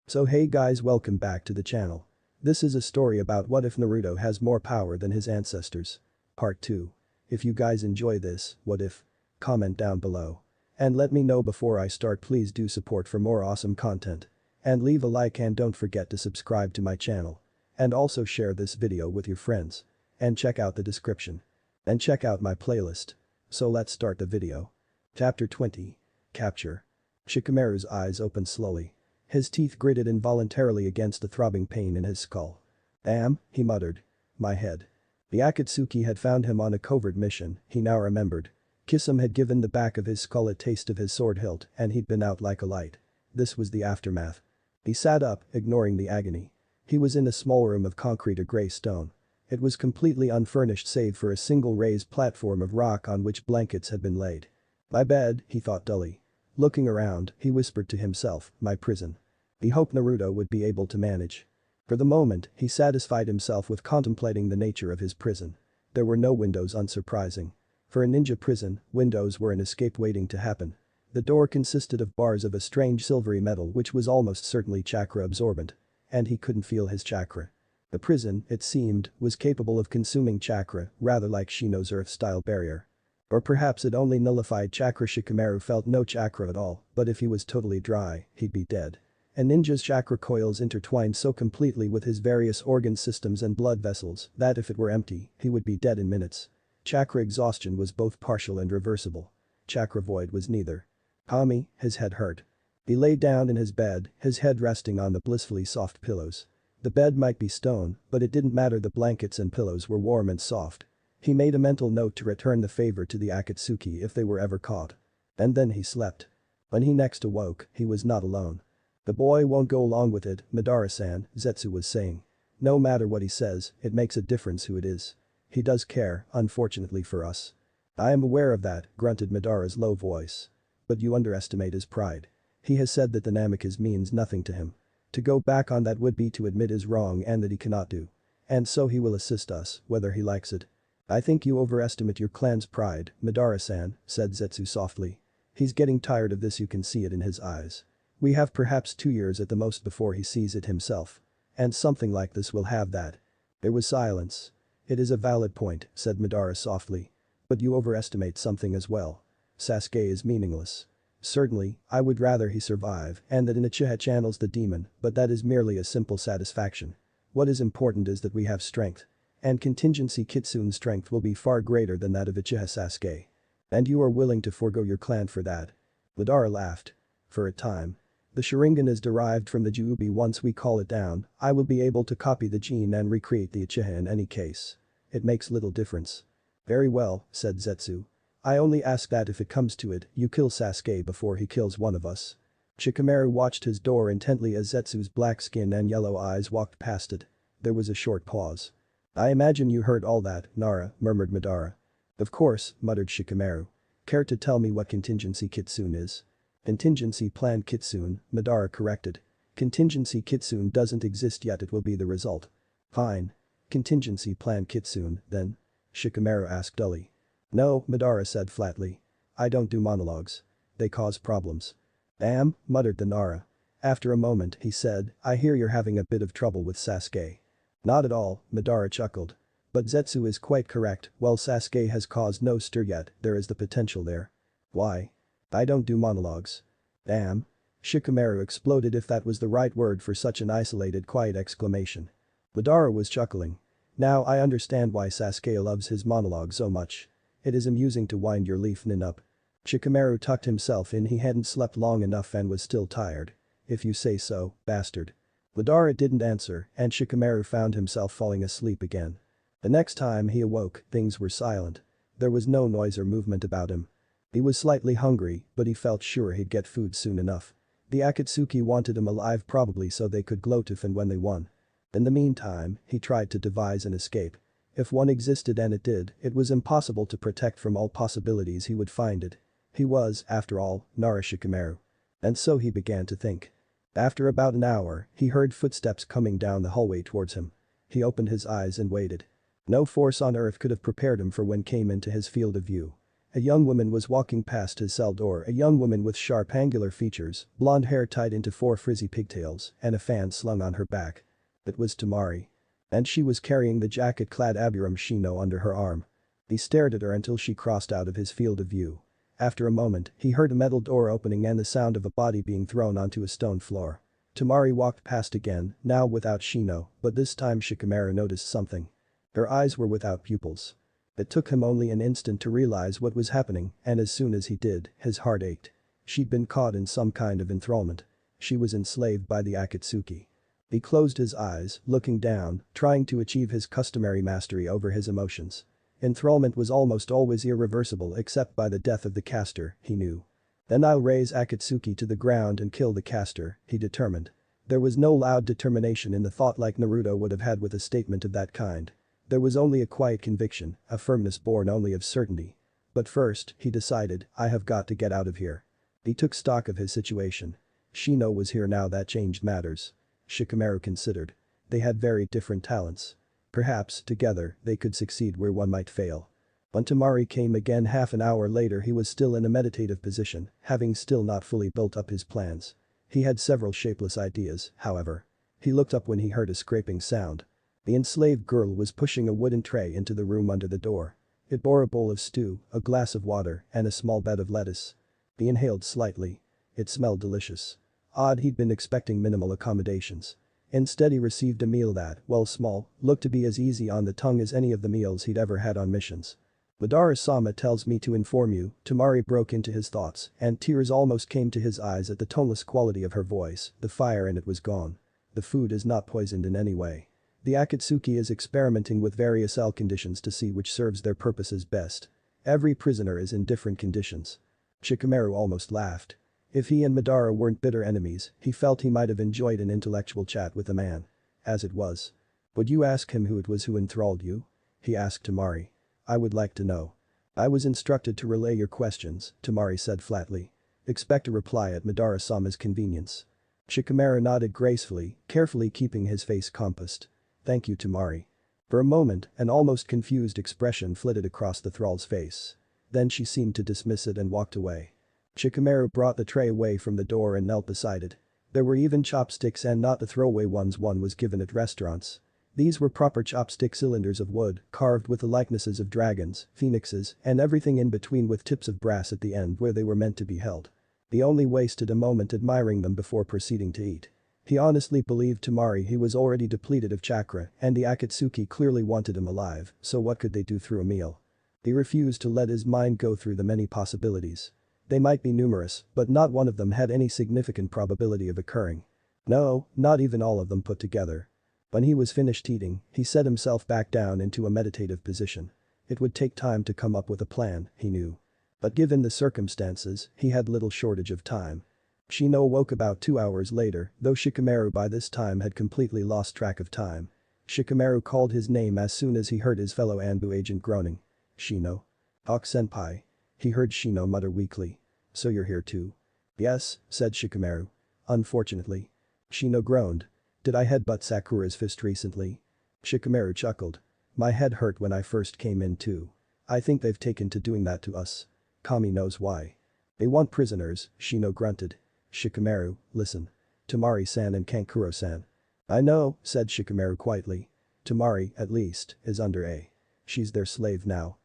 So hey guys, welcome back to the channel. This is a story about what if Naruto has more power than his ancestors. Part 2. If you guys enjoy this, what if? Comment down below. And let me know before I start. Please do support for more awesome content. And leave a like and don't forget to subscribe to my channel. And also share this video with your friends. And check out the description. And check out my playlist. So let's start the video. Chapter 20. Capture. Shikamaru's eyes opened slowly. His teeth gritted involuntarily against the throbbing pain in his skull. Damn, he muttered. My head. The Akatsuki had found him on a covert mission, he now remembered. Kisame had given the back of his skull a taste of his sword hilt and he'd been out like a light. This was the aftermath. He sat up, ignoring the agony. He was in a small room of concrete or grey stone. It was completely unfurnished save for a single raised platform of rock on which blankets had been laid. My bed, he thought dully. Looking around, he whispered to himself, my prison. He hoped Naruto would be able to manage. For the moment, he satisfied himself with contemplating the nature of his prison. There were no windows, unsurprising. For a ninja prison, windows were an escape waiting to happen. The door consisted of bars of a strange silvery metal which was almost certainly chakra absorbent. And he couldn't feel his chakra. The prison, it seemed, was capable of consuming chakra, rather like Shino's earth-style barrier. Or perhaps it only nullified chakra. Shikamaru felt no chakra at all, but if he was totally dry, he'd be dead. A ninja's chakra coils intertwined so completely with his various organ systems and blood vessels that if it were empty, he would be dead in minutes. Chakra exhaustion was both partial and reversible. Chakra void was neither. Kami, his head hurt. He lay down in his bed, his head resting on the blissfully soft pillows. The bed might be stone, but it didn't matter, the blankets and pillows were warm and soft. He made a mental note to return the favor to the Akatsuki if they were ever caught. And then he slept. When he next awoke, he was not alone. The boy won't go along with it, Madara-san, Zetsu was saying. No matter what he says, it makes a difference who it is. He does care, unfortunately for us. I am aware of that, grunted Madara's low voice. But you underestimate his pride. He has said that the Namikaze means nothing to him. To go back on that would be to admit his wrong and that he cannot do. And so he will assist us, whether he likes it. I think you overestimate your clan's pride, Madara-san, said Zetsu softly. He's getting tired of this, you can see it in his eyes. We have perhaps 2 years at the most before he sees it himself. And something like this will have that. There was silence. It is a valid point, said Madara softly. But you overestimate something as well. Sasuke is meaningless. Certainly, I would rather he survive and that Inochiha channels the demon, but that is merely a simple satisfaction. What is important is that we have strength. And contingency Kitsune's strength will be far greater than that of Uchiha Sasuke. And you are willing to forego your clan for that. Madara laughed. For a time. The Sharingan is derived from the Juubi. Once we call it down, I will be able to copy the gene and recreate the Uchiha in any case. It makes little difference. Very well, said Zetsu. I only ask that if it comes to it, you kill Sasuke before he kills one of us. Shikamaru watched his door intently as Zetsu's black skin and yellow eyes walked past it. There was a short pause. I imagine you heard all that, Nara, murmured Madara. Of course, muttered Shikamaru. Care to tell me what contingency Kitsune is? Contingency plan Kitsune, Madara corrected. Contingency Kitsune doesn't exist yet, it will be the result. Fine. Contingency plan Kitsune, then? Shikamaru asked dully. No, Madara said flatly. I don't do monologues. They cause problems. Damn, muttered the Nara. After a moment he said, I hear you're having a bit of trouble with Sasuke. Not at all, Madara chuckled. But Zetsu is quite correct, while Sasuke has caused no stir yet, there is the potential there. Why? I don't do monologues. Damn. Shikamaru exploded, if that was the right word for such an isolated quiet exclamation. Madara was chuckling. Now I understand why Sasuke loves his monologue so much. It is amusing to wind your leaf nin up. Shikamaru tucked himself in, he hadn't slept long enough and was still tired. If you say so, bastard. Madara didn't answer and Shikamaru found himself falling asleep again. The next time he awoke, things were silent. There was no noise or movement about him. He was slightly hungry, but he felt sure he'd get food soon enough. The Akatsuki wanted him alive, probably so they could gloat if and when they won. In the meantime, he tried to devise an escape. If one existed, and it did, it was impossible to protect from all possibilities, he would find it. He was, after all, Nara Shikamaru. And so he began to think. After about an hour, he heard footsteps coming down the hallway towards him. He opened his eyes and waited. No force on earth could have prepared him for when came into his field of view. A young woman was walking past his cell door, a young woman with sharp angular features, blonde hair tied into 4 frizzy pigtails, and a fan slung on her back. It was Tamari. And she was carrying the jacket-clad Abiram Shino under her arm. He stared at her until she crossed out of his field of view. After a moment, he heard a metal door opening and the sound of a body being thrown onto a stone floor. Tamari walked past again, now without Shino, but this time Shikamaru noticed something. Her eyes were without pupils. It took him only an instant to realize what was happening, and as soon as he did, his heart ached. She'd been caught in some kind of enthrallment. She was enslaved by the Akatsuki. He closed his eyes, looking down, trying to achieve his customary mastery over his emotions. Enthrallment was almost always irreversible except by the death of the caster, he knew. Then I'll raise Akatsuki to the ground and kill the caster, he determined. There was no loud determination in the thought like Naruto would have had with a statement of that kind. There was only a quiet conviction, a firmness born only of certainty. But first, he decided, I have got to get out of here. He took stock of his situation. Shino was here now, that changed matters. Shikamaru considered. They had very different talents. Perhaps, together, they could succeed where one might fail. When Tamari came again half an hour later, he was still in a meditative position, having still not fully built up his plans. He had several shapeless ideas, however. He looked up when he heard a scraping sound. The enslaved girl was pushing a wooden tray into the room under the door. It bore a bowl of stew, a glass of water, and a small bed of lettuce. He inhaled slightly. It smelled delicious. Odd, he'd been expecting minimal accommodations. Instead he received a meal that, while small, looked to be as easy on the tongue as any of the meals he'd ever had on missions. Madara-sama tells me to inform you, Tamari broke into his thoughts, and tears almost came to his eyes at the toneless quality of her voice, the fire in it was gone. The food is not poisoned in any way. The Akatsuki is experimenting with various cell conditions to see which serves their purposes best. Every prisoner is in different conditions. Shikamaru almost laughed. If he and Madara weren't bitter enemies, he felt he might have enjoyed an intellectual chat with the man. As it was. Would you ask him who it was who enthralled you? He asked Tamari. I would like to know. I was instructed to relay your questions, Tamari said flatly. Expect a reply at Madara-sama's convenience. Shikamaru nodded gracefully, carefully keeping his face composed. Thank you, Tamari. For a moment, an almost confused expression flitted across the thrall's face. Then she seemed to dismiss it and walked away. Shikamaru brought the tray away from the door and knelt beside it. There were even chopsticks and not the throwaway ones one was given at restaurants. These were proper chopstick cylinders of wood, carved with the likenesses of dragons, phoenixes, and everything in between with tips of brass at the end where they were meant to be held. He only wasted a moment admiring them before proceeding to eat. He honestly believed Tamari he was already depleted of chakra and the Akatsuki clearly wanted him alive, so what could they do through a meal? He refused to let his mind go through the many possibilities. They might be numerous, but not one of them had any significant probability of occurring. No, not even all of them put together. When he was finished eating, he set himself back down into a meditative position. It would take time to come up with a plan, he knew. But given the circumstances, he had little shortage of time. Shino woke about 2 hours later, though Shikamaru by this time had completely lost track of time. Shikamaru called his name as soon as he heard his fellow Anbu agent groaning. Shino. Hawk-senpai. He heard Shino mutter weakly. So you're here too? Yes, said Shikamaru. Unfortunately. Shino groaned. Did I headbutt Sakura's fist recently? Shikamaru chuckled. My head hurt when I first came in too. I think they've taken to doing that to us. Kami knows why. They want prisoners, Shino grunted. Shikamaru, listen. Tamari-san and Kankuro-san. I know, said Shikamaru quietly. Tamari, at least, is under A. She's their slave now.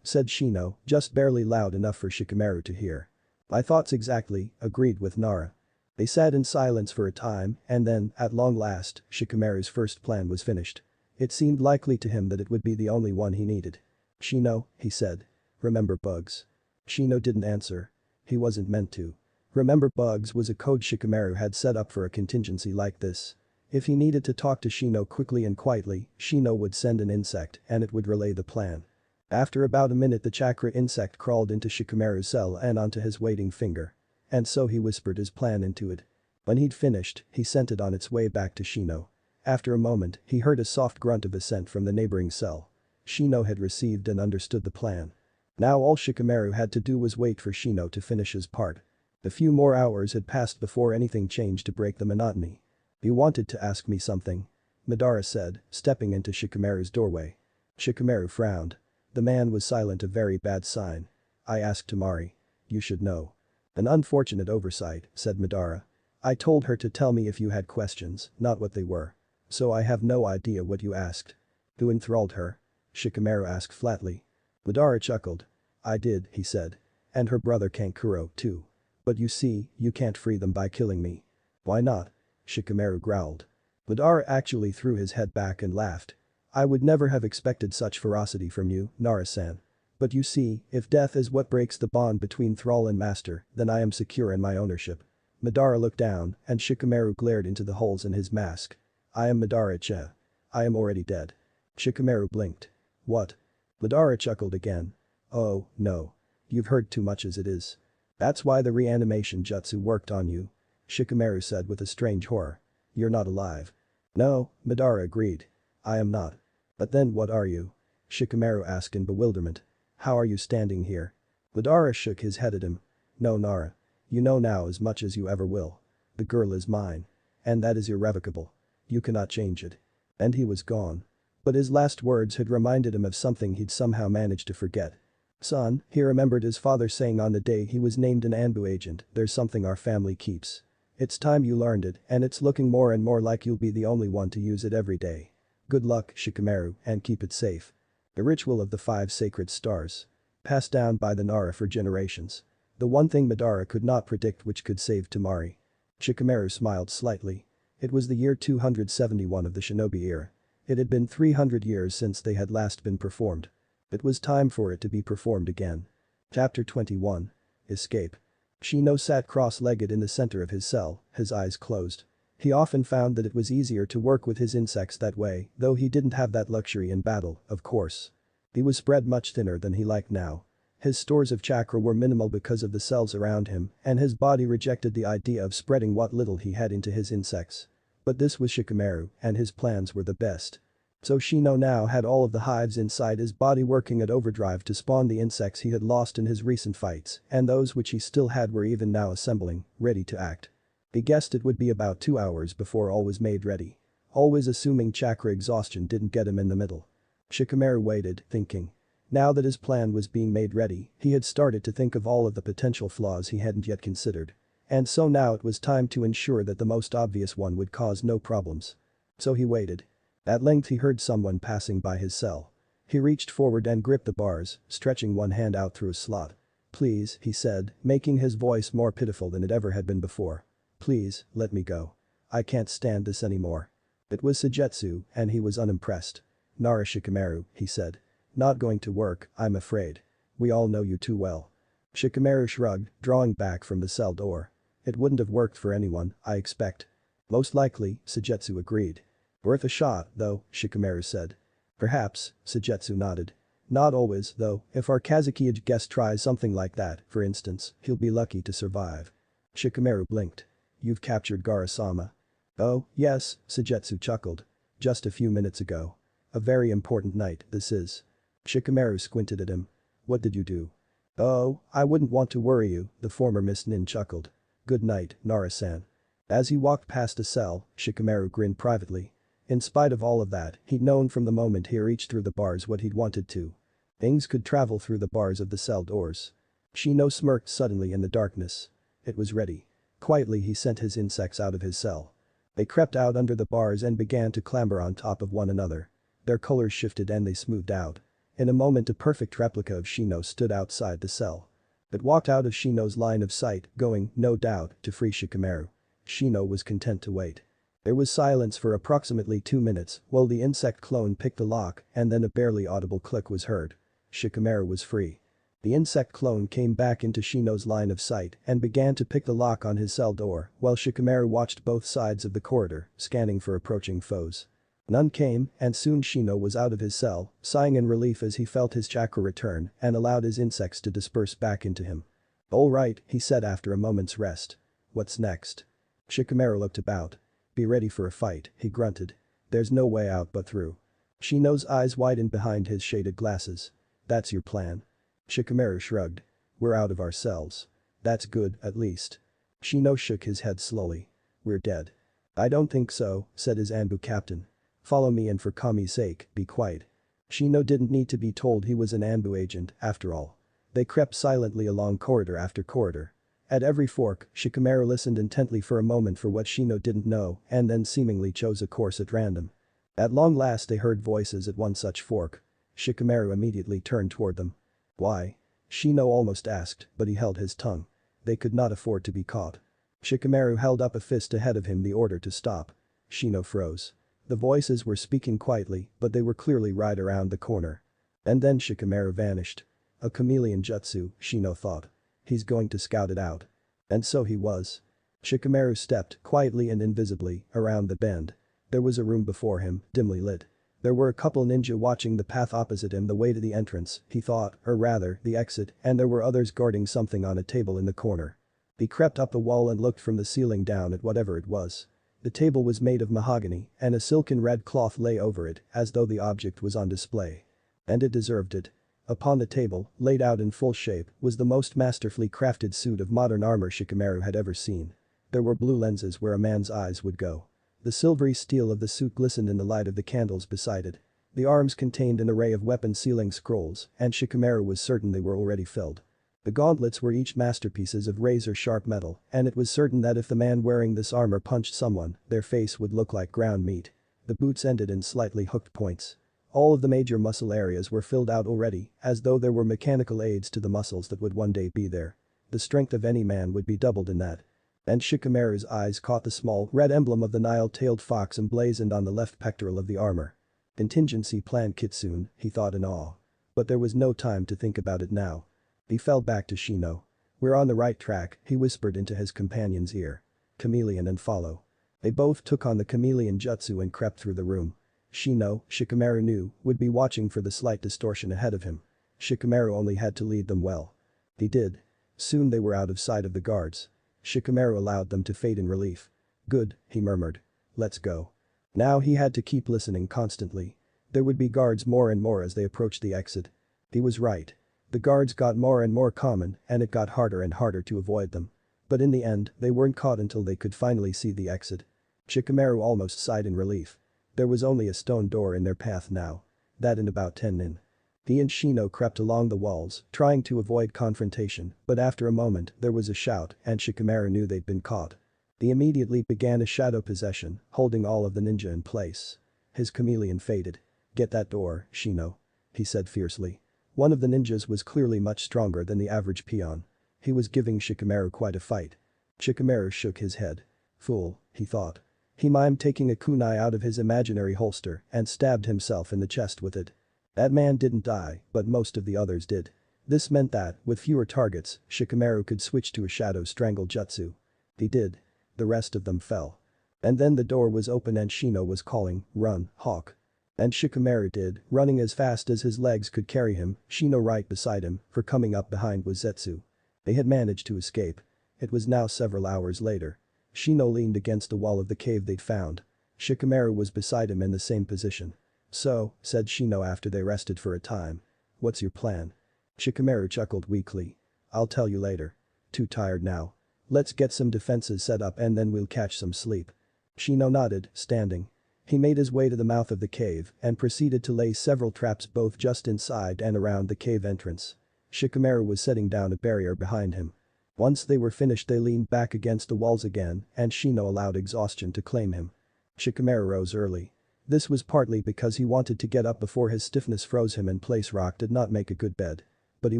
Said Shino, just barely loud enough for Shikamaru to hear. My thoughts exactly, agreed with Nara. They sat in silence for a time and then, at long last, Shikamaru's first plan was finished. It seemed likely to him that it would be the only one he needed. Shino, he said. Remember bugs. Shino didn't answer. He wasn't meant to. Remember bugs was a code Shikamaru had set up for a contingency like this. If he needed to talk to Shino quickly and quietly, Shino would send an insect and it would relay the plan. After about a minute the chakra insect crawled into Shikamaru's cell and onto his waiting finger. And so he whispered his plan into it. When he'd finished, he sent it on its way back to Shino. After a moment, he heard a soft grunt of assent from the neighboring cell. Shino had received and understood the plan. Now all Shikamaru had to do was wait for Shino to finish his part. A few more hours had passed before anything changed to break the monotony. You wanted to ask me something? Madara said, stepping into Shikamaru's doorway. Shikamaru frowned. The man was silent, a very bad sign. I asked Tamari. You should know. An unfortunate oversight, said Madara. I told her to tell me if you had questions, not what they were. So I have no idea what you asked. Who enthralled her? Shikamaru asked flatly. Madara chuckled. I did, he said. And her brother Kankuro, too. But you see, you can't free them by killing me. Why not? Shikamaru growled. Madara actually threw his head back and laughed. I would never have expected such ferocity from you, Nara-san. But you see, if death is what breaks the bond between thrall and master, then I am secure in my ownership. Madara looked down, and Shikamaru glared into the holes in his mask. I am Madara-cha. I am already dead. Shikamaru blinked. What? Madara chuckled again. Oh, no. You've heard too much as it is. That's why the reanimation jutsu worked on you. Shikamaru said with a strange horror. You're not alive. No, Madara agreed. I am not. But then what are you? Shikamaru asked in bewilderment. How are you standing here? Madara shook his head at him. No, Nara. You know now as much as you ever will. The girl is mine. And that is irrevocable. You cannot change it. And he was gone. But his last words had reminded him of something he'd somehow managed to forget. Son, he remembered his father saying on the day he was named an Anbu agent, there's something our family keeps. It's time you learned it, and it's looking more and more like you'll be the only one to use it every day. Good luck, Shikamaru, and keep it safe. The ritual of the 5 sacred stars. Passed down by the Nara for generations. The one thing Madara could not predict which could save Tamari. Shikamaru smiled slightly. It was the year 271 of the shinobi era. It had been 300 years since they had last been performed. It was time for it to be performed again. Chapter 21. Escape. Shino sat cross-legged in the center of his cell, his eyes closed. He often found that it was easier to work with his insects that way, though he didn't have that luxury in battle, of course. He was spread much thinner than he liked now. His stores of chakra were minimal because of the cells around him, and his body rejected the idea of spreading what little he had into his insects. But this was Shikamaru, and his plans were the best. So Shino now had all of the hives inside his body working at overdrive to spawn the insects he had lost in his recent fights, and those which he still had were even now assembling, ready to act. He guessed it would be about 2 hours before all was made ready. Always assuming chakra exhaustion didn't get him in the middle. Shikamaru waited, thinking. Now that his plan was being made ready, he had started to think of all of the potential flaws he hadn't yet considered. And so now it was time to ensure that the most obvious one would cause no problems. So he waited. At length he heard someone passing by his cell. He reached forward and gripped the bars, stretching one hand out through a slot. Please, he said, making his voice more pitiful than it ever had been before. Please, let me go. I can't stand this anymore. It was Sujetsu, and he was unimpressed. Nara Shikamaru, he said. Not going to work, I'm afraid. We all know you too well. Shikamaru shrugged, drawing back from the cell door. It wouldn't have worked for anyone, I expect. Most likely, Sujetsu agreed. Worth a shot, though, Shikamaru said. Perhaps, Sujetsu nodded. Not always, though, if our Kazuki guest tries something like that, for instance, he'll be lucky to survive. Shikamaru blinked. You've captured Garasama. Oh, yes, Sujetsu chuckled. Just a few minutes ago. A very important night, this is. Shikamaru squinted at him. What did you do? Oh, I wouldn't want to worry you, the former Miss Nin chuckled. Good night, Nara-san. As he walked past a cell, Shikamaru grinned privately. In spite of all of that, he'd known from the moment he reached through the bars what he'd wanted to. Things could travel through the bars of the cell doors. Shino smirked suddenly in the darkness. It was ready. Quietly he sent his insects out of his cell. They crept out under the bars and began to clamber on top of one another. Their colors shifted and they smoothed out. In a moment a perfect replica of Shino stood outside the cell. It walked out of Shino's line of sight, going, no doubt, to free Shikamaru. Shino was content to wait. There was silence for approximately 2 minutes while the insect clone picked the lock and then a barely audible click was heard. Shikamaru was free. The insect clone came back into Shino's line of sight and began to pick the lock on his cell door while Shikamaru watched both sides of the corridor, scanning for approaching foes. None came, and soon Shino was out of his cell, sighing in relief as he felt his chakra return and allowed his insects to disperse back into him. All right, he said after a moment's rest. What's next? Shikamaru looked about. Be ready for a fight, he grunted. There's no way out but through. Shino's eyes widened behind his shaded glasses. That's your plan? Shikamaru shrugged. We're out of our cells. That's good, at least. Shino shook his head slowly. We're dead. I don't think so, said his Anbu captain. Follow me and for Kami's sake, be quiet. Shino didn't need to be told he was an Anbu agent, after all. They crept silently along corridor after corridor. At every fork, Shikamaru listened intently for a moment for what Shino didn't know and then seemingly chose a course at random. At long last they heard voices at one such fork. Shikamaru immediately turned toward them. Why? Shino almost asked, but he held his tongue. They could not afford to be caught. Shikamaru held up a fist ahead of him, the order to stop. Shino froze. The voices were speaking quietly, but they were clearly right around the corner. And then Shikamaru vanished. A chameleon jutsu, Shino thought. He's going to scout it out. And so he was. Shikamaru stepped, quietly and invisibly, around the bend. There was a room before him, dimly lit. There were a couple ninja watching the path opposite him, the way to the entrance, he thought, or rather, the exit, and there were others guarding something on a table in the corner. He crept up the wall and looked from the ceiling down at whatever it was. The table was made of mahogany, and a silken red cloth lay over it, as though the object was on display. And it deserved it. Upon the table, laid out in full shape, was the most masterfully crafted suit of modern armor Shikamaru had ever seen. There were blue lenses where a man's eyes would go. The silvery steel of the suit glistened in the light of the candles beside it. The arms contained an array of weapon sealing scrolls, and Shikamaru was certain they were already filled. The gauntlets were each masterpieces of razor-sharp metal, and it was certain that if the man wearing this armor punched someone, their face would look like ground meat. The boots ended in slightly hooked points. All of the major muscle areas were filled out already, as though there were mechanical aids to the muscles that would one day be there. The strength of any man would be doubled in that. And Shikamaru's eyes caught the small, red emblem of the Nile-tailed fox emblazoned on the left pectoral of the armor. Contingency plan Kitsune, he thought in awe. But there was no time to think about it now. He fell back to Shino. We're on the right track, he whispered into his companion's ear. Chameleon and follow. They both took on the chameleon jutsu and crept through the room. Shino, Shikamaru knew, would be watching for the slight distortion ahead of him. Shikamaru only had to lead them well. He did. Soon they were out of sight of the guards. Shikamaru allowed them to fade in relief. Good, he murmured. Let's go. Now he had to keep listening constantly. There would be guards more and more as they approached the exit. He was right. The guards got more and more common, and it got harder and harder to avoid them. But in the end, they weren't caught until they could finally see the exit. Shikamaru almost sighed in relief. There was only a stone door in their path now. That in about 10 nin. He and Shino crept along the walls, trying to avoid confrontation, but after a moment there was a shout and Shikamaru knew they'd been caught. He immediately began a shadow possession, holding all of the ninja in place. His chameleon faded. Get that door, Shino. He said fiercely. One of the ninjas was clearly much stronger than the average peon. He was giving Shikamaru quite a fight. Shikamaru shook his head. Fool, he thought. He mimed taking a kunai out of his imaginary holster and stabbed himself in the chest with it. That man didn't die, but most of the others did. This meant that, with fewer targets, Shikamaru could switch to a shadow strangle jutsu. He did. The rest of them fell. And then the door was open and Shino was calling, "Run, Hawk." And Shikamaru did, running as fast as his legs could carry him, Shino right beside him, for coming up behind was Zetsu. They had managed to escape. It was now several hours later. Shino leaned against the wall of the cave they'd found. Shikamaru was beside him in the same position. So, said Shino after they rested for a time. What's your plan? Shikamaru chuckled weakly. I'll tell you later. Too tired now. Let's get some defenses set up and then we'll catch some sleep. Shino nodded, standing. He made his way to the mouth of the cave and proceeded to lay several traps both just inside and around the cave entrance. Shikamaru was setting down a barrier behind him. Once they were finished they leaned back against the walls again and Shino allowed exhaustion to claim him. Shikamaru rose early. This was partly because he wanted to get up before his stiffness froze him and place rock did not make a good bed. But he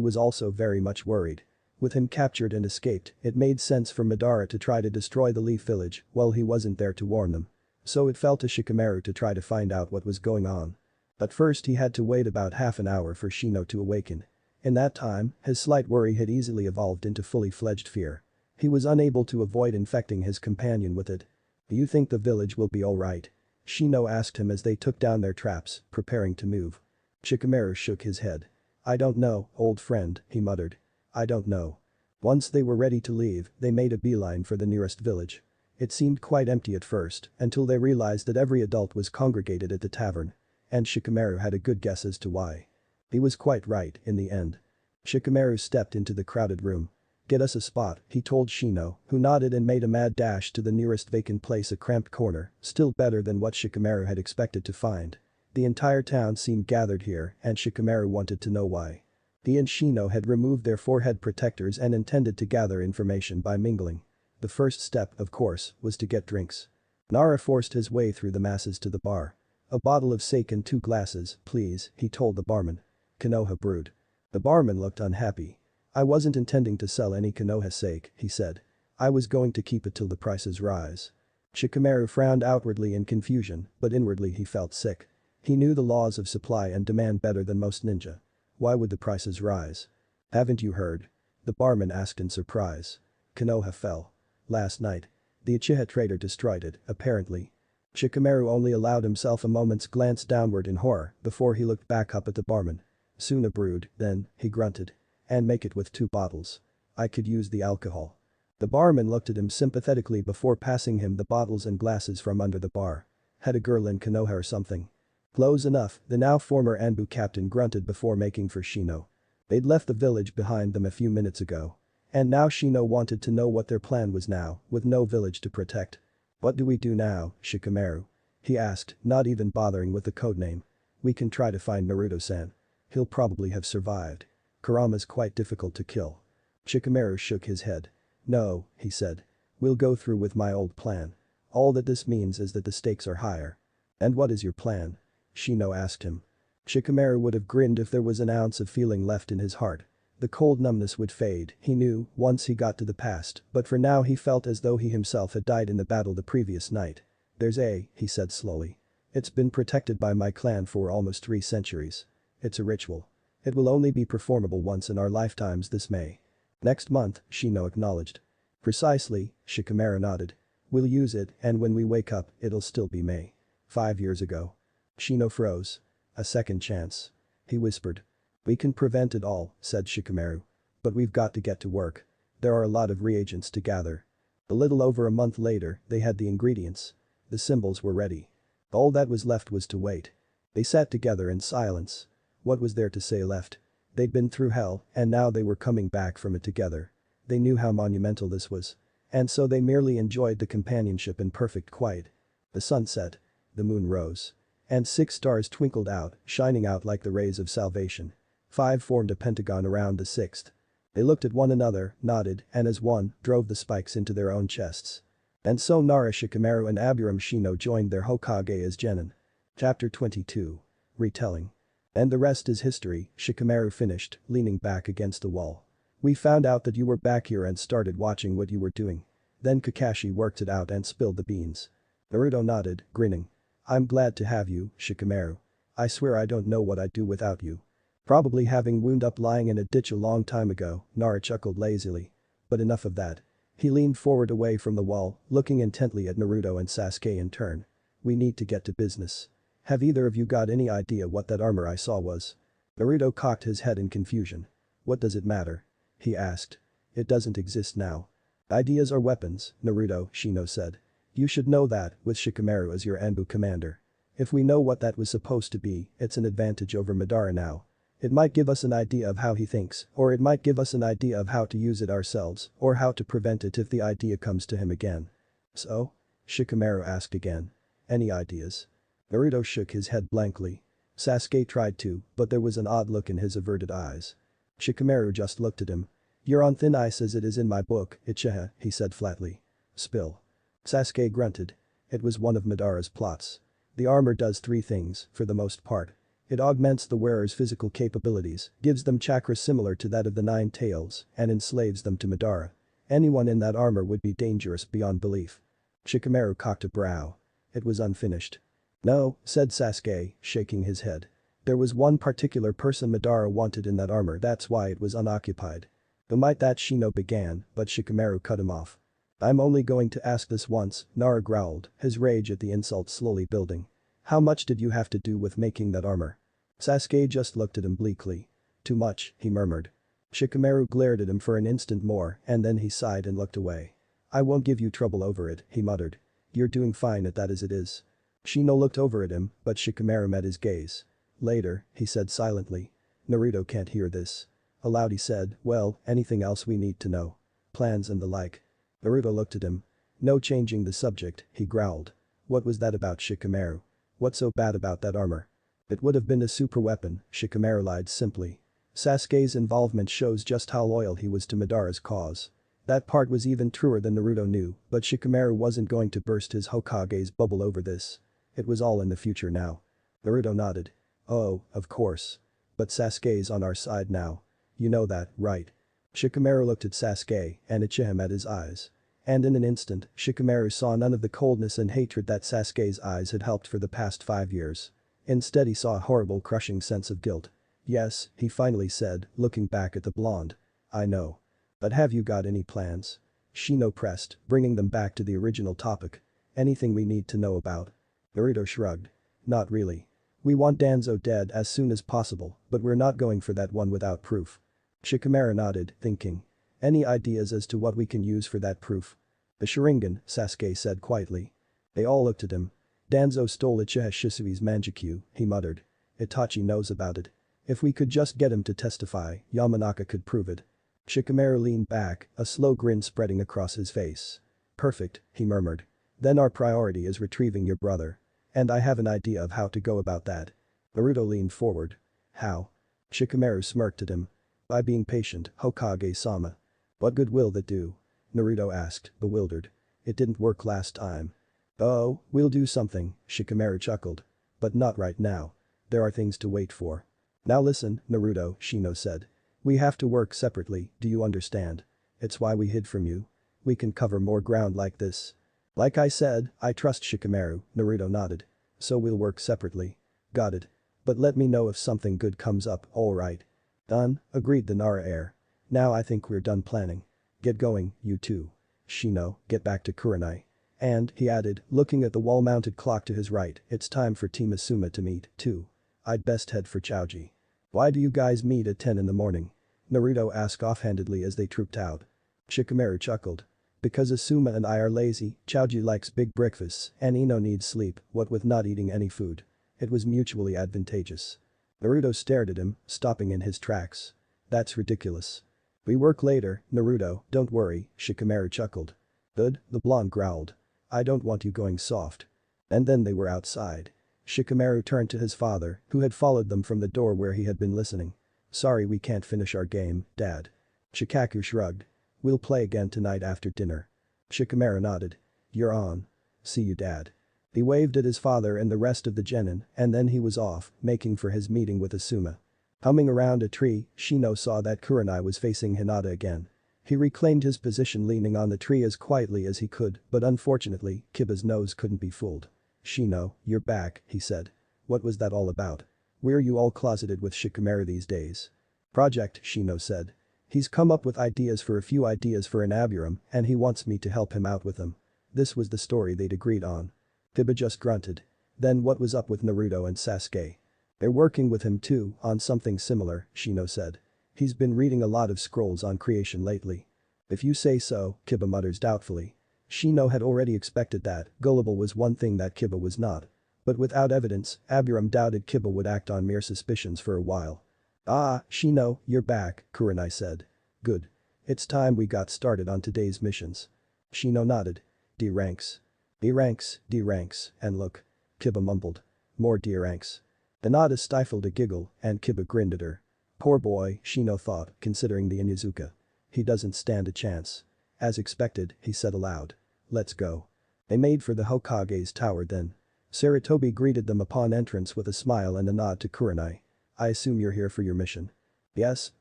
was also very much worried. With him captured and escaped, it made sense for Madara to try to destroy the Leaf Village while he wasn't there to warn them. So it fell to Shikamaru to try to find out what was going on. But first he had to wait about half an hour for Shino to awaken. In that time, his slight worry had easily evolved into fully fledged fear. He was unable to avoid infecting his companion with it. Do you think the village will be alright? Shino asked him as they took down their traps, preparing to move. Shikamaru shook his head. I don't know, old friend, he muttered. I don't know. Once they were ready to leave, they made a beeline for the nearest village. It seemed quite empty at first, until they realized that every adult was congregated at the tavern. And Shikamaru had a good guess as to why. He was quite right, in the end. Shikamaru stepped into the crowded room. Get us a spot, he told Shino, who nodded and made a mad dash to the nearest vacant place, a cramped corner, still better than what Shikamaru had expected to find. The entire town seemed gathered here and Shikamaru wanted to know why. He and Shino had removed their forehead protectors and intended to gather information by mingling. The first step, of course, was to get drinks. Nara forced his way through the masses to the bar. "A bottle of sake and 2 glasses, please," he told the barman. Konoha brewed. The barman looked unhappy. "I wasn't intending to sell any Konoha sake," he said. "I was going to keep it till the prices rise." Shikamaru frowned outwardly in confusion, but inwardly he felt sick. He knew the laws of supply and demand better than most ninja. Why would the prices rise? "Haven't you heard?" the barman asked in surprise. Konoha fell. "Last night. The Uchiha trader destroyed it, apparently." Shikamaru only allowed himself a moment's glance downward in horror before he looked back up at the barman. "Suna brewed, then," he grunted. "And make it with 2 bottles. I could use the alcohol." The barman looked at him sympathetically before passing him the bottles and glasses from under the bar. "Had a girl in Konoha or something?" "Close enough," the now former Anbu captain grunted before making for Shino. They'd left the village behind them a few minutes ago. And now Shino wanted to know what their plan was now, with no village to protect. "What do we do now, Shikamaru?" he asked, not even bothering with the codename. "We can try to find Naruto-san. He'll probably have survived. Kurama's quite difficult to kill." Shikamaru shook his head. "No," he said. "We'll go through with my old plan. All that this means is that the stakes are higher." "And what is your plan?" Shino asked him. Shikamaru would have grinned if there was an ounce of feeling left in his heart. The cold numbness would fade, he knew, once he got to the past, but for now he felt as though he himself had died in the battle the previous night. He said slowly. "It's been protected by my clan for almost 3 centuries. It's a ritual. It will only be performable once in our lifetimes this May." "Next month," Shino acknowledged. "Precisely," Shikamaru nodded. "We'll use it, and when we wake up, it'll still be May. 5 years ago." Shino froze. "A second chance," he whispered. "We can prevent it all," said Shikamaru. "But we've got to get to work. There are a lot of reagents to gather." A little over a month later, they had the ingredients. The symbols were ready. All that was left was to wait. They sat together in silence. What was there to say left? They'd been through hell, and now they were coming back from it together. They knew how monumental this was. And so they merely enjoyed the companionship in perfect quiet. The sun set. The moon rose. And 6 stars twinkled out, shining out like the rays of salvation. 5 formed a pentagon around the 6th. They looked at one another, nodded, and as one, drove the spikes into their own chests. And so Nara Shikamaru and Aburam Shino joined their Hokage as genin. Chapter 22. Retelling. "And the rest is history," Shikamaru finished, leaning back against the wall. "We found out that you were back here and started watching what you were doing. Then Kakashi worked it out and spilled the beans." Naruto nodded, grinning. "I'm glad to have you, Shikamaru. I swear I don't know what I'd do without you." "Probably having wound up lying in a ditch a long time ago," Nara chuckled lazily. "But enough of that." He leaned forward away from the wall, looking intently at Naruto and Sasuke in turn. "We need to get to business. Have either of you got any idea what that armor I saw was?" Naruto cocked his head in confusion. "What does it matter?" he asked. "It doesn't exist now." "Ideas are weapons, Naruto," Shino said. "You should know that, with Shikamaru as your Anbu commander. If we know what that was supposed to be, it's an advantage over Madara now. It might give us an idea of how he thinks, or it might give us an idea of how to use it ourselves, or how to prevent it if the idea comes to him again." "So?" Shikamaru asked again. "Any ideas?" Naruto shook his head blankly. Sasuke tried to, but there was an odd look in his averted eyes. Shikamaru just looked at him. "You're on thin ice as it is in my book, Uchiha," he said flatly. "Spill." Sasuke grunted. "It was one of Madara's plots. The armor does 3 things, for the most part. It augments the wearer's physical capabilities, gives them chakra similar to that of the 9 tails, and enslaves them to Madara. Anyone in that armor would be dangerous beyond belief." Shikamaru cocked a brow. It was unfinished. "No," said Sasuke, shaking his head. "There was one particular person Madara wanted in that armor, that's why it was unoccupied." "Might that," Shino began, but Shikamaru cut him off. "I'm only going to ask this once," Nara growled, his rage at the insult slowly building. "How much did you have to do with making that armor?" Sasuke just looked at him bleakly. "Too much," he murmured. Shikamaru glared at him for an instant more and then he sighed and looked away. "I won't give you trouble over it," he muttered. "You're doing fine at that as it is." Shino looked over at him, but Shikamaru met his gaze. "Later," he said silently. "Naruto can't hear this." Aloud he said, "Well, anything else we need to know? Plans and the like?" Naruto looked at him. "No changing the subject," he growled. "What was that about, Shikamaru? What's so bad about that armor?" "It would have been a super weapon," Shikamaru lied simply. Sasuke's involvement shows just how loyal he was to Madara's cause. That part was even truer than Naruto knew, but Shikamaru wasn't going to burst his Hokage's bubble over this. It was all in the future now. Naruto nodded. Oh, of course. But Sasuke's on our side now. You know that, right? Shikamaru looked at Sasuke and it hit him at his eyes. And in an instant, Shikamaru saw none of the coldness and hatred that Sasuke's eyes had helped for the past 5 years. Instead he saw a horrible crushing sense of guilt. Yes, he finally said, looking back at the blonde. I know. But have you got any plans? Shino pressed, bringing them back to the original topic. Anything we need to know about? Naruto shrugged. Not really. We want Danzo dead as soon as possible, but we're not going for that one without proof. Shikamaru nodded, thinking. Any ideas as to what we can use for that proof? The Sharingan, Sasuke said quietly. They all looked at him. Danzo stole Uchiha Shisui's Manjikyu, he muttered. Itachi knows about it. If we could just get him to testify, Yamanaka could prove it. Shikamaru leaned back, a slow grin spreading across his face. Perfect, he murmured. Then our priority is retrieving your brother. And I have an idea of how to go about that. Naruto leaned forward. How? Shikamaru smirked at him. By being patient, Hokage-sama. What good will that do? Naruto asked, bewildered. It didn't work last time. Oh, we'll do something, Shikamaru chuckled. But not right now. There are things to wait for. Now listen, Naruto, Shino said. We have to work separately, do you understand? It's why we hid from you. We can cover more ground like this. Like I said, I trust Shikamaru, Naruto nodded. So we'll work separately. Got it. But let me know if something good comes up, alright. Done, agreed the Nara heir. Now I think we're done planning. Get going, you two. Shino, get back to Kurenai. And, he added, looking at the wall-mounted clock to his right, it's time for Team Asuma to meet, too. I'd best head for Chouji. Why do you guys meet at 10 in the morning? Naruto asked offhandedly as they trooped out. Shikamaru chuckled. Because Asuma and I are lazy, Chouji likes big breakfasts, and Ino needs sleep, what with not eating any food. It was mutually advantageous. Naruto stared at him, stopping in his tracks. That's ridiculous. We work later, Naruto, don't worry, Shikamaru chuckled. Good, the blonde growled. I don't want you going soft. And then they were outside. Shikamaru turned to his father, who had followed them from the door where he had been listening. Sorry we can't finish our game, Dad. Shikaku shrugged. We'll play again tonight after dinner. Shikamaru nodded. You're on. See you, Dad. He waved at his father and the rest of the genin, and then he was off, making for his meeting with Asuma. Humming around a tree, Shino saw that Kurenai was facing Hinata again. He reclaimed his position leaning on the tree as quietly as he could, but unfortunately, Kiba's nose couldn't be fooled. Shino, you're back, he said. What was that all about? Where you all closeted with Shikamaru these days? Project, Shino said. He's come up with ideas for an Aburum, and he wants me to help him out with them. This was the story they'd agreed on. Kiba just grunted. Then what was up with Naruto and Sasuke? They're working with him too, on something similar, Shino said. He's been reading a lot of scrolls on creation lately. If you say so, Kiba mutters doubtfully. Shino had already expected that, gullible was one thing that Kiba was not. But without evidence, Aburum doubted Kiba would act on mere suspicions for a while. Ah, Shino, you're back, Kurenai said. Good. It's time we got started on today's missions. Shino nodded. D ranks. D ranks, D ranks, and look. Kiba mumbled. More D ranks. Hinata stifled a giggle, and Kiba grinned at her. Poor boy, Shino thought, considering the Inuzuka. He doesn't stand a chance. As expected, he said aloud. Let's go. They made for the Hokage's tower then. Sarutobi greeted them upon entrance with a smile and a nod to Kurenai. I assume you're here for your mission. Yes,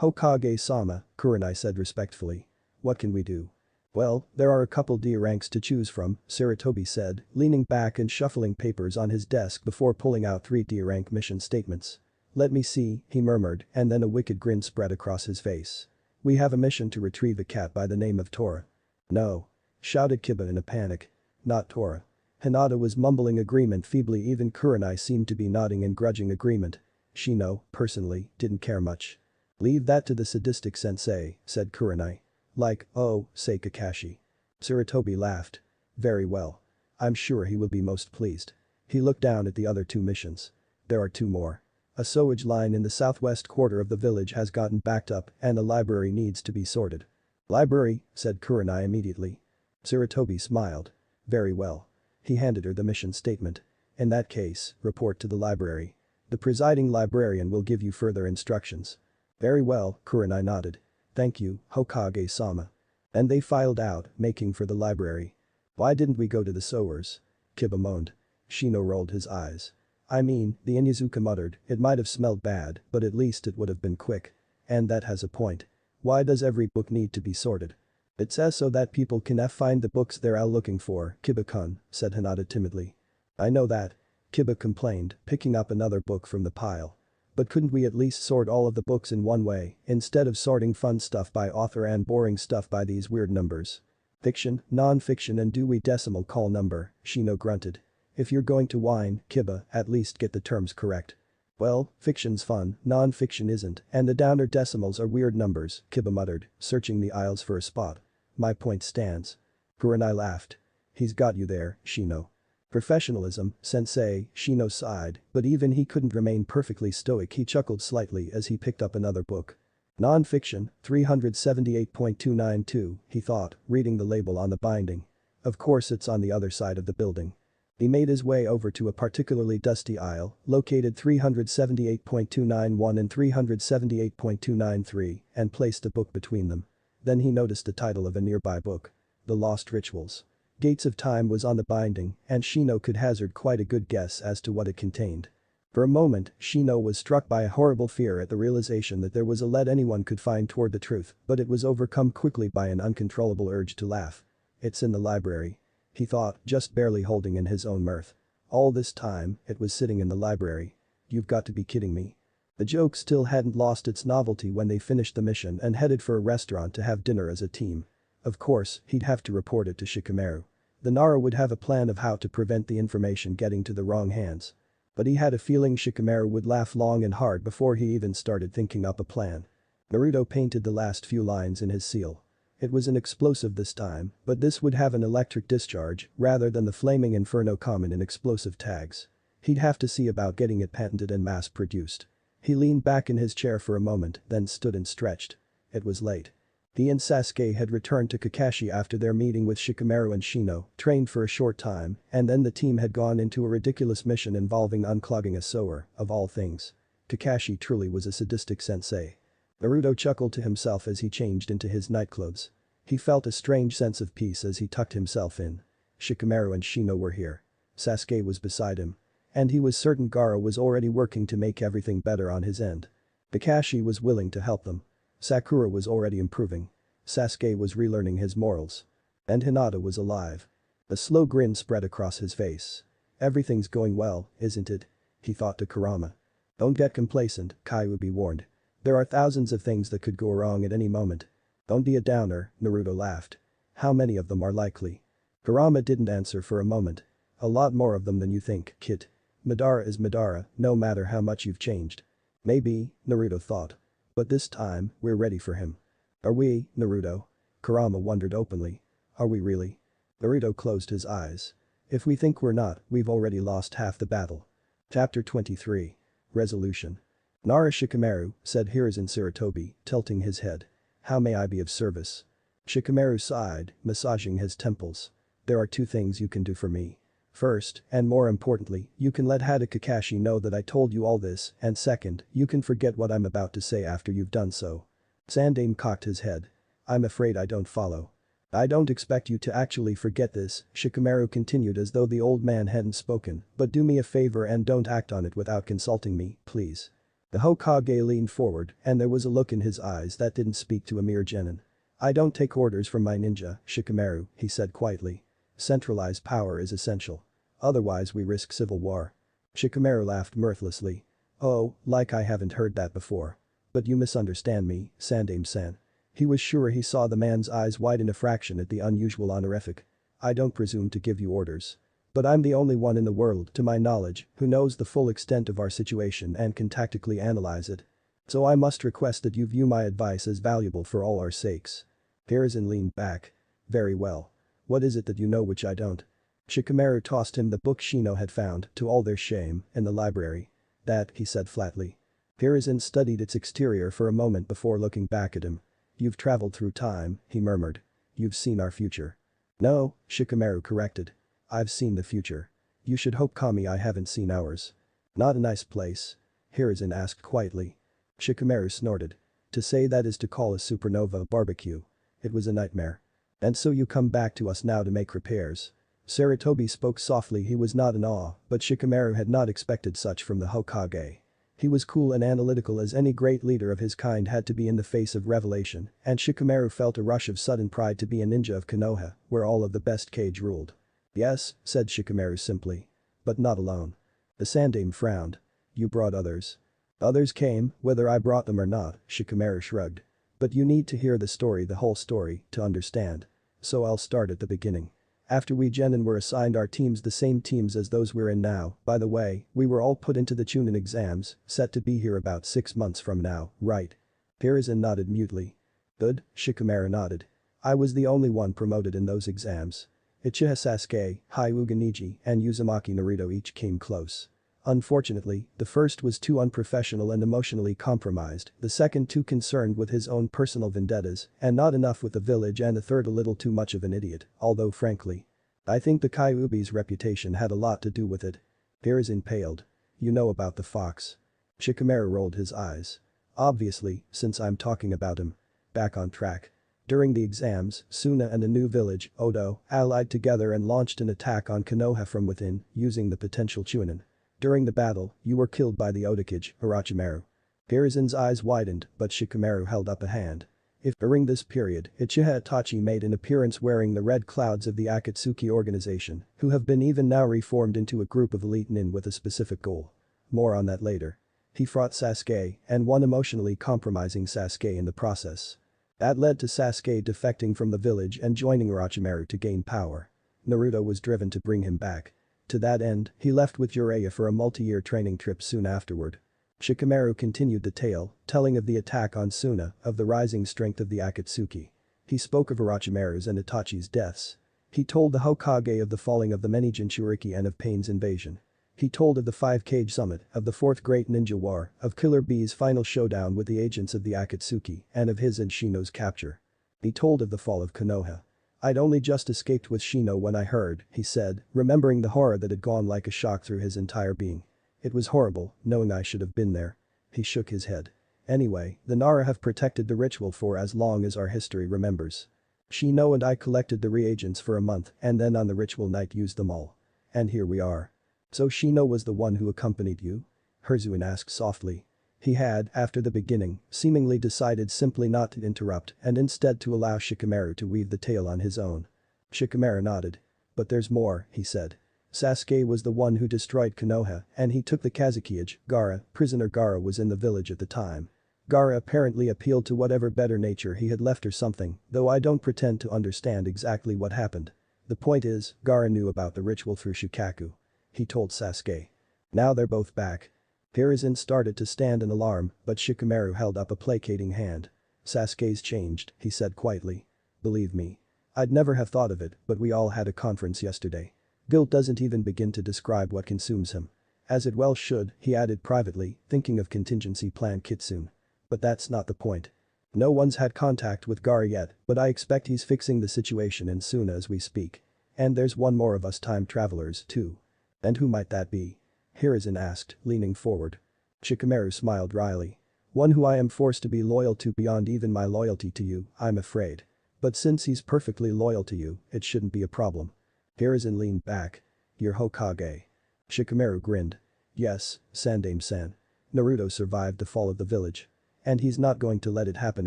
Hokage-sama, Kurenai said respectfully. What can we do? Well, there are a couple D ranks to choose from, Sarutobi said, leaning back and shuffling papers on his desk before pulling out 3 D rank mission statements. Let me see, he murmured, and then a wicked grin spread across his face. We have a mission to retrieve a cat by the name of Tora. No. Shouted Kiba in a panic. Not Tora. Hinata was mumbling agreement feebly, even Kurenai seemed to be nodding in grudging agreement. Shino, personally, didn't care much. Leave that to the sadistic sensei, said Kurenai. Like, oh, say Kakashi. Sarutobi laughed. Very well. I'm sure he will be most pleased. He looked down at the other 2 missions. There are 2 more. A sewage line in the southwest quarter of the village has gotten backed up and a library needs to be sorted. Library, said Kurenai immediately. Sarutobi smiled. Very well. He handed her the mission statement. In that case, report to the library. The presiding librarian will give you further instructions. Very well, Kurenai nodded. Thank you, Hokage-sama. And they filed out, making for the library. Why didn't we go to the sewers? Kiba moaned. Shino rolled his eyes. I mean, the Inyazuka muttered, it might have smelled bad, but at least it would have been quick. And that has a point. Why does every book need to be sorted? It says so that people can find the books they're out looking for, Kiba-kun, said Hinata timidly. I know that. Kiba complained, picking up another book from the pile. But couldn't we at least sort all of the books in one way, instead of sorting fun stuff by author and boring stuff by these weird numbers? Fiction, non-fiction and Dewey Decimal Call number, Shino grunted. If you're going to whine, Kiba, at least get the terms correct. Well, fiction's fun, non-fiction isn't, and the downer decimals are weird numbers, Kiba muttered, searching the aisles for a spot. My point stands. Kurenai laughed. He's got you there, Shino. Professionalism, sensei, Shino sighed, but even he couldn't remain perfectly stoic. He chuckled slightly as he picked up another book. Non-fiction, 378.292, he thought, reading the label on the binding. Of course it's on the other side of the building. He made his way over to a particularly dusty aisle, located 378.291 and 378.293, and placed a book between them. Then he noticed the title of a nearby book. The Lost Rituals. Gates of Time was on the binding, and Shino could hazard quite a good guess as to what it contained. For a moment, Shino was struck by a horrible fear at the realization that there was a lead anyone could find toward the truth, but it was overcome quickly by an uncontrollable urge to laugh. It's in the library. He thought, just barely holding in his own mirth. All this time, it was sitting in the library. You've got to be kidding me. The joke still hadn't lost its novelty when they finished the mission and headed for a restaurant to have dinner as a team. Of course, he'd have to report it to Shikamaru. The Nara would have a plan of how to prevent the information getting to the wrong hands. But he had a feeling Shikamaru would laugh long and hard before he even started thinking up a plan. Naruto painted the last few lines in his seal. It was an explosive this time, but this would have an electric discharge rather than the flaming inferno common in explosive tags. He'd have to see about getting it patented and mass-produced. He leaned back in his chair for a moment, then stood and stretched. It was late. He and Sasuke had returned to Kakashi after their meeting with Shikamaru and Shino, trained for a short time, and then the team had gone into a ridiculous mission involving unclogging a sewer, of all things. Kakashi truly was a sadistic sensei. Naruto chuckled to himself as he changed into his nightclothes. He felt a strange sense of peace as he tucked himself in. Shikamaru and Shino were here. Sasuke was beside him. And he was certain Gaara was already working to make everything better on his end. Kakashi was willing to help them. Sakura was already improving. Sasuke was relearning his morals. And Hinata was alive. A slow grin spread across his face. Everything's going well, isn't it? He thought to Kurama. Don't get complacent, Kyuubi warned. There are thousands of things that could go wrong at any moment. Don't be a downer, Naruto laughed. How many of them are likely? Kurama didn't answer for a moment. A lot more of them than you think, kid. Madara is Madara, no matter how much you've changed. Maybe, Naruto thought. But this time, we're ready for him. Are we, Naruto? Kurama wondered openly. Are we really? Naruto closed his eyes. If we think we're not, we've already lost half the battle. Chapter 23. Resolution. Nara Shikamaru, said Hiruzen Sarutobi, tilting his head. How may I be of service? Shikamaru sighed, massaging his temples. There are two things you can do for me. First, and more importantly, you can let Hada Kakashi know that I told you all this, and second, you can forget what I'm about to say after you've done so. Sandaime cocked his head. I'm afraid I don't follow. I don't expect you to actually forget this, Shikamaru continued as though the old man hadn't spoken, but do me a favor and don't act on it without consulting me, please. The Hokage leaned forward, and there was a look in his eyes that didn't speak to a mere genin. I don't take orders from my ninja, Shikamaru, he said quietly. Centralized power is essential. Otherwise we risk civil war. Shikamaru laughed mirthlessly. Oh, like I haven't heard that before. But you misunderstand me, Sandaime-san. He was sure he saw the man's eyes widen a fraction at the unusual honorific. I don't presume to give you orders. But I'm the only one in the world, to my knowledge, who knows the full extent of our situation and can tactically analyze it. So I must request that you view my advice as valuable for all our sakes. Hiruzen leaned back. Very well. What is it that you know which I don't? Shikamaru tossed him the book Shino had found, to all their shame, in the library. That, he said flatly. Hiruzen studied its exterior for a moment before looking back at him. You've traveled through time, he murmured. You've seen our future. No, Shikamaru corrected. I've seen the future. You should hope Kami I haven't seen ours. Not a nice place? Hiruzen asked quietly. Shikamaru snorted. To say that is to call a supernova a barbecue. It was a nightmare. And so you come back to us now to make repairs. Sarutobi spoke softly. He was not in awe, but Shikamaru had not expected such from the Hokage. He was cool and analytical as any great leader of his kind had to be in the face of revelation, and Shikamaru felt a rush of sudden pride to be a ninja of Konoha, where all of the best Kage ruled. Yes, said Shikamaru simply. But not alone. The Sandaime frowned. You brought others. Others came, whether I brought them or not, Shikamaru shrugged. But you need to hear the whole story, to understand. So I'll start at the beginning. After we Genin were assigned our teams, the same teams as those we're in now, by the way, we were all put into the Chunin exams, set to be here about 6 months from now, right? Hiruzen nodded mutely. Good, Shikamaru nodded. I was the only one promoted in those exams. Uchiha Sasuke, Hyuga Neji, and Uzumaki Naruto each came close. Unfortunately, the first was too unprofessional and emotionally compromised, the second too concerned with his own personal vendettas, and not enough with the village, and the third a little too much of an idiot, although frankly. I think the Kyuubi's reputation had a lot to do with it. Hiruzen paled. You know about the fox. Shikamaru rolled his eyes. Obviously, since I'm talking about him. Back on track. During the exams, Suna and a new village, Odo, allied together and launched an attack on Konoha from within, using the potential Chunin. During the battle, you were killed by the Otakage, Orochimaru. Hiruzen's eyes widened, but Shikamaru held up a hand. If during this period, Uchiha Itachi made an appearance wearing the red clouds of the Akatsuki organization, who have been even now reformed into a group of elite nin with a specific goal. More on that later. He fought Sasuke and won, emotionally compromising Sasuke in the process. That led to Sasuke defecting from the village and joining Orochimaru to gain power. Naruto was driven to bring him back. To that end, he left with Jiraiya for a multi-year training trip soon afterward. Shikamaru continued the tale, telling of the attack on Suna, of the rising strength of the Akatsuki. He spoke of Orochimaru's and Itachi's deaths. He told the Hokage of the falling of the many Jinchuriki and of Pain's invasion. He told of the 5-Kage summit, of the Fourth Great Ninja War, of Killer Bee's final showdown with the agents of the Akatsuki, and of his and Shino's capture. He told of the fall of Konoha. I'd only just escaped with Shino when I heard, he said, remembering the horror that had gone like a shock through his entire being. It was horrible, knowing I should have been there. He shook his head. Anyway, the Nara have protected the ritual for as long as our history remembers. Shino and I collected the reagents for a month and then on the ritual night used them all. And here we are. So Shino was the one who accompanied you? Hiruzen asked softly. He had, after the beginning, seemingly decided simply not to interrupt and instead to allow Shikamaru to weave the tale on his own. Shikamaru nodded. But there's more, he said. Sasuke was the one who destroyed Konoha and he took the Kazekage, Gaara, prisoner Gaara was in the village at the time. Gaara apparently appealed to whatever better nature he had left or something, though I don't pretend to understand exactly what happened. The point is, Gaara knew about the ritual through Shukaku. He told Sasuke. Now they're both back. Hiruzen started to stand in alarm, but Shikamaru held up a placating hand. Sasuke's changed, he said quietly. Believe me. I'd never have thought of it, but we all had a conference yesterday. Guilt doesn't even begin to describe what consumes him. As it well should, he added privately, thinking of contingency plan Kitsune. But that's not the point. No one's had contact with Gaara yet, but I expect he's fixing the situation in Suna as we speak. And there's one more of us time travelers, too. And who might that be? Hiruzen asked, leaning forward. Shikamaru smiled wryly. One who I am forced to be loyal to beyond even my loyalty to you, I'm afraid. But since he's perfectly loyal to you, it shouldn't be a problem. Hiruzen leaned back. You're Hokage. Shikamaru grinned. Yes, Sandaime-san. Naruto survived the fall of the village. And he's not going to let it happen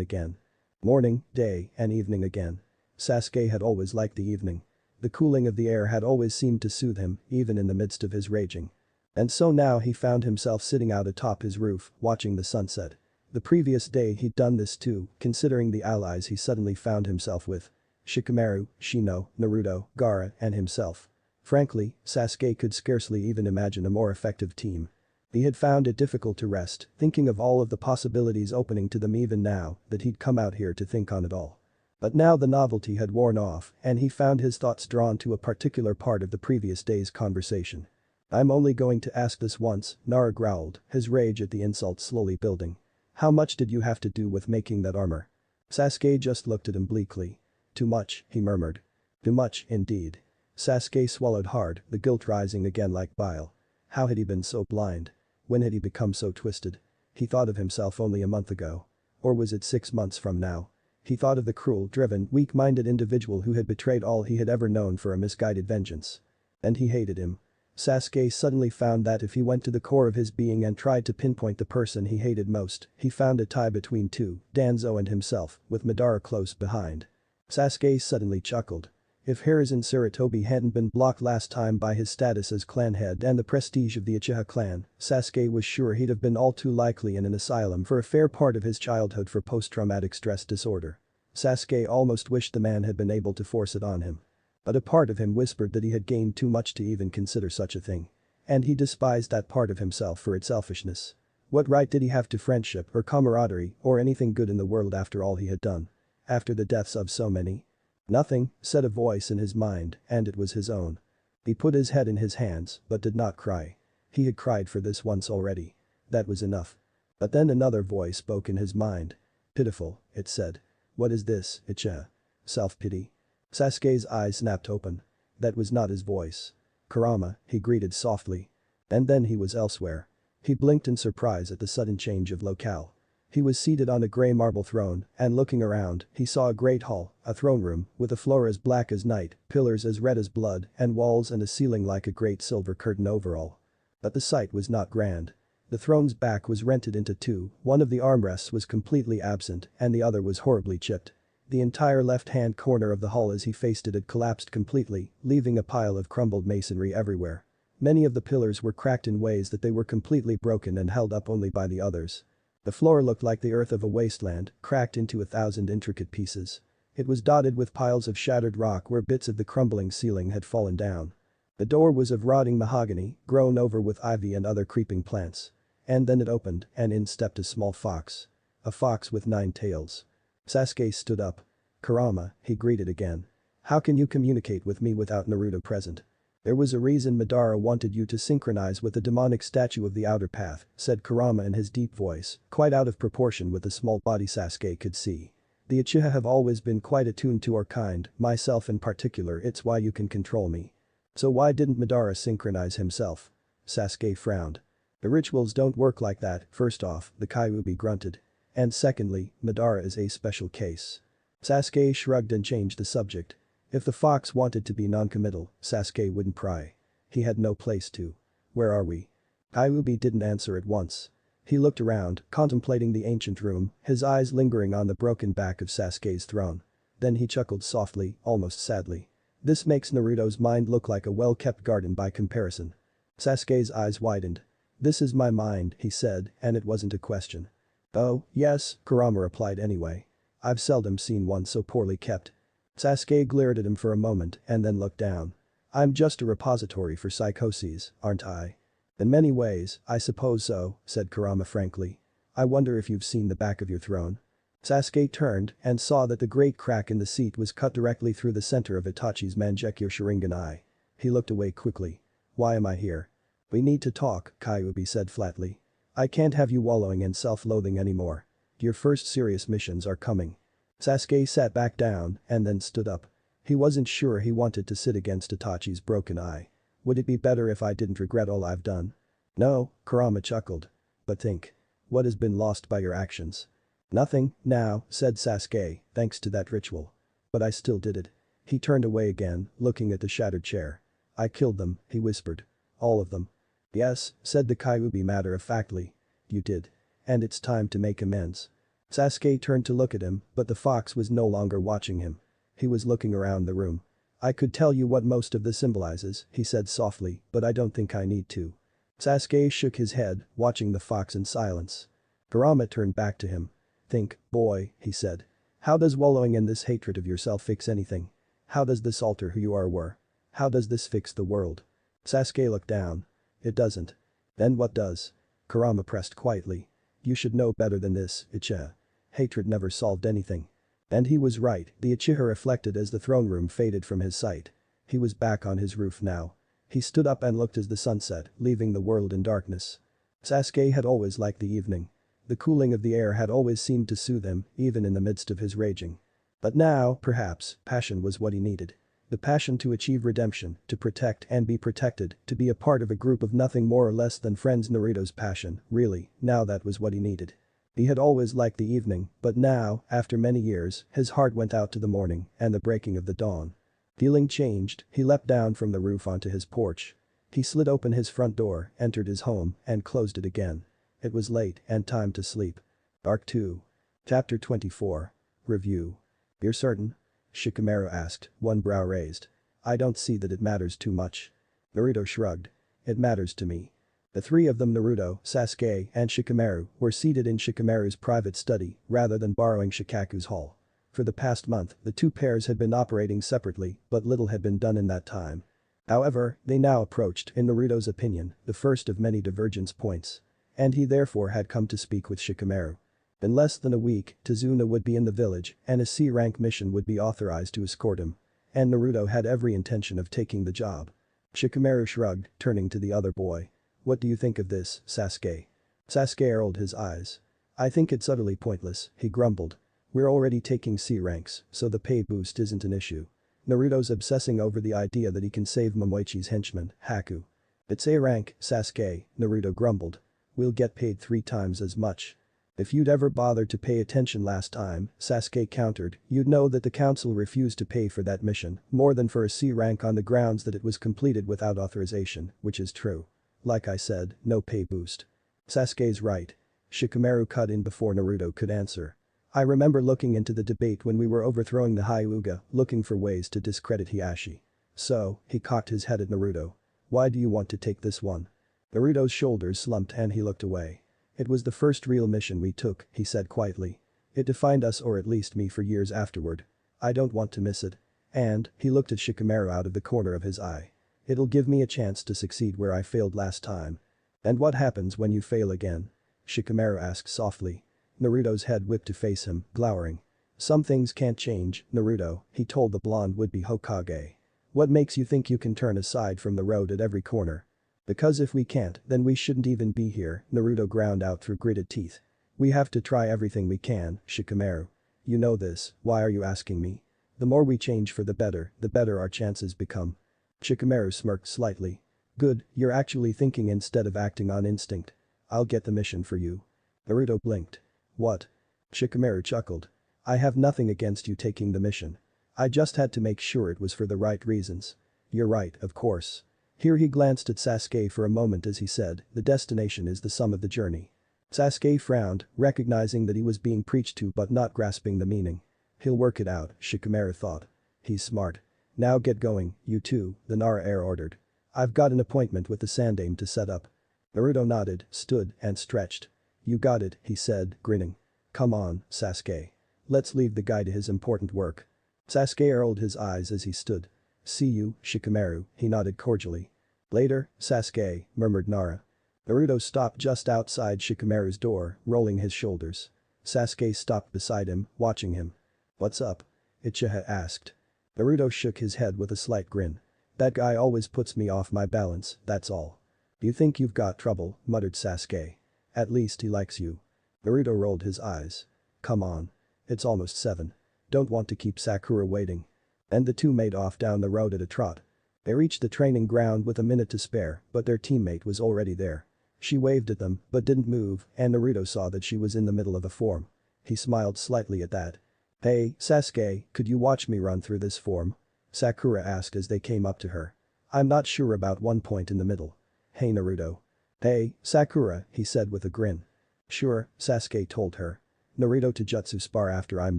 again. Morning, day, and evening again. Sasuke had always liked the evening. The cooling of the air had always seemed to soothe him, even in the midst of his raging. And so now he found himself sitting out atop his roof, watching the sunset. The previous day he'd done this too, considering the allies he suddenly found himself with. Shikamaru, Shino, Naruto, Gaara, and himself. Frankly, Sasuke could scarcely even imagine a more effective team. He had found it difficult to rest, thinking of all of the possibilities opening to them even now that he'd come out here to think on it all. But now the novelty had worn off and he found his thoughts drawn to a particular part of the previous day's conversation. I'm only going to ask this once, Nara growled, his rage at the insult slowly building. How much did you have to do with making that armor? Sasuke just looked at him bleakly. Too much, he murmured. Too much, indeed. Sasuke swallowed hard, the guilt rising again like bile. How had he been so blind? When had he become so twisted? He thought of himself only a month ago. Or was it 6 months from now? He thought of the cruel, driven, weak-minded individual who had betrayed all he had ever known for a misguided vengeance. And he hated him. Sasuke suddenly found that if he went to the core of his being and tried to pinpoint the person he hated most, he found a tie between two, Danzo and himself, with Madara close behind. Sasuke suddenly chuckled. If Hiruzen Sarutobi hadn't been blocked last time by his status as clan head and the prestige of the Uchiha clan, Sasuke was sure he'd have been all too likely in an asylum for a fair part of his childhood for post-traumatic stress disorder. Sasuke almost wished the man had been able to force it on him. But a part of him whispered that he had gained too much to even consider such a thing. And he despised that part of himself for its selfishness. What right did he have to friendship or camaraderie or anything good in the world after all he had done? After the deaths of so many? Nothing, said a voice in his mind, and it was his own. He put his head in his hands, but did not cry. He had cried for this once already. That was enough. But then another voice spoke in his mind. Pitiful, it said. What is this, Uchiha? Self-pity? Sasuke's eyes snapped open. That was not his voice. Kurama, he greeted softly. And then he was elsewhere. He blinked in surprise at the sudden change of locale. He was seated on a grey marble throne, and looking around, he saw a great hall, a throne room, with a floor as black as night, pillars as red as blood, and walls and a ceiling like a great silver curtain over all. But the sight was not grand. The throne's back was rented into two, one of the armrests was completely absent, and the other was horribly chipped. The entire left-hand corner of the hall as he faced it had collapsed completely, leaving a pile of crumbled masonry everywhere. Many of the pillars were cracked in ways that they were completely broken and held up only by the others. The floor looked like the earth of a wasteland, cracked into 1,000 intricate pieces. It was dotted with piles of shattered rock where bits of the crumbling ceiling had fallen down. The door was of rotting mahogany, grown over with ivy and other creeping plants. And then it opened, and in stepped a small fox. A fox with 9 tails. Sasuke stood up. Kurama, he greeted again. How can you communicate with me without Naruto present? There was a reason Madara wanted you to synchronize with the demonic statue of the outer path, said Kurama in his deep voice, quite out of proportion with the small body Sasuke could see. The Uchiha have always been quite attuned to our kind, myself in particular, it's why you can control me. So why didn't Madara synchronize himself? Sasuke frowned. The rituals don't work like that, first off, the Kyuubi grunted. And secondly, Madara is a special case. Sasuke shrugged and changed the subject. If the fox wanted to be non-committal, Sasuke wouldn't pry. He had no place to. Where are we? Kyuubi didn't answer at once. He looked around, contemplating the ancient room, his eyes lingering on the broken back of Sasuke's throne. Then he chuckled softly, almost sadly. This makes Naruto's mind look like a well-kept garden by comparison. Sasuke's eyes widened. This is my mind, he said, and it wasn't a question. Oh, yes, Kurama replied anyway. I've seldom seen one so poorly kept. Sasuke glared at him for a moment and then looked down. I'm just a repository for psychoses, aren't I? In many ways, I suppose so, said Kurama frankly. I wonder if you've seen the back of your throne. Sasuke turned and saw that the great crack in the seat was cut directly through the center of Itachi's Mangekyou Sharingan eye. He looked away quickly. Why am I here? We need to talk, Kyuubi said flatly. I can't have you wallowing in self-loathing anymore. Your first serious missions are coming. Sasuke sat back down and then stood up. He wasn't sure he wanted to sit against Itachi's broken eye. Would it be better if I didn't regret all I've done? No, Kurama chuckled. But think. What has been lost by your actions? Nothing, now, said Sasuke, thanks to that ritual. But I still did it. He turned away again, looking at the shattered chair. I killed them, he whispered. All of them. Yes, said the Kyuubi matter-of-factly. You did. And it's time to make amends. Sasuke turned to look at him, but the fox was no longer watching him. He was looking around the room. I could tell you what most of this symbolizes, he said softly, but I don't think I need to. Sasuke shook his head, watching the fox in silence. Kurama turned back to him. Think, boy, he said. How does wallowing in this hatred of yourself fix anything? How does this alter who you were? How does this fix the world? Sasuke looked down. It doesn't. Then what does? Kurama pressed quietly. You should know better than this, Uchiha. Hatred never solved anything. And he was right, the Uchiha reflected as the throne room faded from his sight. He was back on his roof now. He stood up and looked as the sun set, leaving the world in darkness. Sasuke had always liked the evening. The cooling of the air had always seemed to soothe him, even in the midst of his raging. But now, perhaps, passion was what he needed. The passion to achieve redemption, to protect and be protected, to be a part of a group of nothing more or less than friends. Naruto's passion, really, now that was what he needed. He had always liked the evening, but now, after many years, his heart went out to the morning and the breaking of the dawn. Feeling changed, he leapt down from the roof onto his porch. He slid open his front door, entered his home, and closed it again. It was late and time to sleep. Arc 2. Chapter 24. Review. You're certain? Shikamaru asked, one brow raised. I don't see that it matters too much. Naruto shrugged. It matters to me. The three of them, Naruto, Sasuke, and Shikamaru, were seated in Shikamaru's private study rather than borrowing Shikaku's hall. For the past month, the two pairs had been operating separately, but little had been done in that time. However, they now approached, in Naruto's opinion, the first of many divergence points. And he therefore had come to speak with Shikamaru. In less than a week, Tazuna would be in the village and a C-rank mission would be authorized to escort him. And Naruto had every intention of taking the job. Shikamaru shrugged, turning to the other boy. What do you think of this, Sasuke? Sasuke rolled his eyes. I think it's utterly pointless, he grumbled. We're already taking C ranks, so the pay boost isn't an issue. Naruto's obsessing over the idea that he can save Momoichi's henchman, Haku. It's A rank, Sasuke, Naruto grumbled. We'll get paid 3 times as much. If you'd ever bothered to pay attention last time, Sasuke countered, you'd know that the council refused to pay for that mission, more than for a C rank on the grounds that it was completed without authorization, which is true. Like I said, no pay boost. Sasuke's right. Shikamaru cut in before Naruto could answer. I remember looking into the debate when we were overthrowing the Hyuga, looking for ways to discredit Hiashi. So, he cocked his head at Naruto. Why do you want to take this one? Naruto's shoulders slumped and he looked away. It was the first real mission we took, he said quietly. It defined us, or at least me, for years afterward. I don't want to miss it. And, he looked at Shikamaru out of the corner of his eye. It'll give me a chance to succeed where I failed last time. And what happens when you fail again? Shikamaru asked softly. Naruto's head whipped to face him, glowering. Some things can't change, Naruto, he told the blonde would-be Hokage. What makes you think you can turn aside from the road at every corner? Because if we can't, then we shouldn't even be here, Naruto ground out through gritted teeth. We have to try everything we can, Shikamaru. You know this, why are you asking me? The more we change for the better our chances become. Shikamaru smirked slightly. Good, you're actually thinking instead of acting on instinct. I'll get the mission for you. Naruto blinked. What? Shikamaru chuckled. I have nothing against you taking the mission. I just had to make sure it was for the right reasons. You're right, of course. Here he glanced at Sasuke for a moment as he said, the destination is the sum of the journey. Sasuke frowned, recognizing that he was being preached to but not grasping the meaning. He'll work it out, Shikamaru thought. He's smart. Now get going, you two, the Nara heir ordered. I've got an appointment with the Sandaime to set up. Naruto nodded, stood, and stretched. You got it, he said, grinning. Come on, Sasuke. Let's leave the guy to his important work. Sasuke rolled his eyes as he stood. See you, Shikamaru, he nodded cordially. Later, Sasuke, murmured Nara. Naruto stopped just outside Shikamaru's door, rolling his shoulders. Sasuke stopped beside him, watching him. What's up? Uchiha asked. Naruto shook his head with a slight grin. That guy always puts me off my balance, that's all. You think you've got trouble, muttered Sasuke. At least he likes you. Naruto rolled his eyes. Come on. It's almost 7. Don't want to keep Sakura waiting. And the two made off down the road at a trot. They reached the training ground with a minute to spare, but their teammate was already there. She waved at them, but didn't move, and Naruto saw that she was in the middle of the form. He smiled slightly at that. Hey, Sasuke, could you watch me run through this form? Sakura asked as they came up to her. I'm not sure about one point in the middle. Hey Naruto. Hey, Sakura, he said with a grin. Sure, Sasuke told her. Naruto to jutsu spar after I'm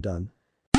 done.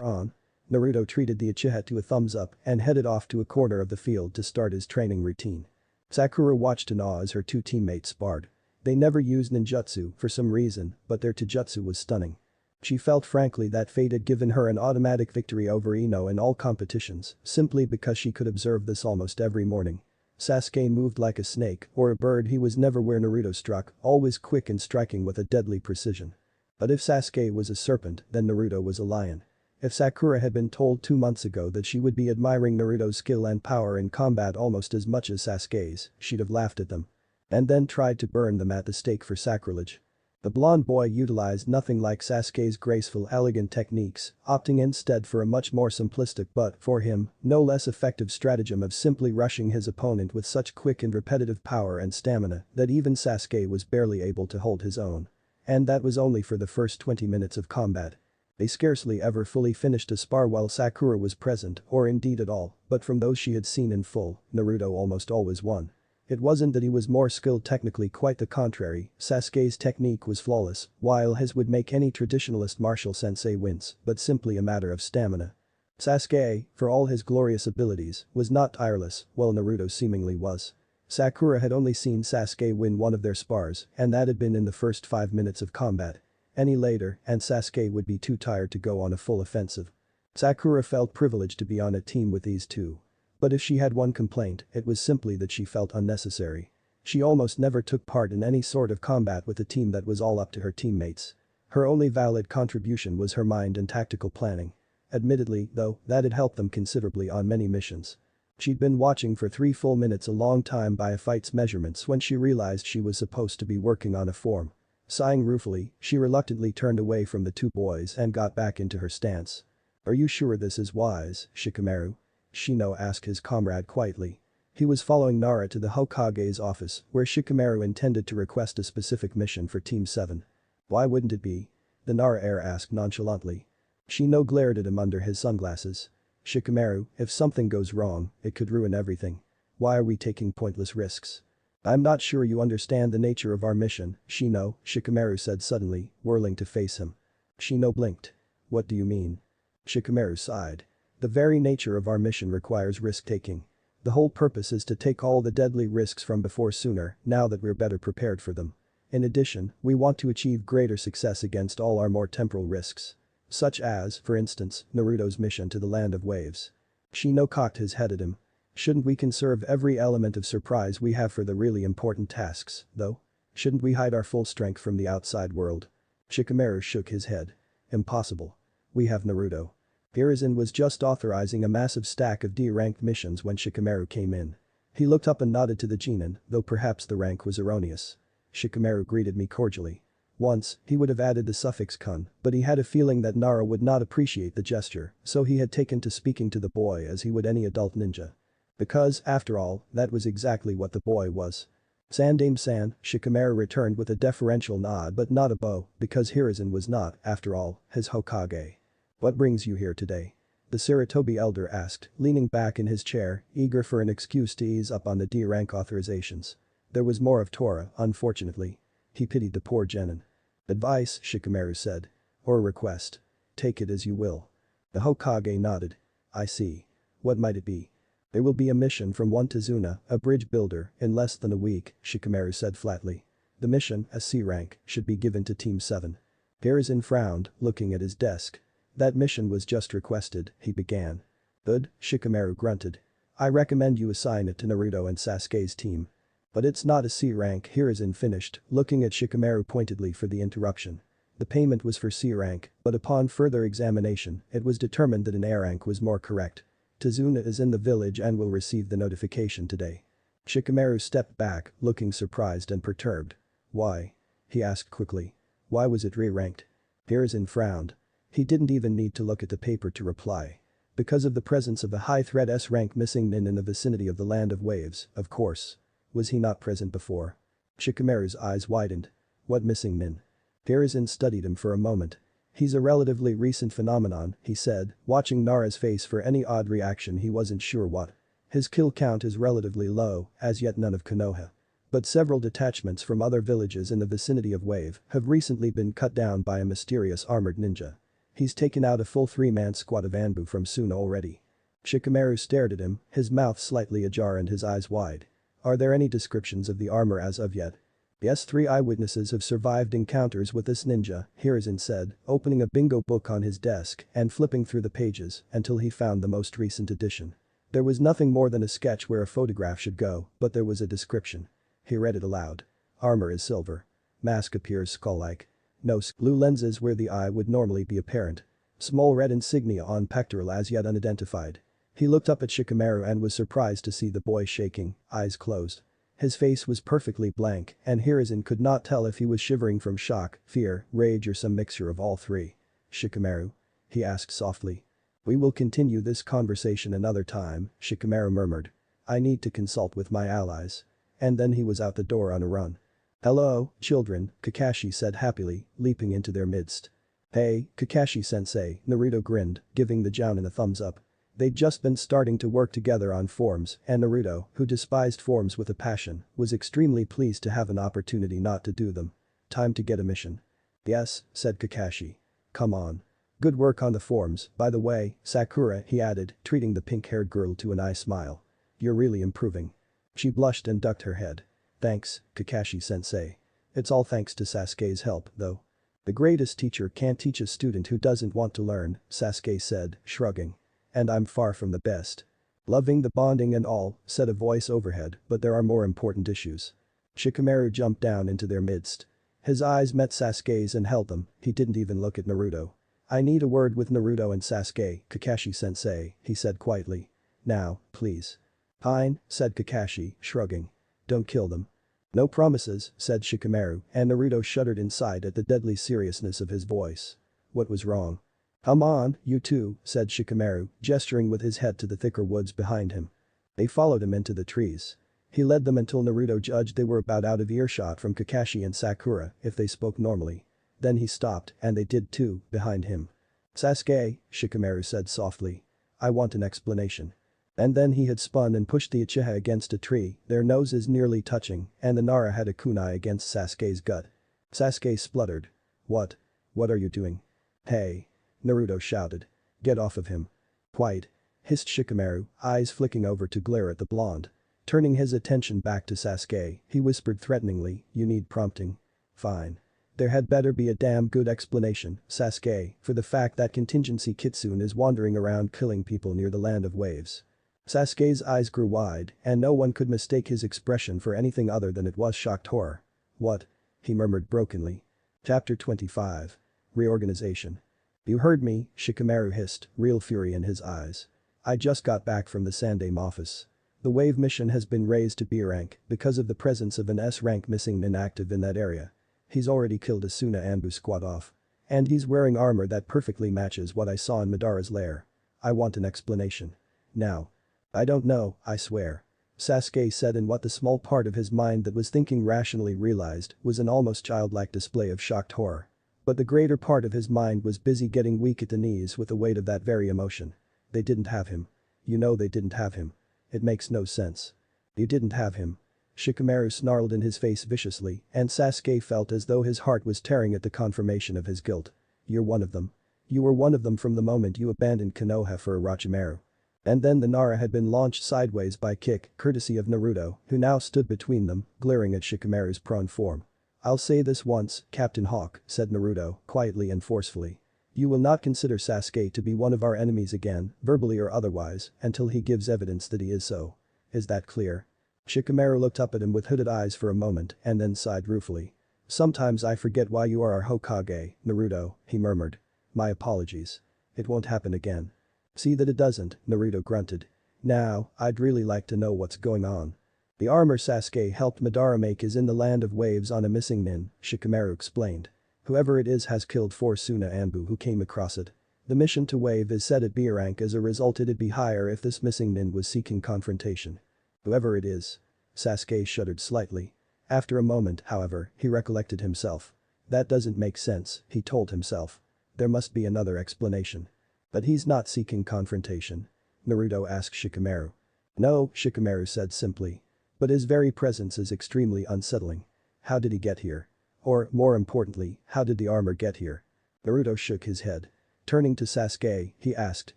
On. Naruto treated the Uchiha to a thumbs up and headed off to a corner of the field to start his training routine. Sakura watched in awe as her two teammates sparred. They never used ninjutsu for some reason, but their taijutsu was stunning. She felt frankly that fate had given her an automatic victory over Ino in all competitions, simply because she could observe this almost every morning. Sasuke moved like a snake or a bird. He was never where Naruto struck, always quick and striking with a deadly precision. But if Sasuke was a serpent, then Naruto was a lion. If Sakura had been told 2 months ago that she would be admiring Naruto's skill and power in combat almost as much as Sasuke's, she'd have laughed at them. And then tried to burn them at the stake for sacrilege. The blonde boy utilized nothing like Sasuke's graceful, elegant techniques, opting instead for a much more simplistic but, for him, no less effective stratagem of simply rushing his opponent with such quick and repetitive power and stamina that even Sasuke was barely able to hold his own. And that was only for the first 20 minutes of combat. They scarcely ever fully finished a spar while Sakura was present, or indeed at all, but from those she had seen in full, Naruto almost always won. It wasn't that he was more skilled technically, quite the contrary. Sasuke's technique was flawless, while his would make any traditionalist martial sensei wince, but simply a matter of stamina. Sasuke, for all his glorious abilities, was not tireless, while Naruto seemingly was. Sakura had only seen Sasuke win one of their spars, and that had been in the first 5 minutes of combat. Any later, and Sasuke would be too tired to go on a full offensive. Sakura felt privileged to be on a team with these two. But if she had one complaint, it was simply that she felt unnecessary. She almost never took part in any sort of combat with a team that was all up to her teammates. Her only valid contribution was her mind and tactical planning. Admittedly, though, that had helped them considerably on many missions. She'd been watching for 3 full minutes, a long time by a fight's measurements, when she realized she was supposed to be working on a form. Sighing ruefully, she reluctantly turned away from the two boys and got back into her stance. "Are you sure this is wise, Shikamaru?" Shino asked his comrade quietly. He was following Nara to the Hokage's office, where Shikamaru intended to request a specific mission for Team 7. "Why wouldn't it be?" the Nara heir asked nonchalantly. Shino glared at him under his sunglasses. "Shikamaru, if something goes wrong, it could ruin everything. Why are we taking pointless risks?" "I'm not sure you understand the nature of our mission, Shino," Shikamaru said suddenly, whirling to face him. Shino blinked. "What do you mean?" Shikamaru sighed. "The very nature of our mission requires risk-taking. The whole purpose is to take all the deadly risks from before sooner, now that we're better prepared for them. In addition, we want to achieve greater success against all our more temporal risks. Such as, for instance, Naruto's mission to the Land of Waves." Shino cocked his head at him. "Shouldn't we conserve every element of surprise we have for the really important tasks, though? Shouldn't we hide our full strength from the outside world?" Shikamaru shook his head. "Impossible. We have Naruto." Hiruzen was just authorizing a massive stack of D-ranked missions when Shikamaru came in. He looked up and nodded to the Genin, though perhaps the rank was erroneous. "Shikamaru greeted me cordially." Once, he would have added the suffix kun, but he had a feeling that Nara would not appreciate the gesture, so he had taken to speaking to the boy as he would any adult ninja. Because, after all, that was exactly what the boy was. "Sandame-san," Shikamaru returned with a deferential nod, but not a bow, because Hiruzen was not, after all, his Hokage. "What brings you here today?" the Sarutobi elder asked, leaning back in his chair, eager for an excuse to ease up on the D-rank authorizations. There was more of Tora, unfortunately. He pitied the poor genin. "Advice," Shikamaru said. "Or a request. Take it as you will." The Hokage nodded. "I see. What might it be?" "There will be a mission from one Tazuna, a bridge builder, in less than a week," Shikamaru said flatly. "The mission, a C rank, should be given to Team 7. Hiruzen frowned, looking at his desk. "That mission was just requested," he began. "Good," Shikamaru grunted. "I recommend you assign it to Naruto and Sasuke's team." "But it's not a C rank," Hiruzen finished, looking at Shikamaru pointedly for the interruption. The payment was for C rank, but upon further examination, it was determined that an A rank was more correct. "Tazuna is in the village and will receive the notification today." Shikamaru stepped back, looking surprised and perturbed. "Why?" he asked quickly. "Why was it re-ranked?" Hiruzen frowned. He didn't even need to look at the paper to reply. Because of the presence of a high-threat S-rank missing nin in the vicinity of the Land of Waves, of course. Was he not present before? Shikamaru's eyes widened. "What missing nin?" Hiruzen studied him for a moment. "He's a relatively recent phenomenon," he said, watching Nara's face for any odd reaction he wasn't sure what. "His kill count is relatively low, as yet none of Konoha. But several detachments from other villages in the vicinity of Wave have recently been cut down by a mysterious armored ninja. He's taken out a full 3-man squad of Anbu from Suna already." Shikamaru stared at him, his mouth slightly ajar and his eyes wide. "Are there any descriptions of the armor as of yet?" "Yes, 3 eyewitnesses have survived encounters with this ninja," Hiruzen said, opening a bingo book on his desk and flipping through the pages until he found the most recent edition. There was nothing more than a sketch where a photograph should go, but there was a description. He read it aloud. "Armor is silver. Mask appears skull-like. No blue lenses where the eye would normally be apparent. Small red insignia on pectoral as yet unidentified." He looked up at Shikamaru and was surprised to see the boy shaking, eyes closed. His face was perfectly blank, and Hiruzen could not tell if he was shivering from shock, fear, rage or some mixture of all three. "Shikamaru?" he asked softly. "We will continue this conversation another time," Shikamaru murmured. "I need to consult with my allies." And then he was out the door on a run. Hello, children, Kakashi said happily, leaping into their midst. Hey, Kakashi-sensei, Naruto grinned, giving the Jounin a thumbs up. They'd just been starting to work together on forms, and Naruto, who despised forms with a passion, was extremely pleased to have an opportunity not to do them. Time to get a mission. Yes, said Kakashi. Come on. Good work on the forms, by the way, Sakura, he added, treating the pink-haired girl to an eye smile. You're really improving. She blushed and ducked her head. Thanks, Kakashi-sensei. It's all thanks to Sasuke's help, though. The greatest teacher can't teach a student who doesn't want to learn, Sasuke said, shrugging. And I'm far from the best. Loving the bonding and all, said a voice overhead, but there are more important issues. Shikamaru jumped down into their midst. His eyes met Sasuke's and held them, he didn't even look at Naruto. I need a word with Naruto and Sasuke, Kakashi-sensei, he said quietly. Now, please. Fine, said Kakashi, shrugging. Don't kill them. No promises, said Shikamaru, and Naruto shuddered inside at the deadly seriousness of his voice. What was wrong? Come on, you two, said Shikamaru, gesturing with his head to the thicker woods behind him. They followed him into the trees. He led them until Naruto judged they were about out of earshot from Kakashi and Sakura if they spoke normally. Then he stopped, and they did too, behind him. Sasuke, Shikamaru said softly. I want an explanation. And then he had spun and pushed the Uchiha against a tree, their noses nearly touching, and the Nara had a kunai against Sasuke's gut. Sasuke spluttered. What? What are you doing? Hey. Naruto shouted. Get off of him. Quiet. Hissed Shikamaru, eyes flicking over to glare at the blonde. Turning his attention back to Sasuke, he whispered threateningly, you need prompting. Fine. There had better be a damn good explanation, Sasuke, for the fact that contingency Kitsune is wandering around killing people near the land of waves. Sasuke's eyes grew wide, and no one could mistake his expression for anything other than it was shocked horror. What? He murmured brokenly. Chapter 25. Reorganization. You heard me, Shikamaru hissed, real fury in his eyes. I just got back from the Sandaime office. The wave mission has been raised to B rank because of the presence of an S rank missing inactive in that area. He's already killed Asuna Anbu squad off. And he's wearing armor that perfectly matches what I saw in Madara's lair. I want an explanation. Now. I don't know, I swear. Sasuke said in what the small part of his mind that was thinking rationally realized was an almost childlike display of shocked horror. But the greater part of his mind was busy getting weak at the knees with the weight of that very emotion. They didn't have him. You know they didn't have him. It makes no sense. You didn't have him. Shikamaru snarled in his face viciously, and Sasuke felt as though his heart was tearing at the confirmation of his guilt. You're one of them. You were one of them from the moment you abandoned Konoha for Orochimaru. And then the Nara had been launched sideways by kick, courtesy of Naruto, who now stood between them, glaring at Shikamaru's prone form. I'll say this once, Captain Hawk, said Naruto, quietly and forcefully. You will not consider Sasuke to be one of our enemies again, verbally or otherwise, until he gives evidence that he is so. Is that clear? Shikamaru looked up at him with hooded eyes for a moment and then sighed ruefully. Sometimes I forget why you are our Hokage, Naruto, he murmured. My apologies. It won't happen again. See that it doesn't, Naruto grunted. Now, I'd really like to know what's going on. The armor Sasuke helped Madara make is in the land of waves on a missing nin, Shikamaru explained. Whoever it is has killed 4 Suna Anbu who came across it. The mission to wave is set at B rank as a result it'd be higher if this missing nin was seeking confrontation. Whoever it is. Sasuke shuddered slightly. After a moment, however, he recollected himself. That doesn't make sense, he told himself. There must be another explanation. But he's not seeking confrontation. Naruto asked Shikamaru. No, Shikamaru said simply. But his very presence is extremely unsettling. How did he get here? Or, more importantly, how did the armor get here? Naruto shook his head. Turning to Sasuke, he asked,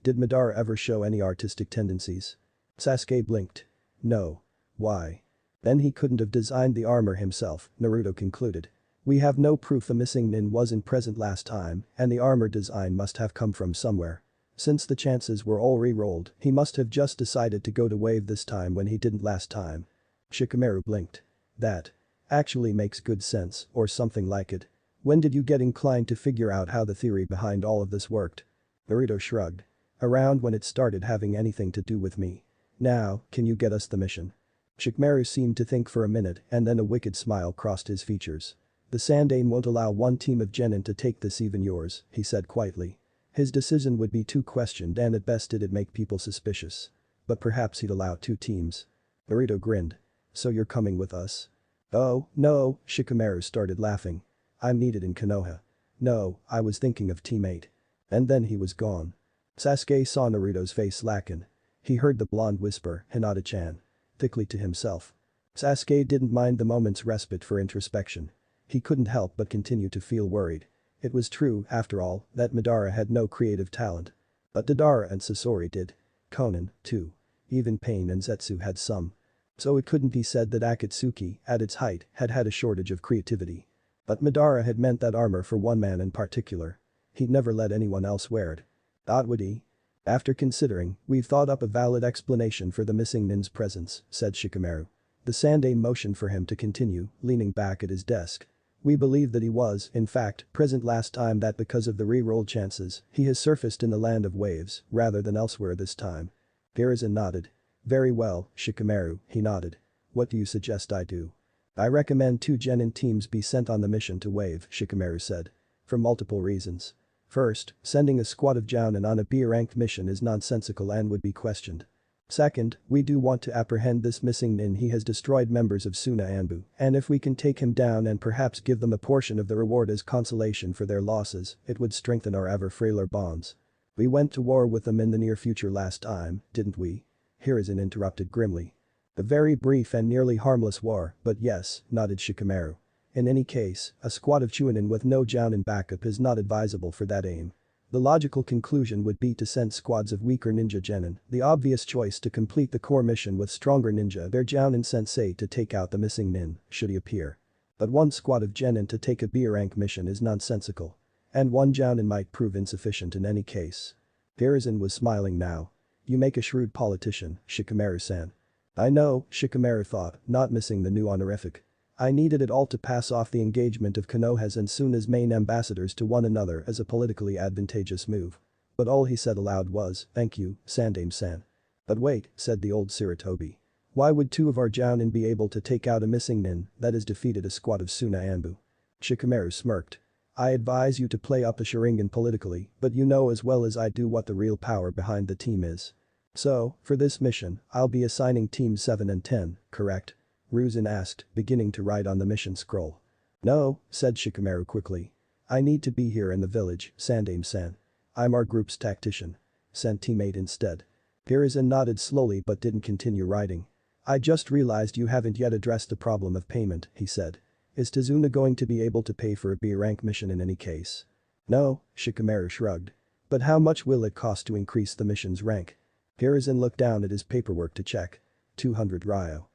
did Madara ever show any artistic tendencies? Sasuke blinked. No. Why? Then he couldn't have designed the armor himself, Naruto concluded. We have no proof the missing nin wasn't present last time, and the armor design must have come from somewhere. Since the chances were all re-rolled, he must have just decided to go to wave this time when he didn't last time. Shikamaru blinked. That actually makes good sense, or something like it. When did you get inclined to figure out how the theory behind all of this worked? Naruto shrugged. Around when it started having anything to do with me. Now, can you get us the mission? Shikamaru seemed to think for a minute and then a wicked smile crossed his features. The Sandaime won't allow one team of genin to take this, even yours, he said quietly. His decision would be too questioned and at best it'd make people suspicious. But perhaps he'd allow 2 teams. Naruto grinned. So you're coming with us? Oh, no, Shikamaru started laughing. I'm needed in Konoha. No, I was thinking of teammate. And then he was gone. Sasuke saw Naruto's face slacken. He heard the blonde whisper, Hinata-chan. Thickly to himself. Sasuke didn't mind the moment's respite for introspection. He couldn't help but continue to feel worried. It was true, after all, that Madara had no creative talent. But Deidara and Sasori did. Konan, too. Even Pain and Zetsu had some. So it couldn't be said that Akatsuki, at its height, had had a shortage of creativity. But Madara had meant that armor for one man in particular. He'd never let anyone else wear it. Would he? After considering, we've thought up a valid explanation for the missing nin's presence, said Shikamaru. The Sandaime motioned for him to continue, leaning back at his desk. We believe that he was, in fact, present last time, that because of the re-roll chances, he has surfaced in the land of waves, rather than elsewhere this time. Hiruzen nodded. Very well, Shikamaru, he nodded. What do you suggest I do? I recommend 2 genin teams be sent on the mission to Wave, Shikamaru said. For multiple reasons. First, sending a squad of jounin on a B-ranked mission is nonsensical and would be questioned. Second, we do want to apprehend this missing nin. He has destroyed members of Suna Anbu, and if we can take him down and perhaps give them a portion of the reward as consolation for their losses, it would strengthen our ever frailer bonds. We went to war with them in the near future last time, didn't we? Hiruzen interrupted grimly. A very brief and nearly harmless war, but yes, nodded Shikamaru. In any case, a squad of Chunin with no jounin backup is not advisable for that aim. The logical conclusion would be to send squads of weaker ninja genin, the obvious choice to complete the core mission with stronger ninja their jounin sensei to take out the missing nin, should he appear. But one squad of genin to take a B-rank mission is nonsensical. And one jounin might prove insufficient in any case. Hiruzen was smiling now. You make a shrewd politician, Shikamaru-san. I know, Shikamaru thought, not missing the new honorific. I needed it all to pass off the engagement of Konoha's and Suna's main ambassadors to one another as a politically advantageous move. But all he said aloud was, thank you, Sandaime-san. But wait, said the old Sarutobi. Why would 2 of our jounin be able to take out a missing nin that has defeated a squad of Suna Anbu? Shikamaru smirked. I advise you to play up the Sharingan politically, but you know as well as I do what the real power behind the team is. So, for this mission, I'll be assigning teams 7 and 10, correct? Hiruzen asked, beginning to write on the mission scroll. No, said Shikamaru quickly. I need to be here in the village, Sandaime-san. I'm our group's tactician. Send teammate instead. Hiruzen nodded slowly but didn't continue writing. I just realized you haven't yet addressed the problem of payment, he said. Is Tazuna going to be able to pay for a B-rank mission in any case? No, Shikamaru shrugged. But how much will it cost to increase the mission's rank? Hiruzen looked down at his paperwork to check. 200 ryo.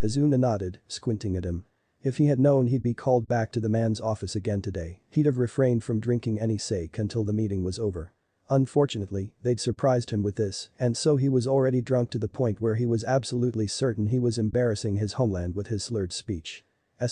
Azuna nodded, squinting at him. If he had known he'd be called back to the man's office again today, he'd have refrained from drinking any sake until the meeting was over. Unfortunately, they'd surprised him with this, and so he was already drunk to the point where he was absolutely certain he was embarrassing his homeland with his slurred speech.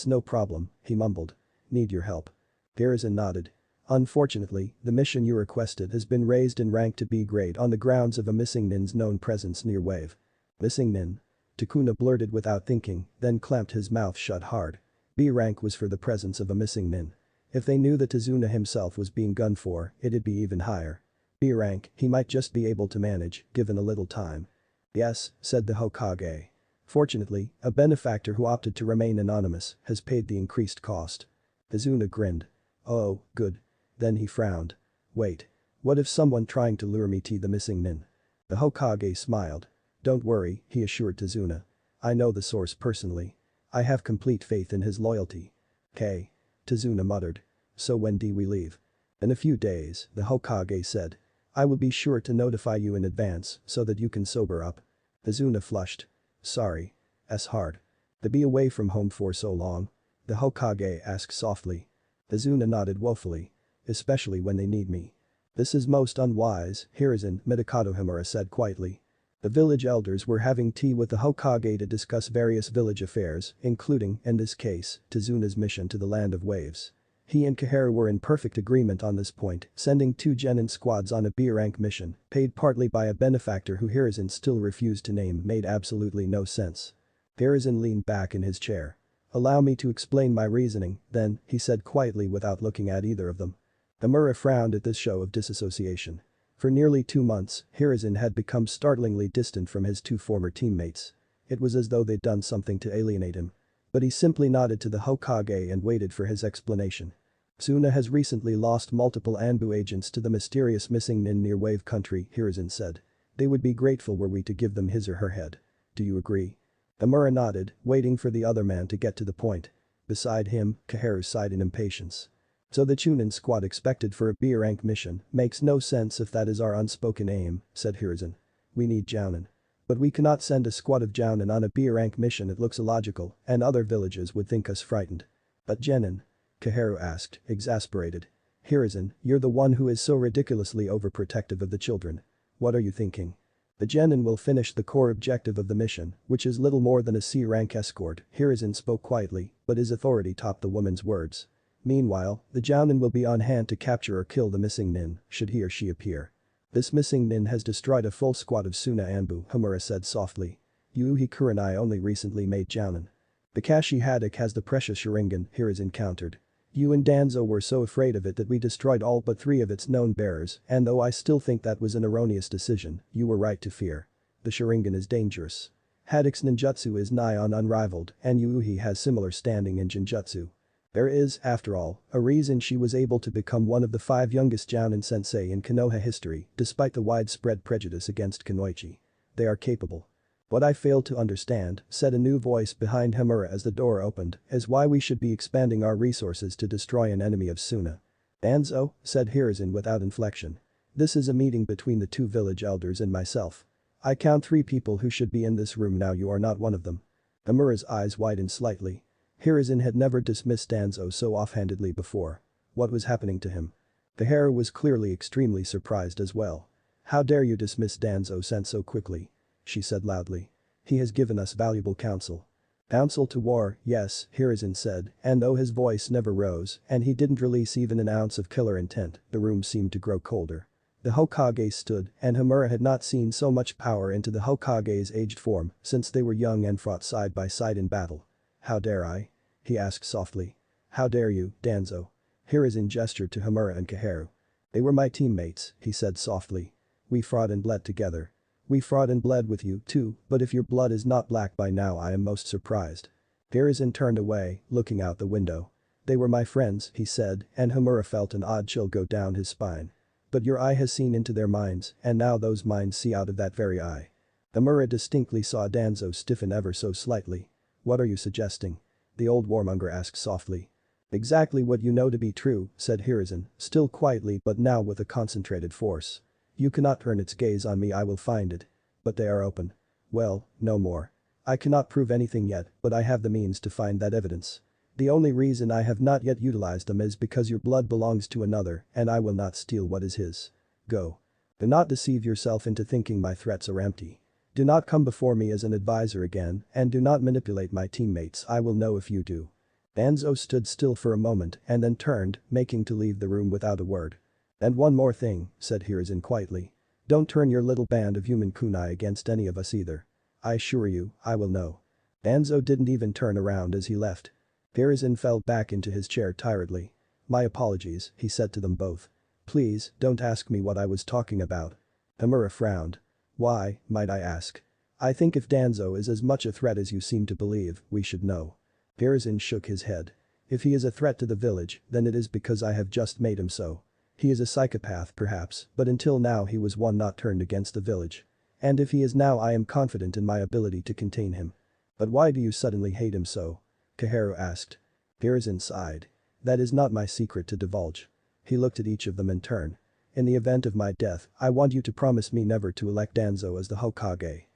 No problem, he mumbled. Need your help. Hiruzen nodded. Unfortunately, the mission you requested has been raised in rank to B grade on the grounds of a missing nin's known presence near Wave. Missing nin? Takuna blurted without thinking, then clamped his mouth shut hard. B rank was for the presence of a missing nin. If they knew that Tazuna himself was being gunned for, it'd be even higher. B rank, he might just be able to manage, given a little time. Yes, said the Hokage. Fortunately, a benefactor who opted to remain anonymous has paid the increased cost. Tazuna grinned. Oh, good. Then he frowned. Wait. What if someone trying to lure me to the missing nin? The Hokage smiled. Don't worry, he assured Tazuna. I know the source personally. I have complete faith in his loyalty. K. Tazuna muttered. So when do we leave? In a few days, the Hokage said. I will be sure to notify you in advance so that you can sober up. Tazuna flushed. Sorry. Hard. To be away from home for so long? The Hokage asked softly. Tazuna nodded woefully. Especially when they need me. This is most unwise, Hiruzen, Midokado Himura said quietly. The village elders were having tea with the Hokage to discuss various village affairs, including, in this case, Tazuna's mission to the Land of Waves. He and Kaharu were in perfect agreement on this point, sending 2 genin squads on a B-rank mission, paid partly by a benefactor who Hiruzen still refused to name, made absolutely no sense. Hiruzen leaned back in his chair. Allow me to explain my reasoning, then, he said quietly without looking at either of them. Amura frowned at this show of disassociation. For nearly 2 months, Hiruzen had become startlingly distant from his 2 former teammates. It was as though they'd done something to alienate him. But he simply nodded to the Hokage and waited for his explanation. Suna has recently lost multiple Anbu agents to the mysterious missing nin near Wave Country, Hiruzen said. They would be grateful were we to give them his or her head. Do you agree? Amura nodded, waiting for the other man to get to the point. Beside him, Kaharu sighed in impatience. So the Chunin squad expected for a B rank mission makes no sense if that is our unspoken aim, said Hiruzen. We need Jounin. But we cannot send a squad of Jounin on a B rank mission. It looks illogical, and other villages would think us frightened. But Genin? Kaharu asked, exasperated. Hiruzen, you're the one who is so ridiculously overprotective of the children. What are you thinking? The Genin will finish the core objective of the mission, which is little more than a C rank escort. Hiruzen spoke quietly, but his authority topped the woman's words. Meanwhile, the Jounin will be on hand to capture or kill the missing nin, should he or she appear. This missing nin has destroyed a full squad of Suna Anbu, Homura said softly. Yuuhi Kurenai only recently made Jounin. Bakashi Haddock has the precious Sharingan, Hiruzen countered. You and Danzo were so afraid of it that we destroyed all but 3 of its known bearers, and though I still think that was an erroneous decision, you were right to fear. The Sharingan is dangerous. Haddock's ninjutsu is nigh on unrivaled, and Yuuhi has similar standing in Jinjutsu. There is, after all, a reason she was able to become one of the 5 youngest Jounin sensei in Konoha history, despite the widespread prejudice against Kunoichi. They are capable. What I fail to understand, said a new voice behind Homura as the door opened, is why we should be expanding our resources to destroy an enemy of Suna. Danzo, said Hiruzen without inflection. This is a meeting between the 2 village elders and myself. I count 3 people who should be in this room now. You are not one of them. Homura's eyes widened slightly. Hiruzen had never dismissed Danzo so offhandedly before. What was happening to him? Kaharu was clearly extremely surprised as well. How dare you dismiss Danzo-san so quickly? She said loudly. He has given us valuable counsel. Counsel to war, yes, Hiruzen said, and though his voice never rose and he didn't release even an ounce of killer intent, the room seemed to grow colder. The Hokage stood, and Homura had not seen so much power into the Hokage's aged form since they were young and fought side by side in battle. How dare I? He asked softly. How dare you, Danzo? Hiruzen gestured to Homura and Kaharu. They were my teammates, he said softly. We fought and bled together. We fought and bled with you too, but if your blood is not black by now I am most surprised. Hiruzen turned away, looking out the window. They were my friends, he said, and Homura felt an odd chill go down his spine. But your eye has seen into their minds, and now those minds see out of that very eye. Homura distinctly saw Danzo stiffen ever so slightly. What are you suggesting? The old warmonger asked softly. Exactly what you know to be true, said Hiruzen, still quietly but now with a concentrated force. You cannot turn its gaze on me. I will find it. But they are open. Well, no more. I cannot prove anything yet, but I have the means to find that evidence. The only reason I have not yet utilized them is because your blood belongs to another and I will not steal what is his. Go. Do not deceive yourself into thinking my threats are empty. Do not come before me as an advisor again and do not manipulate my teammates. I will know if you do. Danzo stood still for a moment and then turned, making to leave the room without a word. And one more thing, said Hiruzen quietly. Don't turn your little band of human kunai against any of us either. I assure you, I will know. Danzo didn't even turn around as he left. Hiruzen fell back into his chair tiredly. My apologies, he said to them both. Please, don't ask me what I was talking about. Homura frowned. Why, might I ask? I think if Danzo is as much a threat as you seem to believe, we should know. Hiruzen shook his head. If he is a threat to the village, then it is because I have just made him so. He is a psychopath perhaps, but until now he was one not turned against the village. And if he is now I am confident in my ability to contain him. But why do you suddenly hate him so? Kaharu asked. Hiruzen sighed. That is not my secret to divulge. He looked at each of them in turn. In the event of my death, I want you to promise me never to elect Danzo as the Hokage.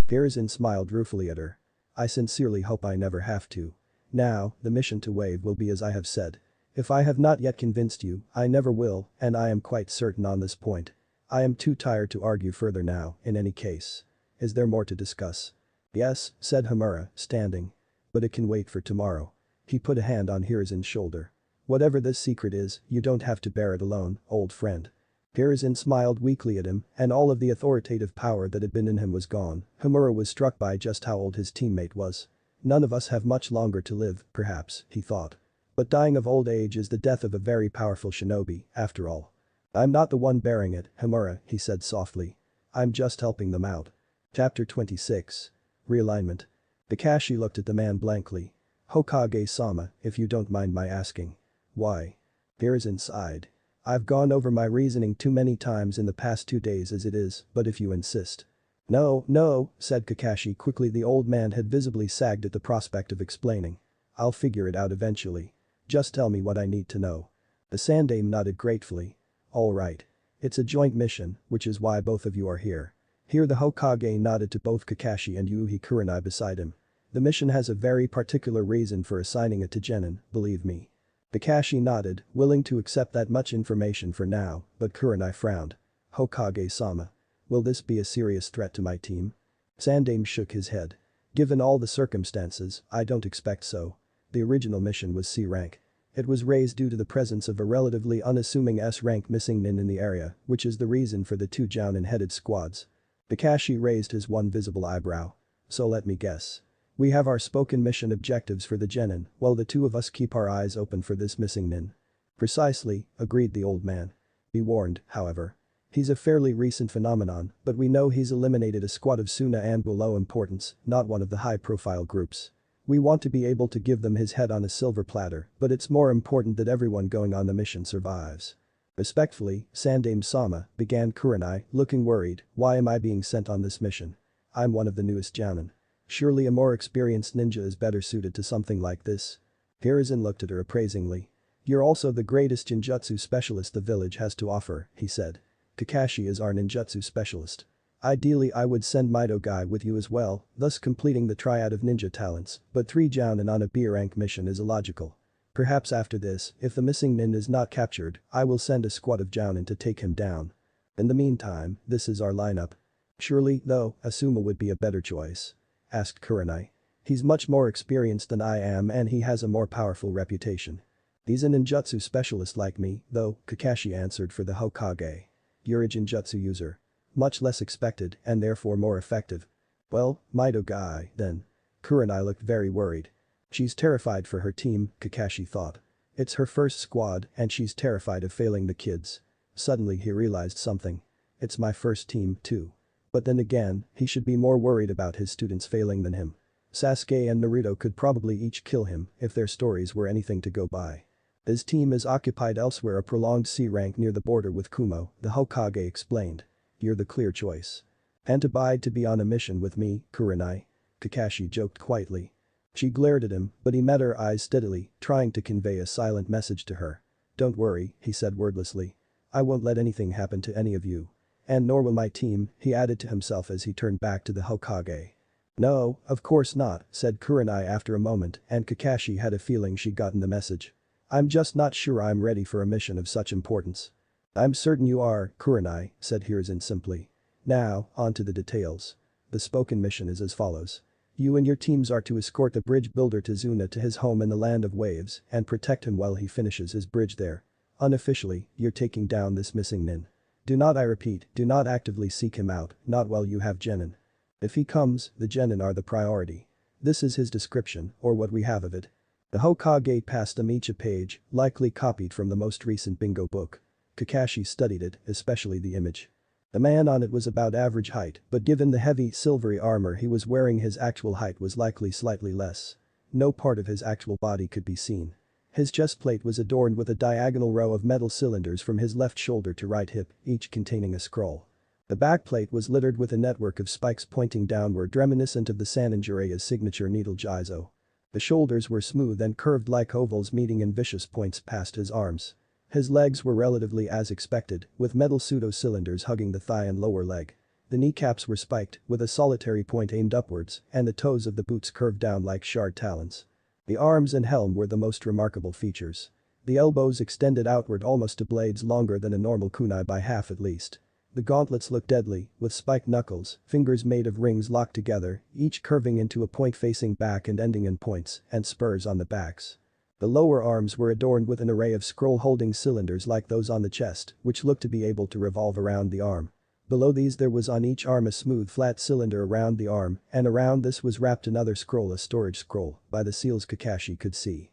Hiruzen smiled ruefully at her. I sincerely hope I never have to. Now, the mission to Wave will be as I have said. If I have not yet convinced you, I never will, and I am quite certain on this point. I am too tired to argue further now, in any case. Is there more to discuss? Yes, said Homura, standing. But it can wait for tomorrow. He put a hand on Hiruzen's shoulder. Whatever this secret is, you don't have to bear it alone, old friend. Hiruzen smiled weakly at him, and all of the authoritative power that had been in him was gone. Homura was struck by just how old his teammate was. None of us have much longer to live, perhaps, he thought. But dying of old age is the death of a very powerful shinobi, after all. I'm not the one bearing it, Homura, he said softly. I'm just helping them out. Chapter 26. Realignment. Kakashi looked at the man blankly. Hokage-sama, if you don't mind my asking. Why? Hiruzen sighed. I've gone over my reasoning too many times in the past 2 days as it is, but if you insist. No, no, said Kakashi quickly. The old man had visibly sagged at the prospect of explaining. I'll figure it out eventually. Just tell me what I need to know. The Sandaime nodded gratefully. All right. It's a joint mission, which is why both of you are here. Here the Hokage nodded to both Kakashi and Yuhi Kurenai beside him. The mission has a very particular reason for assigning it to Genin, believe me. Kakashi nodded, willing to accept that much information for now, but Kurenai frowned. Hokage-sama. Will this be a serious threat to my team? Sandaime shook his head. Given all the circumstances, I don't expect so. The original mission was C rank. It was raised due to the presence of a relatively unassuming S-rank missing nin in the area, which is the reason for the 2 Jounin-headed squads. Kakashi raised his one visible eyebrow. So let me guess. We have our spoken mission objectives for the Genin, while the 2 of us keep our eyes open for this missing nin. Precisely, agreed the old man. Be warned, however. He's a fairly recent phenomenon, but we know he's eliminated a squad of Suna and below importance, not one of the high-profile groups. We want to be able to give them his head on a silver platter, but it's more important that everyone going on the mission survives. Respectfully, Sandaime-sama, began Kurenai, looking worried. Why am I being sent on this mission? I'm one of the newest Jounin. Surely a more experienced ninja is better suited to something like this. Hiruzen looked at her appraisingly. You're also the greatest ninjutsu specialist the village has to offer, he said. Kakashi is our ninjutsu specialist. Ideally I would send Maito-gai with you as well, thus completing the triad of ninja talents, but 3 Jounin on a B-rank mission is illogical. Perhaps after this, if the missing nin is not captured, I will send a squad of Jounin to take him down. In the meantime, this is our lineup. Surely, though, Asuma would be a better choice. Asked Kurenai. He's much more experienced than I am and he has a more powerful reputation. He's a ninjutsu specialist like me, though, Kakashi answered for the Hokage. You're a ninjutsu user. Much less expected and therefore more effective. Well, Maito-gai, then. Kurenai looked very worried. She's terrified for her team, Kakashi thought. It's her first squad and she's terrified of failing the kids. Suddenly he realized something. It's my first team, too. But then again, he should be more worried about his students failing than him. Sasuke and Naruto could probably each kill him if their stories were anything to go by. His team is occupied elsewhere, a prolonged C rank near the border with Kumo, the Hokage explained. You're the clear choice. And abide to be on a mission with me, Kurenai. Kakashi joked quietly. She glared at him, but he met her eyes steadily, trying to convey a silent message to her. Don't worry, he said wordlessly. I won't let anything happen to any of you. And nor will my team, he added to himself as he turned back to the Hokage. No, of course not, said Kurenai after a moment, and Kakashi had a feeling she'd gotten the message. I'm just not sure I'm ready for a mission of such importance. I'm certain you are, Kurenai, said Hiruzen simply. Now, on to the details. The spoken mission is as follows. You and your teams are to escort the bridge builder Tazuna to his home in the Land of Waves and protect him while he finishes his bridge there. Unofficially, you're taking down this missing nin. Do not, I repeat, do not actively seek him out, not while you have Genin. If he comes, the Genin are the priority. This is his description, or what we have of it. The Hokage passed them each a page, likely copied from the most recent bingo book. Kakashi studied it, especially the image. The man on it was about average height, but given the heavy, silvery armor he was wearing, his actual height was likely slightly less. No part of his actual body could be seen. His chest plate was adorned with a diagonal row of metal cylinders from his left shoulder to right hip, each containing a scroll. The back plate was littered with a network of spikes pointing downward, reminiscent of the Saninjiraya's signature needle Jizo. The shoulders were smooth and curved like ovals meeting in vicious points past his arms. His legs were relatively as expected, with metal pseudo-cylinders hugging the thigh and lower leg. The kneecaps were spiked, with a solitary point aimed upwards, and the toes of the boots curved down like shard talons. The arms and helm were the most remarkable features. The elbows extended outward almost to blades longer than a normal kunai by half at least. The gauntlets looked deadly, with spiked knuckles, fingers made of rings locked together, each curving into a point facing back and ending in points, and spurs on the backs. The lower arms were adorned with an array of scroll-holding cylinders like those on the chest, which looked to be able to revolve around the arm. Below these there was on each arm a smooth flat cylinder around the arm, and around this was wrapped another scroll, a storage scroll, by the seals Kakashi could see.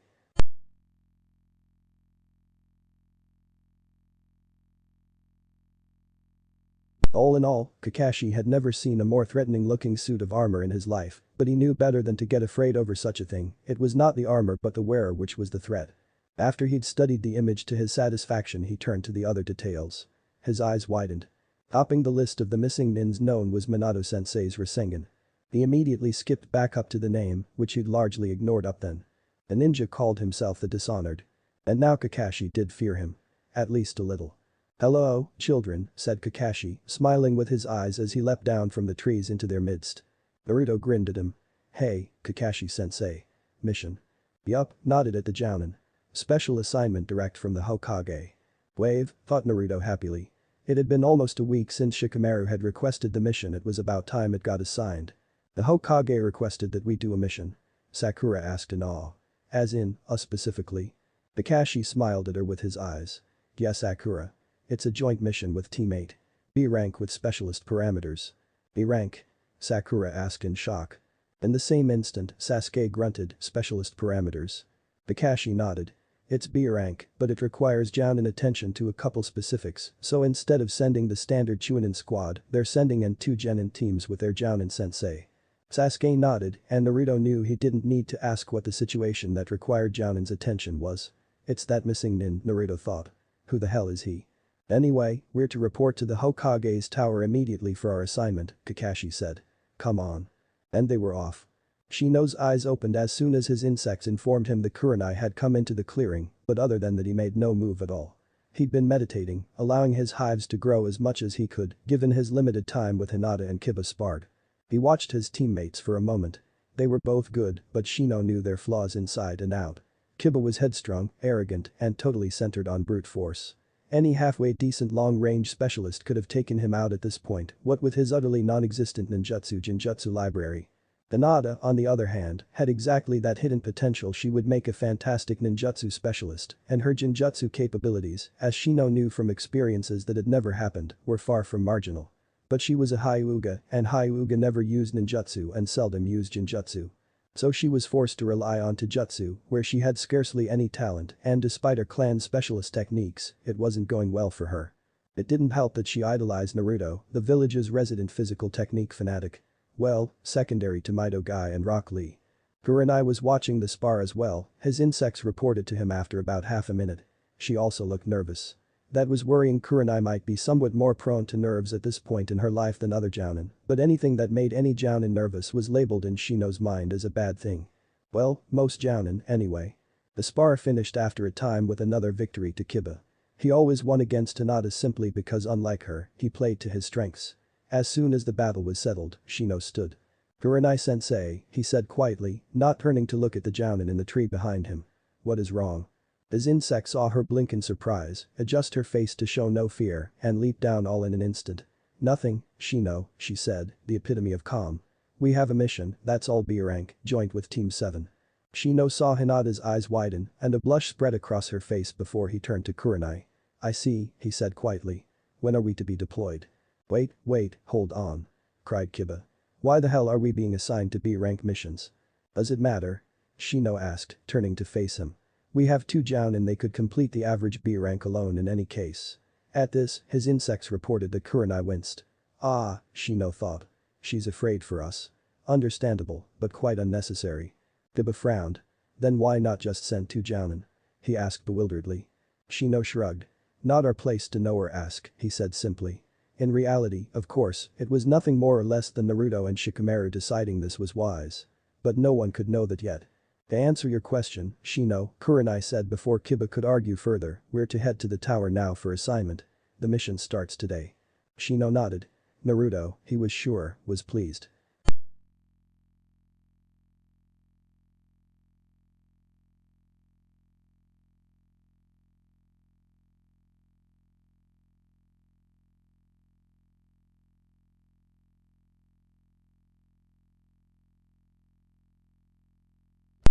All in all, Kakashi had never seen a more threatening-looking suit of armor in his life, but he knew better than to get afraid over such a thing. It was not the armor but the wearer which was the threat. After he'd studied the image to his satisfaction, he turned to the other details. His eyes widened. Topping the list of the missing nins known was Minato-sensei's Rasengan. He immediately skipped back up to the name, which he'd largely ignored up then. The ninja called himself the Dishonored. And now Kakashi did fear him. At least a little. "Hello, children," said Kakashi, smiling with his eyes as he leapt down from the trees into their midst. Naruto grinned at him. "Hey, Kakashi-sensei. Mission." "Yup," nodded at the Jounin. "Special assignment direct from the Hokage." "Wave," thought Naruto happily. It had been almost a week since Shikamaru had requested the mission. It was about time it got assigned. "The Hokage requested that we do a mission?" Sakura asked in awe. "As in, us specifically?" Kakashi smiled at her with his eyes. "Yes, Sakura. It's a joint mission with Team 8. B rank with specialist parameters." "B rank?" Sakura asked in shock. In the same instant, Sasuke grunted, "Specialist parameters." Kakashi nodded. "It's B rank, but it requires Jounin attention to a couple specifics, so instead of sending the standard Chunin squad, they're sending in 2 Genin teams with their Jounin sensei." Sasuke nodded, and Naruto knew he didn't need to ask what the situation that required Jounin's attention was. "It's that missing nin," Naruto thought. "Who the hell is he?" "Anyway, we're to report to the Hokage's tower immediately for our assignment," Kakashi said. "Come on." And they were off. Shino's eyes opened as soon as his insects informed him the Kurenai had come into the clearing, but other than that he made no move at all. He'd been meditating, allowing his hives to grow as much as he could, given his limited time with Hinata and Kiba sparred. He watched his teammates for a moment. They were both good, but Shino knew their flaws inside and out. Kiba was headstrong, arrogant, and totally centered on brute force. Any halfway decent long-range specialist could have taken him out at this point, what with his utterly non-existent ninjutsu library. Hinata, on the other hand, had exactly that hidden potential. She would make a fantastic ninjutsu specialist, and her genjutsu capabilities, as Shino knew from experiences that had never happened, were far from marginal. But she was a Hyuga, and Hyuga never used ninjutsu and seldom used genjutsu. So she was forced to rely on taijutsu, where she had scarcely any talent, and despite her clan's specialist techniques, it wasn't going well for her. It didn't help that she idolized Naruto, the village's resident physical technique fanatic. Well, secondary to Mido Guy and Rock Lee. Kurenai was watching the spar as well, his insects reported to him after about half a minute. She also looked nervous. That was worrying. Kurenai might be somewhat more prone to nerves at this point in her life than other Jounin, but anything that made any Jounin nervous was labeled in Shino's mind as a bad thing. Well, most Jounin, anyway. The spar finished after a time with another victory to Kiba. He always won against Hinata simply because, unlike her, he played to his strengths. As soon as the battle was settled, Shino stood. "Kurenai-sensei," he said quietly, not turning to look at the Jounin in the tree behind him. "What is wrong?" His insect saw her blink in surprise, adjust her face to show no fear, and leap down all in an instant. "Nothing, Shino," she said, the epitome of calm. "We have a mission, that's all. B rank, joint with Team 7. Shino saw Hinata's eyes widen, and a blush spread across her face before he turned to Kurenai. "I see," he said quietly. "When are we to be deployed?" Wait, hold on," cried Kiba. "Why the hell are we being assigned to B rank missions?" "Does it matter?" Shino asked, turning to face him. "We have 2 Jounin, they could complete the average B rank alone in any case." At this, his insects reported that Kurenai winced. "Ah," Shino thought. "She's afraid for us. Understandable, but quite unnecessary." Kiba frowned. "Then why not just send 2 Jounin?" he asked bewilderedly. Shino shrugged. "Not our place to know or ask," he said simply. In reality, of course, it was nothing more or less than Naruto and Shikamaru deciding this was wise. But no one could know that yet. "To answer your question, Shino," Kurenai said before Kiba could argue further, "we're to head to the tower now for assignment. The mission starts today." Shino nodded. Naruto, he was sure, was pleased.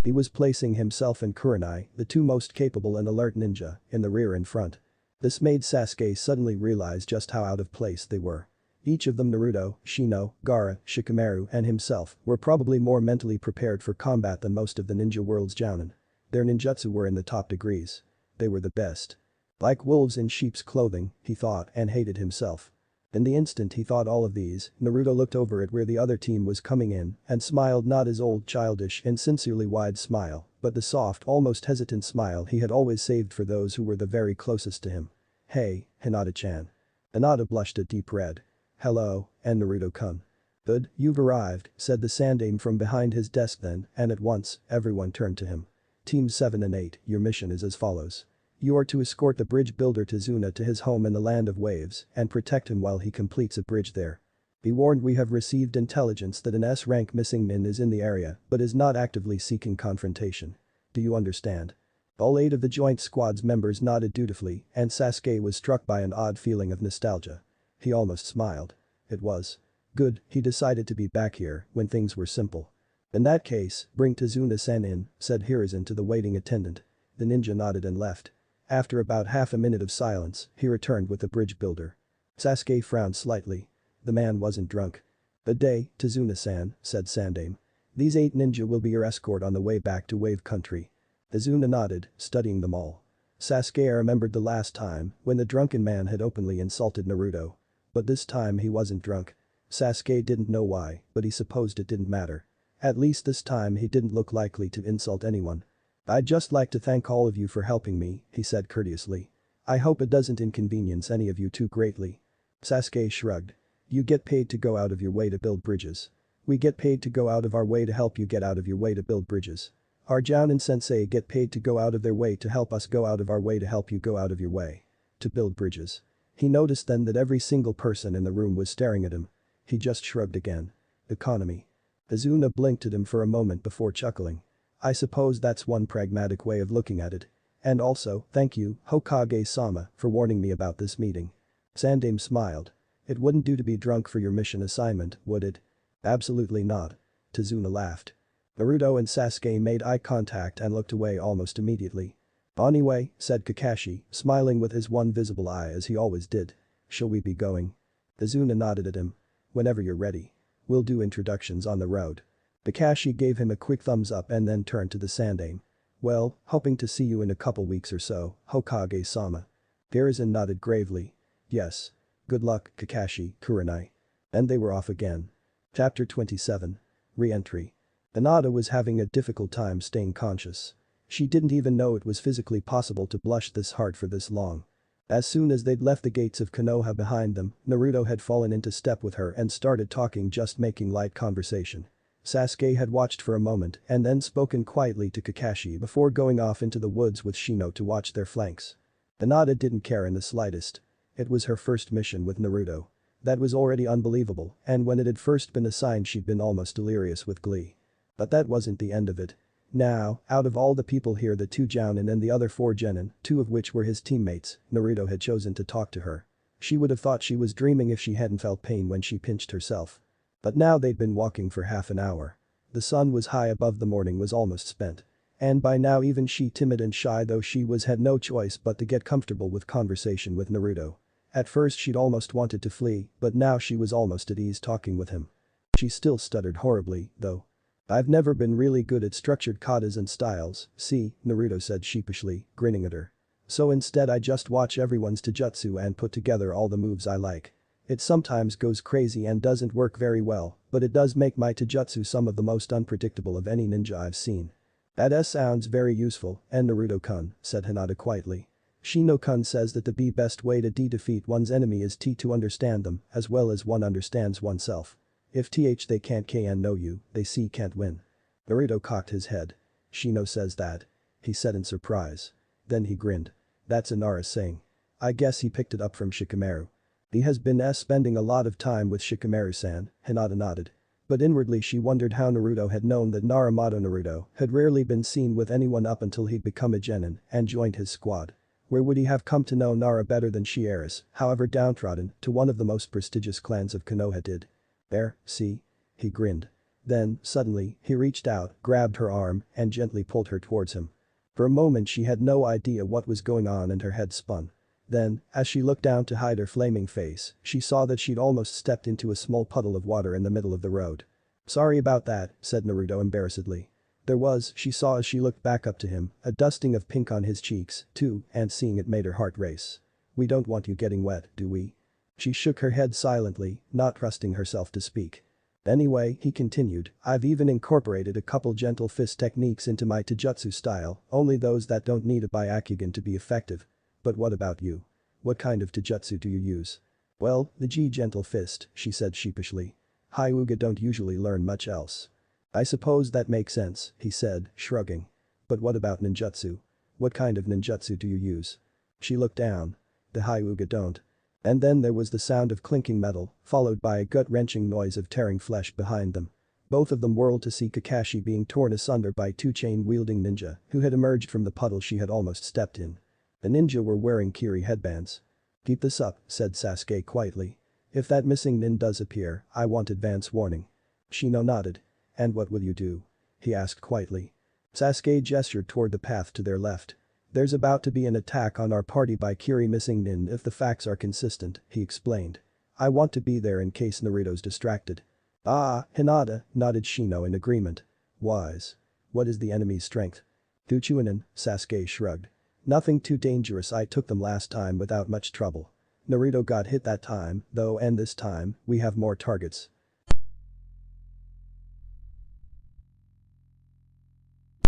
He was placing himself and Kurenai, the two most capable and alert ninja, in the rear and front. This made Sasuke suddenly realize just how out of place they were. Each of them Naruto, Shino, Gaara, Shikamaru and himself were probably more mentally prepared for combat than most of the ninja world's jounin. Their ninjutsu were in the top degrees. They were the best. Like wolves in sheep's clothing, he thought and hated himself. In the instant he thought all of these, Naruto looked over at where the other team was coming in and smiled, not his old childish and sincerely wide smile, but the soft, almost hesitant smile he had always saved for those who were the very closest to him. "Hey, Hinata-chan." Hinata blushed a deep red. "Hello, and Naruto-kun." "Good, you've arrived," said the Sandaime from behind his desk then, and at once, everyone turned to him. Teams 7 and 8, your mission is as follows. You are to escort the bridge builder Tazuna to his home in the Land of Waves and protect him while he completes a bridge there. Be warned, we have received intelligence that an S-rank missing nin is in the area but is not actively seeking confrontation. Do you understand? All 8 of the joint squad's members nodded dutifully and Sasuke was struck by an odd feeling of nostalgia. He almost smiled. It was good, he decided, to be back here when things were simple. In that case, bring Tazuna-san in, said Hiruzen to the waiting attendant. The ninja nodded and left. After about half a minute of silence, he returned with the bridge builder. Sasuke frowned slightly. The man wasn't drunk. "Good day, Tazuna-san," said Sandaime. "These 8 ninja will be your escort on the way back to Wave Country." Tazuna nodded, studying them all. Sasuke remembered the last time when the drunken man had openly insulted Naruto. But this time he wasn't drunk. Sasuke didn't know why, but he supposed it didn't matter. At least this time he didn't look likely to insult anyone. "I'd just like to thank all of you for helping me," he said courteously. "I hope it doesn't inconvenience any of you too greatly." Sasuke shrugged. "You get paid to go out of your way to build bridges. We get paid to go out of our way to help you get out of your way to build bridges. Our Jounin sensei get paid to go out of their way to help us go out of our way to help you go out of your way. To build bridges." He noticed then that every single person in the room was staring at him. He just shrugged again. "Economy." Tazuna blinked at him for a moment before chuckling. "I suppose that's one pragmatic way of looking at it. And also, thank you, Hokage-sama, for warning me about this meeting." Sandaime smiled. "It wouldn't do to be drunk for your mission assignment, would it?" "Absolutely not." Tazuna laughed. Naruto and Sasuke made eye contact and looked away almost immediately. "Anyway," said Kakashi, smiling with his one visible eye as he always did. "Shall we be going?" Tazuna nodded at him. "Whenever you're ready. We'll do introductions on the road." Kakashi gave him a quick thumbs up and then turned to the Sandaime. "Well, hoping to see you in a couple weeks or so, Hokage-sama." Hiruzen nodded gravely. "Yes. Good luck, Kakashi, Kurenai." And they were off again. Chapter 27. Re-entry. Hinata was having a difficult time staying conscious. She didn't even know it was physically possible to blush this hard for this long. As soon as they'd left the gates of Konoha behind them, Naruto had fallen into step with her and started talking, just making light conversation. Sasuke had watched for a moment and then spoken quietly to Kakashi before going off into the woods with Shino to watch their flanks. Hinata didn't care in the slightest. It was her first mission with Naruto. That was already unbelievable, and when it had first been assigned she'd been almost delirious with glee. But that wasn't the end of it. Now, out of all the people here, the 2 Jounin and the other 4 Genin, 2 of which were his teammates, Naruto had chosen to talk to her. She would have thought she was dreaming if she hadn't felt pain when she pinched herself. But now they'd been walking for half an hour. The sun was high above, the morning was almost spent. And by now even she, timid and shy though she was, had no choice but to get comfortable with conversation with Naruto. At first she'd almost wanted to flee, but now she was almost at ease talking with him. She still stuttered horribly, though. "I've never been really good at structured katas and styles, see," Naruto said sheepishly, grinning at her. "So instead I just watch everyone's taijutsu and put together all the moves I like. It sometimes goes crazy and doesn't work very well, but it does make my taijutsu some of the most unpredictable of any ninja I've seen." "That sounds very useful, and Naruto-kun," said Hinata quietly. "Shino-kun says that the best way to defeat one's enemy is to understand them as well as one understands oneself. If they can't know you, they can't win." Naruto cocked his head. "Shino says that?" he said in surprise. Then he grinned. "That's Inara's saying. I guess he picked it up from Shikamaru. He has been spending a lot of time with Shikamaru-san," Hinata nodded. But inwardly she wondered how Naruto had known that Naruto Naruto had rarely been seen with anyone up until he'd become a genin and joined his squad. Where would he have come to know Nara better than she, heiress, however downtrodden, to one of the most prestigious clans of Konoha did? "There, see?" He grinned. Then, suddenly, he reached out, grabbed her arm, and gently pulled her towards him. For a moment she had no idea what was going on and her head spun. Then, as she looked down to hide her flaming face, she saw that she'd almost stepped into a small puddle of water in the middle of the road. "Sorry about that," said Naruto embarrassedly. There was, she saw as she looked back up to him, a dusting of pink on his cheeks, too, and seeing it made her heart race. "We don't want you getting wet, do we?" She shook her head silently, not trusting herself to speak. "Anyway," he continued, "I've even incorporated a couple gentle fist techniques into my taijutsu style, only those that don't need a Byakugan to be effective. But what about you? What kind of taijutsu do you use?" "Well, the gentle fist," she said sheepishly. "Hyuga don't usually learn much else." "I suppose that makes sense," he said, shrugging. "But what about ninjutsu? What kind of ninjutsu do you use?" She looked down. "The Hyuga don't." And then there was the sound of clinking metal, followed by a gut-wrenching noise of tearing flesh behind them. Both of them whirled to see Kakashi being torn asunder by two chain-wielding ninja who had emerged from the puddle she had almost stepped in. The ninja were wearing Kiri headbands. "Keep this up," said Sasuke quietly. "If that missing nin does appear, I want advance warning." Shino nodded. "And what will you do?" he asked quietly. Sasuke gestured toward the path to their left. "There's about to be an attack on our party by Kiri missing nin if the facts are consistent," he explained. "I want to be there in case Naruto's distracted." "Ah," Hinata, nodded Shino in agreement. "Wise. What is the enemy's strength?" "Two Chunin," Sasuke shrugged. "Nothing too dangerous, I took them last time without much trouble. Naruto got hit that time, though, and this time, we have more targets."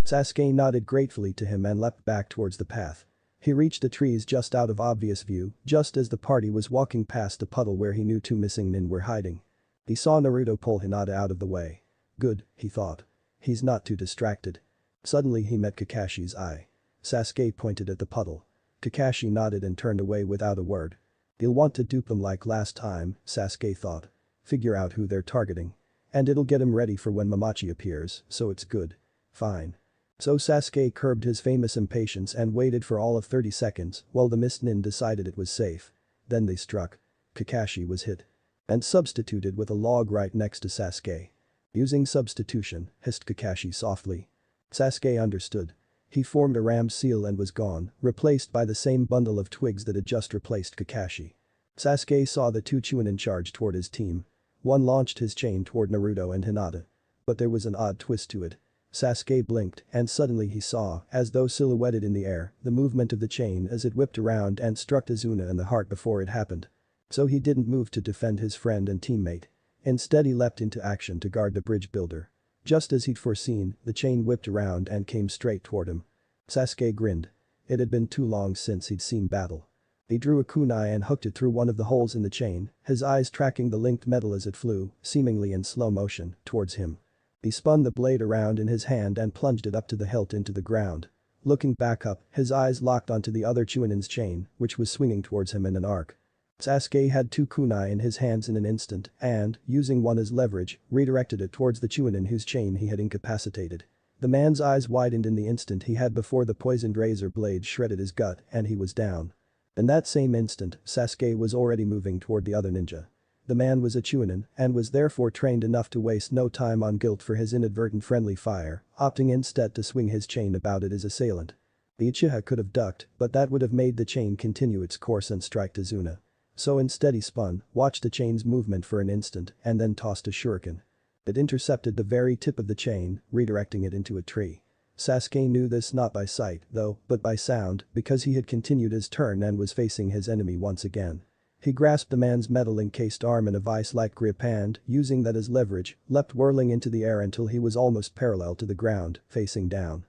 Sasuke nodded gratefully to him and leapt back towards the path. He reached the trees just out of obvious view, just as the party was walking past the puddle where he knew two missing nin were hiding. He saw Naruto pull Hinata out of the way. Good, he thought. He's not too distracted. Suddenly he met Kakashi's eye. Sasuke pointed at the puddle. Kakashi nodded and turned away without a word. He'll want to dupe them like last time, Sasuke thought. Figure out who they're targeting. And it'll get him ready for when Momochi appears, so it's good. Fine. So Sasuke curbed his famous impatience and waited for all of 30 seconds while the mist nin decided it was safe. Then they struck. Kakashi was hit. And substituted with a log right next to Sasuke. "Using substitution," hissed Kakashi softly. Sasuke understood. He formed a ram seal and was gone, replaced by the same bundle of twigs that had just replaced Kakashi. Sasuke saw the two Chunin charge toward his team. One launched his chain toward Naruto and Hinata. But there was an odd twist to it. Sasuke blinked and suddenly he saw, as though silhouetted in the air, the movement of the chain as it whipped around and struck Izuna in the heart before it happened. So he didn't move to defend his friend and teammate. Instead he leapt into action to guard the bridge builder. Just as he'd foreseen, the chain whipped around and came straight toward him. Sasuke grinned. It had been too long since he'd seen battle. He drew a kunai and hooked it through one of the holes in the chain, his eyes tracking the linked metal as it flew, seemingly in slow motion, towards him. He spun the blade around in his hand and plunged it up to the hilt into the ground. Looking back up, his eyes locked onto the other Chunin's chain, which was swinging towards him in an arc. Sasuke had two kunai in his hands in an instant and, using one as leverage, redirected it towards the Chunin whose chain he had incapacitated. The man's eyes widened in the instant he had before the poisoned razor blade shredded his gut and he was down. In that same instant, Sasuke was already moving toward the other ninja. The man was a Chunin and was therefore trained enough to waste no time on guilt for his inadvertent friendly fire, opting instead to swing his chain about at his assailant. The Uchiha could have ducked, but that would have made the chain continue its course and strike Izuna. So instead he spun, watched the chain's movement for an instant, and then tossed a shuriken. It intercepted the very tip of the chain, redirecting it into a tree. Sasuke knew this not by sight, though, but by sound, because he had continued his turn and was facing his enemy once again. He grasped the man's metal-encased arm in a vice-like grip and, using that as leverage, leapt whirling into the air until he was almost parallel to the ground, facing down.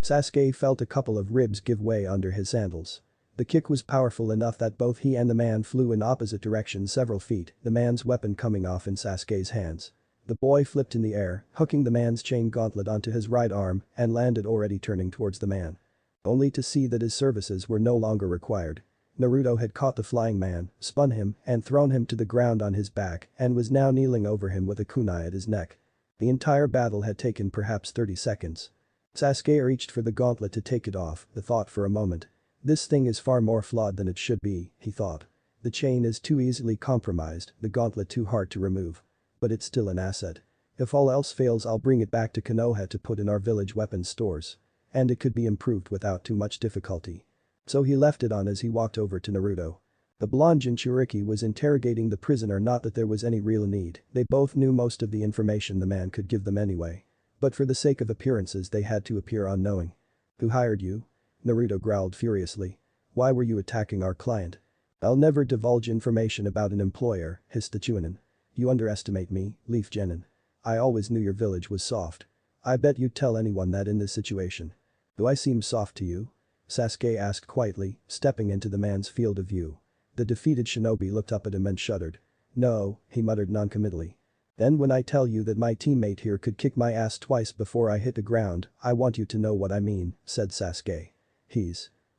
Sasuke felt a couple of ribs give way under his sandals. The kick was powerful enough that both he and the man flew in opposite directions several feet, the man's weapon coming off in Sasuke's hands. The boy flipped in the air, hooking the man's chain gauntlet onto his right arm, and landed already turning towards the man. Only to see that his services were no longer required. Naruto had caught the flying man, spun him, and thrown him to the ground on his back and was now kneeling over him with a kunai at his neck. The entire battle had taken perhaps 30 seconds. Sasuke reached for the gauntlet to take it off, the thought for a moment. This thing is far more flawed than it should be, he thought. The chain is too easily compromised, the gauntlet too hard to remove. But it's still an asset. If all else fails, I'll bring it back to Konoha to put in our village weapons stores. And it could be improved without too much difficulty. So he left it on as he walked over to Naruto. The blonde Jinchuriki was interrogating the prisoner, not that there was any real need, they both knew most of the information the man could give them anyway. But for the sake of appearances they had to appear unknowing. "Who hired you?" Naruto growled furiously. "Why were you attacking our client?" "I'll never divulge information about an employer," hissed the Chunin. "You underestimate me, Leaf Genin. I always knew your village was soft. I bet you'd tell anyone that in this situation." "Do I seem soft to you?" Sasuke asked quietly, stepping into the man's field of view. The defeated shinobi looked up at him and shuddered. "No," he muttered noncommittally. "Then when I tell you that my teammate here could kick my ass twice before I hit the ground, I want you to know what I mean," said Sasuke.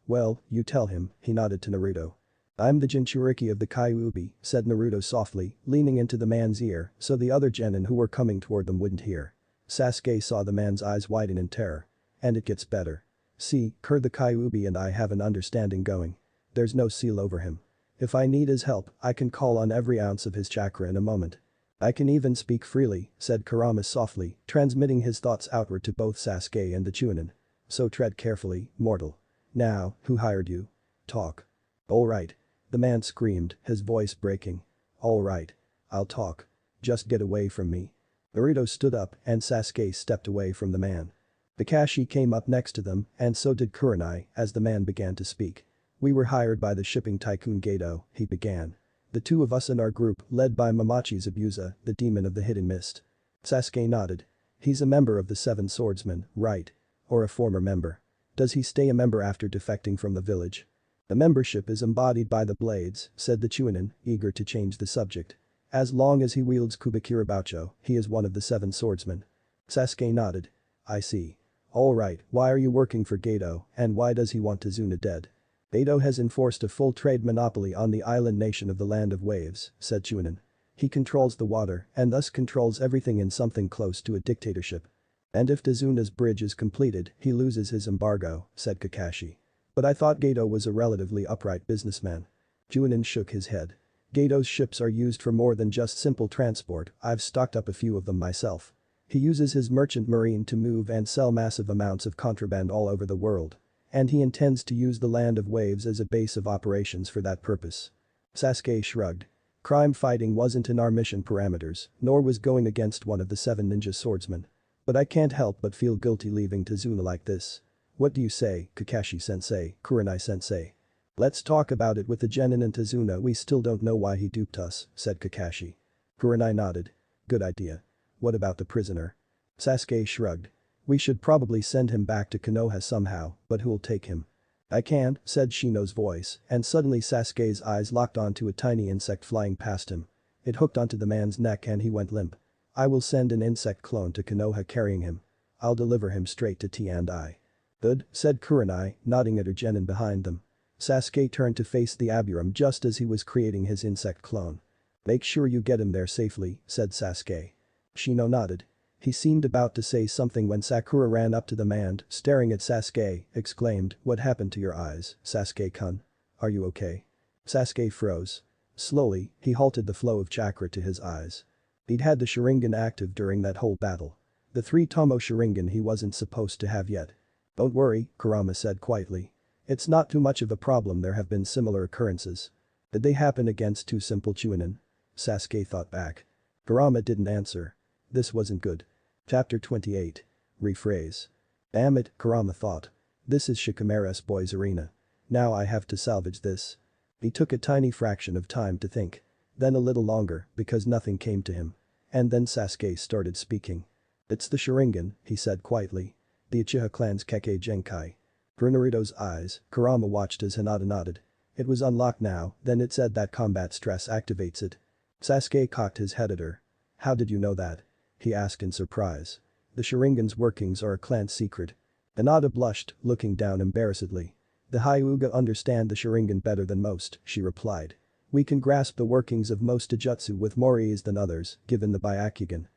Well, you tell him," he nodded to Naruto. "I'm the Jinchuriki of the Kyuubi," said Naruto softly, leaning into the man's ear so the other genin who were coming toward them wouldn't hear. Sasuke saw the man's eyes widen in terror. "And it gets better. See, Kur the Kyuubi and I have an understanding going. There's no seal over him. If I need his help, I can call on every ounce of his chakra in a moment. I can even speak freely," said Kurama softly, transmitting his thoughts outward to both Sasuke and the Chunin. "So tread carefully, mortal. Now, who hired you? Talk." "All right." The man screamed, his voice breaking. "All right. I'll talk. Just get away from me." Naruto stood up and Sasuke stepped away from the man. Kakashi came up next to them and so did Kurenai as the man began to speak. "We were hired by the shipping tycoon Gedo," he began. "The two of us in our group led by Mamachi's Abusa, the demon of the hidden mist." Sasuke nodded. "He's a member of the Seven Swordsmen, right? Or a former member? Does he stay a member after defecting from the village?" "The membership is embodied by the blades," said the Chunin, eager to change the subject. "As long as he wields Kubikira Boucho, he is one of the Seven Swordsmen." Sasuke nodded. "I see. All right, why are you working for Gedo and why does he want Tazuna dead?" "Gedo has enforced a full trade monopoly on the island nation of the Land of Waves," said Chunin. "He controls the water and thus controls everything in something close to a dictatorship. And if Tazuna's bridge is completed, he loses his embargo," said Kakashi. "But I thought Gedo was a relatively upright businessman." Chunin shook his head. "Gedo's ships are used for more than just simple transport, I've stocked up a few of them myself. He uses his merchant marine to move and sell massive amounts of contraband all over the world. And he intends to use the Land of Waves as a base of operations for that purpose." Sasuke shrugged. "Crime fighting wasn't in our mission parameters, nor was going against one of the 7 ninja swordsmen. But I can't help but feel guilty leaving Tazuna like this. What do you say, Kakashi-sensei, Kurenai-sensei?" "Let's talk about it with the genin and Tazuna. We still don't know why he duped us," said Kakashi. Kurenai nodded. "Good idea. What about the prisoner?" Sasuke shrugged. "We should probably send him back to Konoha somehow, but who'll take him?" "I can," said Shino's voice, and suddenly Sasuke's eyes locked onto a tiny insect flying past him. It hooked onto the man's neck and he went limp. "I will send an insect clone to Konoha carrying him. I'll deliver him straight to T&I." "Good," said Kurenai, nodding at her genin behind them. Sasuke turned to face the Aburam just as he was creating his insect clone. "Make sure you get him there safely," said Sasuke. Shino nodded. He seemed about to say something when Sakura ran up to them and, staring at Sasuke, exclaimed, "What happened to your eyes, Sasuke-kun? Are you okay?" Sasuke froze. Slowly, he halted the flow of chakra to his eyes. He'd had the Sharingan active during that whole battle. The 3 Tomo Sharingan he wasn't supposed to have yet. "Don't worry," Kurama said quietly. "It's not too much of a problem, there have been similar occurrences." "Did they happen against 2 simple Chunin?" Sasuke thought back. Kurama didn't answer. This wasn't good. Chapter 28. Rephrase. Damn it, Kurama thought. This is Shikamaru's boys' arena. Now I have to salvage this. He took a tiny fraction of time to think. Then a little longer because nothing came to him. And then Sasuke started speaking. "It's the Sharingan," he said quietly. "The Uchiha clan's Kekkei Genkai." Through Naruto's eyes, Kurama watched as Hinata nodded. It was unlocked now, then it said that combat stress activates it. Sasuke cocked his head at her. "How did you know that?" he asked in surprise. "The Sharingan's workings are a clan secret." Hinata blushed, looking down embarrassedly. "The Hyuga understand the Sharingan better than most," she replied. "We can grasp the workings of most Taijutsu with more ease than others, given the Byakugan."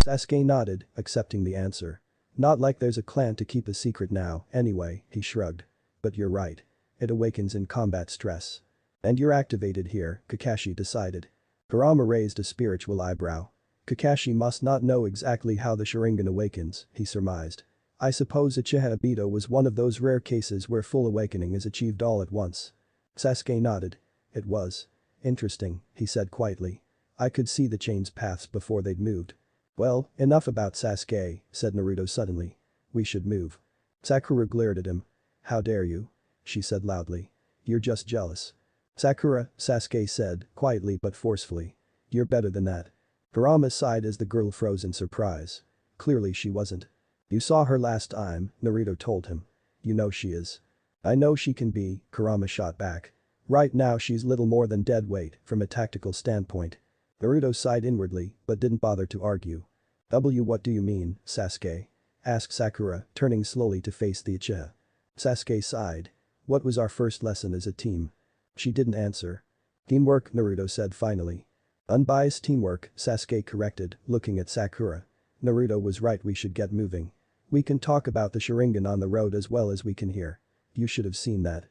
Sasuke nodded, accepting the answer. "Not like there's a clan to keep a secret now, anyway," he shrugged. "But you're right. It awakens in combat stress. And you're activated here," Kakashi decided. Kurama raised a spiritual eyebrow. Kakashi must not know exactly how the Sharingan awakens, he surmised. I suppose Uchiha Obito was one of those rare cases where full awakening is achieved all at once. Sasuke nodded. It was. Interesting, he said quietly. I could see the chain's paths before they'd moved. Well, enough about Sasuke, said Naruto suddenly. We should move. Sakura glared at him. How dare you? She said loudly. You're just jealous. Sakura, Sasuke said, quietly but forcefully. You're better than that. Kurama sighed as the girl froze in surprise. Clearly she wasn't. You saw her last time, Naruto told him. You know she is. I know she can be, Kurama shot back. Right now she's little more than dead weight from a tactical standpoint. Naruto sighed inwardly but didn't bother to argue. What do you mean, Sasuke? Asked Sakura, turning slowly to face the Uchiha. Sasuke sighed. What was our first lesson as a team? She didn't answer. Teamwork, Naruto said finally. Unbiased teamwork, Sasuke corrected, looking at Sakura. Naruto was right, we should get moving. We can talk about the Sharingan on the road as well as we can here. You should have seen that.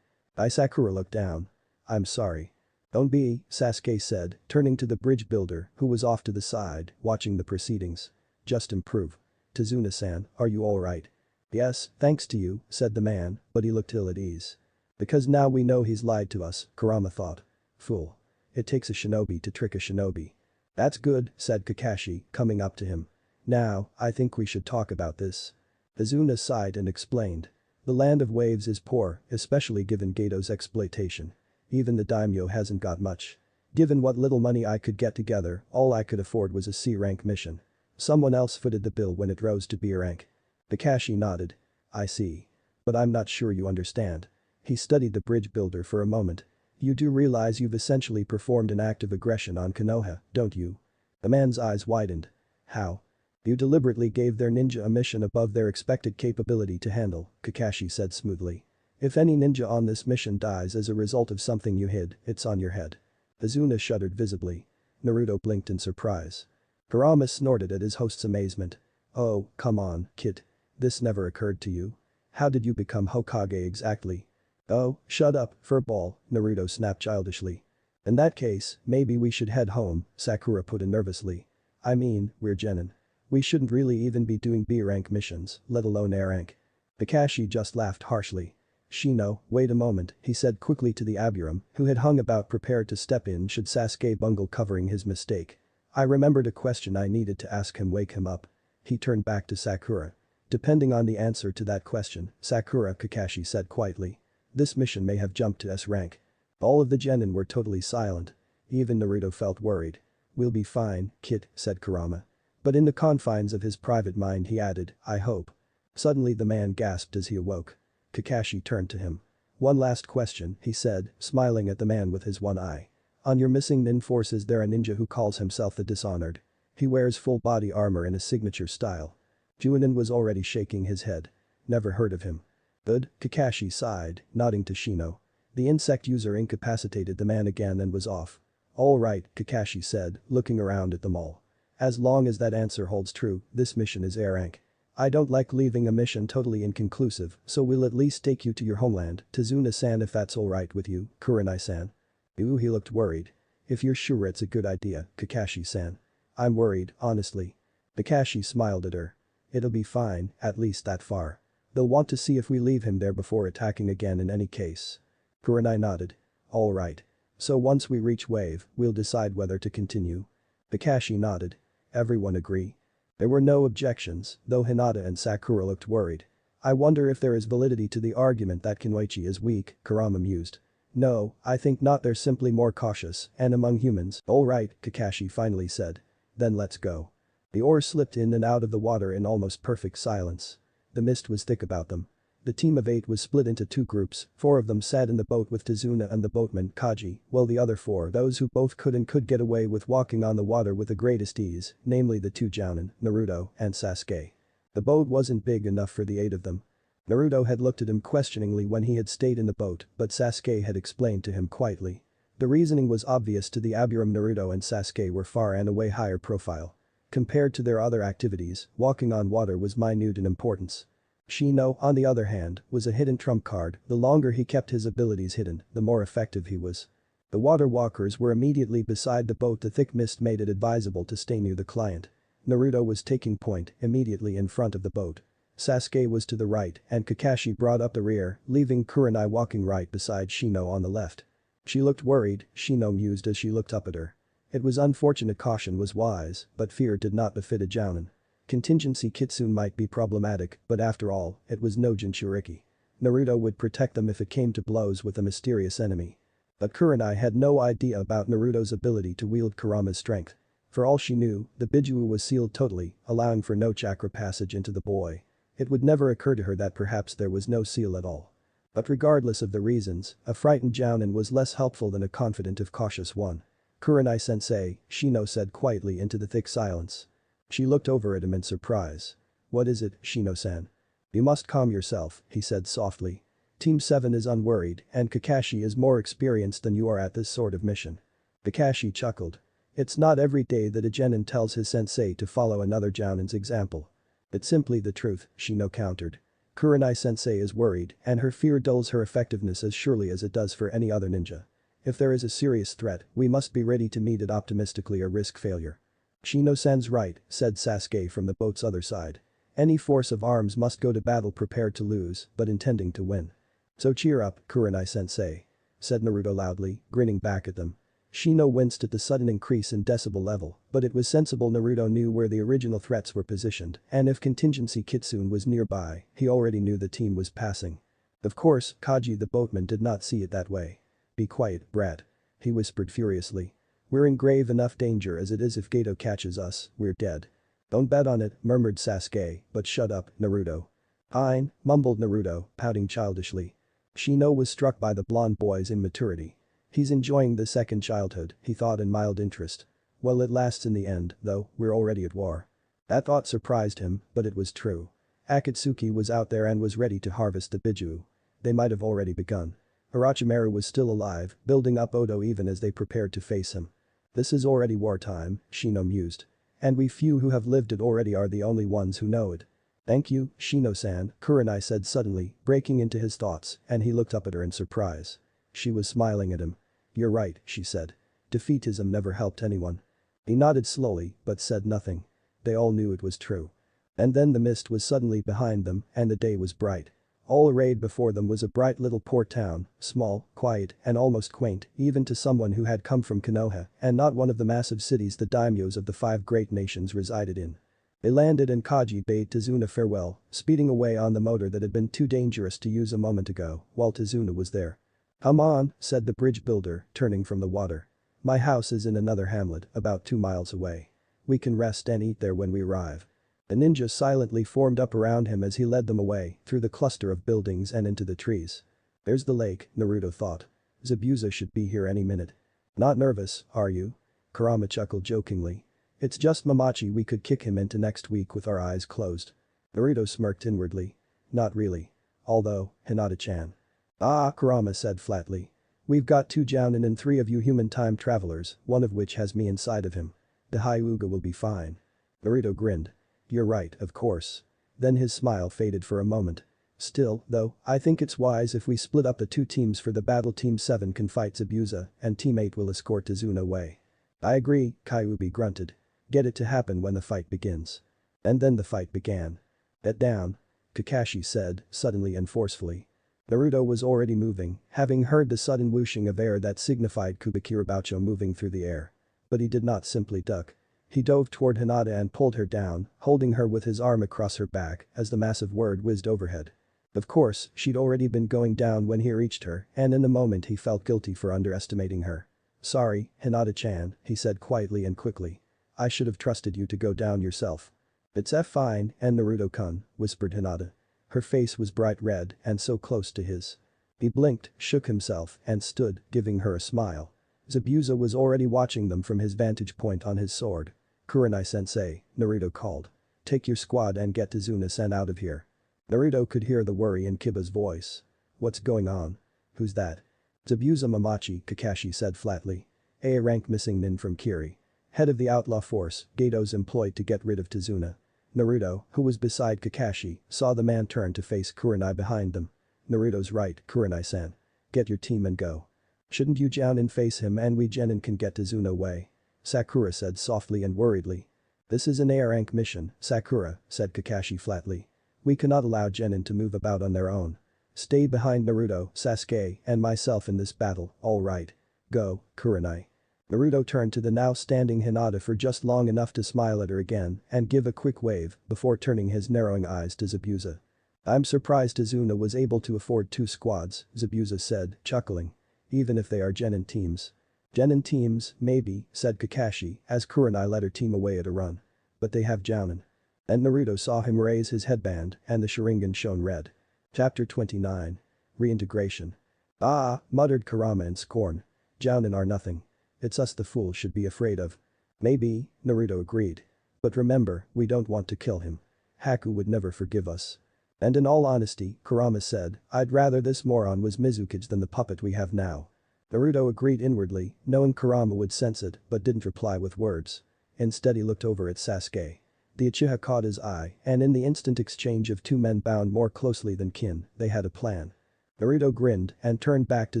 Sakura looked down. I'm sorry. Don't be, Sasuke said, turning to the bridge builder who was off to the side, watching the proceedings. Just improve. Tazuna-san, are you alright? Yes, thanks to you, said the man, but he looked ill at ease. Because now we know he's lied to us, Kurama thought. Fool. It takes a shinobi to trick a shinobi. That's good, said Kakashi, coming up to him. Now, I think we should talk about this. Tazuna sighed and explained. The land of waves is poor, especially given Gato's exploitation. Even the daimyo hasn't got much. Given what little money I could get together, all I could afford was a C-rank mission. Someone else footed the bill when it rose to B rank. Kakashi nodded. I see. But I'm not sure you understand. He studied the bridge builder for a moment. You do realize you've essentially performed an act of aggression on Konoha, don't you? The man's eyes widened. How? You deliberately gave their ninja a mission above their expected capability to handle, Kakashi said smoothly. If any ninja on this mission dies as a result of something you hid, it's on your head. Azuna shuddered visibly. Naruto blinked in surprise. Kurama snorted at his host's amazement. Oh, come on, kid. This never occurred to you. How did you become Hokage exactly? Oh, shut up, furball, Naruto snapped childishly. In that case, maybe we should head home, Sakura put in nervously. I mean, we're genin. We shouldn't really even be doing B-rank missions, let alone A-rank. Kakashi just laughed harshly. Shino, wait a moment, he said quickly to the Aburam, who had hung about prepared to step in should Sasuke bungle covering his mistake. I remembered a question I needed to ask him, wake him up. He turned back to Sakura. Depending on the answer to that question, Sakura, Kakashi said quietly. This mission may have jumped to S rank. All of the genin were totally silent. Even Naruto felt worried. We'll be fine, kid, said Kurama. But in the confines of his private mind he added, I hope. Suddenly the man gasped as he awoke. Kakashi turned to him. One last question, he said, smiling at the man with his one eye. On your missing nin force is there a ninja who calls himself the Dishonored? He wears full body armor in a signature style. Junin was already shaking his head. Never heard of him. Good, Kakashi sighed, nodding to Shino. The insect user incapacitated the man again and was off. All right, Kakashi said, looking around at them all. As long as that answer holds true, this mission is A rank. I don't like leaving a mission totally inconclusive, so we'll at least take you to your homeland, Tazuna-san, if that's alright with you, Kurenai-san. Ooh, he looked worried. If you're sure it's a good idea, Kakashi-san. I'm worried, honestly. Kakashi smiled at her. It'll be fine, at least that far. They'll want to see if we leave him there before attacking again in any case. Kurenai nodded. Alright. So once we reach wave, we'll decide whether to continue. Kakashi nodded. Everyone agree? There were no objections, though Hinata and Sakura looked worried. I wonder if there is validity to the argument that Kunoichi is weak, Kurama mused. No, I think not, they're simply more cautious, and among humans. Alright, Kakashi finally said. Then let's go. The oars slipped in and out of the water in almost perfect silence. The mist was thick about them. The team of 8 was split into 2 groups, 4 of them sat in the boat with Tazuna and the boatman, Kaji, while the other 4, those who both could get away with walking on the water with the greatest ease, namely the 2 Jounin, Naruto, and Sasuke. The boat wasn't big enough for the 8 of them. Naruto had looked at him questioningly when he had stayed in the boat, but Sasuke had explained to him quietly. The reasoning was obvious to the Aburam. Naruto and Sasuke were far and away higher profile. Compared to their other activities, walking on water was minute in importance. Shino, on the other hand, was a hidden trump card. The longer he kept his abilities hidden, the more effective he was. The water walkers were immediately beside the boat. The thick mist made it advisable to stay near the client. Naruto was taking point immediately in front of the boat. Sasuke was to the right and Kakashi brought up the rear, leaving Kurenai walking right beside Shino on the left. She looked worried, Shino mused as she looked up at her. It was unfortunate. Caution was wise, but fear did not befit a jounin. Contingency Kitsune might be problematic, but after all, it was no Jinchuriki. Naruto would protect them if it came to blows with a mysterious enemy. But Kurenai had no idea about Naruto's ability to wield Kurama's strength. For all she knew, the Biju was sealed totally, allowing for no chakra passage into the boy. It would never occur to her that perhaps there was no seal at all. But regardless of the reasons, a frightened jounin was less helpful than a confident if cautious one. Kurenai-sensei, Shino said quietly into the thick silence. She looked over at him in surprise. What is it, Shino-san? You must calm yourself, he said softly. Team 7 is unworried and Kakashi is more experienced than you are at this sort of mission. Kakashi chuckled. It's not every day that a genin tells his sensei to follow another jounin's example. It's simply the truth, Shino countered. Kurenai-sensei is worried and her fear dulls her effectiveness as surely as it does for any other ninja. If there is a serious threat, we must be ready to meet it optimistically or risk failure. Shino-san's right, said Sasuke from the boat's other side. Any force of arms must go to battle prepared to lose, but intending to win. So cheer up, Kurenai-sensei, said Naruto loudly, grinning back at them. Shino winced at the sudden increase in decibel level, but it was sensible. Naruto knew where the original threats were positioned, and if contingency Kitsune was nearby, he already knew the team was passing. Of course, Kaji the boatman did not see it that way. Be quiet, brat. He whispered furiously. We're in grave enough danger as it is. If Gato catches us, we're dead. Don't bet on it, murmured Sasuke, but shut up, Naruto. Fine, mumbled Naruto, pouting childishly. Shino was struck by the blonde boy's immaturity. He's enjoying the second childhood, he thought in mild interest. Well, it lasts in the end, though, we're already at war. That thought surprised him, but it was true. Akatsuki was out there and was ready to harvest the Biju. They might have already begun. Orochimaru was still alive, building up Odo even as they prepared to face him. This is already wartime, Shino mused. And we few who have lived it already are the only ones who know it. Thank you, Shino-san, Kurenai said suddenly, breaking into his thoughts, and he looked up at her in surprise. She was smiling at him. You're right, she said. Defeatism never helped anyone. He nodded slowly, but said nothing. They all knew it was true. And then the mist was suddenly behind them, and the day was bright. All arrayed before them was a bright little port town, small, quiet, and almost quaint, even to someone who had come from Konoha, and not one of the massive cities the daimyos of the 5 great nations resided in. They landed and Kaji bade Tazuna farewell, speeding away on the motor that had been too dangerous to use a moment ago, while Tazuna was there. Come on, said the bridge builder, turning from the water. My house is in another hamlet, about 2 miles away. We can rest and eat there when we arrive. The ninja silently formed up around him as he led them away, through the cluster of buildings and into the trees. There's the lake, Naruto thought. Zabuza should be here any minute. Not nervous, are you? Kurama chuckled jokingly. It's just Mamachi. We could kick him into next week with our eyes closed. Naruto smirked inwardly. Not really. Although, Hinata-chan. Ah, Kurama said flatly. We've got 2 jounin and 3 of you human time travelers, one of which has me inside of him. The Hyuga will be fine. Naruto grinned. You're right, of course. Then his smile faded for a moment. Still, though, I think it's wise if we split up the 2 teams for the battle. Team 7 can fight Zabuza, and Team 8 will escort Tazuna away. I agree, Kyuubi grunted. Get it to happen when the fight begins. And then the fight began. Bet down. Kakashi said, suddenly and forcefully. Naruto was already moving, having heard the sudden whooshing of air that signified Kubikiraboucho moving through the air. But he did not simply duck. He dove toward Hinata and pulled her down, holding her with his arm across her back as the massive word whizzed overhead. Of course, she'd already been going down when he reached her, and in the moment he felt guilty for underestimating her. Sorry, Hinata-chan, he said quietly and quickly. I should have trusted you to go down yourself. It's fine, and Naruto-kun, whispered Hinata. Her face was bright red and so close to his. He blinked, shook himself, and stood, giving her a smile. Zabuza was already watching them from his vantage point on his sword. Kurenai-sensei, Naruto called. Take your squad and get Tazuna-san out of here. Naruto could hear the worry in Kiba's voice. What's going on? Who's that? Zabuza Mamachi, Kakashi said flatly. A rank missing nin from Kiri. Head of the outlaw force, Gato's employed to get rid of Tazuna. Naruto, who was beside Kakashi, saw the man turn to face Kurenai behind them. Naruto's right, Kurenai-san. Get your team and go. Shouldn't you Jounin face him and we Genin can get to Zuno way? Sakura said softly and worriedly. This is an A rank mission, Sakura, said Kakashi flatly. We cannot allow Genin to move about on their own. Stay behind Naruto, Sasuke, and myself in this battle, alright. Go, Kurenai. Naruto turned to the now standing Hinata for just long enough to smile at her again and give a quick wave before turning his narrowing eyes to Zabuza. I'm surprised Izuna was able to afford 2 squads, Zabuza said, chuckling. Even if they are Genin teams. Genin teams, maybe, said Kakashi as Kurenai led her team away at a run. But they have Jounin. And Naruto saw him raise his headband and the Sharingan shone red. Chapter 29. Reintegration. Ah, muttered Kurama in scorn. Jounin are nothing. It's us the fool should be afraid of. Maybe, Naruto agreed. But remember, we don't want to kill him. Haku would never forgive us. And in all honesty, Kurama said, I'd rather this moron was Mizukage than the puppet we have now. Naruto agreed inwardly, knowing Kurama would sense it but didn't reply with words. Instead he looked over at Sasuke. The Uchiha caught his eye and in the instant exchange of 2 men bound more closely than kin, they had a plan. Naruto grinned and turned back to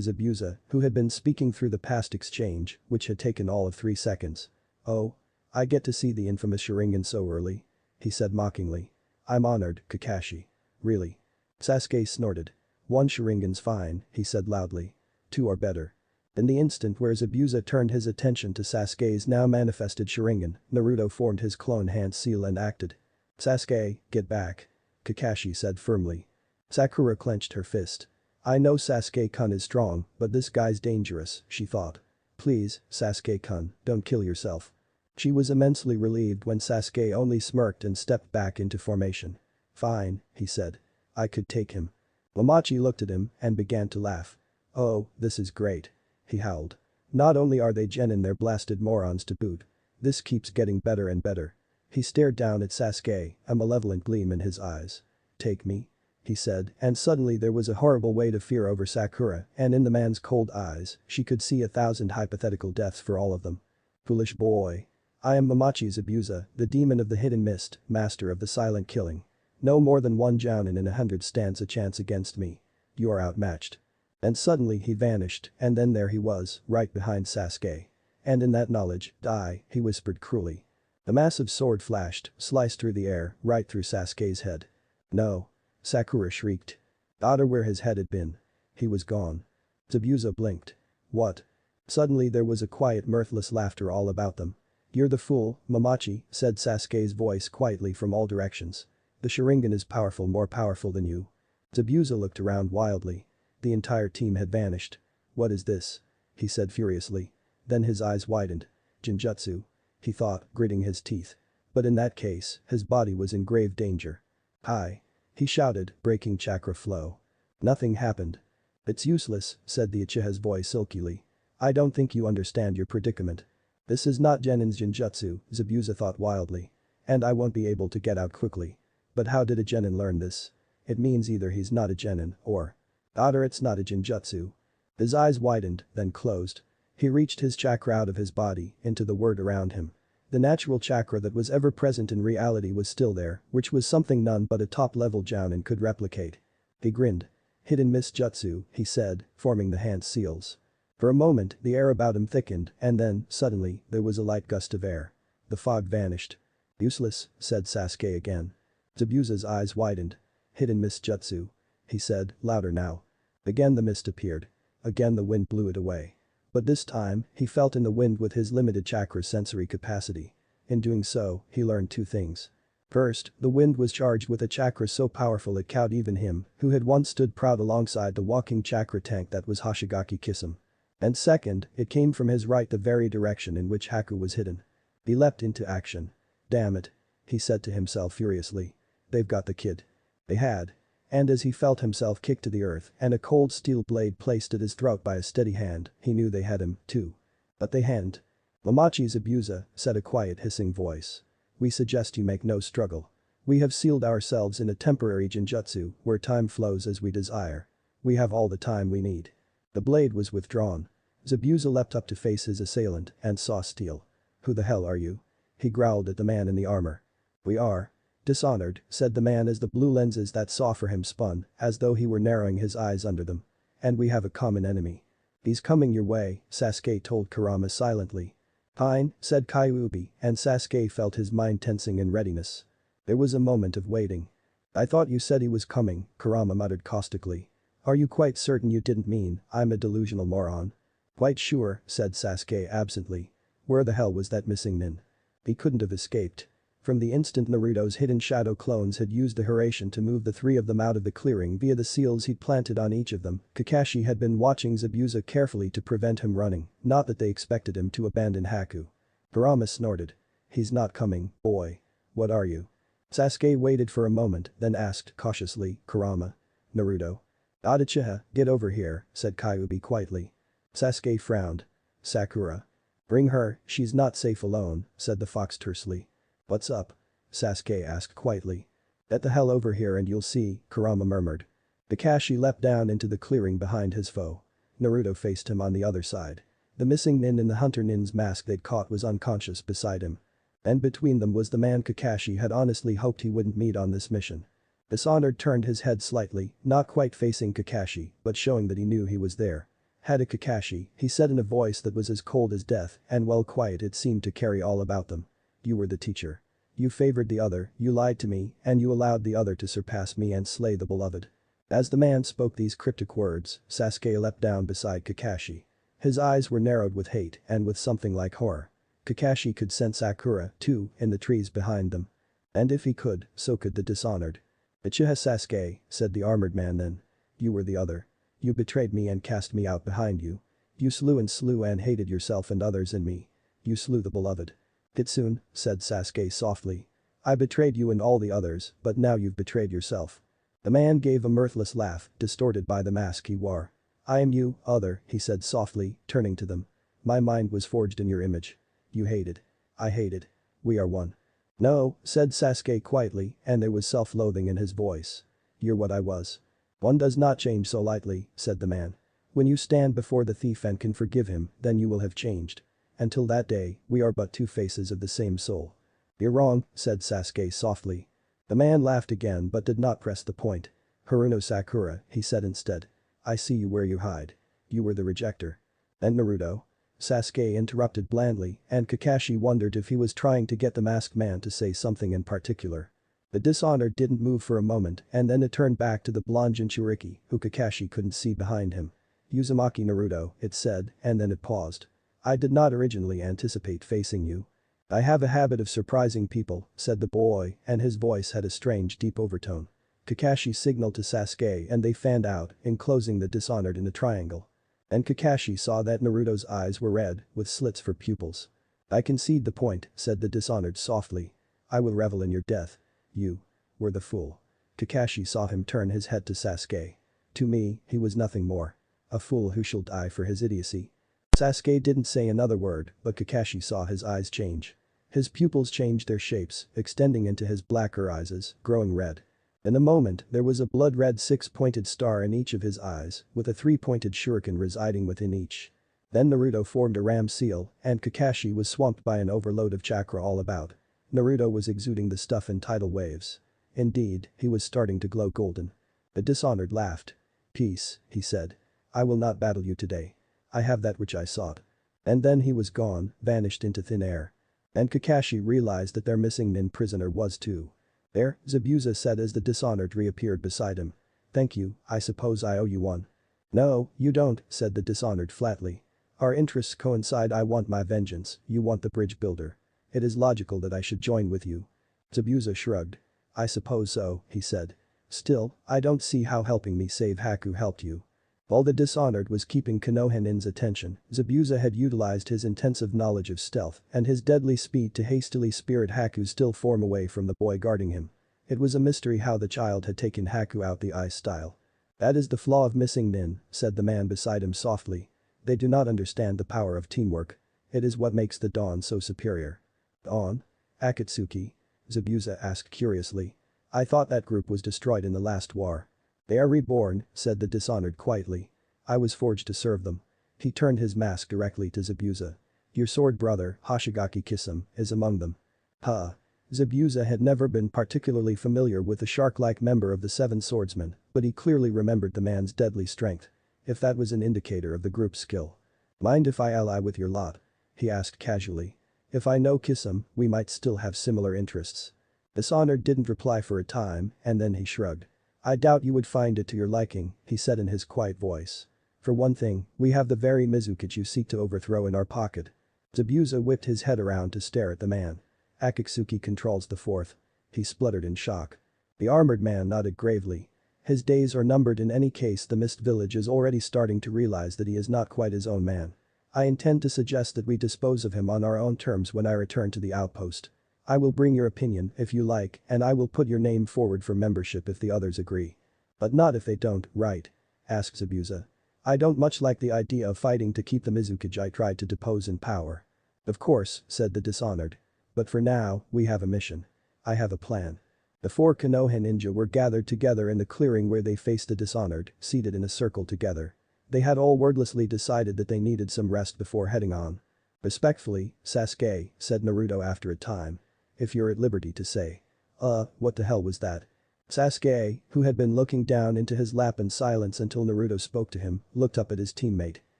Zabuza, who had been speaking through the past exchange, which had taken all of 3 seconds. Oh? I get to see the infamous Sharingan so early? He said mockingly. I'm honored, Kakashi. Really? Sasuke snorted. 1 Sharingan's fine, he said loudly. 2 are better. In the instant where Zabuza turned his attention to Sasuke's now manifested Sharingan, Naruto formed his clone hand seal and acted. Sasuke, get back. Kakashi said firmly. Sakura clenched her fist. I know Sasuke-kun is strong, but this guy's dangerous, she thought. Please, Sasuke-kun, don't kill yourself. She was immensely relieved when Sasuke only smirked and stepped back into formation. Fine, he said. I could take him. Momochi looked at him and began to laugh. Oh, this is great. He howled. Not only are they Genin, they're blasted morons to boot. This keeps getting better and better. He stared down at Sasuke, a malevolent gleam in his eyes. Take me? He said, and suddenly there was a horrible weight of fear over Sakura and in the man's cold eyes, she could see 1,000 hypothetical deaths for all of them. Foolish boy. I am Momochi Zabuza, the demon of the hidden mist, master of the silent killing. No more than 1 Jounin in 100 stands a chance against me. You are outmatched. And suddenly he vanished and then there he was, right behind Sasuke. And in that knowledge, die, he whispered cruelly. The massive sword flashed, sliced through the air, right through Sasuke's head. No. Sakura shrieked. Otter where his head had been. He was gone. Zabuza blinked. What? Suddenly there was a quiet mirthless laughter all about them. You're the fool, Momochi, said Sasuke's voice quietly from all directions. The Sharingan is powerful, more powerful than you. Zabuza looked around wildly. The entire team had vanished. What is this? He said furiously. Then his eyes widened. Jinjutsu. He thought, gritting his teeth. But in that case, his body was in grave danger. Hi. He shouted, breaking chakra flow. Nothing happened. It's useless, said the Uchiha's voice silkily. I don't think you understand your predicament. This is not Genin's Jinjutsu, Zabuza thought wildly. And I won't be able to get out quickly. But how did a Genin learn this? It means either he's not a Genin or… Otter, it's not a Jinjutsu. His eyes widened, then closed. He reached his chakra out of his body, into the world around him. The natural chakra that was ever present in reality was still there, which was something none but a top-level Jounin could replicate. He grinned. Hidden Mist Jutsu, he said, forming the hand seals. For a moment, the air about him thickened, and then, suddenly, there was a light gust of air. The fog vanished. Useless, said Sasuke again. Zabuza's eyes widened. Hidden Mist Jutsu. He said, louder now. Again the mist appeared. Again the wind blew it away. But this time, he felt in the wind with his limited chakra's sensory capacity. In doing so, he learned 2 things. First, the wind was charged with a chakra so powerful it cowed even him, who had once stood proud alongside the walking chakra tank that was Hoshigaki Kisame. And second, it came from his right, the very direction in which Haku was hidden. He leapt into action. Damn it. He said to himself furiously. They've got the kid. They had. And as he felt himself kicked to the earth and a cold steel blade placed at his throat by a steady hand, he knew they had him, too. But they hadn't. Momochi Zabuza, said a quiet hissing voice. We suggest you make no struggle. We have sealed ourselves in a temporary Jinjutsu where time flows as we desire. We have all the time we need. The blade was withdrawn. Zabuza leapt up to face his assailant and saw steel. Who the hell are you? He growled at the man in the armor. We are. Dishonored, said the man as the blue lenses that saw for him spun, as though he were narrowing his eyes under them. And we have a common enemy. "He's coming your way," Sasuke told Kurama silently. "Fine," said Kyuubi, and Sasuke felt his mind tensing in readiness. There was a moment of waiting. "I thought you said he was coming," Kurama muttered caustically. "Are you quite certain you didn't mean I'm a delusional moron?" "Quite sure," said Sasuke absently. Where the hell was that missing nin? He couldn't have escaped. From the instant Naruto's hidden shadow clones had used the Hiraishin to move the three of them out of the clearing via the seals he'd planted on each of them, Kakashi had been watching Zabuza carefully to prevent him running, not that they expected him to abandon Haku. Kurama snorted. "He's not coming, boy. What are you?" Sasuke waited for a moment, then asked cautiously, "Kurama? Naruto?" "Adachiha, get over here," said Kyuubi quietly. Sasuke frowned. "Sakura. Bring her, she's not safe alone," said the fox tersely. "What's up?" Sasuke asked quietly. "Get the hell over here and you'll see," Kurama murmured. Kakashi leapt down into the clearing behind his foe. Naruto faced him on the other side. The missing nin in the hunter nin's mask they'd caught was unconscious beside him. And between them was the man Kakashi had honestly hoped he wouldn't meet on this mission. Dishonored turned his head slightly, not quite facing Kakashi, but showing that he knew he was there. "Hada Kakashi," he said in a voice that was as cold as death and well quiet it seemed to carry all about them. "You were the teacher. You favored the other, you lied to me, and you allowed the other to surpass me and slay the beloved." As the man spoke these cryptic words, Sasuke leapt down beside Kakashi. His eyes were narrowed with hate and with something like horror. Kakashi could sense Sakura, too, in the trees behind them. And if he could, so could the Dishonored. "Uchiha Sasuke," said the armored man then. "You were the other. You betrayed me and cast me out behind you. You slew and hated yourself and others in me. You slew the beloved." "Kitsune," said Sasuke softly. "I betrayed you and all the others, but now you've betrayed yourself." The man gave a mirthless laugh, distorted by the mask he wore. "I am you, other," he said softly, turning to them. "My mind was forged in your image. You hated. I hated. We are one." "No," said Sasuke quietly, and there was self-loathing in his voice. "You're what I was." "One does not change so lightly," said the man. "When you stand before the thief and can forgive him, then you will have changed. Until that day, we are but two faces of the same soul." "You're wrong," said Sasuke softly. The man laughed again but did not press the point. "Haruno Sakura," he said instead. "I see you where you hide. You were the rejecter." "And Naruto?" Sasuke interrupted blandly, and Kakashi wondered if he was trying to get the masked man to say something in particular. The Dishonored didn't move for a moment and then it turned back to the blonde Jinchuriki, who Kakashi couldn't see behind him. "Uzumaki Naruto," it said, and then it paused. "I did not originally anticipate facing you. I have a habit of surprising people," said the boy, and his voice had a strange deep overtone. Kakashi signaled to Sasuke and they fanned out, enclosing the Dishonored in a triangle. And Kakashi saw that Naruto's eyes were red, with slits for pupils. "I concede the point," said the Dishonored softly. "I will revel in your death. You were the fool." Kakashi saw him turn his head to Sasuke. "To me, he was nothing more. A fool who shall die for his idiocy." Sasuke didn't say another word, but Kakashi saw his eyes change. His pupils changed their shapes, extending into his blacker eyes, growing red. In a moment, there was a blood-red six-pointed star in each of his eyes, with a three-pointed shuriken residing within each. Then Naruto formed a ram seal, and Kakashi was swamped by an overload of chakra all about. Naruto was exuding the stuff in tidal waves. Indeed, he was starting to glow golden. The Dishonored laughed. "Peace," he said. "I will not battle you today. I have that which I sought." And then he was gone, vanished into thin air. And Kakashi realized that their missing nin prisoner was too. "There," Zabuza said as the Dishonored reappeared beside him. "Thank you, I suppose I owe you one." "No, you don't," said the Dishonored flatly. "Our interests coincide. I want my vengeance, you want the bridge builder. It is logical that I should join with you." Zabuza shrugged. "I suppose so," he said. "Still, I don't see how helping me save Haku helped you." While the Dishonored was keeping Konohanin's attention, Zabuza had utilized his intensive knowledge of stealth and his deadly speed to hastily spirit Haku's still form away from the boy guarding him. It was a mystery how the child had taken Haku out the ice style. "That is the flaw of missing nin," said the man beside him softly. "They do not understand the power of teamwork. It is what makes the Dawn so superior." "Dawn? Akatsuki?" Zabuza asked curiously. "I thought that group was destroyed in the last war." "They are reborn," said the Dishonored quietly. "I was forged to serve them." He turned his mask directly to Zabuza. "Your sword brother, Hoshigaki Kisame, is among them." Huh. Zabuza had never been particularly familiar with the shark-like member of the Seven Swordsmen, but he clearly remembered the man's deadly strength. if that was an indicator of the group's skill. "Mind if I ally with your lot?" he asked casually. "If I know Kisum, we might still have similar interests." Dishonored didn't reply for a time, and then he shrugged. "I doubt you would find it to your liking," he said in his quiet voice. "For one thing, we have the very Mizukichi you seek to overthrow in our pocket." Zabuza whipped his head around to stare at the man. "Akatsuki controls the fourth," he spluttered in shock. The armored man nodded gravely. His days are numbered. In any case, the Mist Village is already starting to realize that he is not quite his own man. "I intend to suggest that we dispose of him on our own terms when I return to the outpost. I will bring your opinion if you like, and I will put your name forward for membership if the others agree." "But not if they don't, right?" asked Zabuza. "I don't much like the idea of fighting to keep the Mizukichi I tried to depose in power." "Of course," said the Dishonored. "But for now, we have a mission. I have a plan." The 4 Konoha ninja were gathered together in the clearing where they faced the Dishonored, seated in a circle together. They had all wordlessly decided that they needed some rest before heading on. "Respectfully, Sasuke," said Naruto after a time. "If you're at liberty to say." What the hell was that?" Sasuke, who had been looking down into his lap in silence until Naruto spoke to him, looked up at his teammate.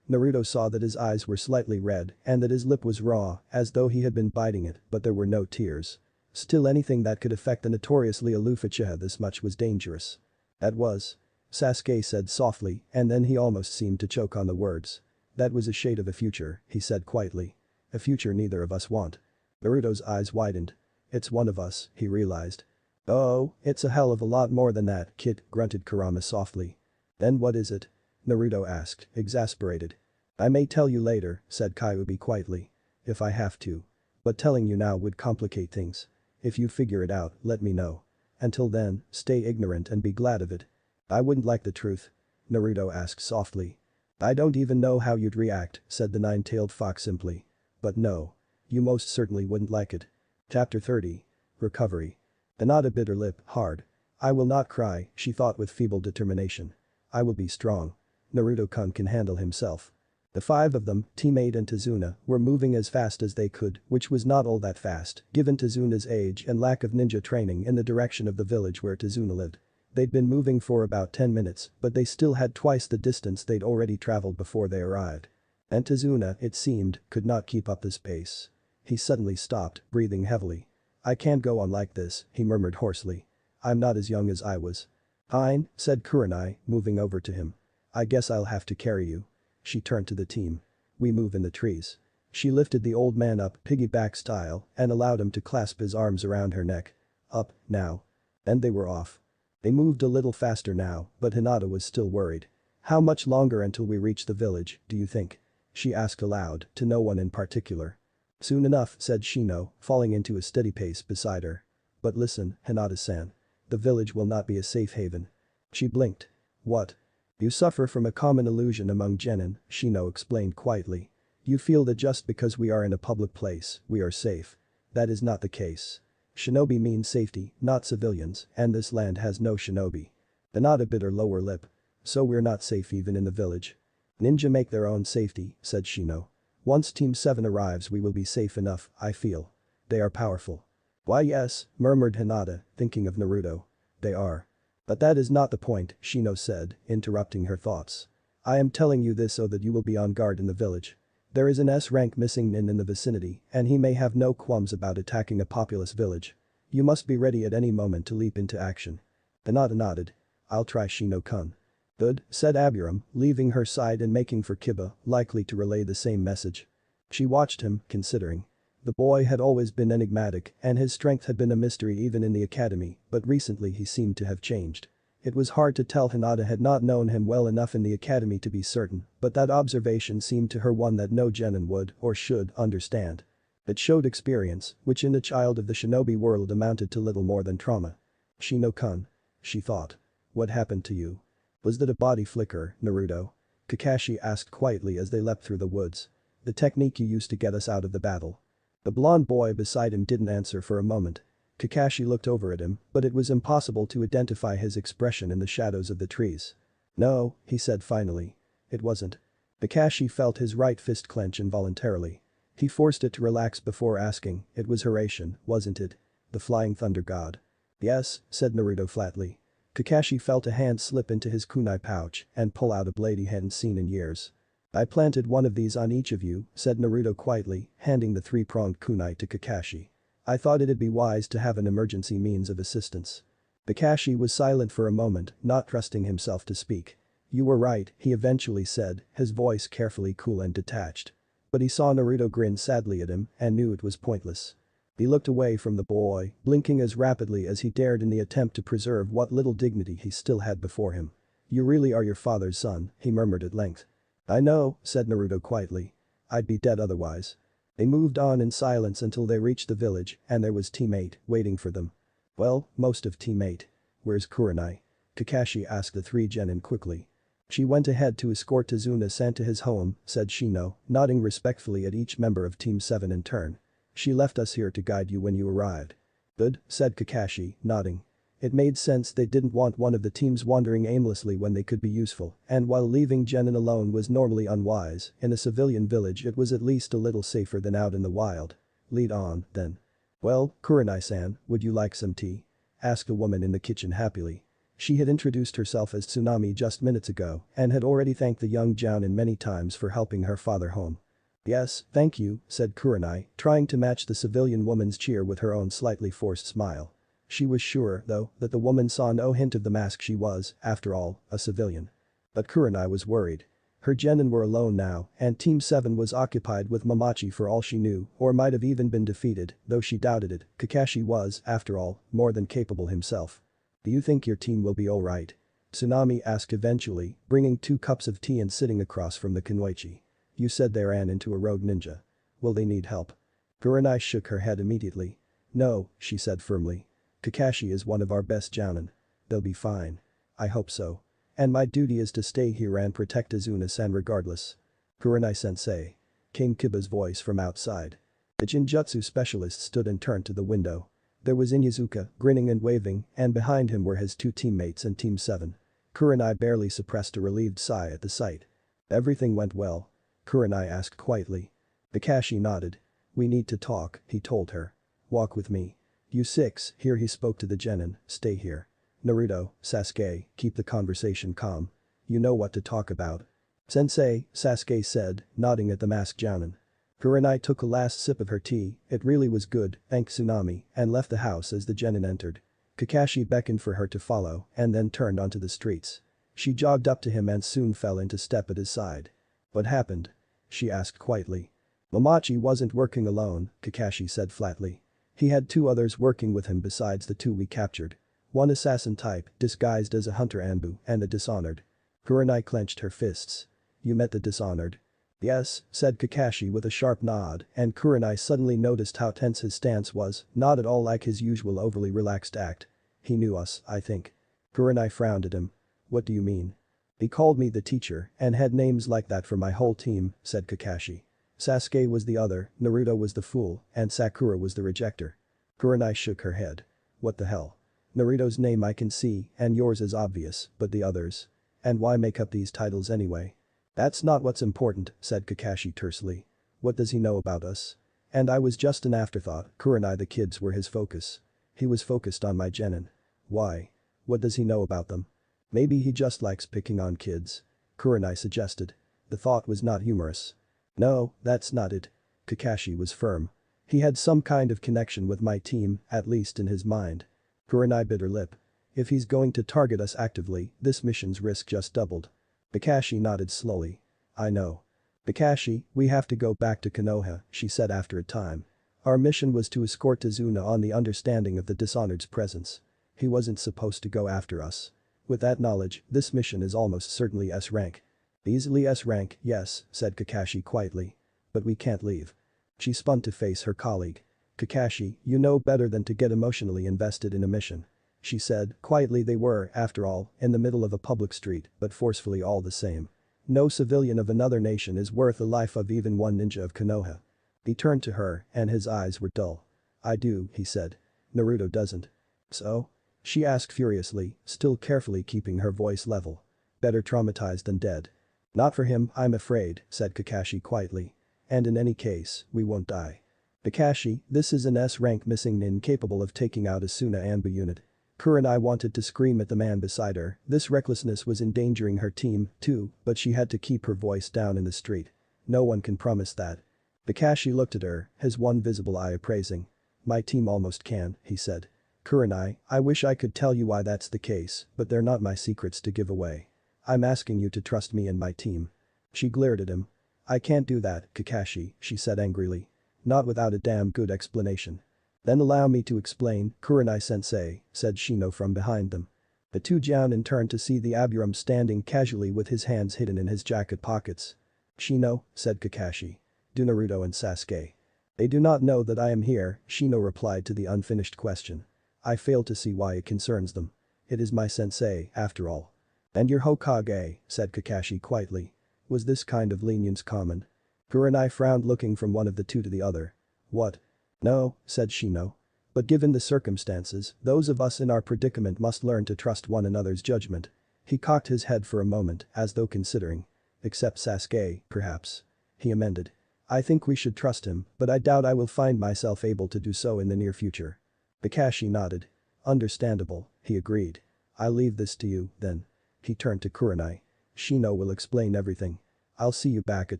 Naruto saw that his eyes were slightly red and that his lip was raw, as though he had been biting it, but there were no tears. Still, anything that could affect the notoriously aloof Uchiha this much was dangerous. "That was," Sasuke said softly, and then he almost seemed to choke on the words. "That was a shade of a future," he said quietly. "A future neither of us want." Naruto's eyes widened. "It's one of us," he realized. "Oh, it's a hell of a lot more than that, kid," grunted Kurama softly. "Then what is it?" Naruto asked, exasperated. "I may tell you later," said Kyuubi quietly. "If I have to. But telling you now would complicate things. If you figure it out, let me know. Until then, stay ignorant and be glad of it." "I wouldn't like the truth?" Naruto asked softly. "I don't even know how you'd react," said the nine-tailed fox simply. "But no. You most certainly wouldn't like it." Chapter 30. Recovery. Hinata bit her lip hard. "I will not cry," she thought with feeble determination. "I will be strong. Naruto-kun can handle himself." The 5 of them, teammate and Tazuna, were moving as fast as they could, which was not all that fast, given Tazuna's age and lack of ninja training, in the direction of the village where Tazuna lived. They'd been moving for about 10 minutes, but they still had twice the distance they'd already traveled before they arrived. And Tazuna, it seemed, could not keep up this pace. He suddenly stopped, breathing heavily. "I can't go on like this," he murmured hoarsely. "I'm not as young as I was." "Fine," said Kurenai, moving over to him. "I guess I'll have to carry you." She turned to the team. "We move in the trees." She lifted the old man up piggyback style and allowed him to clasp his arms around her neck. "Up, now." And they were off. They moved a little faster now, but Hinata was still worried. "How much longer until we reach the village, do you think?" she asked aloud, to no one in particular. "Soon enough," said Shino, falling into a steady pace beside her. "But listen, Hinata-san. The village will not be a safe haven." She blinked. "What?" "You suffer from a common illusion among genin," Shino explained quietly. "You feel that just because we are in a public place, we are safe. That is not the case. Shinobi means safety, not civilians, and this land has no shinobi." Hinata bit her lower lip. "So we're not safe even in the village?" "Ninja make their own safety," said Shino. "Once Team 7 arrives we will be safe enough, I feel. They are powerful." "Why yes," murmured Hinata, thinking of Naruto. "They are. But that is not the point," Shino said, interrupting her thoughts. "I am telling you this so that you will be on guard in the village. There is an S-rank missing nin in the vicinity, and he may have no qualms about attacking a populous village. You must be ready at any moment to leap into action." Hinata nodded. "I'll try, Shino-kun." "Good," said Aburam, leaving her side and making for Kiba, likely to relay the same message. She watched him, considering. The boy had always been enigmatic and his strength had been a mystery even in the academy, but recently he seemed to have changed. It was hard to tell. Hinata had not known him well enough in the academy to be certain, but that observation seemed to her one that no genin would, or should, understand. It showed experience, which in the child of the shinobi world amounted to little more than trauma. "Shino-kun," she thought. "What happened to you? Was that a body flicker, Naruto?" Kakashi asked quietly as they leapt through the woods. "The technique you used to get us out of the battle." The blonde boy beside him didn't answer for a moment. Kakashi looked over at him, but it was impossible to identify his expression in the shadows of the trees. "No," he said finally. "It wasn't." Kakashi felt his right fist clench involuntarily. He forced it to relax before asking, "It was Hiraishin, wasn't it? The flying thunder god?" "Yes," said Naruto flatly. Kakashi felt a hand slip into his kunai pouch and pull out a blade he hadn't seen in years. I planted one of these on each of you, said Naruto quietly, handing the three-pronged kunai to Kakashi. I thought it'd be wise to have an emergency means of assistance. Kakashi was silent for a moment, not trusting himself to speak. You were right, he eventually said, his voice carefully cool and detached. But he saw Naruto grin sadly at him and knew it was pointless. He looked away from the boy, blinking as rapidly as he dared in the attempt to preserve what little dignity he still had before him. You really are your father's son, he murmured at length. I know, said Naruto quietly. I'd be dead otherwise. They moved on in silence until they reached the village and there was Team 8 waiting for them. Well, most of Team 8. Where's Kurenai? Kakashi asked the three genin quickly. She went ahead to escort Tazuna-san to his home, said Shino, nodding respectfully at each member of Team 7 in turn. She left us here to guide you when you arrived. Good, said Kakashi, nodding. It made sense they didn't want one of the teams wandering aimlessly when they could be useful, and while leaving genin alone was normally unwise, in a civilian village it was at least a little safer than out in the wild. Lead on, then. Well, Kurenai-san, would you like some tea? Asked a woman in the kitchen happily. She had introduced herself as Tsunami just minutes ago and had already thanked the young Jounin many times for helping her father home. Yes, thank you, said Kurenai, trying to match the civilian woman's cheer with her own slightly forced smile. She was sure, though, that the woman saw no hint of the mask she was, after all, a civilian. But Kurenai was worried. Her genin were alone now, and Team 7 was occupied with Momochi for all she knew, or might have even been defeated, though she doubted it. Kakashi was, after all, more than capable himself. Do you think your team will be alright? Tsunami asked eventually, bringing 2 cups of tea and sitting across from the Kunoichi. You said they ran into a rogue ninja. Will they need help? Kurenai shook her head immediately. No, she said firmly. Kakashi is one of our best jounin. They'll be fine. I hope so. And my duty is to stay here and protect Azuna-san regardless. Kurenai-sensei. Came Kiba's voice from outside. The Jinjutsu specialist stood and turned to the window. There was Inyazuka, grinning and waving, and behind him were his 2 teammates and Team 7. Kurenai barely suppressed a relieved sigh at the sight. Everything went well? Kurenai asked quietly. Kakashi nodded. We need to talk, he told her. Walk with me. You 6, here he spoke to the genin, stay here. Naruto, Sasuke, keep the conversation calm. You know what to talk about. Sensei, Sasuke said, nodding at the masked jounin. Kurenai took a last sip of her tea, it really was good, thanked Tsunami, and left the house as the genin entered. Kakashi beckoned for her to follow and then turned onto the streets. She jogged up to him and soon fell into step at his side. What happened? She asked quietly. Momochi wasn't working alone, Kakashi said flatly. He had 2 others working with him besides the 2 we captured. One assassin type, disguised as a hunter Anbu, and a dishonored. Kurenai clenched her fists. You met the dishonored? Yes, said Kakashi with a sharp nod, and Kurenai suddenly noticed how tense his stance was, not at all like his usual overly relaxed act. He knew us, I think. Kurenai frowned at him. What do you mean? He called me the teacher and had names like that for my whole team, said Kakashi. Sasuke was the other, Naruto was the fool, and Sakura was the rejecter. Kurenai shook her head. What the hell? Naruto's name I can see, and yours is obvious, but the others? And why make up these titles anyway? That's not what's important, said Kakashi tersely. What does he know about us? And I was just an afterthought, Kurenai the kids were his focus. He was focused on my genin. Why? What does he know about them? Maybe he just likes picking on kids. Kurenai suggested. The thought was not humorous. No, that's not it. Kakashi was firm. He had some kind of connection with my team, at least in his mind. Kurenai bit her lip. If he's going to target us actively, this mission's risk just doubled. Kakashi nodded slowly. I know. Kakashi, we have to go back to Konoha, she said after a time. Our mission was to escort Tazuna on the understanding of the dishonored's presence. He wasn't supposed to go after us. With that knowledge, this mission is almost certainly S rank. Easily S rank, yes, said Kakashi quietly. But we can't leave. She spun to face her colleague. Kakashi, you know better than to get emotionally invested in a mission. She said, quietly they were, after all, in the middle of a public street, but forcefully all the same. No civilian of another nation is worth the life of even one ninja of Konoha. He turned to her, and his eyes were dull. I do, he said. Naruto doesn't. So? She asked furiously, still carefully keeping her voice level. Better traumatized than dead. Not for him, I'm afraid, said Kakashi quietly. And in any case, we won't die. Kakashi, this is an S rank missing nin capable of taking out a Suna Anbu unit. Kurenai wanted to scream at the man beside her, this recklessness was endangering her team, too, but she had to keep her voice down in the street. No one can promise that. Kakashi looked at her, his one visible eye appraising. My team almost can, he said. Kurenai, I wish I could tell you why that's the case, but they're not my secrets to give away. I'm asking you to trust me and my team. She glared at him. I can't do that, Kakashi, she said angrily. Not without a damn good explanation. Then allow me to explain, Kurenai-sensei, said Shino from behind them. The two Jounin turned to see the Aburame standing casually with his hands hidden in his jacket pockets. Shino, said Kakashi. Do Naruto and Sasuke. They do not know that I am here, Shino replied to the unfinished question. I fail to see why it concerns them. It is my sensei, after all. And your Hokage, said Kakashi quietly. Was this kind of lenience common? Kurenai frowned looking from one of the two to the other. What? No, said Shino. But given the circumstances, those of us in our predicament must learn to trust one another's judgment. He cocked his head for a moment, as though considering. Except Sasuke, perhaps. He amended. I think we should trust him, but I doubt I will find myself able to do so in the near future. Kakashi nodded. Understandable, he agreed. I'll leave this to you, then. He turned to Kurenai. Shino will explain everything. I'll see you back at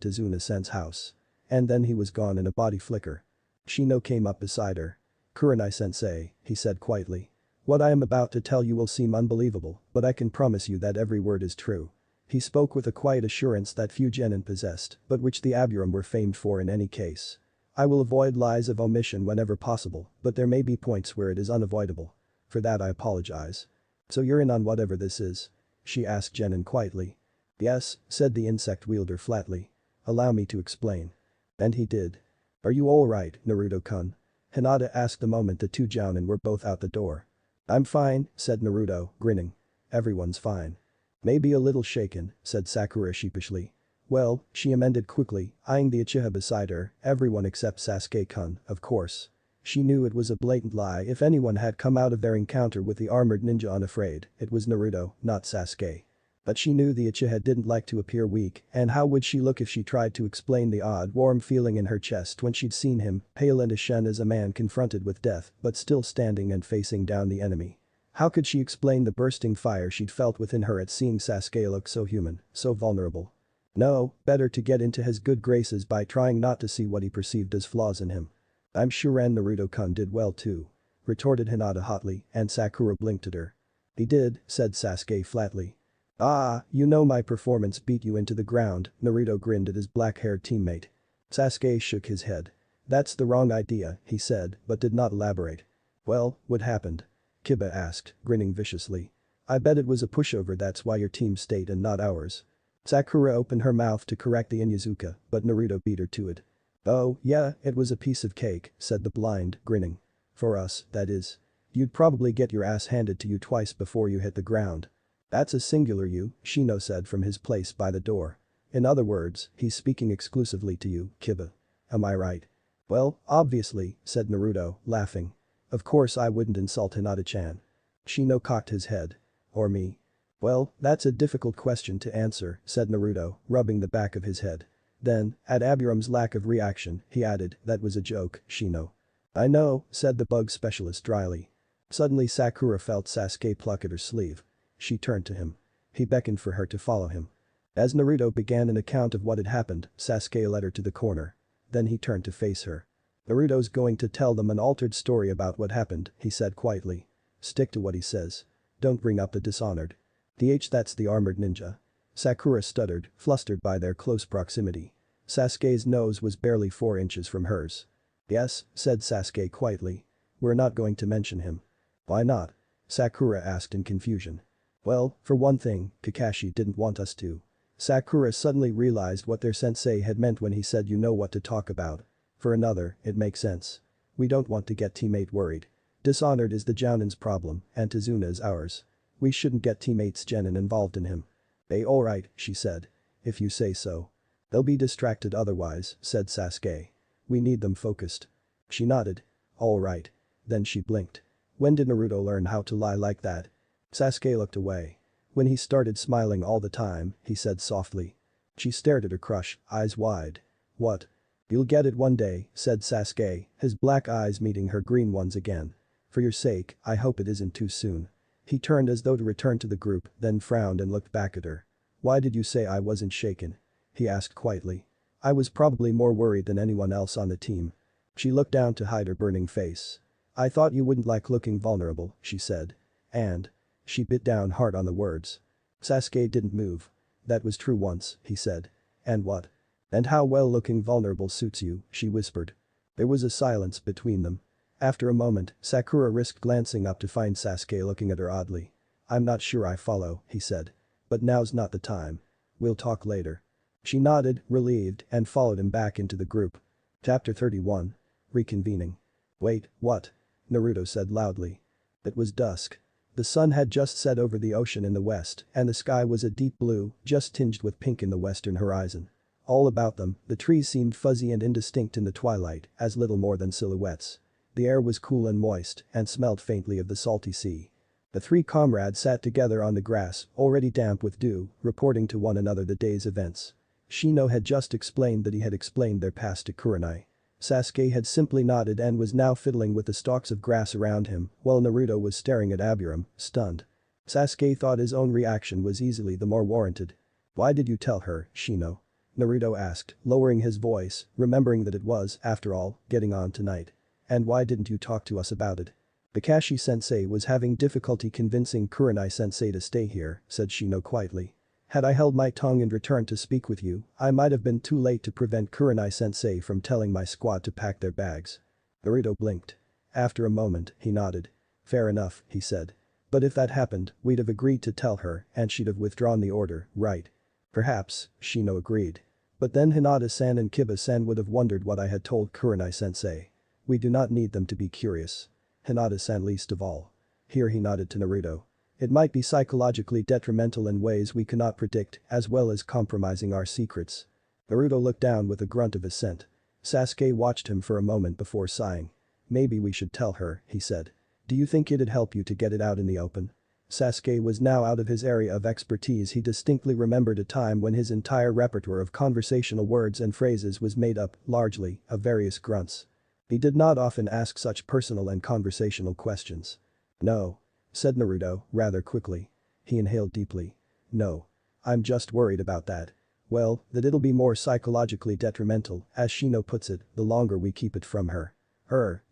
Tazuna-sen's house. And then he was gone in a body flicker. Shino came up beside her. Kurenai-sensei, he said quietly. What I am about to tell you will seem unbelievable, but I can promise you that every word is true. He spoke with a quiet assurance that few genin possessed, but which the Aburame were famed for in any case. I will avoid lies of omission whenever possible, but there may be points where it is unavoidable. For that I apologize. So you're in on whatever this is? She asked Genin quietly. Yes, said the insect wielder flatly. Allow me to explain. And he did. Are you alright, Naruto-kun? Hinata asked the moment the two Jounin were both out the door. I'm fine, said Naruto, grinning. Everyone's fine. Maybe a little shaken, said Sakura sheepishly. Well, she amended quickly, eyeing the Uchiha beside her, everyone except Sasuke-kun, of course. She knew it was a blatant lie if anyone had come out of their encounter with the armored ninja unafraid, it was Naruto, not Sasuke. But she knew the Uchiha didn't like to appear weak, and how would she look if she tried to explain the odd warm feeling in her chest when she'd seen him, pale and ashen as a man confronted with death, but still standing and facing down the enemy. How could she explain the bursting fire she'd felt within her at seeing Sasuke look so human, so vulnerable? No, better to get into his good graces by trying not to see what he perceived as flaws in him. I'm sure Naruto-kun did well too. Retorted Hinata hotly, and Sakura blinked at her. He did, said Sasuke flatly. Ah, you know my performance beat you into the ground, Naruto grinned at his black-haired teammate. Sasuke shook his head. That's the wrong idea, he said, but did not elaborate. Well, what happened? Kiba asked, grinning viciously. I bet it was a pushover, that's why your team stayed and not ours. Sakura opened her mouth to correct the Inuzuka, but Naruto beat her to it. Oh, yeah, it was a piece of cake, said the blind, grinning. For us, that is. You'd probably get your ass handed to you twice before you hit the ground. That's a singular you, Shino said from his place by the door. In other words, he's speaking exclusively to you, Kiba. Am I right? Well, obviously, said Naruto, laughing. Of course I wouldn't insult Hinata-chan. Shino cocked his head. Or me? Well, that's a difficult question to answer, said Naruto, rubbing the back of his head. Then, at Aburame's lack of reaction, he added, that was a joke, Shino. I know, said the bug specialist dryly. Suddenly Sakura felt Sasuke pluck at her sleeve. She turned to him. He beckoned for her to follow him. As Naruto began an account of what had happened, Sasuke led her to the corner. Then he turned to face her. Naruto's going to tell them an altered story about what happened, he said quietly. Stick to what he says. Don't bring up the Dishonored. That's the armored ninja. Sakura stuttered, flustered by their close proximity. Sasuke's nose was barely 4 inches from hers. Yes, said Sasuke quietly. We're not going to mention him. Why not? Sakura asked in confusion. Well, for one thing, Kakashi didn't want us to. Sakura suddenly realized what their sensei had meant when he said you know what to talk about. For another, it makes sense. We don't want to get teammate worried. Dishonored is the Jounin's problem, and Tazuna is ours. We shouldn't get teammates Genin involved in him. Alright, she said. If you say so. They'll be distracted otherwise, said Sasuke. We need them focused. She nodded. Alright. Then she blinked. When did Naruto learn how to lie like that? Sasuke looked away. When he started smiling all the time, he said softly. She stared at her crush, eyes wide. What? You'll get it one day, said Sasuke, his black eyes meeting her green ones again. For your sake, I hope it isn't too soon. He turned as though to return to the group, then frowned and looked back at her. "Why did you say I wasn't shaken?" he asked quietly. "I was probably more worried than anyone else on the team." She looked down to hide her burning face. "I thought you wouldn't like looking vulnerable," she said. "And?" She bit down hard on the words. Sasuke didn't move. "That was true once," he said. "And what?" "And how well looking vulnerable suits you," she whispered. There was a silence between them. After a moment, Sakura risked glancing up to find Sasuke looking at her oddly. "I'm not sure I follow," he said. "But now's not the time. We'll talk later." She nodded, relieved, and followed him back into the group. Chapter 31. Reconvening. "Wait, what?" Naruto said loudly. It was dusk. The sun had just set over the ocean in the west, and the sky was a deep blue, just tinged with pink in the western horizon. All about them, the trees seemed fuzzy and indistinct in the twilight, as little more than silhouettes. The air was cool and moist, and smelled faintly of the salty sea. The three comrades sat together on the grass, already damp with dew, reporting to one another the day's events. Shino had just explained that he had explained their past to Kurenai. Sasuke had simply nodded and was now fiddling with the stalks of grass around him, while Naruto was staring at Aburame, stunned. Sasuke thought his own reaction was easily the more warranted. "Why did you tell her, Shino?" Naruto asked, lowering his voice, remembering that it was, after all, getting on tonight. "And why didn't you talk to us about it?" "Kakashi-sensei was having difficulty convincing Kurenai-sensei to stay here," said Shino quietly. "Had I held my tongue and returned to speak with you, I might have been too late to prevent Kurenai-sensei from telling my squad to pack their bags." Naruto blinked. After a moment, he nodded. "Fair enough," he said. "But if that happened, we'd have agreed to tell her and she'd have withdrawn the order, right?" "Perhaps," Shino agreed. "But then Hinata-san and Kiba-san would have wondered what I had told Kurenai-sensei. We do not need them to be curious. Hinata-san least of all." Here he nodded to Naruto. "It might be psychologically detrimental in ways we cannot predict, as well as compromising our secrets." Naruto looked down with a grunt of assent. Sasuke watched him for a moment before sighing. "Maybe we should tell her," he said. "Do you think it'd help you to get it out in the open?" Sasuke was now out of his area of expertise. He distinctly remembered a time when his entire repertoire of conversational words and phrases was made up, largely, of various grunts. He did not often ask such personal and conversational questions. "No," said Naruto, rather quickly. He inhaled deeply. "No. I'm just worried about that. Well, that it'll be more psychologically detrimental, as Shino puts it, the longer we keep it from her."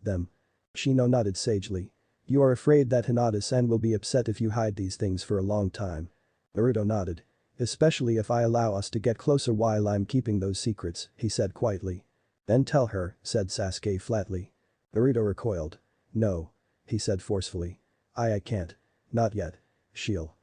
Them. Shino nodded sagely. "You are afraid that Hinata-san will be upset if you hide these things for a long time." Naruto nodded. "Especially if I allow us to get closer while I'm keeping those secrets," he said quietly. "Then tell her," said Sasuke flatly. Naruto recoiled. "No," he said forcefully. I can't. Not yet. She'll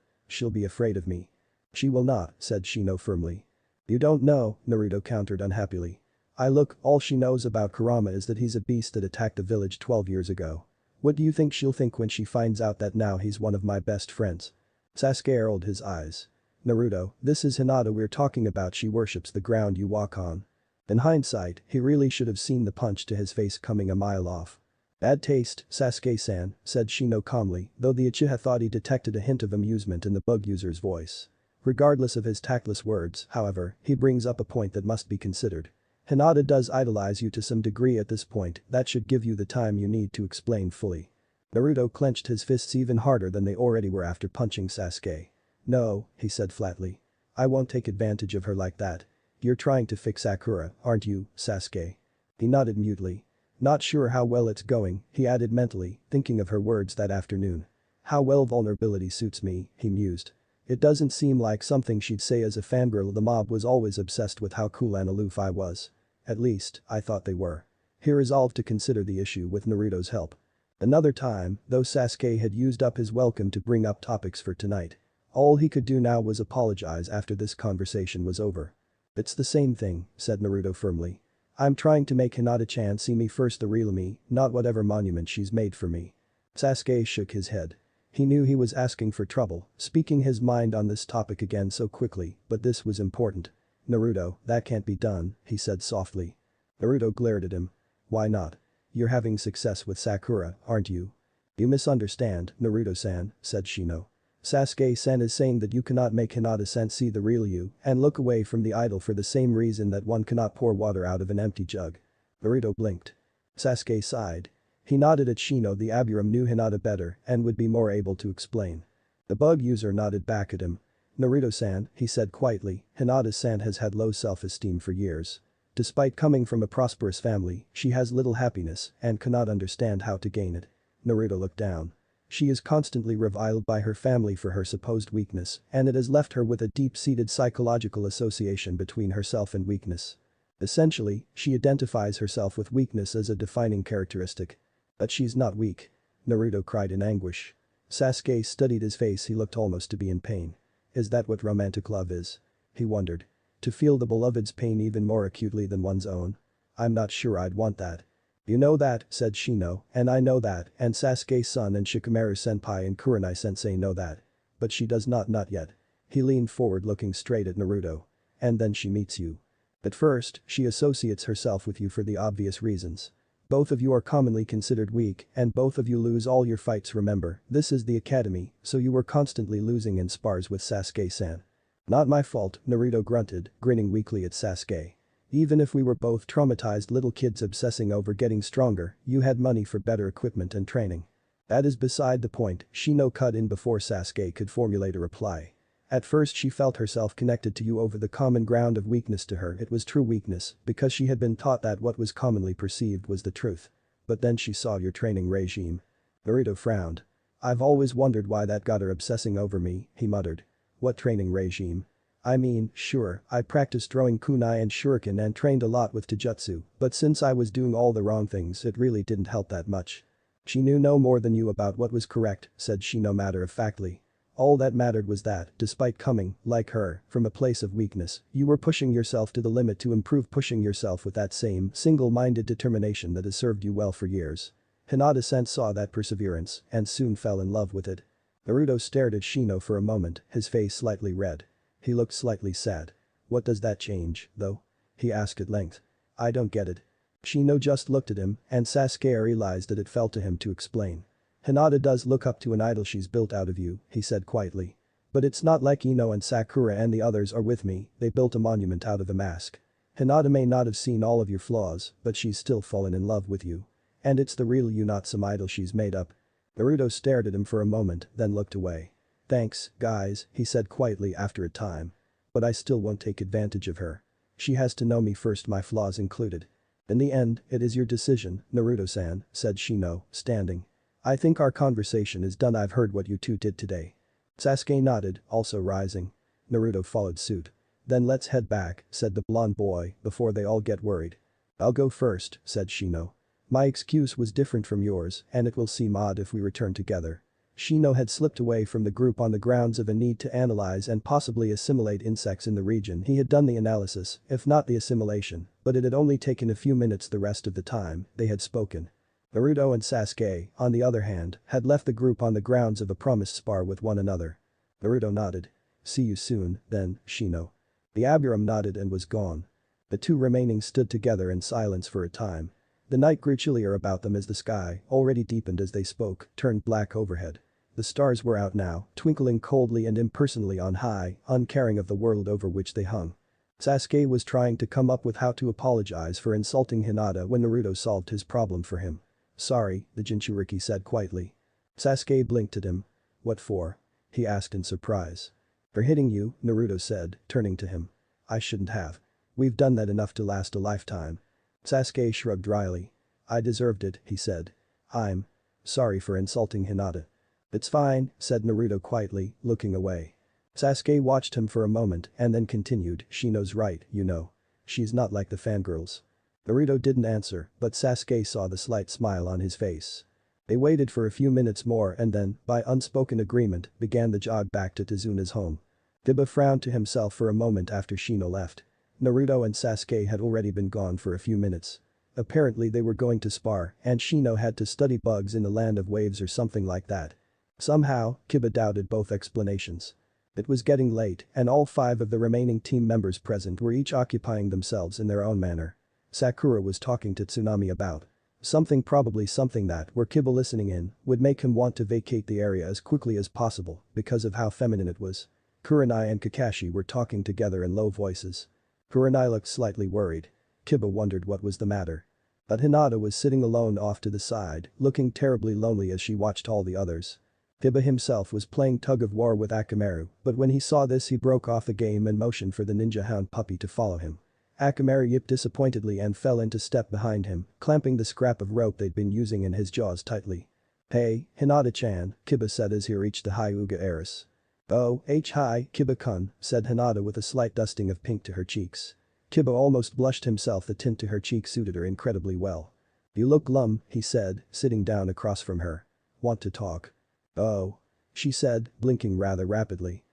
be afraid of me." "She will not," said Shino firmly. "You don't know," Naruto countered unhappily. All she knows about Kurama is that he's a beast that attacked the village 12 years ago. What do you think she'll think when she finds out that now he's one of my best friends?" Sasuke rolled his eyes. "Naruto, this is Hinata we're talking about. She worships the ground you walk on." In hindsight, he really should have seen the punch to his face coming a mile off. "Bad taste, Sasuke-san," said Shino calmly, though the Uchiha thought he detected a hint of amusement in the bug user's voice. Regardless of his tactless words, however, he brings up a point that must be considered. Hinata does idolize you to some degree at this point. That should give you the time you need to explain fully. Naruto clenched his fists even harder than they already were after punching Sasuke. "No," he said flatly. "I won't take advantage of her like that. You're trying to fix Sakura, aren't you, Sasuke?" He nodded mutely. "Not sure how well it's going," he added mentally, thinking of her words that afternoon. "How well vulnerability suits me," he mused. "It doesn't seem like something she'd say as a fangirl. The mob was always obsessed with how cool and aloof I was. At least, I thought they were." He resolved to consider the issue with Naruto's help. Another time, though Sasuke had used up his welcome to bring up topics for tonight. All he could do now was apologize after this conversation was over. "It's the same thing," said Naruto firmly. "I'm trying to make Hinata-chan see me first, the real me, not whatever monument she's made for me." Sasuke shook his head. He knew he was asking for trouble, speaking his mind on this topic again so quickly, but this was important. "Naruto, that can't be done," he said softly. Naruto glared at him. "Why not? You're having success with Sakura, aren't you?" "You misunderstand, Naruto-san," said Shino. "Sasuke-san is saying that you cannot make Hinata-san see the real you and look away from the idol for the same reason that one cannot pour water out of an empty jug." Naruto blinked. Sasuke sighed. He nodded at Shino. The Abiram knew Hinata better and would be more able to explain. The bug user nodded back at him. Naruto-san, he said quietly, Hinata-san has had low self-esteem for years. Despite coming from a prosperous family, she has little happiness and cannot understand how to gain it. Naruto looked down. She is constantly reviled by her family for her supposed weakness, and it has left her with a deep-seated psychological association between herself and weakness. Essentially, she identifies herself with weakness as a defining characteristic. But she's not weak. Naruto cried in anguish. Sasuke studied his face. He looked almost to be in pain. Is that what romantic love is? He wondered. To feel the beloved's pain even more acutely than one's own? I'm not sure I'd want that. You know that, said Shino, and I know that, and Sasuke-san and Shikamaru-senpai and Kurenai-sensei know that. But she does not yet. He leaned forward looking straight at Naruto. And then she meets you. At first, she associates herself with you for the obvious reasons. Both of you are commonly considered weak and both of you lose all your fights. Remember, this is the academy, so you were constantly losing in spars with Sasuke-san. Not my fault, Naruto grunted, grinning weakly at Sasuke. Even if we were both traumatized little kids obsessing over getting stronger, you had money for better equipment and training. That is beside the point, Shino cut in before Sasuke could formulate a reply. At first she felt herself connected to you over the common ground of weakness. To her it was true weakness because she had been taught that what was commonly perceived was the truth. But then she saw your training regime. Naruto frowned. I've always wondered why that got her obsessing over me, he muttered. What training regime? I mean, sure, I practiced throwing kunai and shuriken and trained a lot with taijutsu, but since I was doing all the wrong things it really didn't help that much. She knew no more than you about what was correct, said Shino matter-of-factly. All that mattered was that, despite coming, like her, from a place of weakness, you were pushing yourself to the limit to improve, pushing yourself with that same single-minded determination that has served you well for years. Hinata-san saw that perseverance and soon fell in love with it. Naruto stared at Shino for a moment, his face slightly red. He looked slightly sad. What does that change, though? He asked at length. I don't get it. Shino just looked at him and Sasuke realized that it fell to him to explain. Hinata does look up to an idol she's built out of you, he said quietly. But it's not like Ino and Sakura and the others are with me, they built a monument out of a mask. Hinata may not have seen all of your flaws, but she's still fallen in love with you. And it's the real you, not some idol she's made up. Naruto stared at him for a moment, then looked away. Thanks, guys, he said quietly after a time. But I still won't take advantage of her. She has to know me first, my flaws included. In the end, it is your decision, Naruto-san, said Shino, standing. I think our conversation is done. I've heard what you two did today. Sasuke nodded, also rising. Naruto followed suit. Then let's head back, said the blonde boy, before they all get worried. I'll go first, said Shino. My excuse was different from yours and it will seem odd if we return together. Shino had slipped away from the group on the grounds of a need to analyze and possibly assimilate insects in the region. He had done the analysis, if not the assimilation, but it had only taken a few minutes. The rest of the time, they had spoken. Naruto and Sasuke, on the other hand, had left the group on the grounds of a promised spar with one another. Naruto nodded. See you soon, then, Shino. The Abiram nodded and was gone. The two remaining stood together in silence for a time. The night grew chillier about them as the sky, already deepened as they spoke, turned black overhead. The stars were out now, twinkling coldly and impersonally on high, uncaring of the world over which they hung. Sasuke was trying to come up with how to apologize for insulting Hinata when Naruto solved his problem for him. Sorry, the Jinchuriki said quietly. Sasuke blinked at him. What for? He asked in surprise. For hitting you, Naruto said, turning to him. I shouldn't have. We've done that enough to last a lifetime. Sasuke shrugged dryly. I deserved it, he said. I'm sorry for insulting Hinata. It's fine, said Naruto quietly, looking away. Sasuke watched him for a moment and then continued, Shino's right, you know. She's not like the fangirls. Naruto didn't answer, but Sasuke saw the slight smile on his face. They waited for a few minutes more and then, by unspoken agreement, began the jog back to Tazuna's home. Kiba frowned to himself for a moment after Shino left. Naruto and Sasuke had already been gone for a few minutes. Apparently they were going to spar and Shino had to study bugs in the land of waves or something like that. Somehow, Kiba doubted both explanations. It was getting late and all 5 of the remaining team members present were each occupying themselves in their own manner. Sakura was talking to Tsunami about something, probably something that, were Kiba listening in, would make him want to vacate the area as quickly as possible because of how feminine it was. Kurenai and Kakashi were talking together in low voices. Kurenai looked slightly worried. Kiba wondered what was the matter. But Hinata was sitting alone off to the side, looking terribly lonely as she watched all the others. Kiba himself was playing tug-of-war with Akamaru, but when he saw this he broke off the game and motioned for the ninja hound puppy to follow him. Akamaru yipped disappointedly and fell into step behind him, clamping the scrap of rope they'd been using in his jaws tightly. "Hey, Hinata-chan," Kiba said as he reached the Hyuga heiress. "Oh, hi, Kiba-kun," said Hinata with a slight dusting of pink to her cheeks. Kiba almost blushed himself, the tint to her cheek suited her incredibly well. "You look glum," he said, sitting down across from her. "Want to talk?" "Oh," she said, blinking rather rapidly.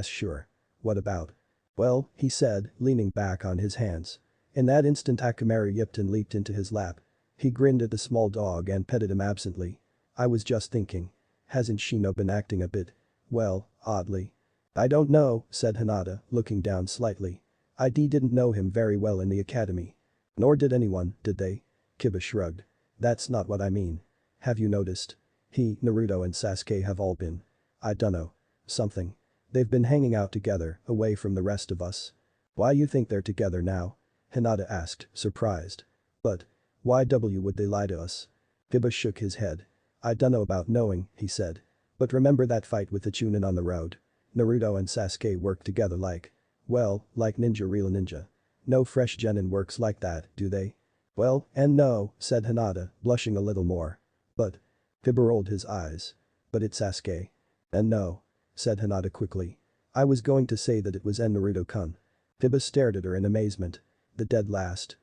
Sure. What about?" "Well," he said, leaning back on his hands. In that instant Akamaru yipped and leaped into his lap. He grinned at the small dog and petted him absently. "I was just thinking. Hasn't Shino been acting a bit, well, oddly?" "I don't know," said Hinata, looking down slightly. "I didn't know him very well in the academy." "Nor did anyone, did they?" Kiba shrugged. "That's not what I mean. Have you noticed? He, Naruto and Sasuke have all been, I dunno, something. They've been hanging out together, away from the rest of us." "Why you think they're together now?" Hinata asked, surprised. "But why would they lie to us?" Kiba shook his head. "I dunno about knowing," he said. "But remember that fight with the Chunin on the road? Naruto and Sasuke work together like, well, like ninja, real ninja. No fresh genin works like that, do they?" "Well, and no," said Hinata, blushing a little more. "But..." Kiba rolled his eyes. "But it's Sasuke." "And no," said Hinata quickly. "I was going to say that it was Naruto-kun." Kiba stared at her in amazement. "The dead last."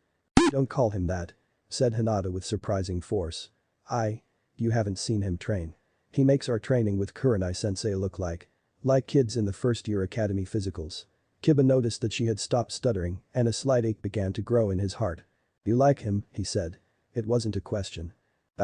"Don't call him that," said Hinata with surprising force. You haven't seen him train. He makes our training with Kurenai-sensei look like kids in the first year academy physicals." Kiba noticed that she had stopped stuttering and a slight ache began to grow in his heart. "You like him," he said. It wasn't a question.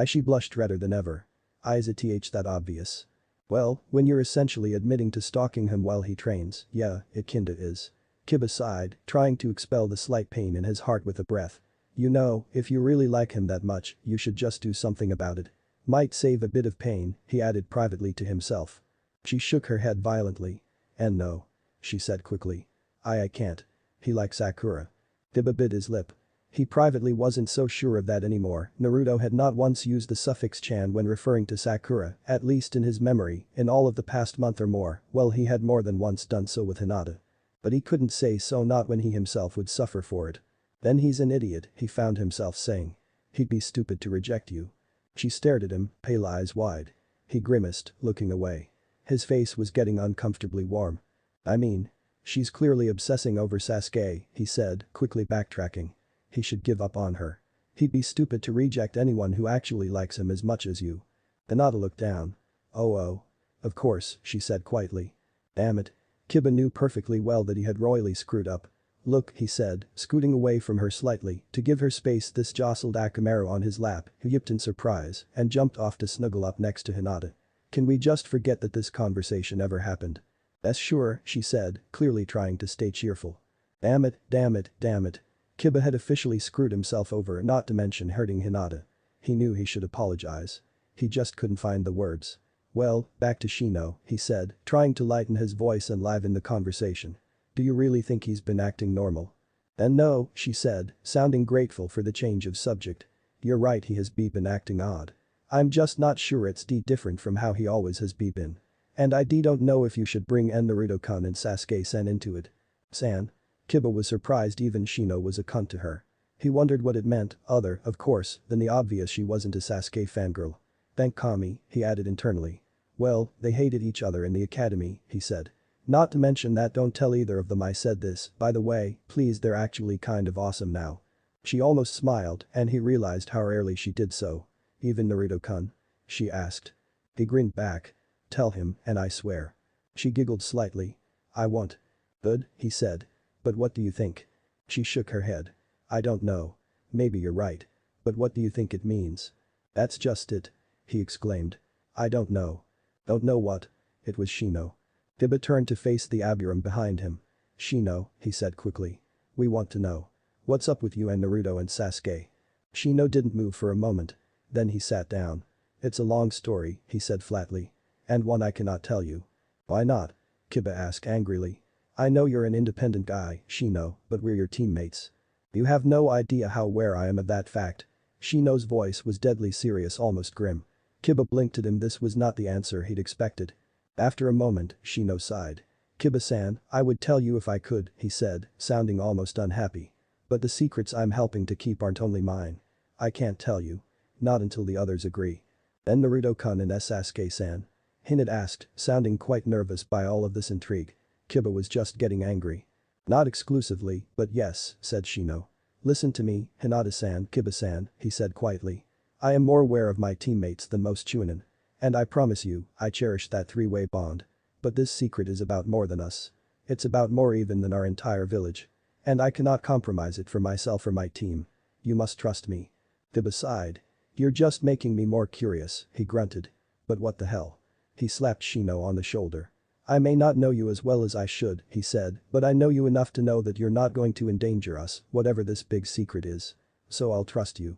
She blushed redder than ever. "Is it that obvious?" "Well, when you're essentially admitting to stalking him while he trains, yeah, it kinda is." Kiba sighed, trying to expel the slight pain in his heart with a breath. "You know, if you really like him that much, you should just do something about it. Might save a bit of pain," he added privately to himself. She shook her head violently. "And no," she said quickly. I can't. He likes Sakura." Kiba bit his lip. He privately wasn't so sure of that anymore. Naruto had not once used the suffix chan when referring to Sakura, at least in his memory, in all of the past month or more, well he had more than once done so with Hinata. But he couldn't say so, not when he himself would suffer for it. "Then he's an idiot," he found himself saying. "He'd be stupid to reject you." She stared at him, pale eyes wide. He grimaced, looking away. His face was getting uncomfortably warm. "I mean, she's clearly obsessing over Sasuke," he said, quickly backtracking. "He should give up on her. He'd be stupid to reject anyone who actually likes him as much as you." Hinata looked down. Oh. Of course," she said quietly. "Damn it." Kiba knew perfectly well that he had royally screwed up. "Look," he said, scooting away from her slightly to give her space. This jostled Akamaru on his lap, who yipped in surprise and jumped off to snuggle up next to Hinata. "Can we just forget that this conversation ever happened?" "That's sure," she said, clearly trying to stay cheerful. Damn it. Kiba had officially screwed himself over, not to mention hurting Hinata. He knew he should apologize. He just couldn't find the words. "Well, back to Shino," he said, trying to lighten his voice and liven the conversation. "Do you really think he's been acting normal?" "And no," she said, sounding grateful for the change of subject. "You're right, he has been acting odd. I'm just not sure it's different from how he always has been. And I don't know if you should bring Naruto-kun and Sasuke-sen into it." "San?" Kiba was surprised even Shino was a cunt to her. He wondered what it meant, other, of course, than the obvious she wasn't a Sasuke fangirl. "Thank Kami," he added internally. "Well, they hated each other in the academy," he said. "Not to mention that don't tell either of them I said this, by the way, please, they're actually kind of awesome now." She almost smiled and he realized how rarely she did so. "Even Naruto-kun?" she asked. He grinned back. "Tell him, and I swear." She giggled slightly. "I won't." "Good," he said. "But what do you think?" She shook her head. "I don't know. Maybe you're right. But what do you think it means?" "That's just it," he exclaimed. "I don't know." "Don't know what?" It was Shino. Kiba turned to face the Abiram behind him. "Shino," he said quickly. "We want to know. What's up with you and Naruto and Sasuke?" Shino didn't move for a moment. Then he sat down. "It's a long story," he said flatly. "And one I cannot tell you." "Why not?" Kiba asked angrily. "I know you're an independent guy, Shino, but we're your teammates." You have no idea how aware I am of that fact. Shino's voice was deadly serious, almost grim. Kiba blinked at him. This was not the answer he'd expected. After a moment, Shino sighed. Kiba-san, I would tell you if I could, he said, sounding almost unhappy. But the secrets I'm helping to keep aren't only mine. I can't tell you. Not until the others agree. Then Naruto-kun and Sasuke-san? Hinata asked, sounding quite nervous by all of this intrigue. Kiba was just getting angry. Not exclusively, but yes, said Shino. Listen to me, Hinata-san, Kiba-san, he said quietly. I am more aware of my teammates than most Chunin. And I promise you, I cherish that three-way bond. But this secret is about more than us. It's about more even than our entire village. And I cannot compromise it for myself or my team. You must trust me. Kiba sighed. You're just making me more curious, he grunted. But what the hell? He slapped Shino on the shoulder. I may not know you as well as I should, he said, but I know you enough to know that you're not going to endanger us, whatever this big secret is. So I'll trust you.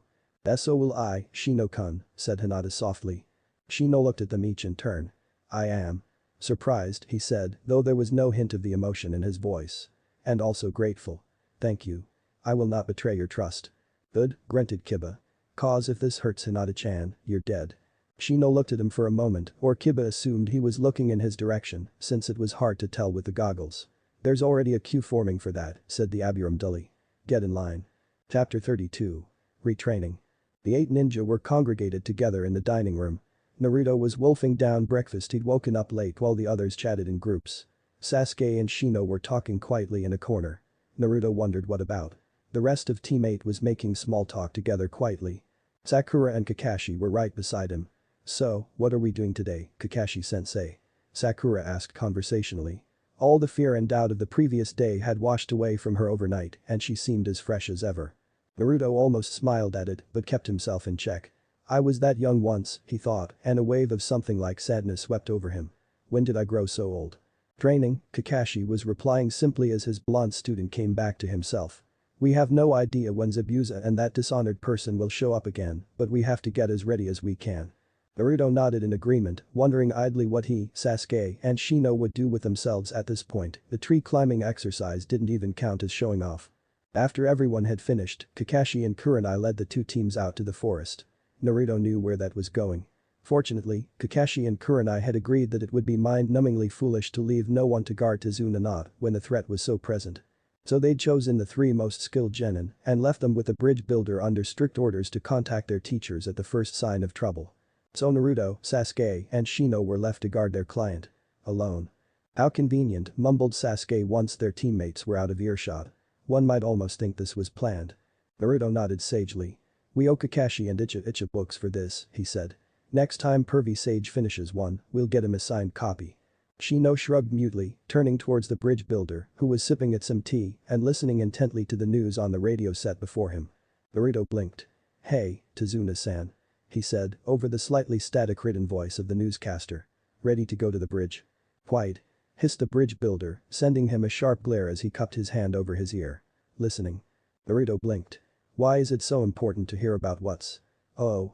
So will I, Shino-kun, said Hinata softly. Shino looked at them each in turn. I am. Surprised, he said, though there was no hint of the emotion in his voice. And also grateful. Thank you. I will not betray your trust. Good, grunted Kiba. Cause if this hurts Hinata-chan, you're dead. Shino looked at him for a moment, or Kiba assumed he was looking in his direction, since it was hard to tell with the goggles. There's already a queue forming for that, said the Abiram dully. Get in line. Chapter 32. Retraining. The 8 ninja were congregated together in the dining room. Naruto was wolfing down breakfast. He'd woken up late while the others chatted in groups. Sasuke and Shino were talking quietly in a corner. Naruto wondered what about. The rest of Team 8 was making small talk together quietly. Sakura and Kakashi were right beside him. So, what are we doing today, Kakashi-sensei? Sakura asked conversationally. All the fear and doubt of the previous day had washed away from her overnight and she seemed as fresh as ever. Naruto almost smiled at it but kept himself in check. I was that young once, he thought, and a wave of something like sadness swept over him. When did I grow so old? Training, Kakashi was replying simply as his blonde student came back to himself. We have no idea when Zabuza and that dishonored person will show up again, but we have to get as ready as we can. Naruto nodded in agreement, wondering idly what he, Sasuke, and Shino would do with themselves at this point. The tree climbing exercise didn't even count as showing off. After everyone had finished, Kakashi and Kurenai led the two teams out to the forest. Naruto knew where that was going. Fortunately, Kakashi and Kurenai had agreed that it would be mind-numbingly foolish to leave no one to guard Tazuna not when the threat was so present. So they'd chosen the 3 most skilled genin and left them with the bridge builder under strict orders to contact their teachers at the first sign of trouble. So Naruto, Sasuke, and Shino were left to guard their client. Alone. How convenient, mumbled Sasuke once their teammates were out of earshot. One might almost think this was planned. Naruto nodded sagely. We owe Kakashi and Icha books for this, he said. Next time Pervy Sage finishes one, we'll get him a signed copy. Shino shrugged mutely, turning towards the bridge builder, who was sipping at some tea and listening intently to the news on the radio set before him. Naruto blinked. Hey, Tazuna-san. He said, over the slightly static written voice of the newscaster. Ready to go to the bridge? Quite. Hissed the bridge builder, sending him a sharp glare as he cupped his hand over his ear. Listening. Naruto blinked. Why is it so important to hear about what's? Oh.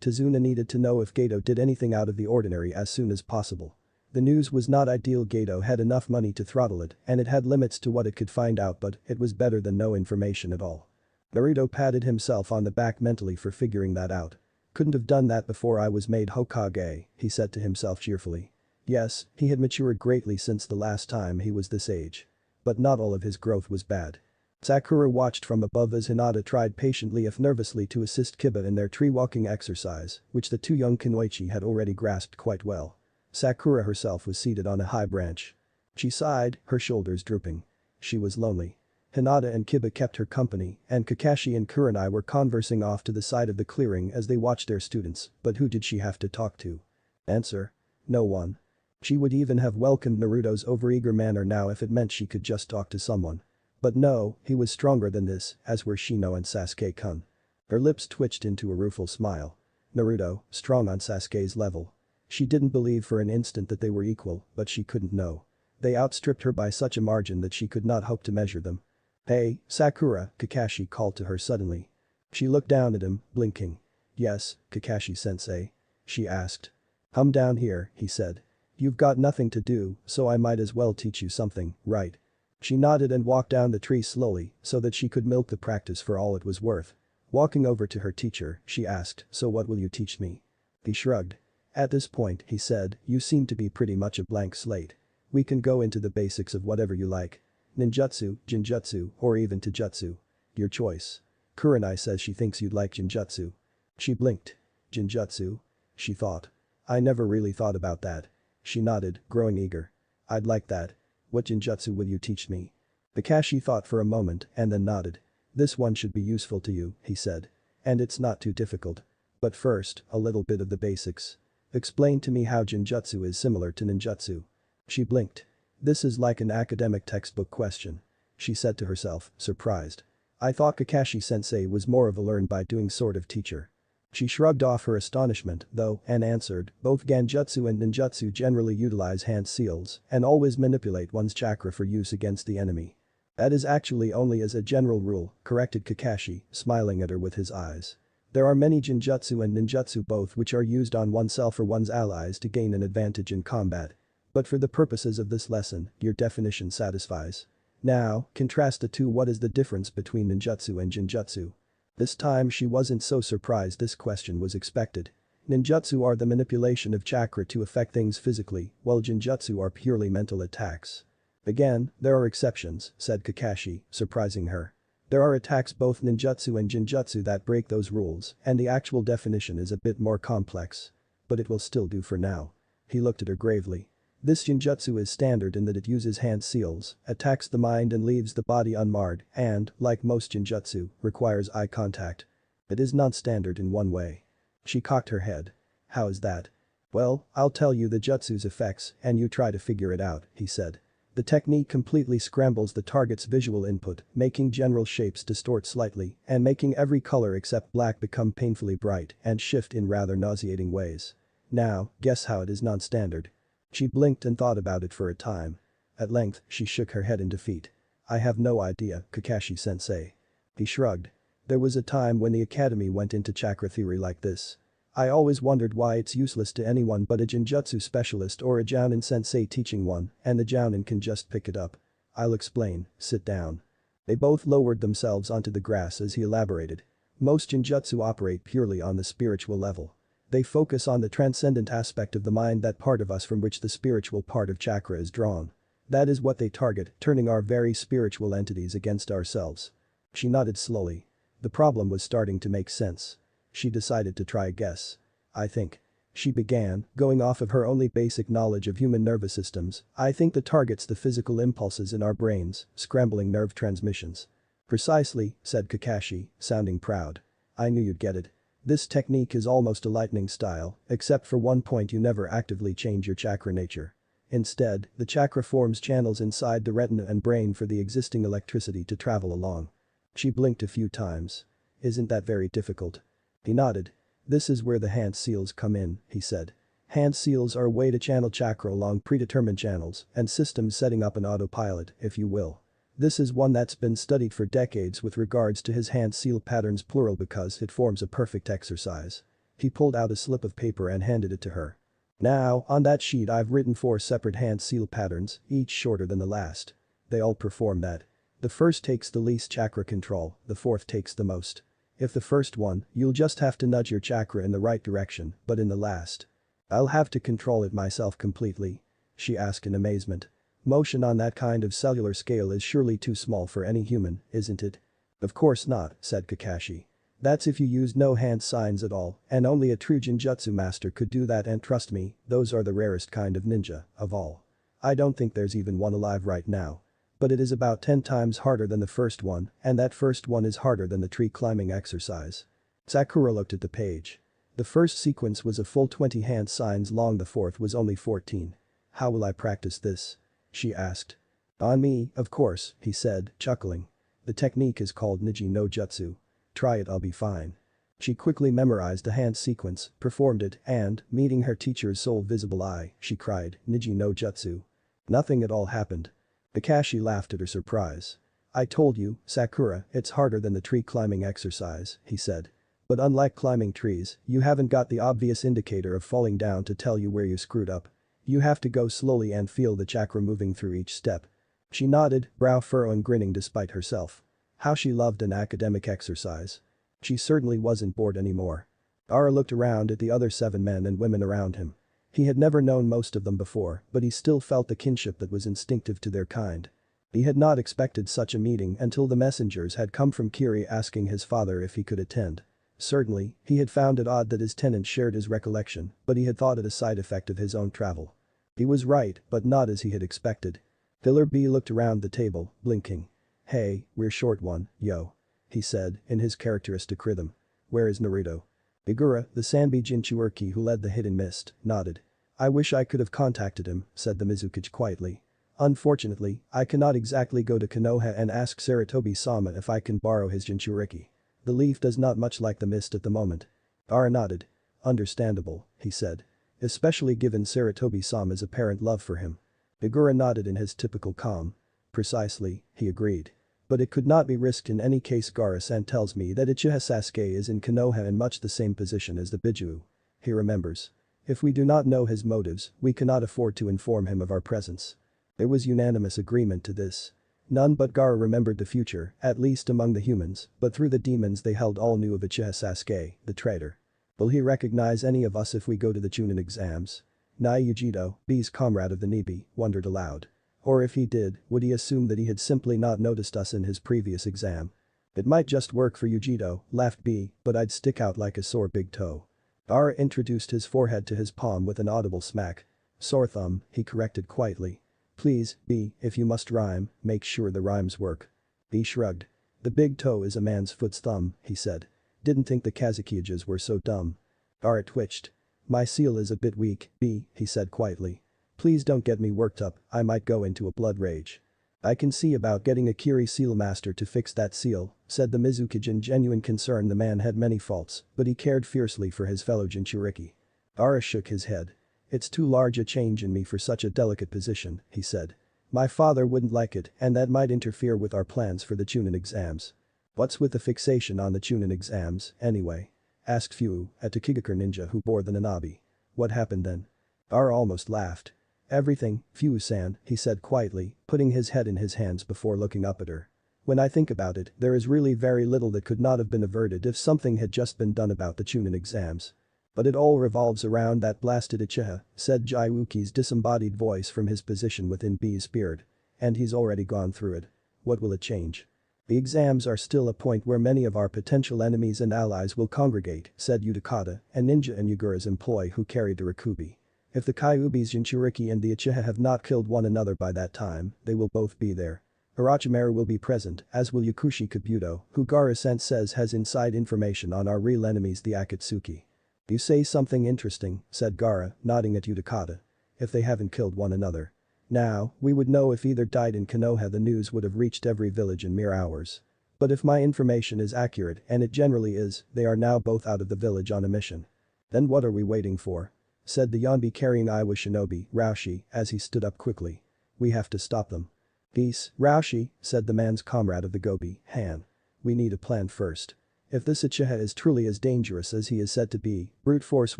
Tazuna needed to know if Gato did anything out of the ordinary as soon as possible. The news was not ideal. Gato had enough money to throttle it and it had limits to what it could find out, but it was better than no information at all. Naruto patted himself on the back mentally for figuring that out. Couldn't have done that before I was made Hokage, he said to himself cheerfully. Yes, he had matured greatly since the last time he was this age. But not all of his growth was bad. Sakura watched from above as Hinata tried patiently if nervously to assist Kiba in their tree-walking exercise, which the 2 young Kunoichi had already grasped quite well. Sakura herself was seated on a high branch. She sighed, her shoulders drooping. She was lonely. Hinata and Kiba kept her company, and Kakashi and Kurenai were conversing off to the side of the clearing as they watched their students, but who did she have to talk to? Answer. No one. She would even have welcomed Naruto's overeager manner now if it meant she could just talk to someone. But no, he was stronger than this, as were Shino and Sasuke-kun. Her lips twitched into a rueful smile. Naruto, strong on Sasuke's level. She didn't believe for an instant that they were equal, but she couldn't know. They outstripped her by such a margin that she could not hope to measure them. Hey, Sakura, Kakashi called to her suddenly. She looked down at him, blinking. Yes, Kakashi-sensei? She asked. Come down here, he said. You've got nothing to do, so I might as well teach you something, right? She nodded and walked down the tree slowly so that she could milk the practice for all it was worth. Walking over to her teacher, she asked, "So what will you teach me?" He shrugged. "At this point," he said, "you seem to be pretty much a blank slate. We can go into the basics of whatever you like. Ninjutsu, Jinjutsu, or even Taijutsu. Your choice." Kurenai says she thinks you'd like Jinjutsu. She blinked. Jinjutsu? She thought. "I never really thought about that." She nodded, growing eager. "I'd like that. What Jinjutsu will you teach me?" Kakashi thought for a moment and then nodded. "This one should be useful to you," he said. "And it's not too difficult. But first, a little bit of the basics. Explain to me how Jinjutsu is similar to ninjutsu." She blinked. "This is like an academic textbook question," she said to herself, surprised. "I thought Kakashi-sensei was more of a learn-by-doing sort of teacher." She shrugged off her astonishment, though, and answered, "Both Genjutsu and Ninjutsu generally utilize hand seals and always manipulate one's chakra for use against the enemy." "That is actually only as a general rule," corrected Kakashi, smiling at her with his eyes. "There are many Jinjutsu and Ninjutsu both which are used on oneself or one's allies to gain an advantage in combat. But for the purposes of this lesson, your definition satisfies. Now, contrast the two. What is the difference between Ninjutsu and Jinjutsu?" This time she wasn't so surprised this question was expected. Ninjutsu are the manipulation of chakra to affect things physically, while Jinjutsu are purely mental attacks. "Again, there are exceptions," said Kakashi, surprising her. "There are attacks both ninjutsu and jinjutsu that break those rules, and the actual definition is a bit more complex. But it will still do for now." He looked at her gravely. "This jinjutsu is standard in that it uses hand seals, attacks the mind and leaves the body unmarred, and, like most jinjutsu, requires eye contact. It is non-standard in one way." She cocked her head. "How is that?" "Well, I'll tell you the jutsu's effects and you try to figure it out," he said. "The technique completely scrambles the target's visual input, making general shapes distort slightly and making every color except black become painfully bright and shift in rather nauseating ways. Now, guess how it is non-standard." She blinked and thought about it for a time. At length, she shook her head in defeat. "I have no idea, Kakashi-sensei." He shrugged. "There was a time when the academy went into chakra theory like this. I always wondered why it's useless to anyone but a Jinjutsu specialist or a Jounin sensei teaching one, and the Jounin can just pick it up. I'll explain, sit down." They both lowered themselves onto the grass as he elaborated. "Most Jinjutsu operate purely on the spiritual level. They focus on the transcendent aspect of the mind, that part of us from which the spiritual part of chakra is drawn. That is what they target, turning our very spiritual entities against ourselves." She nodded slowly. The problem was starting to make sense. She decided to try a guess. "I think," she began, going off of her only basic knowledge of human nervous systems, "I think the target's the physical impulses in our brains, scrambling nerve transmissions." "Precisely," said Kakashi, sounding proud. "I knew you'd get it. This technique is almost a lightning style, except for one point: you never actively change your chakra nature. Instead, the chakra forms channels inside the retina and brain for the existing electricity to travel along." She blinked a few times. "Isn't that very difficult?" He nodded. "This is where the hand seals come in," he said. "Hand seals are a way to channel chakra along predetermined channels and systems, setting up an autopilot, if you will. This is one that's been studied for decades with regards to his hand seal patterns, plural, because it forms a perfect exercise." He pulled out a slip of paper and handed it to her. "Now, on that sheet I've written 4 separate hand seal patterns, each shorter than the last. They all perform that. The first takes the least chakra control, the fourth takes the most. If the first one, you'll just have to nudge your chakra in the right direction, but in the last, I'll have to control it myself completely?" she asked in amazement. "Motion on that kind of cellular scale is surely too small for any human, isn't it?" "Of course not," said Kakashi. "That's if you used no hand signs at all, and only a true Jinjutsu master could do that, and trust me, those are the rarest kind of ninja, of all. I don't think there's even one alive right now. But it is about 10 times harder than the first one, and that first one is harder than the tree climbing exercise." Sakura looked at the page. The first sequence was a full 20 hand signs long, the fourth was only 14. "How will I practice this?" she asked. "On me, of course," he said, chuckling. "The technique is called Niji no Jutsu. Try it, I'll be fine." She quickly memorized the hand sequence, performed it, and, meeting her teacher's sole visible eye, she cried, "Niji no Jutsu." Nothing at all happened. Kakashi laughed at her surprise. "I told you, Sakura, it's harder than the tree climbing exercise," he said. "But unlike climbing trees, you haven't got the obvious indicator of falling down to tell you where you screwed up. You have to go slowly and feel the chakra moving through each step." She nodded, brow furrowing, grinning despite herself. How she loved an academic exercise. She certainly wasn't bored anymore. Ara looked around at the other 7 men and women around him. He had never known most of them before, but he still felt the kinship that was instinctive to their kind. He had not expected such a meeting until the messengers had come from Kiri asking his father if he could attend. Certainly, he had found it odd that his tenant shared his recollection, but he had thought it a side effect of his own travel. He was right, but not as he had expected. Pillar B looked around the table, blinking. "Hey, we're short one, yo," he said, in his characteristic rhythm. "Where is Naruto?" Igura, the Sanbi Jinchuuriki who led the hidden mist, nodded. "I wish I could have contacted him," said the Mizukage quietly. "Unfortunately, I cannot exactly go to Konoha and ask Saratobi-sama if I can borrow his Jinchuuriki. The leaf does not much like the mist at the moment." Ara nodded. "Understandable," he said. "Especially given Saratobi-sama's apparent love for him." Igura nodded in his typical calm. "Precisely," he agreed. "But it could not be risked in any case. Gara-san tells me that Uchiha Sasuke is in Konoha in much the same position as the Biju. He remembers. If we do not know his motives, we cannot afford to inform him of our presence." There was unanimous agreement to this. None but Gara remembered the future, at least among the humans, but through the demons they held all knew of Uchiha Sasuke, the traitor. "Will he recognize any of us if we go to the Chunin exams?" Nai Yujito, B's comrade of the Nibi, wondered aloud. "Or if he did, would he assume that he had simply not noticed us in his previous exam?" "It might just work for Yujito," laughed B, "but I'd stick out like a sore big toe." Ara introduced his forehead to his palm with an audible smack. "Sore thumb," he corrected quietly. "Please, B, if you must rhyme, make sure the rhymes work." B shrugged. "The big toe is a man's foot's thumb," he said. "Didn't think the Kazukiyages were so dumb." Ara twitched. "My seal is a bit weak, B," he said quietly. "Please don't get me worked up, I might go into a blood rage." "I can see about getting a Kiri seal master to fix that seal," said the Mizukage in genuine concern. The man had many faults, but he cared fiercely for his fellow Jinchuriki. Ara shook his head. "It's too large a change in me for such a delicate position," he said. "My father wouldn't like it and that might interfere with our plans for the Chunin exams." "What's with the fixation on the Chunin exams, anyway?" asked Fu, a Tokigakure ninja who bore the Nanabi. "What happened then?" Ara almost laughed. "Everything, Fu-san," he said quietly, putting his head in his hands before looking up at her. "When I think about it, there is really very little that could not have been averted if something had just been done about the Chunin exams. But it all revolves around that blasted Uchiha," said Jaiuki's disembodied voice from his position within B's spirit. "And he's already gone through it. What will it change?" "The exams are still a point where many of our potential enemies and allies will congregate," said Utakata, a ninja in Yugura's employ who carried the Rakubi. "If the Kyuubi's Jinchuriki and the Uchiha have not killed one another by that time, they will both be there. Orochimaru will be present, as will Yakushi Kabuto, who Gara-san says has inside information on our real enemies the Akatsuki." "You say something interesting," said Gara, nodding at Utakata. "If they haven't killed one another. Now, we would know if either died in Konoha. The news would have reached every village in mere hours. But if my information is accurate, and it generally is, they are now both out of the village on a mission." "Then what are we waiting for?" said the Yonbi carrying Iwa shinobi, Raushi, as he stood up quickly. "We have to stop them." "Peace, Raushi," said the man's comrade of the Gobi, Han. "We need a plan first. If this Uchiha is truly as dangerous as he is said to be, brute force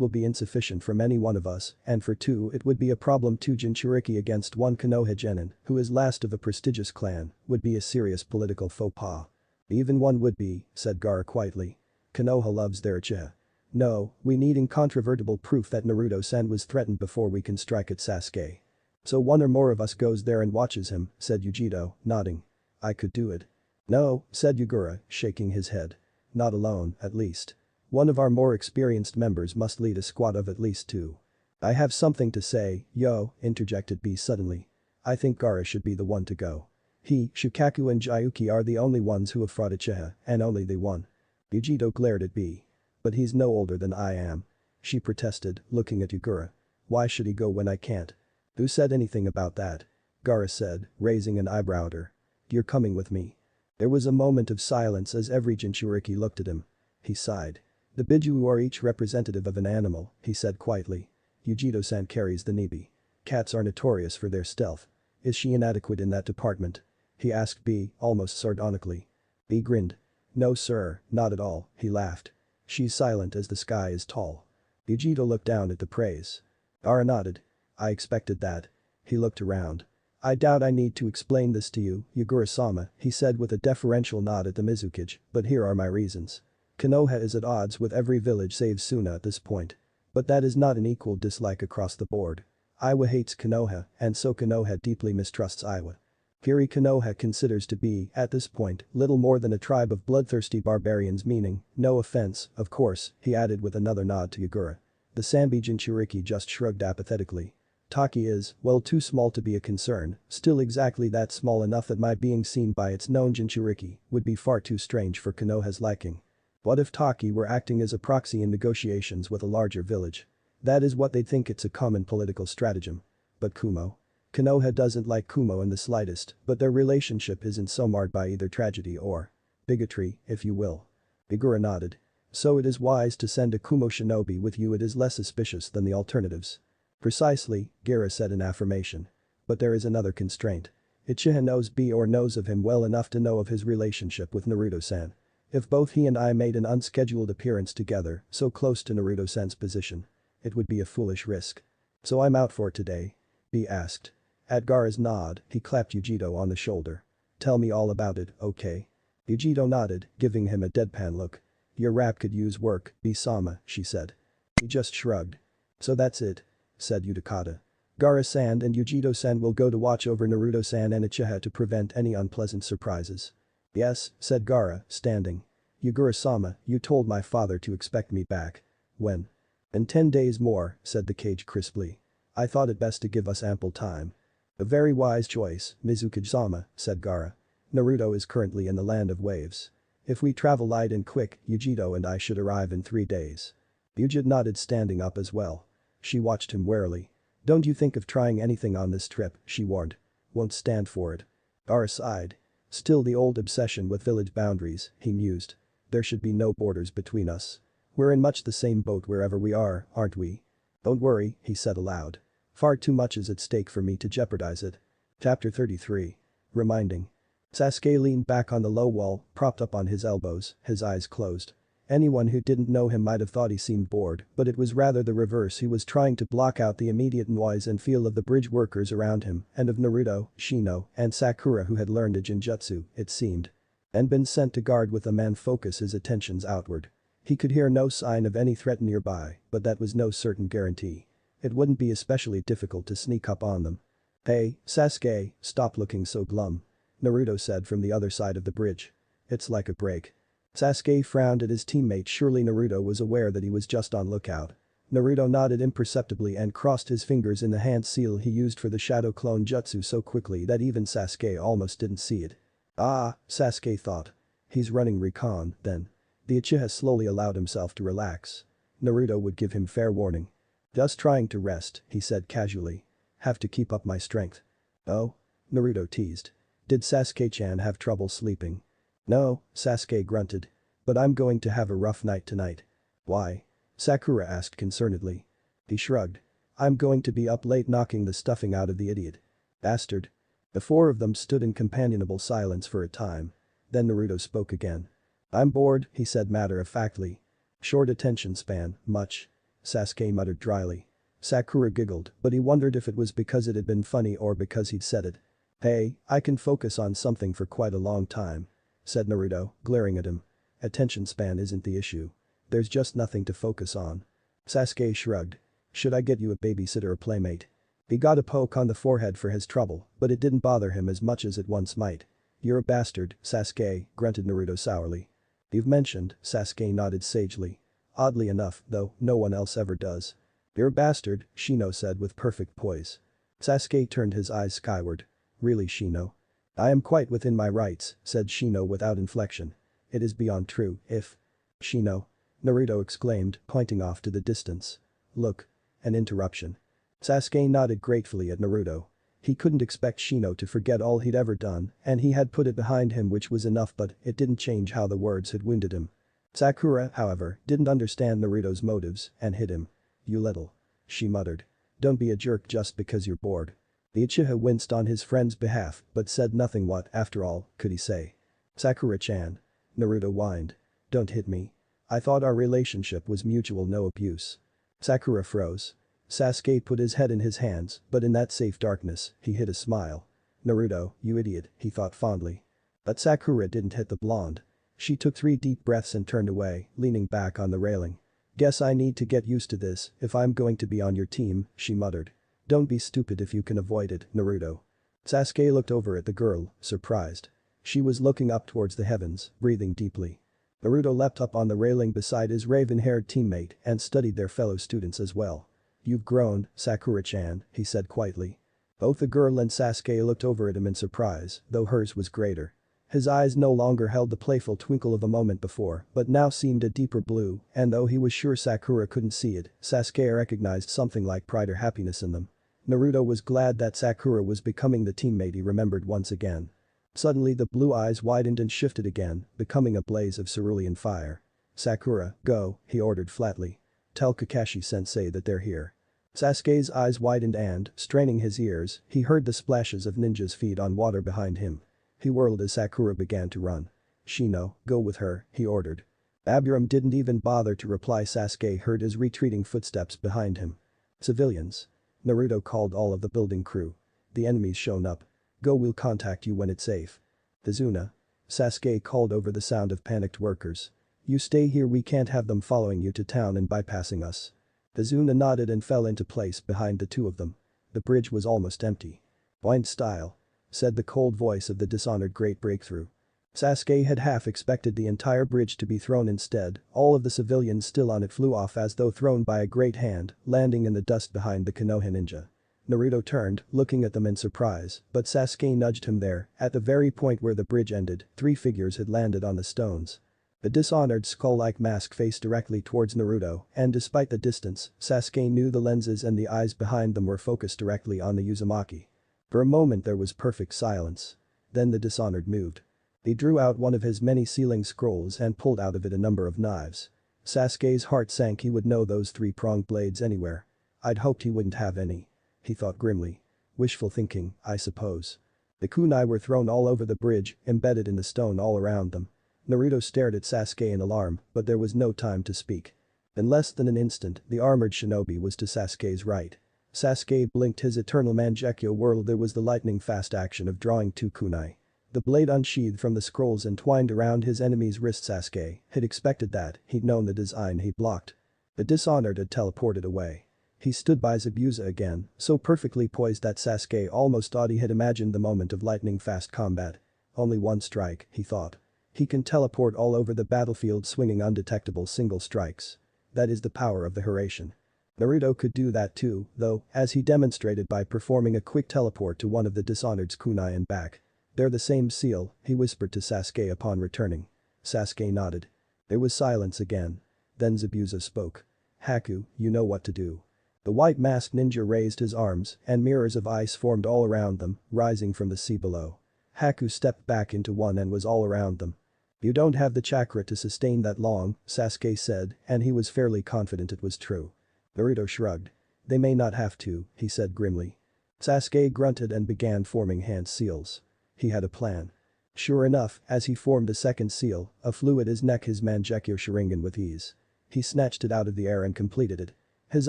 will be insufficient from any one of us, and for two it would be a problem. 2 Jinchuriki against 1 Konoha genin, who is last of a prestigious clan, would be a serious political faux pas." "Even one would be," said Gara quietly. "Konoha loves their Uchiha. No, we need incontrovertible proof that Naruto-san was threatened before we can strike at Sasuke." "So one or more of us goes there and watches him," said Yujito, nodding. "I could do it." "No," said Yugura, shaking his head. "Not alone, at least. One of our more experienced members must lead a squad of at least 2. "I have something to say, yo," interjected B suddenly. "I think Gara should be the one to go. He, Shukaku and Jayuki are the only ones who have fought Uchiha, and only they won." Yujito glared at B. "But he's no older than I am," she protested, looking at Yugura. "Why should he go when I can't?" "Who said anything about that?" Gara said, raising an eyebrow at her. "You're coming with me." There was a moment of silence as every Jinchuriki looked at him. He sighed. "The Biju are each representative of an animal," he said quietly. "Yujito-san carries the Nibi. Cats are notorious for their stealth. Is she inadequate in that department?" he asked B, almost sardonically. B grinned. "No sir, not at all," he laughed. "She's silent as the sky is tall." Yujito looked down at the praise. Ara nodded. "I expected that." He looked around. I doubt I need to explain this to you, Yagura-sama, he said with a deferential nod at the Mizukage, but here are my reasons. Konoha is at odds with every village save Suna at this point. But that is not an equal dislike across the board. Iwa hates Konoha, and so Konoha deeply mistrusts Iwa. Kiri Konoha considers to be, at this point, little more than a tribe of bloodthirsty barbarians meaning, no offense, of course, he added with another nod to Yagura. The Sanbi Jinchuriki just shrugged apathetically. Taki is, well too small to be a concern, still exactly that small enough that my being seen by its known Jinchuriki would be far too strange for Konoha's liking. What if Taki were acting as a proxy in negotiations with a larger village? That is what they'd think. It's a common political stratagem. But Kumo? Konoha doesn't like Kumo in the slightest, but their relationship isn't so marred by either tragedy or bigotry, if you will. Igura nodded. So it is wise to send a Kumo shinobi with you. It is less suspicious than the alternatives. Precisely, Gira said in affirmation. But there is another constraint. Uchiha knows of him well enough to know of his relationship with Naruto-san. If both he and I made an unscheduled appearance together, so close to Naruto-san's position, it would be a foolish risk. So I'm out for today? B asked. At Gaara's nod, he clapped Yujito on the shoulder. Tell me all about it, okay? Yujito nodded, giving him a deadpan look. Your rap could use work, B-sama, she said. He just shrugged. So that's it, said Utakata. Gaara-san and Yujito-san will go to watch over Naruto-san and Uchiha to prevent any unpleasant surprises. Yes, said Gaara, standing. Yagura-sama, you told my father to expect me back. When? In 10 days more, said the cage crisply. I thought it best to give us ample time. A very wise choice, Mizukage-sama, said Gaara. Naruto is currently in the land of waves. If we travel light and quick, Yujito and I should arrive in 3 days. Yujito nodded, standing up as well. She watched him warily. Don't you think of trying anything on this trip, she warned. Won't stand for it. Gaara sighed. Still the old obsession with village boundaries, he mused. There should be no borders between us. We're in much the same boat wherever we are, aren't we? Don't worry, he said aloud. Far too much is at stake for me to jeopardize it. Chapter 33. Reminding. Sasuke leaned back on the low wall, propped up on his elbows, his eyes closed. Anyone who didn't know him might have thought he seemed bored, but it was rather the reverse. He was trying to block out the immediate noise and feel of the bridge workers around him and of Naruto, Shino, and Sakura, who had learned a Jinjutsu, it seemed. And been sent to guard with a man. Focus his attentions outward. He could hear no sign of any threat nearby, but that was no certain guarantee. It wouldn't be especially difficult to sneak up on them. Hey, Sasuke, stop looking so glum. Naruto said from the other side of the bridge. It's like a break. Sasuke frowned at his teammate. Surely Naruto was aware that he was just on lookout. Naruto nodded imperceptibly and crossed his fingers in the hand seal he used for the shadow clone jutsu so quickly that even Sasuke almost didn't see it. Ah, Sasuke thought. He's running recon, then. The Uchiha slowly allowed himself to relax. Naruto would give him fair warning. Just trying to rest, he said casually. Have to keep up my strength. Oh? Naruto teased. Did Sasuke-chan have trouble sleeping? No, Sasuke grunted. But I'm going to have a rough night tonight. Why? Sakura asked concernedly. He shrugged. I'm going to be up late knocking the stuffing out of the idiot. Bastard. The four of them stood in companionable silence for a time. Then Naruto spoke again. I'm bored, he said matter-of-factly. Short attention span, much. Sasuke muttered dryly. Sakura giggled, but he wondered if it was because it had been funny or because he'd said it. Hey, I can focus on something for quite a long time, said Naruto, glaring at him. Attention span isn't the issue. There's just nothing to focus on. Sasuke shrugged. Should I get you a babysitter or playmate? He got a poke on the forehead for his trouble, but it didn't bother him as much as it once might. You're a bastard, Sasuke, grunted Naruto sourly. You've mentioned, Sasuke nodded sagely. Oddly enough, though, no one else ever does. You're a bastard, Shino said with perfect poise. Sasuke turned his eyes skyward. Really, Shino? I am quite within my rights, said Shino without inflection. It is beyond true, if… Shino? Naruto exclaimed, pointing off to the distance. Look. An interruption. Sasuke nodded gratefully at Naruto. He couldn't expect Shino to forget all he'd ever done, and he had put it behind him, which was enough, but it didn't change how the words had wounded him. Sakura, however, didn't understand Naruto's motives and hit him. You little… she muttered. Don't be a jerk just because you're bored. The Uchiha winced on his friend's behalf but said nothing. What, after all, could he say? Sakura-chan. Naruto whined. Don't hit me. I thought our relationship was mutual, no abuse. Sakura froze. Sasuke put his head in his hands, but in that safe darkness, he hid a smile. Naruto, you idiot, he thought fondly. But Sakura didn't hit the blonde. She took 3 deep breaths and turned away, leaning back on the railing. Guess I need to get used to this if I'm going to be on your team, she muttered. Don't be stupid if you can avoid it, Naruto. Sasuke looked over at the girl, surprised. She was looking up towards the heavens, breathing deeply. Naruto leapt up on the railing beside his raven-haired teammate and studied their fellow students as well. You've grown, Sakura-chan, he said quietly. Both the girl and Sasuke looked over at him in surprise, though hers was greater. His eyes no longer held the playful twinkle of a moment before, but now seemed a deeper blue, and though he was sure Sakura couldn't see it, Sasuke recognized something like pride or happiness in them. Naruto was glad that Sakura was becoming the teammate he remembered once again. Suddenly the blue eyes widened and shifted again, becoming a blaze of cerulean fire. Sakura, go, he ordered flatly. Tell Kakashi-sensei that they're here. Sasuke's eyes widened and, straining his ears, he heard the splashes of ninjas' feet on water behind him. He whirled as Sakura began to run. Shino, go with her, he ordered. Abiram didn't even bother to reply. Sasuke heard his retreating footsteps behind him. Civilians. Naruto called all of the building crew. The enemy's shown up. Go, we'll contact you when it's safe. Izuna. Sasuke called over the sound of panicked workers. You stay here, we can't have them following you to town and bypassing us. Izuna nodded and fell into place behind the two of them. The bridge was almost empty. Blind style. Said the cold voice of the dishonored Great Breakthrough. Sasuke had half expected the entire bridge to be thrown instead, all of the civilians still on it flew off as though thrown by a great hand, landing in the dust behind the Konoha ninja. Naruto turned, looking at them in surprise, but Sasuke nudged him there, at the very point where the bridge ended, 3 figures had landed on the stones. The dishonored skull-like mask faced directly towards Naruto, and despite the distance, Sasuke knew the lenses and the eyes behind them were focused directly on the Uzumaki. For a moment there was perfect silence. Then the dishonored moved. He drew out one of his many sealing scrolls and pulled out of it a number of knives. Sasuke's heart sank. He would know those 3-pronged blades anywhere. I'd hoped he wouldn't have any. He thought grimly. Wishful thinking, I suppose. The kunai were thrown all over the bridge, embedded in the stone all around them. Naruto stared at Sasuke in alarm, but there was no time to speak. In less than an instant, the armored shinobi was to Sasuke's right. Sasuke blinked, his eternal Mangekyo whirled. There was the lightning-fast action of drawing 2 kunai. The blade unsheathed from the scrolls and twined around his enemy's wrist. Sasuke had expected that, he'd known the design. He blocked. The dishonored had teleported away. He stood by Zabuza again, so perfectly poised that Sasuke almost thought he had imagined the moment of lightning-fast combat. Only one strike, he thought. He can teleport all over the battlefield, swinging undetectable single strikes. That is the power of the Hiraishin. Naruto could do that too, though, as he demonstrated by performing a quick teleport to one of the dishonored's kunai and back. They're the same seal, he whispered to Sasuke upon returning. Sasuke nodded. There was silence again. Then Zabuza spoke. Haku, you know what to do. The white masked ninja raised his arms, and mirrors of ice formed all around them, rising from the sea below. Haku stepped back into one and was all around them. You don't have the chakra to sustain that long, Sasuke said, and he was fairly confident it was true. Naruto shrugged. They may not have to, he said grimly. Sasuke grunted and began forming hand seals. He had a plan. Sure enough, as he formed a second seal, a flew at his neck, his Mangekyo Sharingan with ease. He snatched it out of the air and completed it. His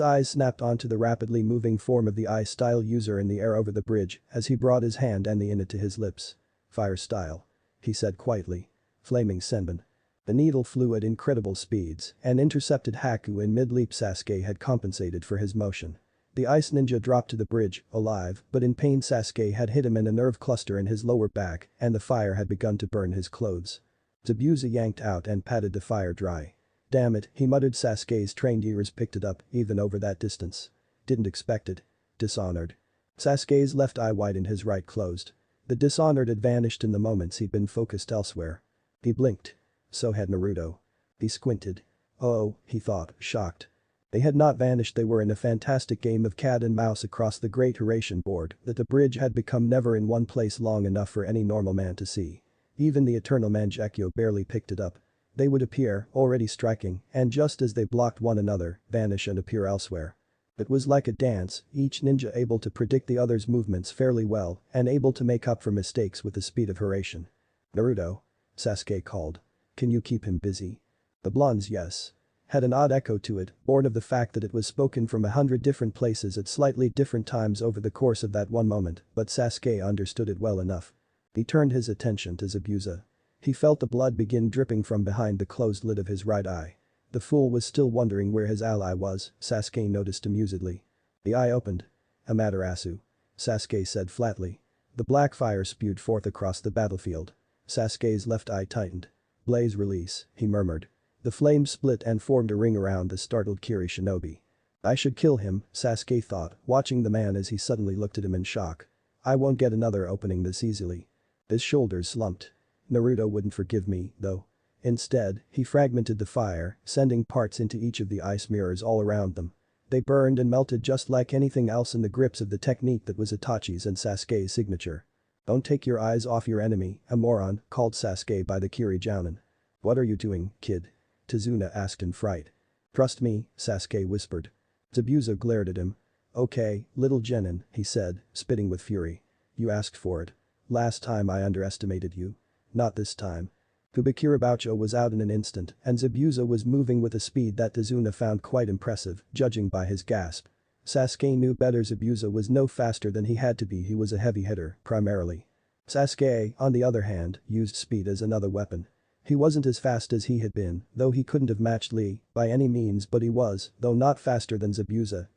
eyes snapped onto the rapidly moving form of the ice-style user in the air over the bridge as he brought his hand and the init to his lips. Fire style. He said quietly. Flaming Senbon. The needle flew at incredible speeds and intercepted Haku in mid-leap. Sasuke had compensated for his motion. The ice ninja dropped to the bridge, alive, but in pain. Sasuke had hit him in a nerve cluster in his lower back and the fire had begun to burn his clothes. Zabuza yanked out and patted the fire dry. Damn it, he muttered. Sasuke's trained ears picked it up, even over that distance. Didn't expect it. Dishonored. Sasuke's left eye widened, his right closed. The dishonored had vanished in the moments he'd been focused elsewhere. He blinked. So had Naruto. He squinted. Oh, he thought, shocked. They had not vanished. They were in a fantastic game of cat and mouse across the great Hiraishin board that the bridge had become never in one place long enough for any normal man to see. Even the eternal Mangekyo barely picked it up. They would appear, already striking, and just as they blocked one another, vanish and appear elsewhere. It was like a dance, each ninja able to predict the other's movements fairly well and able to make up for mistakes with the speed of Hiraishin. Naruto. Sasuke called. Can you keep him busy? The blonde's yes. had an odd echo to it, born of the fact that it was spoken from 100 different places at slightly different times over the course of that one moment, but Sasuke understood it well enough. He turned his attention to Zabuza. He felt the blood begin dripping from behind the closed lid of his right eye. The fool was still wondering where his ally was, Sasuke noticed amusedly. The eye opened. "Amaterasu," Sasuke said flatly. The black fire spewed forth across the battlefield. Sasuke's left eye tightened. "Blaze release," he murmured. The flame split and formed a ring around the startled Kiri shinobi. "I should kill him," Sasuke thought, watching the man as he suddenly looked at him in shock. "I won't get another opening this easily." His shoulders slumped. Naruto wouldn't forgive me, though. Instead, he fragmented the fire, sending parts into each of the ice mirrors all around them. They burned and melted just like anything else in the grips of the technique that was Itachi's and Sasuke's signature. "Don't take your eyes off your enemy, a moron," called Sasuke by the Kiri Jounin. "What are you doing, kid?" Tazuna asked in fright. "Trust me," Sasuke whispered. Zabuza glared at him. "Okay, little genin," he said, spitting with fury. "You asked for it. Last time I underestimated you. Not this time." Kubikiraboucho was out in an instant and Zabuza was moving with a speed that Tazuna found quite impressive, judging by his gasp. Sasuke knew better. Zabuza was no faster than he had to be. He was a heavy hitter, primarily. Sasuke, on the other hand, used speed as another weapon. He wasn't as fast as he had been, though he couldn't have matched Lee by any means, but he was, though not faster than Zabuza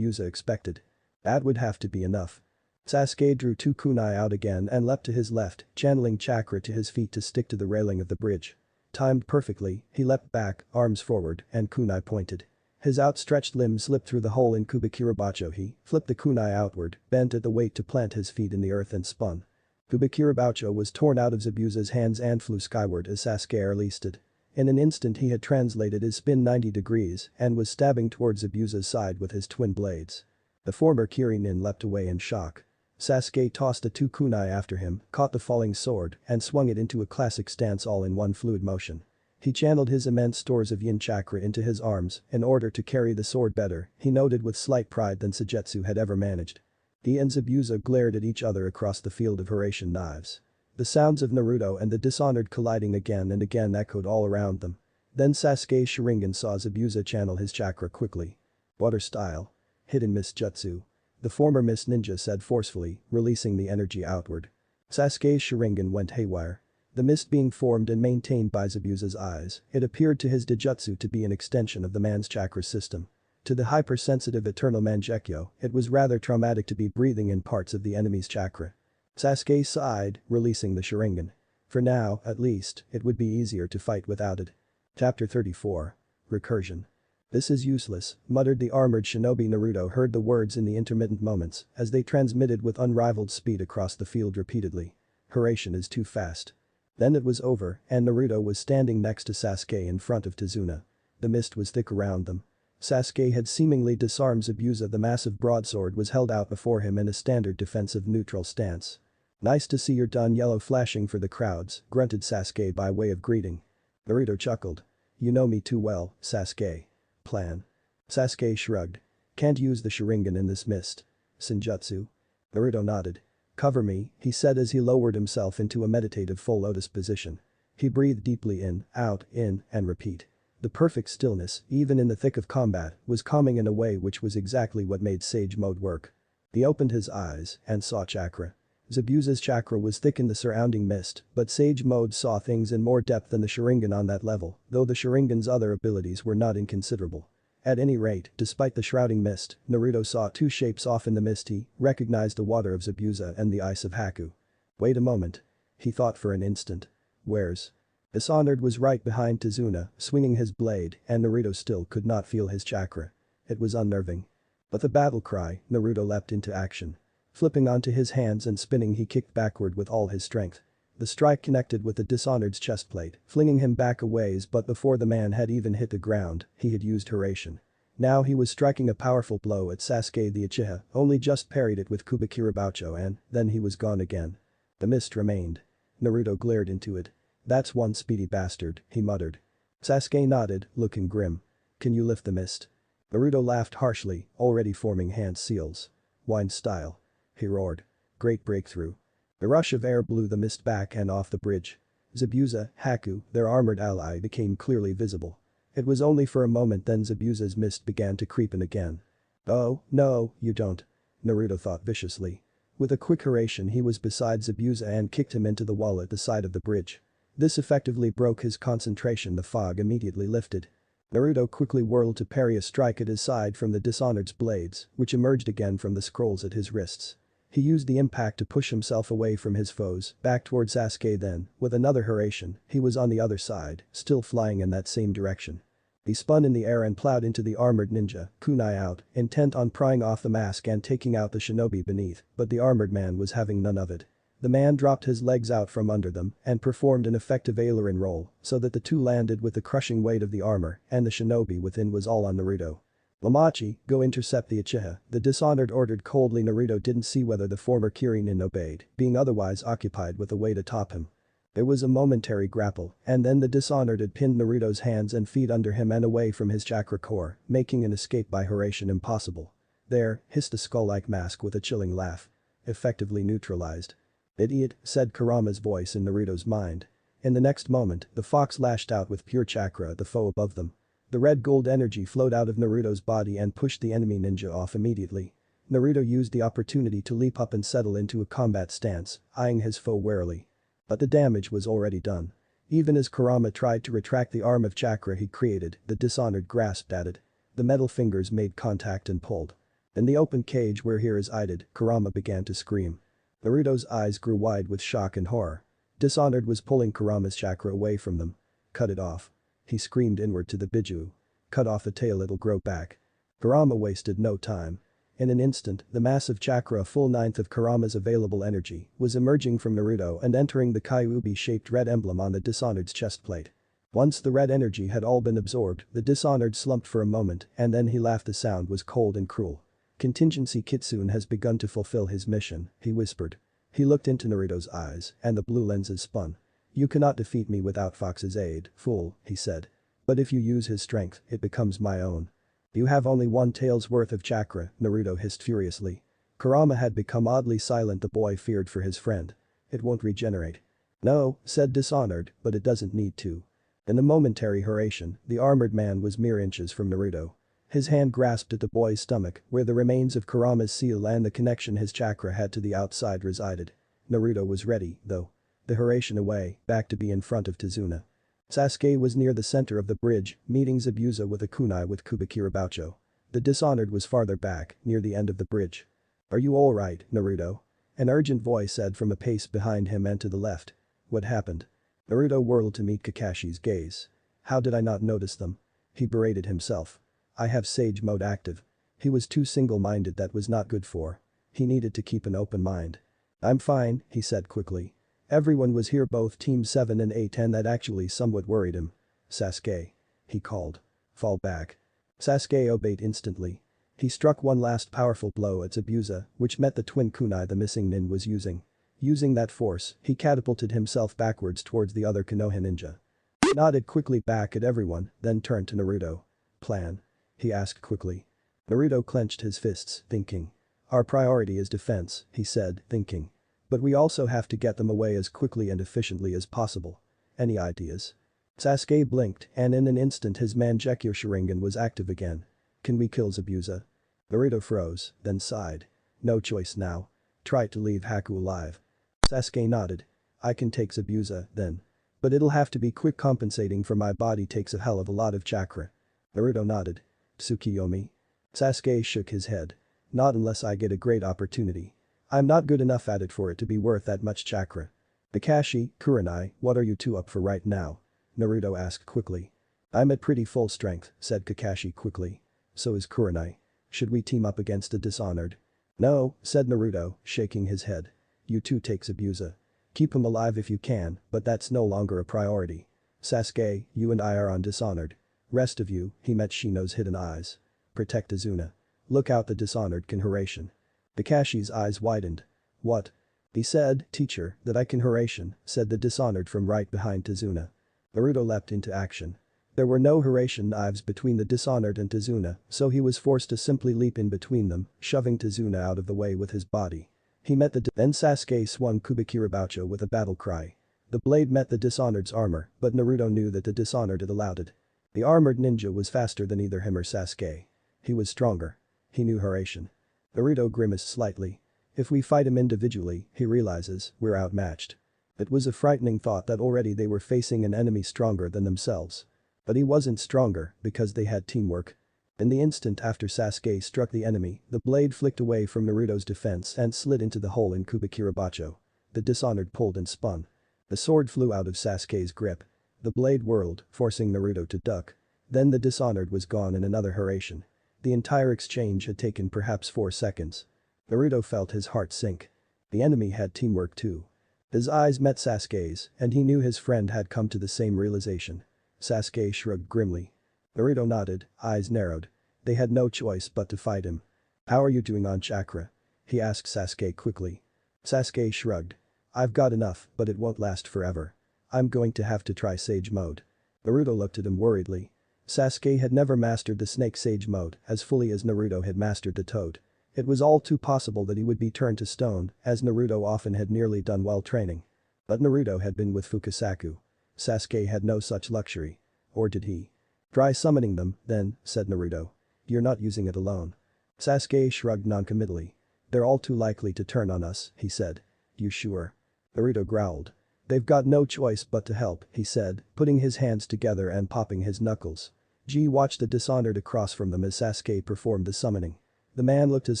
expected. That would have to be enough. Sasuke drew two kunai out again and leapt to his left, channeling chakra to his feet to stick to the railing of the bridge. Timed perfectly, he leapt back, arms forward, and kunai pointed. His outstretched limb slipped through the hole in Kubikiraboucho. He flipped the kunai outward, bent at the weight to plant his feet in the earth and spun. Kubikiraboucho was torn out of Zabuza's hands and flew skyward as Sasuke released it. In an instant he had translated his spin 90 degrees and was stabbing towards Zabuza's side with his twin blades. The former Kirinin leapt away in shock. Sasuke tossed the two kunai after him, caught the falling sword, and swung it into a classic stance all in one fluid motion. He channeled his immense stores of yin chakra into his arms in order to carry the sword better, he noted with slight pride, than Suigetsu had ever managed. He and Zabuza glared at each other across the field of Horatian knives. The sounds of Naruto and the Dishonored colliding again and again echoed all around them. Then Sasuke's Sharingan saw Zabuza channel his chakra quickly. "Water style. Hidden mist jutsu," the former mist ninja said forcefully, releasing the energy outward. Sasuke's Sharingan went haywire. The mist being formed and maintained by Zabuza's eyes, it appeared to his Dijutsu to be an extension of the man's chakra system. To the hypersensitive Eternal Mangekyo, it was rather traumatic to be breathing in parts of the enemy's chakra. Sasuke sighed, releasing the Sharingan. For now, at least, it would be easier to fight without it. Chapter 34. Recursion. "This is useless," muttered the armored shinobi. Naruto heard the words in the intermittent moments as they transmitted with unrivaled speed across the field repeatedly. "Horatian is too fast." Then it was over and Naruto was standing next to Sasuke in front of Tazuna. The mist was thick around them. Sasuke had seemingly disarmed Zabuza. The massive broadsword was held out before him in a standard defensive neutral stance. "Nice to see you're done." Yellow flashing for the crowds, grunted Sasuke by way of greeting. Naruto chuckled. "You know me too well, Sasuke." "Plan?" Sasuke shrugged. "Can't use the Sharingan in this mist." "Senjutsu?" Naruto nodded. "Cover me," he said as he lowered himself into a meditative full lotus position. He breathed deeply in, and repeat. The perfect stillness, even in the thick of combat, was calming in a way which was exactly what made Sage Mode work. He opened his eyes and saw chakra. Zabuza's chakra was thick in the surrounding mist, but Sage Mode saw things in more depth than the Sharingan on that level, though the Sharingan's other abilities were not inconsiderable. At any rate, despite the shrouding mist, Naruto saw two shapes off in the mist. He recognized the water of Zabuza and the ice of Haku. Wait a moment. He thought for an instant. Where's? Dishonored was right behind Tazuna, swinging his blade, and Naruto still could not feel his chakra. It was unnerving. But the battle cry, Naruto leapt into action. Flipping onto his hands and spinning, he kicked backward with all his strength. The strike connected with the Dishonored's chestplate, flinging him back a ways, but before the man had even hit the ground, he had used Horatian. Now he was striking a powerful blow at Sasuke. The Uchiha only just parried it with Kubikiraboucho and then he was gone again. The mist remained. Naruto glared into it. "That's one speedy bastard," he muttered. Sasuke nodded, looking grim. "Can you lift the mist?" Naruto laughed harshly, already forming hand seals. "Wine style," he roared. "Great breakthrough." The rush of air blew the mist back and off the bridge. Zabuza, Haku, their armored ally, became clearly visible. It was only for a moment then Zabuza's mist began to creep in again. "Oh, no, you don't," Naruto thought viciously. With a quick hurration he was beside Zabuza and kicked him into the wall at the side of the bridge. This effectively broke his concentration. The fog immediately lifted. Naruto quickly whirled to parry a strike at his side from the Dishonored's blades, which emerged again from the scrolls at his wrists. He used the impact to push himself away from his foes, back toward Sasuke then, with another hurration, he was on the other side, still flying in that same direction. He spun in the air and plowed into the armored ninja, kunai out, intent on prying off the mask and taking out the shinobi beneath, but the armored man was having none of it. The man dropped his legs out from under them and performed an effective aileron roll so that the two landed with the crushing weight of the armor and the shinobi within was all on Naruto. "Lamachi, go intercept the Uchiha," the Dishonored ordered coldly. Naruto didn't see whether the former Kirin obeyed, being otherwise occupied with a way to top him. There was a momentary grapple, and then the Dishonored had pinned Naruto's hands and feet under him and away from his chakra core, making an escape by hurration impossible. "There," hissed a skull-like mask with a chilling laugh. "Effectively neutralized." "Idiot," said Kurama's voice in Naruto's mind. In the next moment, the fox lashed out with pure chakra at the foe above them. The red gold energy flowed out of Naruto's body and pushed the enemy ninja off immediately. Naruto used the opportunity to leap up and settle into a combat stance, eyeing his foe warily. But the damage was already done. Even as Kurama tried to retract the arm of chakra he created, the Dishonored grasped at it. The metal fingers made contact and pulled. In the open cage where Hiras eyed, Kurama began to scream. Naruto's eyes grew wide with shock and horror. Dishonored was pulling Kurama's chakra away from them. "Cut it off." He screamed inward to the Biju. "Cut off the tail, it'll grow back." Kurama wasted no time. In an instant, the massive chakra, a full ninth of Kurama's available energy, was emerging from Naruto and entering the Kyuubi-shaped red emblem on the Dishonored's chestplate. Once the red energy had all been absorbed, the Dishonored slumped for a moment and then he laughed. The sound was cold and cruel. "Contingency Kitsune has begun to fulfill his mission," he whispered. He looked into Naruto's eyes and the blue lenses spun. "You cannot defeat me without Fox's aid, fool," he said. "But if you use his strength, it becomes my own." "You have only one tail's worth of chakra," Naruto hissed furiously. Kurama had become oddly silent. The boy feared for his friend. "It won't regenerate." "No," said Dishonored, "but it doesn't need to." In the momentary hurration, the armored man was mere inches from Naruto. His hand grasped at the boy's stomach, where the remains of Kurama's seal and the connection his chakra had to the outside resided. Naruto was ready, though. The hurration away, back to be in front of Tazuna. Sasuke was near the center of the bridge, meeting Zabuza with a kunai with Kubikira Baucho. The Dishonored was farther back, near the end of the bridge. "Are you alright, Naruto?" An urgent voice said from a pace behind him and to the left. "What happened?" Naruto whirled to meet Kakashi's gaze. "How did I not notice them?" He berated himself. "I have Sage Mode active." He was too single-minded. That was not good for. He needed to keep an open mind. "I'm fine," he said quickly. Everyone was here, both Team 7 and 8, and that actually somewhat worried him. "Sasuke," he called. "Fall back." Sasuke obeyed instantly. He struck one last powerful blow at Zabuza, which met the twin kunai the missing nin was using. Using that force, he catapulted himself backwards towards the other Konoha ninja. He nodded quickly back at everyone, then turned to Naruto. "Plan?" he asked quickly. Naruto clenched his fists, thinking. "Our priority is defense," he said, thinking. "But we also have to get them away as quickly and efficiently as possible. Any ideas?" Sasuke blinked and in an instant his Mangekyo Sharingan was active again. "Can we kill Zabuza?" Naruto froze, then sighed. "No choice now. Try to leave Haku alive." Sasuke nodded. "I can take Zabuza, then. But it'll have to be quick. Compensating for my body takes a hell of a lot of chakra." Naruto nodded. "Tsukiyomi?" Sasuke shook his head. "Not unless I get a great opportunity. I'm not good enough at it for it to be worth that much chakra." "Kakashi, Kurenai, what are you two up for right now?" Naruto asked quickly. "I'm at pretty full strength," said Kakashi quickly. "So is Kurenai. Should we team up against the Dishonored?" "No," said Naruto, shaking his head. "You two take Zabuza. Keep him alive if you can, but that's no longer a priority. Sasuke, you and I are on Dishonored. Rest of you," he met Shino's hidden eyes. "Protect Azuna. Look out, the Dishonored can Hiraishin." Kakashi's eyes widened. "What?" He said. "Teacher, that I can Hiraishin," said the Dishonored from right behind Tazuna. Naruto leapt into action. There were no Hiraishin knives between the Dishonored and Tazuna, so he was forced to simply leap in between them, shoving Tazuna out of the way with his body. He met then Sasuke swung Kubikira Baucho with a battle cry. The blade met the Dishonored's armor, but Naruto knew that the Dishonored had allowed it. The armored ninja was faster than either him or Sasuke. He was stronger. He knew Hiraishin. Naruto grimaced slightly. If we fight him individually, he realizes, we're outmatched. It was a frightening thought that already they were facing an enemy stronger than themselves. But he wasn't stronger because they had teamwork. In the instant after Sasuke struck the enemy, the blade flicked away from Naruto's defense and slid into the hole in Kubikirabacho. The Dishonored pulled and spun. The sword flew out of Sasuke's grip. The blade whirled, forcing Naruto to duck. Then the Dishonored was gone in another Hiraishin. The entire exchange had taken perhaps 4 seconds. Naruto felt his heart sink. The enemy had teamwork too. His eyes met Sasuke's, and he knew his friend had come to the same realization. Sasuke shrugged grimly. Naruto nodded, eyes narrowed. They had no choice but to fight him. "How are you doing on chakra?" he asked Sasuke quickly. Sasuke shrugged. "I've got enough, but it won't last forever. I'm going to have to try Sage Mode." Naruto looked at him worriedly. Sasuke had never mastered the Snake Sage Mode as fully as Naruto had mastered the Toad. It was all too possible that he would be turned to stone, as Naruto often had nearly done while training. But Naruto had been with Fukasaku. Sasuke had no such luxury. Or did he? "Try summoning them, then," said Naruto. "You're not using it alone." Sasuke shrugged noncommittally. "They're all too likely to turn on us," he said. "You sure?" Naruto growled. "They've got no choice but to help," he said, putting his hands together and popping his knuckles. G watched the Dishonored across from them as Sasuke performed the summoning. The man looked as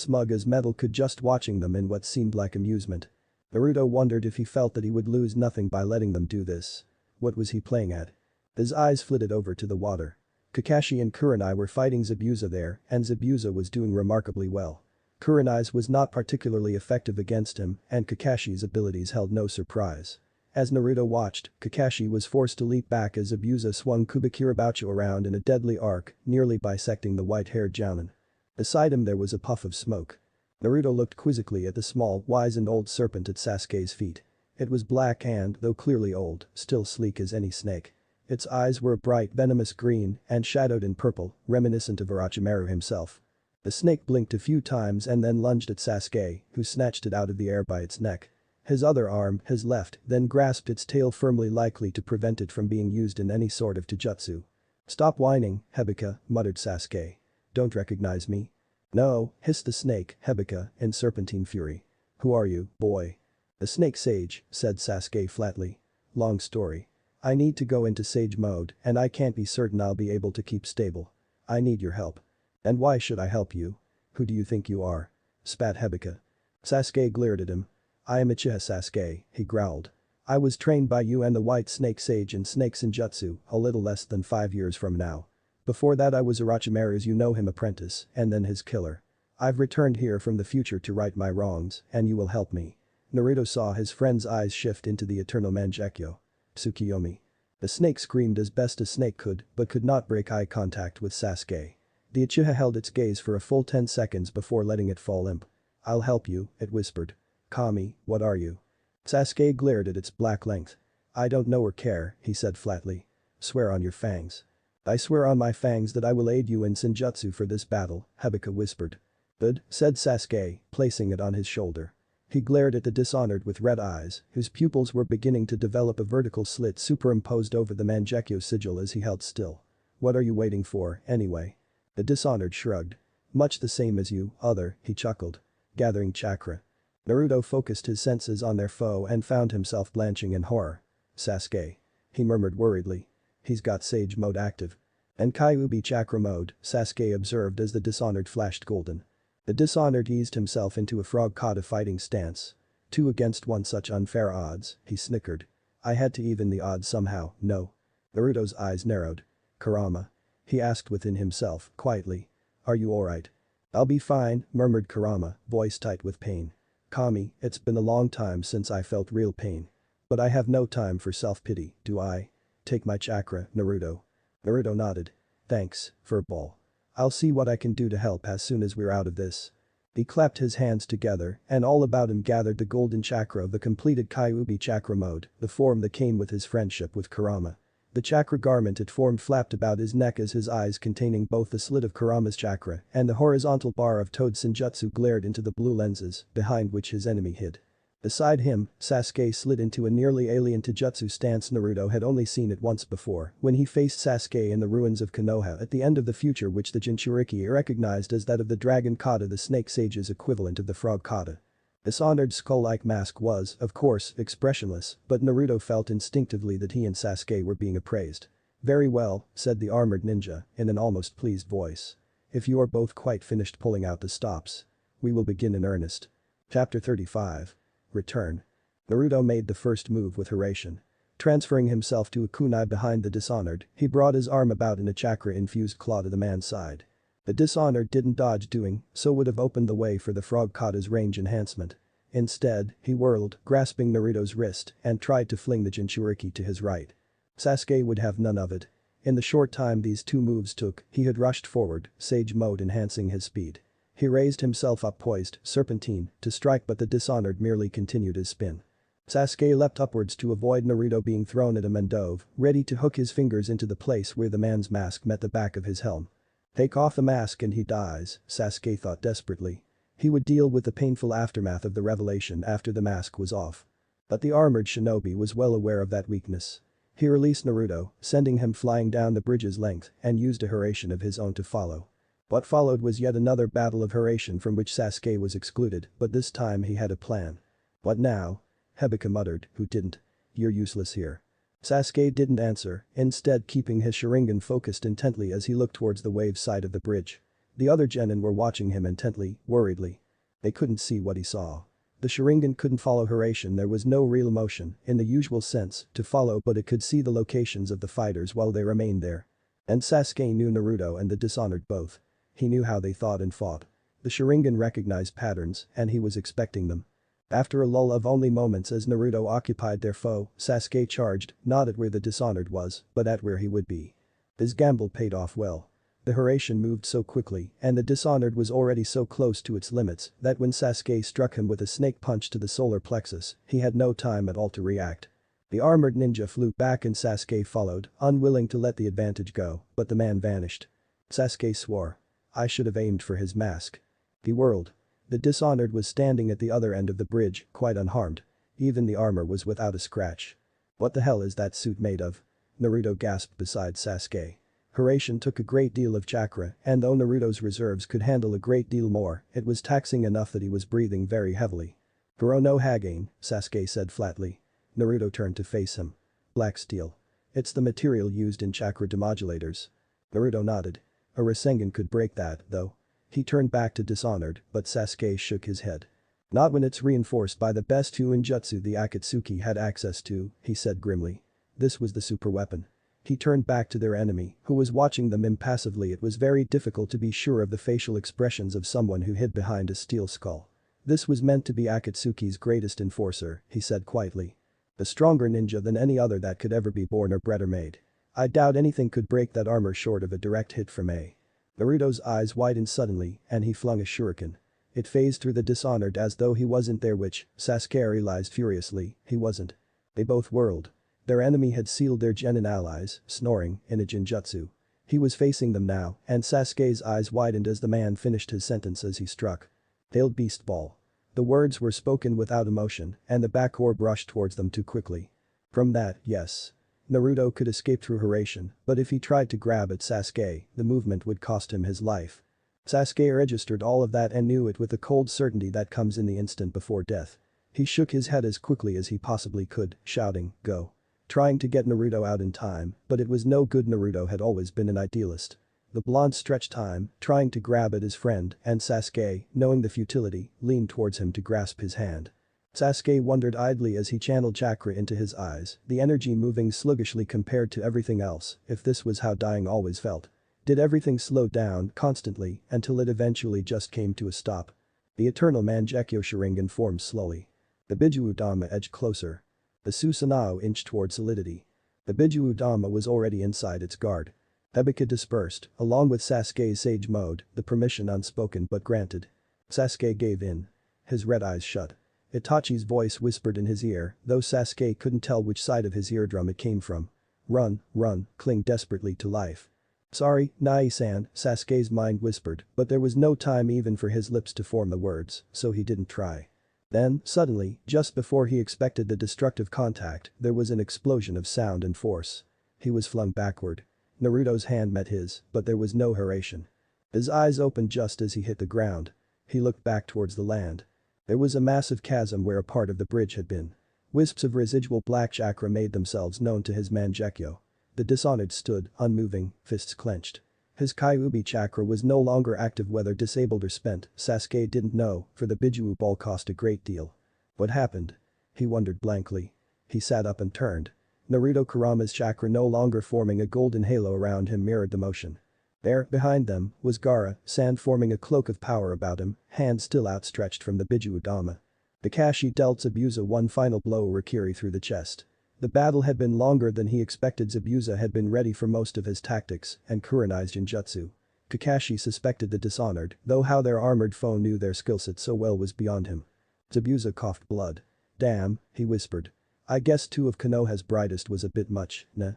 smug as metal could just watching them in what seemed like amusement. Naruto wondered if he felt that he would lose nothing by letting them do this. What was he playing at? His eyes flitted over to the water. Kakashi and Kurenai were fighting Zabuza there, and Zabuza was doing remarkably well. Kurenai's was not particularly effective against him, and Kakashi's abilities held no surprise. As Naruto watched, Kakashi was forced to leap back as Zabuza swung Kubikirabacho around in a deadly arc, nearly bisecting the white-haired Jounin. Beside him there was a puff of smoke. Naruto looked quizzically at the small, wizened old serpent at Sasuke's feet. It was black and, though clearly old, still sleek as any snake. Its eyes were a bright venomous green and shadowed in purple, reminiscent of Orochimaru himself. The snake blinked a few times and then lunged at Sasuke, who snatched it out of the air by its neck. His other arm, his left, then grasped its tail firmly, likely to prevent it from being used in any sort of taijutsu. "Stop whining, Hebika," muttered Sasuke. "Don't recognize me?" "No," hissed the snake, Hebika, in serpentine fury. "Who are you, boy?" "The Snake Sage," said Sasuke flatly. "Long story. I need to go into Sage Mode, and I can't be certain I'll be able to keep stable. I need your help." "And why should I help you? Who do you think you are?" spat Hebika. Sasuke glared at him. "I am Uchiha Sasuke," he growled. "I was trained by you and the White Snake Sage in Snake Senjutsu a little less than 5 years from now. Before that I was Orochimaru's you-know-him apprentice and then his killer. I've returned here from the future to right my wrongs, and you will help me." Naruto saw his friend's eyes shift into the eternal Mangekyo. "Tsukiyomi." The snake screamed as best a snake could, but could not break eye contact with Sasuke. The Uchiha held its gaze for a full 10 seconds before letting it fall limp. "I'll help you," it whispered. "Kami, what are you?" Sasuke glared at its black length. "I don't know or care," he said flatly. "Swear on your fangs." "I swear on my fangs that I will aid you in Senjutsu for this battle," Hebika whispered. "Good," said Sasuke, placing it on his shoulder. He glared at the Dishonored with red eyes, whose pupils were beginning to develop a vertical slit superimposed over the Mangekyo sigil as he held still. "What are you waiting for, anyway?" The Dishonored shrugged. "Much the same as you, other," he chuckled. "Gathering chakra." Naruto focused his senses on their foe and found himself blanching in horror. "Sasuke," he murmured worriedly. "He's got Sage Mode active." "And Kyuubi Chakra Mode," Sasuke observed as the Dishonored flashed golden. The Dishonored eased himself into a frog-kata fighting stance. 2 against 1, such unfair odds, he snickered. "I had to even the odds somehow, no?" Naruto's eyes narrowed. "Kurama?" he asked within himself, quietly. "Are you alright?" "I'll be fine," murmured Kurama, voice tight with pain. "Kami, it's been a long time since I felt real pain. But I have no time for self-pity, do I? Take my chakra, Naruto." Naruto nodded. "Thanks, furball. I'll see what I can do to help as soon as we're out of this." He clapped his hands together and all about him gathered the golden chakra of the completed Kyuubi Chakra Mode, the form that came with his friendship with Kurama. The chakra garment it formed flapped about his neck as his eyes containing both the slit of Kurama's chakra and the horizontal bar of Toad Senjutsu glared into the blue lenses behind which his enemy hid. Beside him, Sasuke slid into a nearly alien taijutsu stance Naruto had only seen it once before when he faced Sasuke in the ruins of Konoha at the end of the future, which the Jinchuriki recognized as that of the dragon kata, the snake sage's equivalent of the frog kata. This honored skull-like mask was, of course, expressionless, but Naruto felt instinctively that he and Sasuke were being appraised. "Very well," said the armored ninja in an almost pleased voice. "If you are both quite finished pulling out the stops, we will begin in earnest." Chapter 35. Return. Naruto made the first move with Hiraishin. Transferring himself to a kunai behind the Dishonored, he brought his arm about in a chakra-infused claw to the man's side. The Dishonored didn't dodge doing so would have opened the way for the frog kata's range enhancement. Instead, he whirled, grasping Naruto's wrist, and tried to fling the Jinchuriki to his right. Sasuke would have none of it. In the short time these two moves took, he had rushed forward, Sage Mode enhancing his speed. He raised himself up poised, serpentine, to strike, but the Dishonored merely continued his spin. Sasuke leapt upwards to avoid Naruto being thrown at him and dove, ready to hook his fingers into the place where the man's mask met the back of his helm. Take off the mask and he dies, Sasuke thought desperately. He would deal with the painful aftermath of the revelation after the mask was off. But the armored shinobi was well aware of that weakness. He released Naruto, sending him flying down the bridge's length, and used a Hiraishin of his own to follow. What followed was yet another battle of Hiraishin from which Sasuke was excluded, but this time he had a plan. "What now?" Hibika muttered, "Who didn't? You're useless here." Sasuke didn't answer, instead keeping his Sharingan focused intently as he looked towards the wave side of the bridge. The other genin were watching him intently, worriedly. They couldn't see what he saw. The Sharingan couldn't follow Hiraishin, there was no real motion, in the usual sense, to follow, but it could see the locations of the fighters while they remained there. And Sasuke knew Naruto and the Dishonored both. He knew how they thought and fought. The Sharingan recognized patterns, and he was expecting them. After a lull of only moments as Naruto occupied their foe, Sasuke charged, not at where the Dishonored was, but at where he would be. His gamble paid off well. The Hiraishin moved so quickly, and the Dishonored was already so close to its limits, that when Sasuke struck him with a snake punch to the solar plexus, he had no time at all to react. The armored ninja flew back and Sasuke followed, unwilling to let the advantage go, but the man vanished. Sasuke swore. "I should have aimed for his mask." He whirled. The Dishonored was standing at the other end of the bridge, quite unharmed. Even the armor was without a scratch. "What the hell is that suit made of?" Naruto gasped beside Sasuke. Hiraishin took a great deal of chakra, and though Naruto's reserves could handle a great deal more, it was taxing enough that he was breathing very heavily. "Goro no Hagain," Sasuke said flatly. Naruto turned to face him. "Black steel. It's the material used in chakra demodulators." Naruto nodded. A Rasengan could break that, though. He turned back to Dishonored, but Sasuke shook his head. "Not when it's reinforced by the best Huinjutsu the Akatsuki had access to," he said grimly. This was the super weapon. He turned back to their enemy, who was watching them impassively. It was very difficult to be sure of the facial expressions of someone who hid behind a steel skull. "This was meant to be Akatsuki's greatest enforcer," he said quietly. "A stronger ninja than any other that could ever be born or bred or made. I doubt anything could break that armor short of a direct hit from A." Naruto's eyes widened suddenly, and he flung a shuriken. It phased through the Dishonored as though he wasn't there, which, Sasuke realized furiously, he wasn't. They both whirled. Their enemy had sealed their genin allies, snoring, in a Jinjutsu. He was facing them now, and Sasuke's eyes widened as the man finished his sentence as he struck. "Tailed beast ball." The words were spoken without emotion, and the back orb rushed towards them too quickly. From that, yes. Naruto could escape through Hiraishin, but if he tried to grab at Sasuke, the movement would cost him his life. Sasuke registered all of that and knew it with the cold certainty that comes in the instant before death. He shook his head as quickly as he possibly could, shouting, "Go." Trying to get Naruto out in time, but it was no good. Naruto had always been an idealist. The blonde stretched time, trying to grab at his friend, and Sasuke, knowing the futility, leaned towards him to grasp his hand. Sasuke wondered idly as he channeled chakra into his eyes, the energy moving sluggishly compared to everything else, if this was how dying always felt. Did everything slow down constantly until it eventually just came to a stop? The eternal Mangekyo Sharingan formed slowly. The Biju Dama edged closer. The Susanoo inched toward solidity. The Biju Dama was already inside its guard. Hibika dispersed, along with Sasuke's Sage Mode, the permission unspoken but granted. Sasuke gave in. His red eyes shut. Itachi's voice whispered in his ear, though Sasuke couldn't tell which side of his eardrum it came from. "Run, run, cling desperately to life." "Sorry, Nai-san," Sasuke's mind whispered, but there was no time even for his lips to form the words, so he didn't try. Then, suddenly, just before he expected the destructive contact, there was an explosion of sound and force. He was flung backward. Naruto's hand met his, but there was no hurration. His eyes opened just as he hit the ground. He looked back towards the land. There was a massive chasm where a part of the bridge had been. Wisps of residual black chakra made themselves known to his Mangekyo. The Dishonored stood, unmoving, fists clenched. His Kyuubi chakra was no longer active, whether disabled or spent, Sasuke didn't know, for the Bijuu ball cost a great deal. What happened? He wondered blankly. He sat up and turned. Naruto Kurama's chakra no longer forming a golden halo around him mirrored the motion. There, behind them, was Gaara, sand forming a cloak of power about him, hands still outstretched from the Bijuu Dama. Kakashi dealt Zabuza one final blow Rikiri through the chest. The battle had been longer than he expected. Zabuza had been ready for most of his tactics and Kurenai's Genjutsu. Kakashi suspected the Dishonored, though how their armored foe knew their skillset so well was beyond him. Zabuza coughed blood. Damn, he whispered. I guess 2 of Konoha's brightest was a bit much, nah?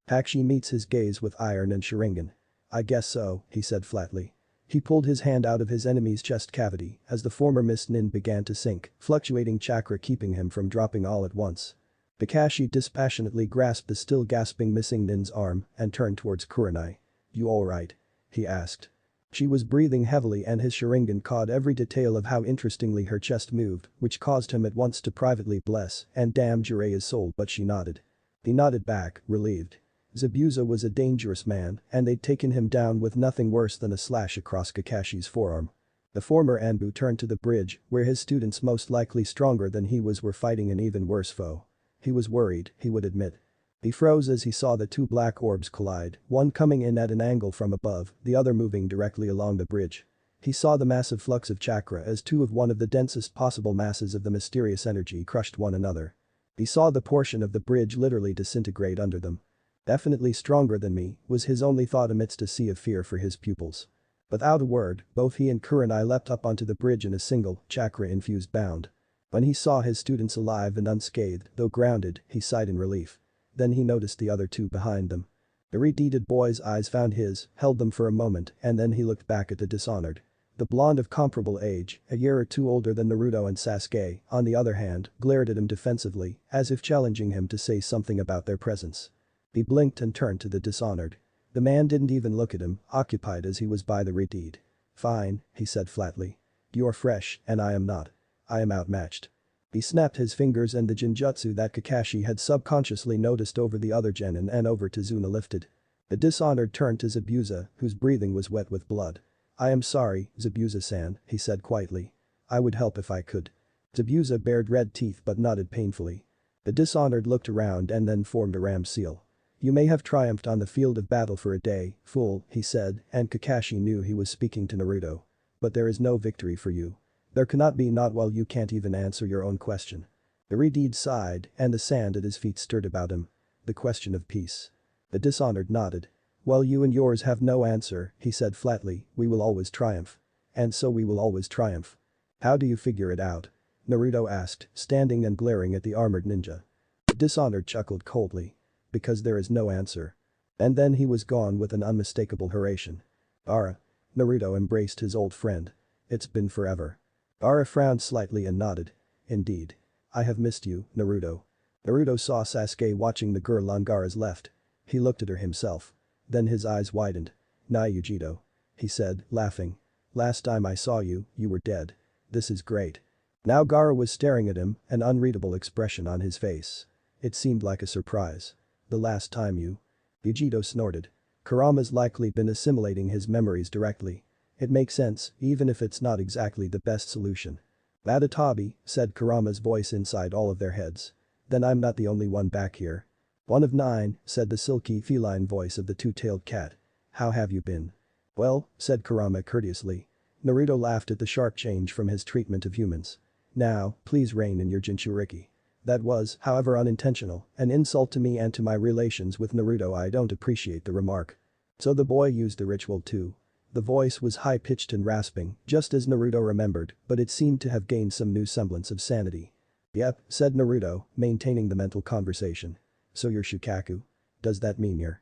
Kakashi meets his gaze with iron and Sharingan. I guess so, he said flatly. He pulled his hand out of his enemy's chest cavity as the former Mist Nin began to sink, fluctuating chakra keeping him from dropping all at once. Kakashi dispassionately grasped the still gasping missing Nin's arm and turned towards Kurenai. You alright? He asked. She was breathing heavily and his Sharingan caught every detail of how interestingly her chest moved, which caused him at once to privately bless and damn Jiraiya's soul, but she nodded. He nodded back, relieved. Zabuza was a dangerous man and they'd taken him down with nothing worse than a slash across Kakashi's forearm. The former Anbu turned to the bridge where his students most likely stronger than he was were fighting an even worse foe. He was worried, he would admit. He froze as he saw the 2 black orbs collide, one coming in at an angle from above, the other moving directly along the bridge. He saw the massive flux of chakra as 2 of one of the densest possible masses of the mysterious energy crushed one another. He saw the portion of the bridge literally disintegrate under them. Definitely stronger than me, was his only thought amidst a sea of fear for his pupils. Without a word, both he and Kurenai leapt up onto the bridge in a single, chakra-infused bound. When he saw his students alive and unscathed, though grounded, he sighed in relief. Then he noticed the other 2 behind them. The red-deeded boy's eyes found his, held them for a moment, and then he looked back at the Dishonored. The blonde of comparable age, a year or 2 older than Naruto and Sasuke, on the other hand, glared at him defensively, as if challenging him to say something about their presence. He blinked and turned to the Dishonored. The man didn't even look at him, occupied as he was by the red-deed. Fine, he said flatly. You are fresh, and I am not. I am outmatched. He snapped his fingers and the Genjutsu that Kakashi had subconsciously noticed over the other genin and over to Zuna lifted. The Dishonored turned to Zabuza, whose breathing was wet with blood. I am sorry, Zabuza-san, he said quietly. I would help if I could. Zabuza bared red teeth but nodded painfully. The Dishonored looked around and then formed a ram seal. You may have triumphed on the field of battle for a day, fool, he said, and Kakashi knew he was speaking to Naruto. But there is no victory for you. There cannot be, not while you can't even answer your own question. The red-deed sighed and the sand at his feet stirred about him. The question of peace. The Dishonored nodded. Well, you and yours have no answer, he said flatly, we will always triumph. And so we will always triumph. How do you figure it out? Naruto asked, standing and glaring at the armored ninja. The Dishonored chuckled coldly. Because there is no answer. And then he was gone with an unmistakable hurration. Gaara. Naruto embraced his old friend. It's been forever. Gaara frowned slightly and nodded. Indeed. I have missed you, Naruto. Naruto saw Sasuke watching the girl on Gaara's left. He looked at her himself. Then his eyes widened. Naruto. He said, laughing. Last time I saw you, you were dead. This is great. Now Gaara was staring at him, an unreadable expression on his face. It seemed like a surprise. The last time you. Vegito snorted. Kurama's likely been assimilating his memories directly. It makes sense, even if it's not exactly the best solution. Vatatabi, said Kurama's voice inside all of their heads. Then I'm not the only one back here. One of 9, said the silky feline voice of the 2-tailed cat. How have you been? Well, said Kurama courteously. Naruto laughed at the sharp change from his treatment of humans. Now, please rein in your Jinchuriki. That was, however unintentional, an insult to me and to my relations with Naruto. I don't appreciate the remark. So the boy used the ritual too. The voice was high-pitched and rasping, just as Naruto remembered, but it seemed to have gained some new semblance of sanity. Yep, said Naruto, maintaining the mental conversation. So you're Shukaku? Does that mean you're,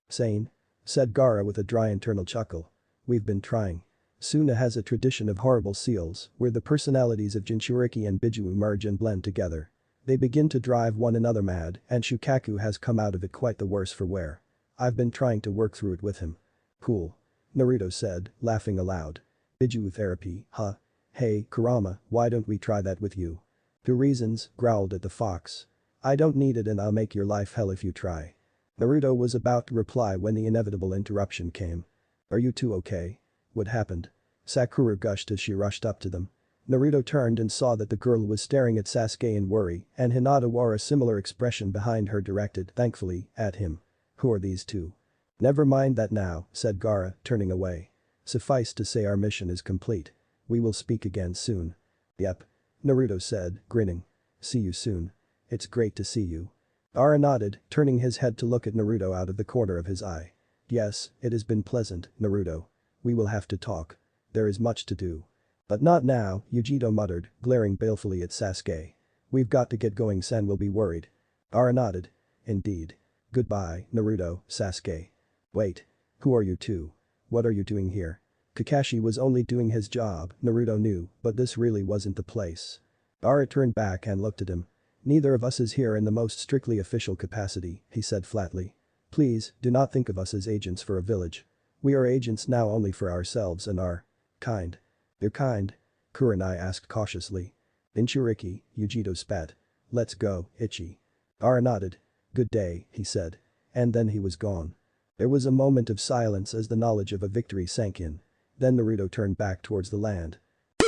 sane? Said Gaara with a dry internal chuckle. We've been trying. Suna has a tradition of horrible seals where the personalities of Jinchuriki and Biju merge and blend together. They begin to drive one another mad and Shukaku has come out of it quite the worse for wear. I've been trying to work through it with him. Cool. Naruto said, laughing aloud. Biju therapy, huh? Hey, Kurama, why don't we try that with you? 2 reasons, growled at the fox. I don't need it and I'll make your life hell if you try. Naruto was about to reply when the inevitable interruption came. Are you two okay? What happened? Sakura gushed as she rushed up to them. Naruto turned and saw that the girl was staring at Sasuke in worry and Hinata wore a similar expression behind her directed, thankfully, at him. Who are these two? Never mind that now, said Gaara, turning away. Suffice to say our mission is complete. We will speak again soon. Yep. Naruto said, grinning. See you soon. It's great to see you. Gaara nodded, turning his head to look at Naruto out of the corner of his eye. Yes, it has been pleasant, Naruto. We will have to talk. There is much to do. But not now, Yujito muttered, glaring balefully at Sasuke. We've got to get going, Sen will be worried. Gaara nodded. Indeed. Goodbye, Naruto, Sasuke. Wait. Who are you two? What are you doing here? Kakashi was only doing his job, Naruto knew, but this really wasn't the place. Gaara turned back and looked at him. Neither of us is here in the most strictly official capacity, he said flatly. Please, do not think of us as agents for a village. We are agents now only for ourselves and our kind. Your kind? Kurenai asked cautiously. Jinchuriki, Yujito spat. Let's go, Ichi. Gaara nodded. Good day, he said. And then he was gone. There was a moment of silence as the knowledge of a victory sank in. Then Naruto turned back towards the land.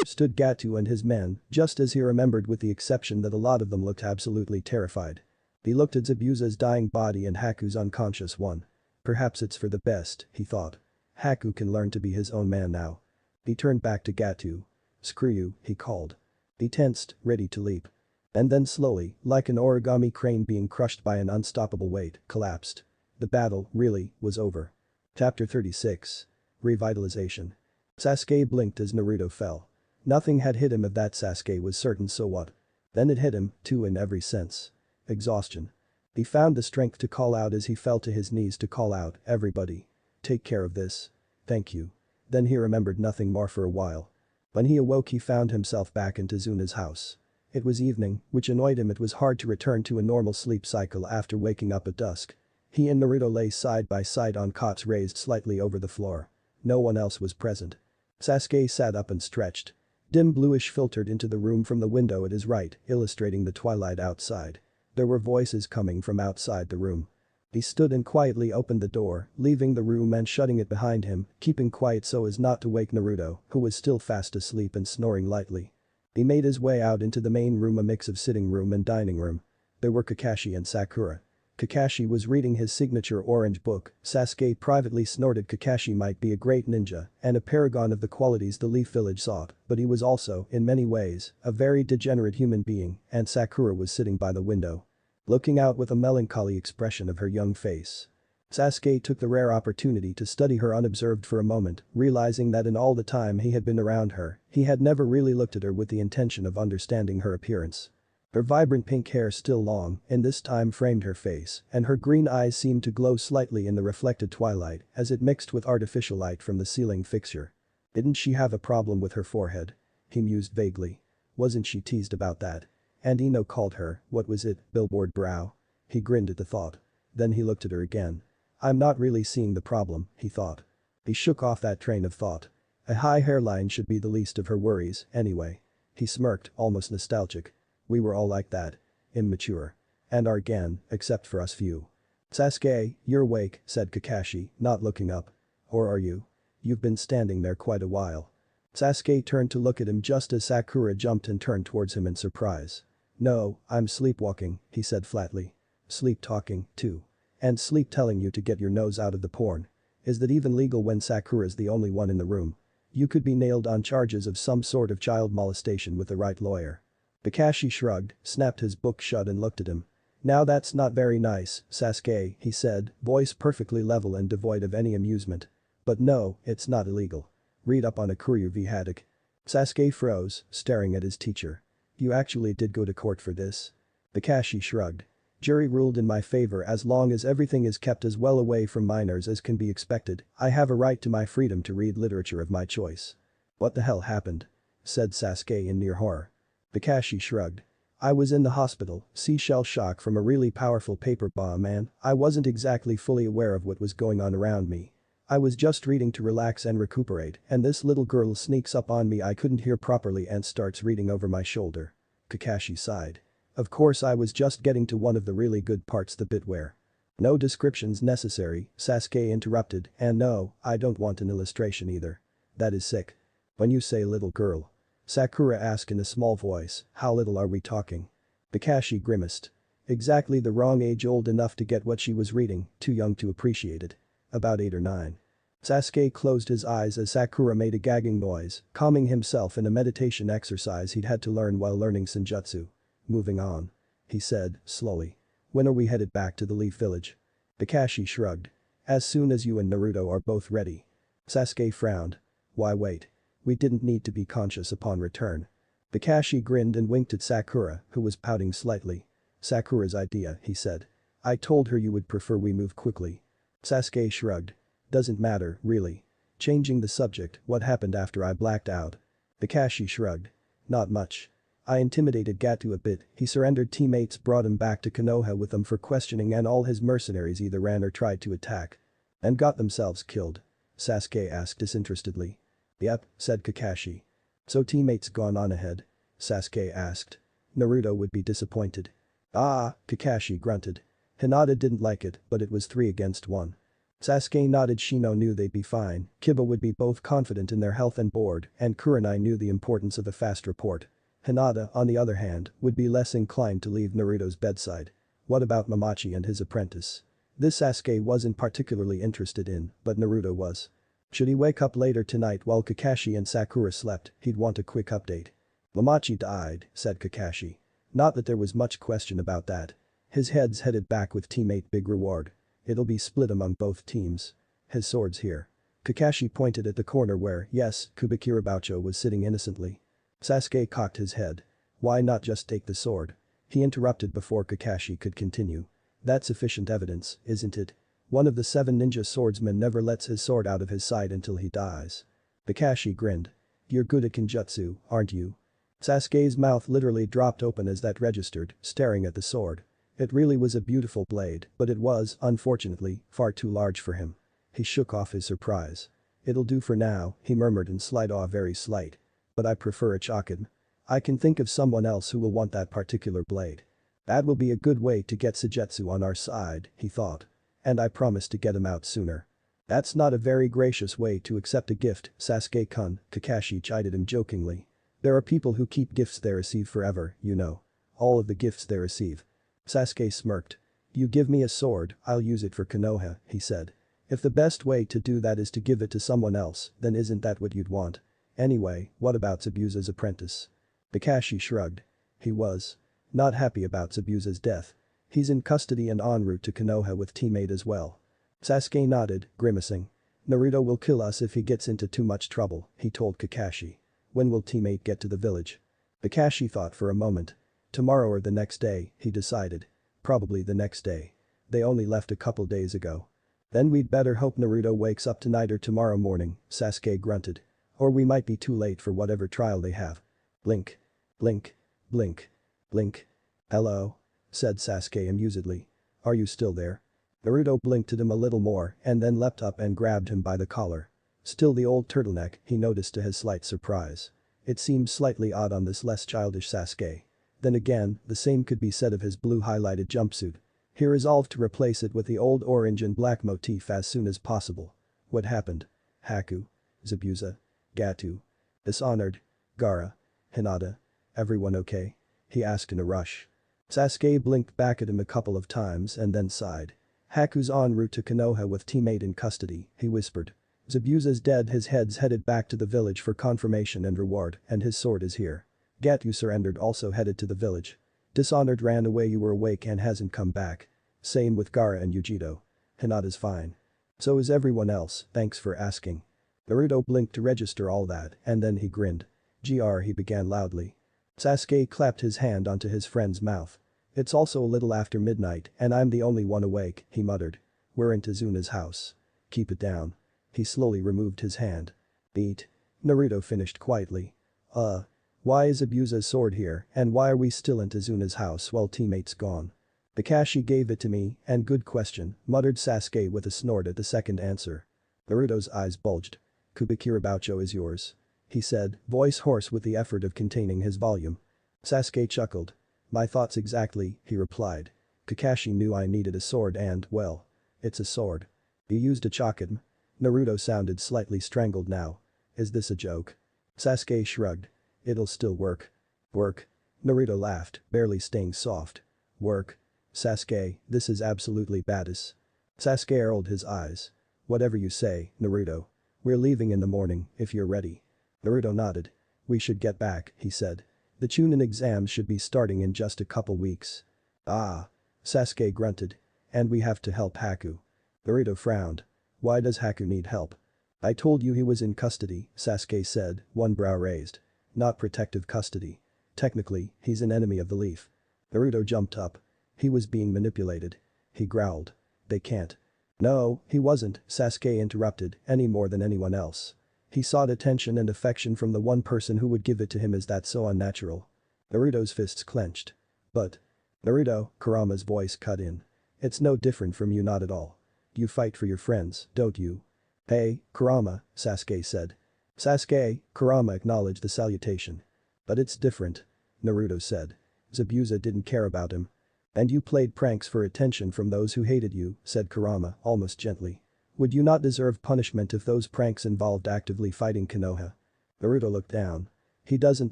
Stood Gato and his men, just as he remembered with the exception that a lot of them looked absolutely terrified. He looked at Zabuza's dying body and Haku's unconscious one. Perhaps it's for the best, he thought. Haku can learn to be his own man now. He turned back to Gato. Screw you, he called. He tensed, ready to leap. And then slowly, like an origami crane being crushed by an unstoppable weight, collapsed. The battle, really, was over. Chapter 36. Revitalization. Sasuke blinked as Naruto fell. Nothing had hit him of that Sasuke was certain so what. Then it hit him, too in every sense. Exhaustion. He found the strength to call out as he fell to his knees to call out, everybody. Take care of this. Thank you. Then he remembered nothing more for a while. When he awoke he found himself back in Tazuna's house. It was evening, which annoyed him. It was hard to return to a normal sleep cycle after waking up at dusk. He and Naruto lay side by side on cots raised slightly over the floor. No one else was present. Sasuke sat up and stretched. Dim bluish filtered into the room from the window at his right, illustrating the twilight outside. There were voices coming from outside the room. He stood and quietly opened the door, leaving the room and shutting it behind him, keeping quiet so as not to wake Naruto, who was still fast asleep and snoring lightly. He made his way out into the main room, a mix of sitting room and dining room. There were Kakashi and Sakura. Kakashi was reading his signature orange book. Sasuke privately snorted Kakashi might be a great ninja and a paragon of the qualities the Leaf Village sought, but he was also, in many ways, a very degenerate human being, and Sakura was sitting by the window. Looking out with a melancholy expression of her young face. Sasuke took the rare opportunity to study her unobserved for a moment, realizing that in all the time he had been around her, he had never really looked at her with the intention of understanding her appearance. Her vibrant pink hair still long, in this time framed her face, and her green eyes seemed to glow slightly in the reflected twilight as it mixed with artificial light from the ceiling fixture. Didn't she have a problem with her forehead? He mused vaguely. Wasn't she teased about that? And Ino called her, what was it, billboard brow? He grinned at the thought. Then he looked at her again. I'm not really seeing the problem, he thought. He shook off that train of thought. A high hairline should be the least of her worries, anyway. He smirked, almost nostalgic. We were all like that. Immature. And are again, except for us few. Sasuke, you're awake, said Kakashi, not looking up. Or are you? You've been standing there quite a while. Sasuke turned to look at him just as Sakura jumped and turned towards him in surprise. No, I'm sleepwalking, he said flatly. Sleep talking, too. And sleep telling you to get your nose out of the porn. Is that even legal when Sakura's the only one in the room? You could be nailed on charges of some sort of child molestation with the right lawyer. Kakashi shrugged, snapped his book shut and looked at him. Now that's not very nice, Sasuke, he said, voice perfectly level and devoid of any amusement. But no, it's not illegal. Read up on Akuryu v Haddock. Sasuke froze, staring at his teacher. You actually did go to court for this? Kakashi shrugged. Jury ruled in my favor as long as everything is kept as well away from minors as can be expected. I have a right to my freedom to read literature of my choice. What the hell happened? Said Sasuke in near horror. Kakashi shrugged. I was in the hospital, shell shock from a really powerful paper bomb and I wasn't exactly fully aware of what was going on around me. I was just reading to relax and recuperate and this little girl sneaks up on me I couldn't hear properly and starts reading over my shoulder. Kakashi sighed. Of course I was just getting to one of the really good parts, the bit where. No descriptions necessary, Sasuke interrupted, and no, I don't want an illustration either. That is sick. When you say little girl. Sakura asked in a small voice, how little are we talking? Kakashi grimaced. Exactly the wrong age, old enough to get what she was reading, too young to appreciate it. About 8 or 9. Sasuke closed his eyes as Sakura made a gagging noise, calming himself in a meditation exercise he'd had to learn while learning Senjutsu. Moving on. He said, slowly. When are we headed back to the Leaf Village? Kakashi shrugged. As soon as you and Naruto are both ready. Sasuke frowned. Why wait? We didn't need to be conscious upon return. Kakashi grinned and winked at Sakura, who was pouting slightly. Sakura's idea, he said. I told her you would prefer we move quickly. Sasuke shrugged. Doesn't matter, really. Changing the subject, what happened after I blacked out? Kakashi shrugged. Not much. I intimidated Gato a bit, he surrendered. Teammates brought him back to Konoha with them for questioning and all his mercenaries either ran or tried to attack. And got themselves killed. Sasuke asked disinterestedly. Yep, said Kakashi. So teammates gone on ahead? Sasuke asked. Naruto would be disappointed. Ah, Kakashi grunted. Hinata didn't like it, but it was 3 against 1. Sasuke nodded. Shino knew they'd be fine, Kiba would be both confident in their health and bored, and Kurenai knew the importance of a fast report. Hinata, on the other hand, would be less inclined to leave Naruto's bedside. What about Momochi and his apprentice? This Sasuke wasn't particularly interested in, but Naruto was. Should he wake up later tonight while Kakashi and Sakura slept, he'd want a quick update. Momochi died, said Kakashi. Not that there was much question about that. His head's headed back with teammate Big Reward. It'll be split among both teams. His sword's here. Kakashi pointed at the corner where, yes, Kubikirabucho was sitting innocently. Sasuke cocked his head. Why not just take the sword? He interrupted before Kakashi could continue. That's sufficient evidence, isn't it? One of the 7 ninja swordsmen never lets his sword out of his side until he dies. Kakashi grinned. You're good at Kenjutsu, aren't you? Sasuke's mouth literally dropped open as that registered, staring at the sword. It really was a beautiful blade, but it was, unfortunately, far too large for him. He shook off his surprise. It'll do for now, he murmured in slight awe, very slight. But I prefer a Chokin. I can think of someone else who will want that particular blade. That will be a good way to get Suigetsu on our side, he thought. And I promise to get him out sooner. That's not a very gracious way to accept a gift, Sasuke-kun, Kakashi chided him jokingly. There are people who keep gifts they receive forever, you know. All of the gifts they receive. Sasuke smirked. You give me a sword, I'll use it for Konoha, he said. If the best way to do that is to give it to someone else, then isn't that what you'd want? Anyway, what about Zabuza's apprentice? Kakashi shrugged. He was. Not happy about Zabuza's death. He's in custody and en route to Konoha with teammate as well. Sasuke nodded, grimacing. Naruto will kill us if he gets into too much trouble, he told Kakashi. When will teammate get to the village? Kakashi thought for a moment. Tomorrow or the next day, he decided. Probably the next day. They only left a couple days ago. Then we'd better hope Naruto wakes up tonight or tomorrow morning, Sasuke grunted. Or we might be too late for whatever trial they have. Blink. Blink. Blink. Blink. Hello? Said Sasuke amusedly. Are you still there? Naruto blinked at him a little more and then leapt up and grabbed him by the collar. Still the old turtleneck, he noticed to his slight surprise. It seemed slightly odd on this less childish Sasuke. Then again, the same could be said of his blue highlighted jumpsuit. He resolved to replace it with the old orange and black motif as soon as possible. What happened? Haku? Zabuza? Gato? Dishonored? Gaara? Hinata? Everyone okay? He asked in a rush. Sasuke blinked back at him a couple of times and then sighed. Haku's en route to Konoha with teammate in custody, he whispered. Zabuza's dead, his head's headed back to the village for confirmation and reward, and his sword is here. Gato surrendered, also headed to the village. Dishonored ran away, you were awake and hasn't come back. Same with Gaara and Yujito. Hinata's fine. So is everyone else, thanks for asking. Naruto blinked to register all that and then he grinned. He began loudly. Sasuke clapped his hand onto his friend's mouth. It's also a little after midnight and I'm the only one awake, he muttered. We're in Tazuna's house. Keep it down. He slowly removed his hand. Eat. Naruto finished quietly. Why is Abusa's sword here and why are we still in Tazuna's house while teammate's gone? Kakashi gave it to me and good question, muttered Sasuke with a snort at the second answer. Naruto's eyes bulged. Kubikiraboucho is yours. He said, voice hoarse with the effort of containing his volume. Sasuke chuckled. My thoughts exactly, he replied. Kakashi knew I needed a sword and, well, it's a sword. You used a chakram? Naruto sounded slightly strangled now. Is this a joke? Sasuke shrugged. It'll still work. Work? Naruto laughed, barely staying soft. Work? Sasuke, this is absolutely badass. Sasuke rolled his eyes. Whatever you say, Naruto. We're leaving in the morning, if you're ready. Naruto nodded. We should get back, he said. The Chunin exams should be starting in just a couple weeks. Ah. Sasuke grunted. And we have to help Haku. Naruto frowned. Why does Haku need help? I told you he was in custody, Sasuke said, one brow raised. Not protective custody. Technically, he's an enemy of the leaf. Naruto jumped up. He was being manipulated. He growled. They can't. No, he wasn't, Sasuke interrupted, any more than anyone else. He sought attention and affection from the one person who would give it to him. Is that so unnatural? Naruto's fists clenched. But. Naruto, Kurama's voice cut in. It's no different from you, not at all. You fight for your friends, don't you? Hey, Kurama, Sasuke said. Sasuke, Kurama acknowledged the salutation. But it's different. Naruto said. Zabuza didn't care about him. And you played pranks for attention from those who hated you, said Kurama, almost gently. Would you not deserve punishment if those pranks involved actively fighting Konoha? Naruto looked down. He doesn't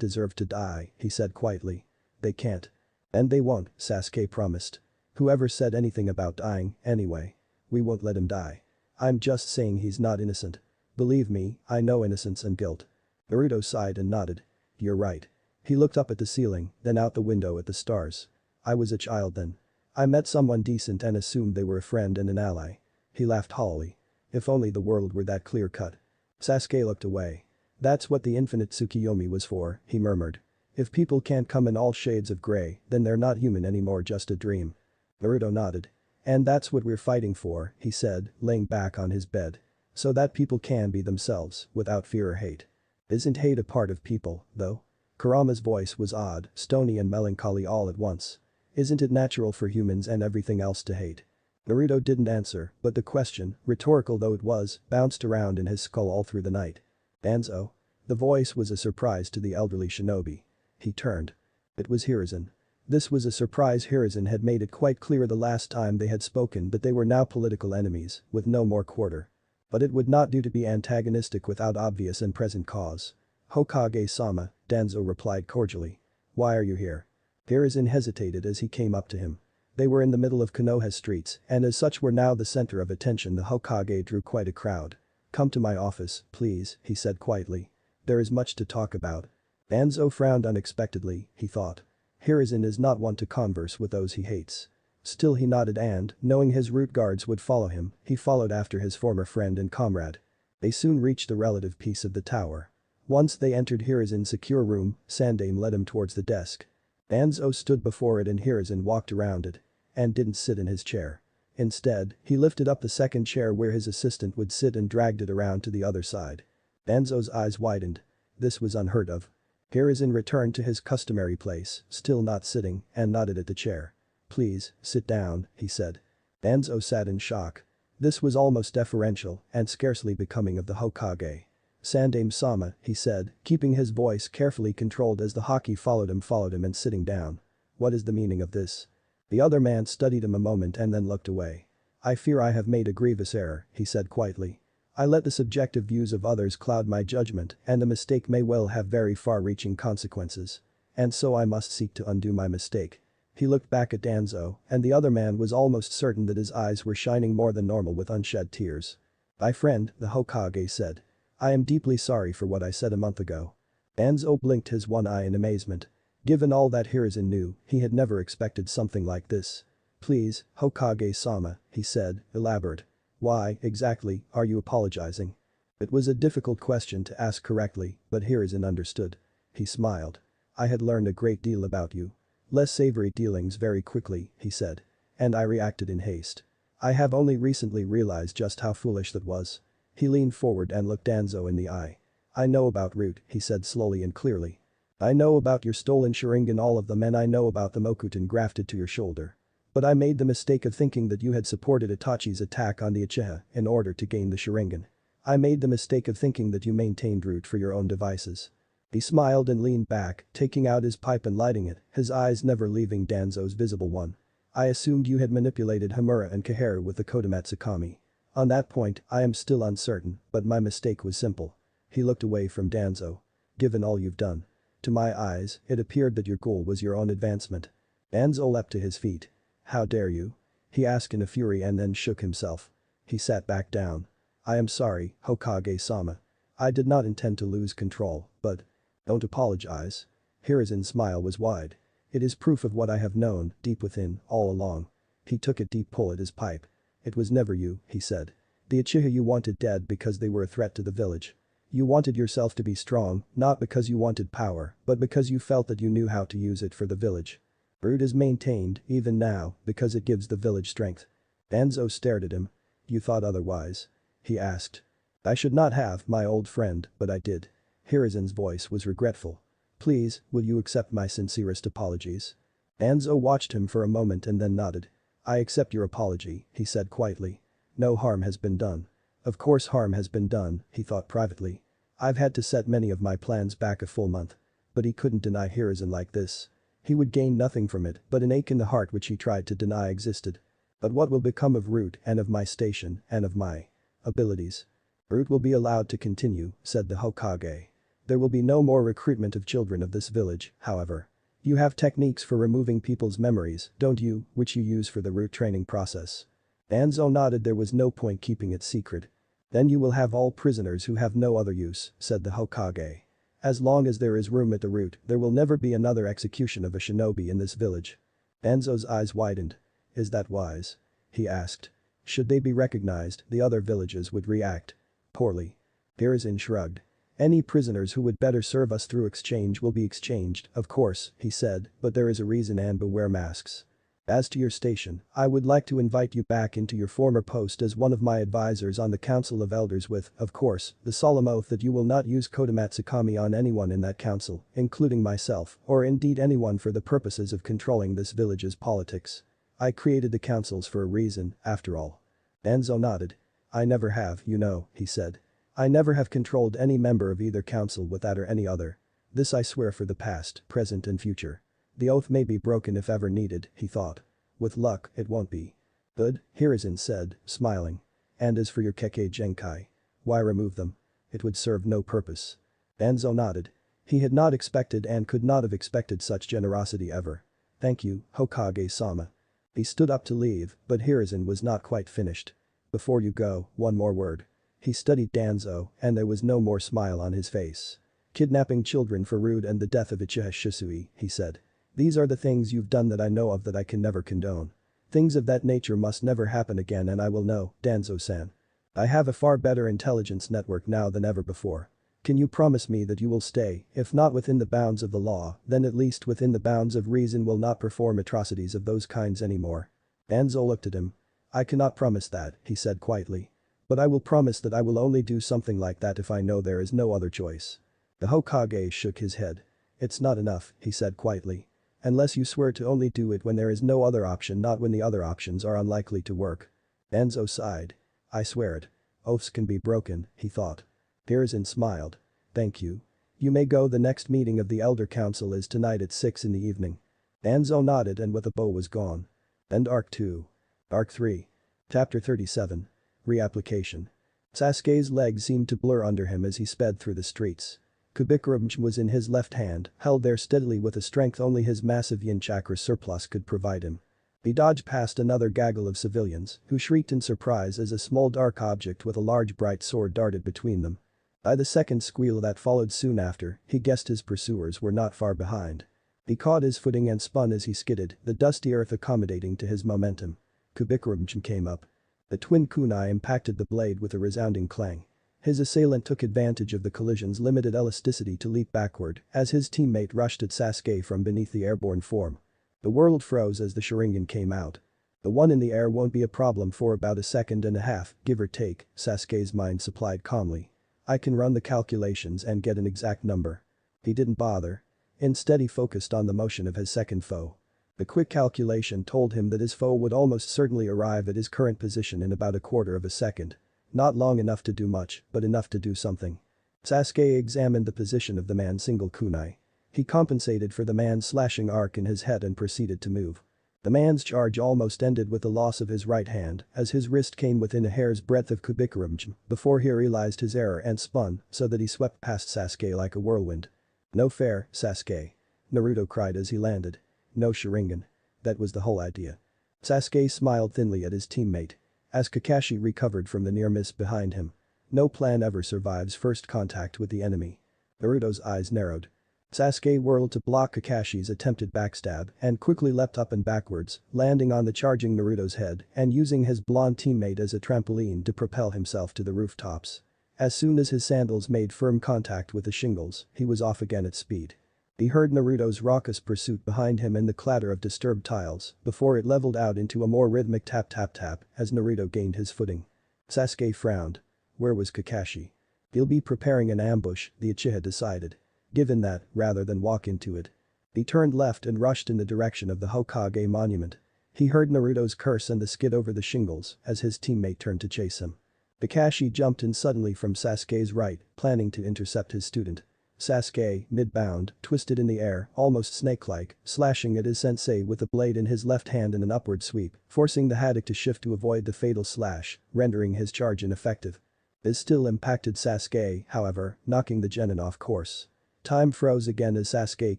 deserve to die, he said quietly. They can't. And they won't, Sasuke promised. Whoever said anything about dying, anyway. We won't let him die. I'm just saying he's not innocent. Believe me, I know innocence and guilt. Naruto sighed and nodded. You're right. He looked up at the ceiling, then out the window at the stars. I was a child then. I met someone decent and assumed they were a friend and an ally. He laughed hollowly. If only the world were that clear-cut. Sasuke looked away. That's what the infinite Tsukiyomi was for, he murmured. If people can't come in all shades of gray, then they're not human anymore, just a dream. Naruto nodded. And that's what we're fighting for, he said, laying back on his bed. So that people can be themselves, without fear or hate. Isn't hate a part of people, though? Kurama's voice was odd, stony and melancholy all at once. Isn't it natural for humans and everything else to hate? Naruto didn't answer, but the question, rhetorical though it was, bounced around in his skull all through the night. Danzo? The voice was a surprise to the elderly shinobi. He turned. It was Hiruzen. This was a surprise. Hiruzen had made it quite clear the last time they had spoken that they were now political enemies, with no more quarter. But it would not do to be antagonistic without obvious and present cause. Hokage-sama, Danzo replied cordially. Why are you here? Hiruzen hesitated as he came up to him. They were in the middle of Konoha streets and as such were now the center of attention. The Hokage drew quite a crowd. Come to my office, please, he said quietly. There is much to talk about. Danzo frowned unexpectedly, he thought. Hiruzen is not one to converse with those he hates. Still he nodded and, knowing his root guards would follow him, he followed after his former friend and comrade. They soon reached the relative piece of the tower. Once they entered Hiruzen's secure room, Sandaime led him towards the desk. Danzo stood before it and Hiruzen walked around it. And didn't sit in his chair. Instead, he lifted up the second chair where his assistant would sit and dragged it around to the other side. Danzo's eyes widened. This was unheard of. Hiruzen returned to his customary place, still not sitting, and nodded at the chair. Please, sit down, he said. Danzo sat in shock. This was almost deferential and scarcely becoming of the Hokage. Sandaime-sama, he said, keeping his voice carefully controlled as the Haki followed him and sitting down. What is the meaning of this? The other man studied him a moment and then looked away. I fear I have made a grievous error, he said quietly. I let the subjective views of others cloud my judgment and the mistake may well have very far-reaching consequences. And so I must seek to undo my mistake. He looked back at Danzo and the other man was almost certain that his eyes were shining more than normal with unshed tears. My friend, the Hokage said. I am deeply sorry for what I said a month ago. Danzo blinked his one eye in amazement. Given all that Hiruzen knew, he had never expected something like this. Please, Hokage-sama, he said, elaborate. Why, exactly, are you apologizing? It was a difficult question to ask correctly, but Hiruzen understood. He smiled. I had learned a great deal about you. Less savory dealings very quickly, he said. And I reacted in haste. I have only recently realized just how foolish that was. He leaned forward and looked Danzo in the eye. I know about Root, he said slowly and clearly. I know about your stolen Sharingan, all of them, and I know about the Mokuton grafted to your shoulder. But I made the mistake of thinking that you had supported Itachi's attack on the Uchiha in order to gain the Sharingan. I made the mistake of thinking that you maintained Root for your own devices. He smiled and leaned back, taking out his pipe and lighting it, his eyes never leaving Danzo's visible one. I assumed you had manipulated Hamura and Kaheru with the Kodomatsu Kami. On that point, I am still uncertain, but my mistake was simple. He looked away from Danzo. Given all you've done. To my eyes, it appeared that your goal was your own advancement. Danzo leapt to his feet. How dare you? He asked in a fury and then shook himself. He sat back down. I am sorry, Hokage-sama. I did not intend to lose control, but… Don't apologize. Hiruzen's smile was wide. It is proof of what I have known, deep within, all along. He took a deep pull at his pipe. It was never you, he said. The Uchiha you wanted dead because they were a threat to the village. You wanted yourself to be strong, not because you wanted power, but because you felt that you knew how to use it for the village. Root is maintained, even now, because it gives the village strength. Danzo stared at him. You thought otherwise? He asked. I should not have, my old friend, but I did. Hiruzen's voice was regretful. Please, will you accept my sincerest apologies? Danzo watched him for a moment and then nodded. I accept your apology, he said quietly. No harm has been done. Of course harm has been done, he thought privately. I've had to set many of my plans back a full month. But he couldn't deny Hiruzen like this. He would gain nothing from it but an ache in the heart which he tried to deny existed. But what will become of Root and of my station and of my abilities? Root will be allowed to continue, said the Hokage. There will be no more recruitment of children of this village, however. You have techniques for removing people's memories, don't you, which you use for the Root training process. Danzo nodded. There was no point keeping it secret. Then you will have all prisoners who have no other use, said the Hokage. As long as there is room at the Root, there will never be another execution of a shinobi in this village. Danzo's eyes widened. Is that wise? He asked. Should they be recognized, the other villages would react poorly. Hiruzen shrugged. Any prisoners who would better serve us through exchange will be exchanged, of course, he said, but there is a reason, and beware masks. As to your station, I would like to invite you back into your former post as one of my advisors on the Council of Elders with, of course, the solemn oath that you will not use Kodomatsu Kami on anyone in that council, including myself, or indeed anyone for the purposes of controlling this village's politics. I created the councils for a reason, after all. Danzo nodded. I never have, you know, he said. I never have controlled any member of either council with that or any other. This I swear for the past, present and future. The oath may be broken if ever needed, he thought. With luck, it won't be. Good, Hiruzen said, smiling. And as for your Kekkei Genkai, why remove them? It would serve no purpose. Danzo nodded. He had not expected and could not have expected such generosity ever. Thank you, Hokage-sama. He stood up to leave, but Hiruzen was not quite finished. Before you go, one more word. He studied Danzo, and there was no more smile on his face. Kidnapping children for Root and the death of Uchiha Shisui, he said. These are the things you've done that I know of that I can never condone. Things of that nature must never happen again, and I will know, Danzo-san. I have a far better intelligence network now than ever before. Can you promise me that you will stay, if not within the bounds of the law, then at least within the bounds of reason, will not perform atrocities of those kinds anymore? Danzo looked at him. I cannot promise that, he said quietly. But I will promise that I will only do something like that if I know there is no other choice. The Hokage shook his head. It's not enough, he said quietly. Unless you swear to only do it when there is no other option, not when the other options are unlikely to work. Danzo sighed. I swear it. Oaths can be broken, he thought. Hiruzen smiled. Thank you. You may go. The next meeting of the Elder Council is tonight at 6 in the evening. Danzo nodded and with a bow was gone. End Arc 2. Arc 3. Chapter 37. Reapplication. Sasuke's legs seemed to blur under him as he sped through the streets. Kubikurumch was in his left hand, held there steadily with a strength only his massive yin chakra surplus could provide him. He dodged past another gaggle of civilians, who shrieked in surprise as a small dark object with a large bright sword darted between them. By the second squeal that followed soon after, he guessed his pursuers were not far behind. He caught his footing and spun as he skidded, the dusty earth accommodating to his momentum. Kubikurumch came up. The twin kunai impacted the blade with a resounding clang. His assailant took advantage of the collision's limited elasticity to leap backward as his teammate rushed at Sasuke from beneath the airborne form. The world froze as the Sharingan came out. The one in the air won't be a problem for about a second and a half, give or take, Sasuke's mind supplied calmly. I can run the calculations and get an exact number. He didn't bother. Instead he focused on the motion of his second foe. The quick calculation told him that his foe would almost certainly arrive at his current position in about a quarter of a second. Not long enough to do much, but enough to do something. Sasuke examined the position of the man's single kunai. He compensated for the man's slashing arc in his head and proceeded to move. The man's charge almost ended with the loss of his right hand as his wrist came within a hair's breadth of Kubikurum before he realized his error and spun so that he swept past Sasuke like a whirlwind. No fair, Sasuke. Naruto cried as he landed. No Sharingan. That was the whole idea. Sasuke smiled thinly at his teammate. As Kakashi recovered from the near miss behind him. No plan ever survives first contact with the enemy. Naruto's eyes narrowed. Sasuke whirled to block Kakashi's attempted backstab and quickly leapt up and backwards, landing on the charging Naruto's head and using his blonde teammate as a trampoline to propel himself to the rooftops. As soon as his sandals made firm contact with the shingles, he was off again at speed. He heard Naruto's raucous pursuit behind him and the clatter of disturbed tiles before it leveled out into a more rhythmic tap-tap-tap as Naruto gained his footing. Sasuke frowned. Where was Kakashi? He'll be preparing an ambush, the Uchiha decided. Given that, rather than walk into it. He turned left and rushed in the direction of the Hokage monument. He heard Naruto's curse and the skid over the shingles as his teammate turned to chase him. Kakashi jumped in suddenly from Sasuke's right, planning to intercept his student. Sasuke, mid-bound, twisted in the air, almost snake-like, slashing at his sensei with the blade in his left hand in an upward sweep, forcing the Haddock to shift to avoid the fatal slash, rendering his charge ineffective. This still impacted Sasuke, however, knocking the genin off course. Time froze again as Sasuke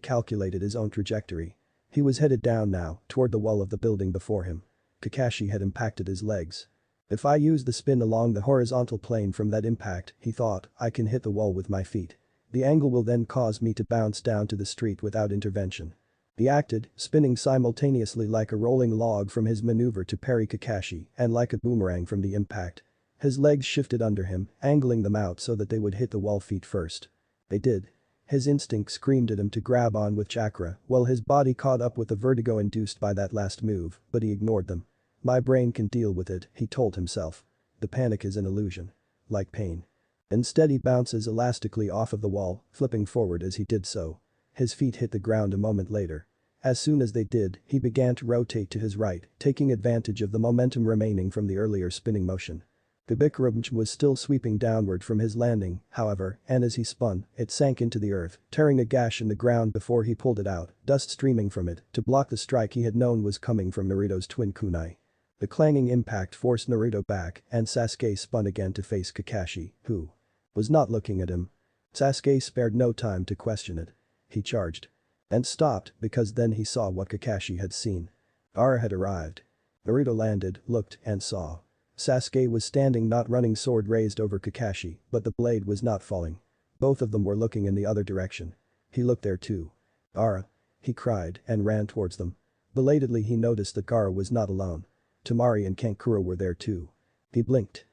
calculated his own trajectory. He was headed down now, toward the wall of the building before him. Kakashi had impacted his legs. If I use the spin along the horizontal plane from that impact, he thought, I can hit the wall with my feet. The angle will then cause me to bounce down to the street without intervention. He acted, spinning simultaneously like a rolling log from his maneuver to parry Kakashi and like a boomerang from the impact. His legs shifted under him, angling them out so that they would hit the wall feet first. They did. His instinct screamed at him to grab on with chakra while his body caught up with the vertigo induced by that last move, but he ignored them. My brain can deal with it, he told himself. The panic is an illusion. Like pain. Instead he bounces elastically off of the wall, flipping forward as he did so. His feet hit the ground a moment later. As soon as they did, he began to rotate to his right, taking advantage of the momentum remaining from the earlier spinning motion. The Bikram was still sweeping downward from his landing, however, and as he spun, it sank into the earth, tearing a gash in the ground before he pulled it out, dust streaming from it, to block the strike he had known was coming from Naruto's twin kunai. The clanging impact forced Naruto back and Sasuke spun again to face Kakashi, who was not looking at him. Sasuke spared no time to question it. He charged. And stopped because then he saw what Kakashi had seen. Gaara had arrived. Naruto landed, looked, and saw. Sasuke was standing not running sword raised over Kakashi, but the blade was not falling. Both of them were looking in the other direction. He looked there too. Gaara. He cried and ran towards them. Belatedly he noticed that Gaara was not alone. Temari and Kankuro were there too. He blinked.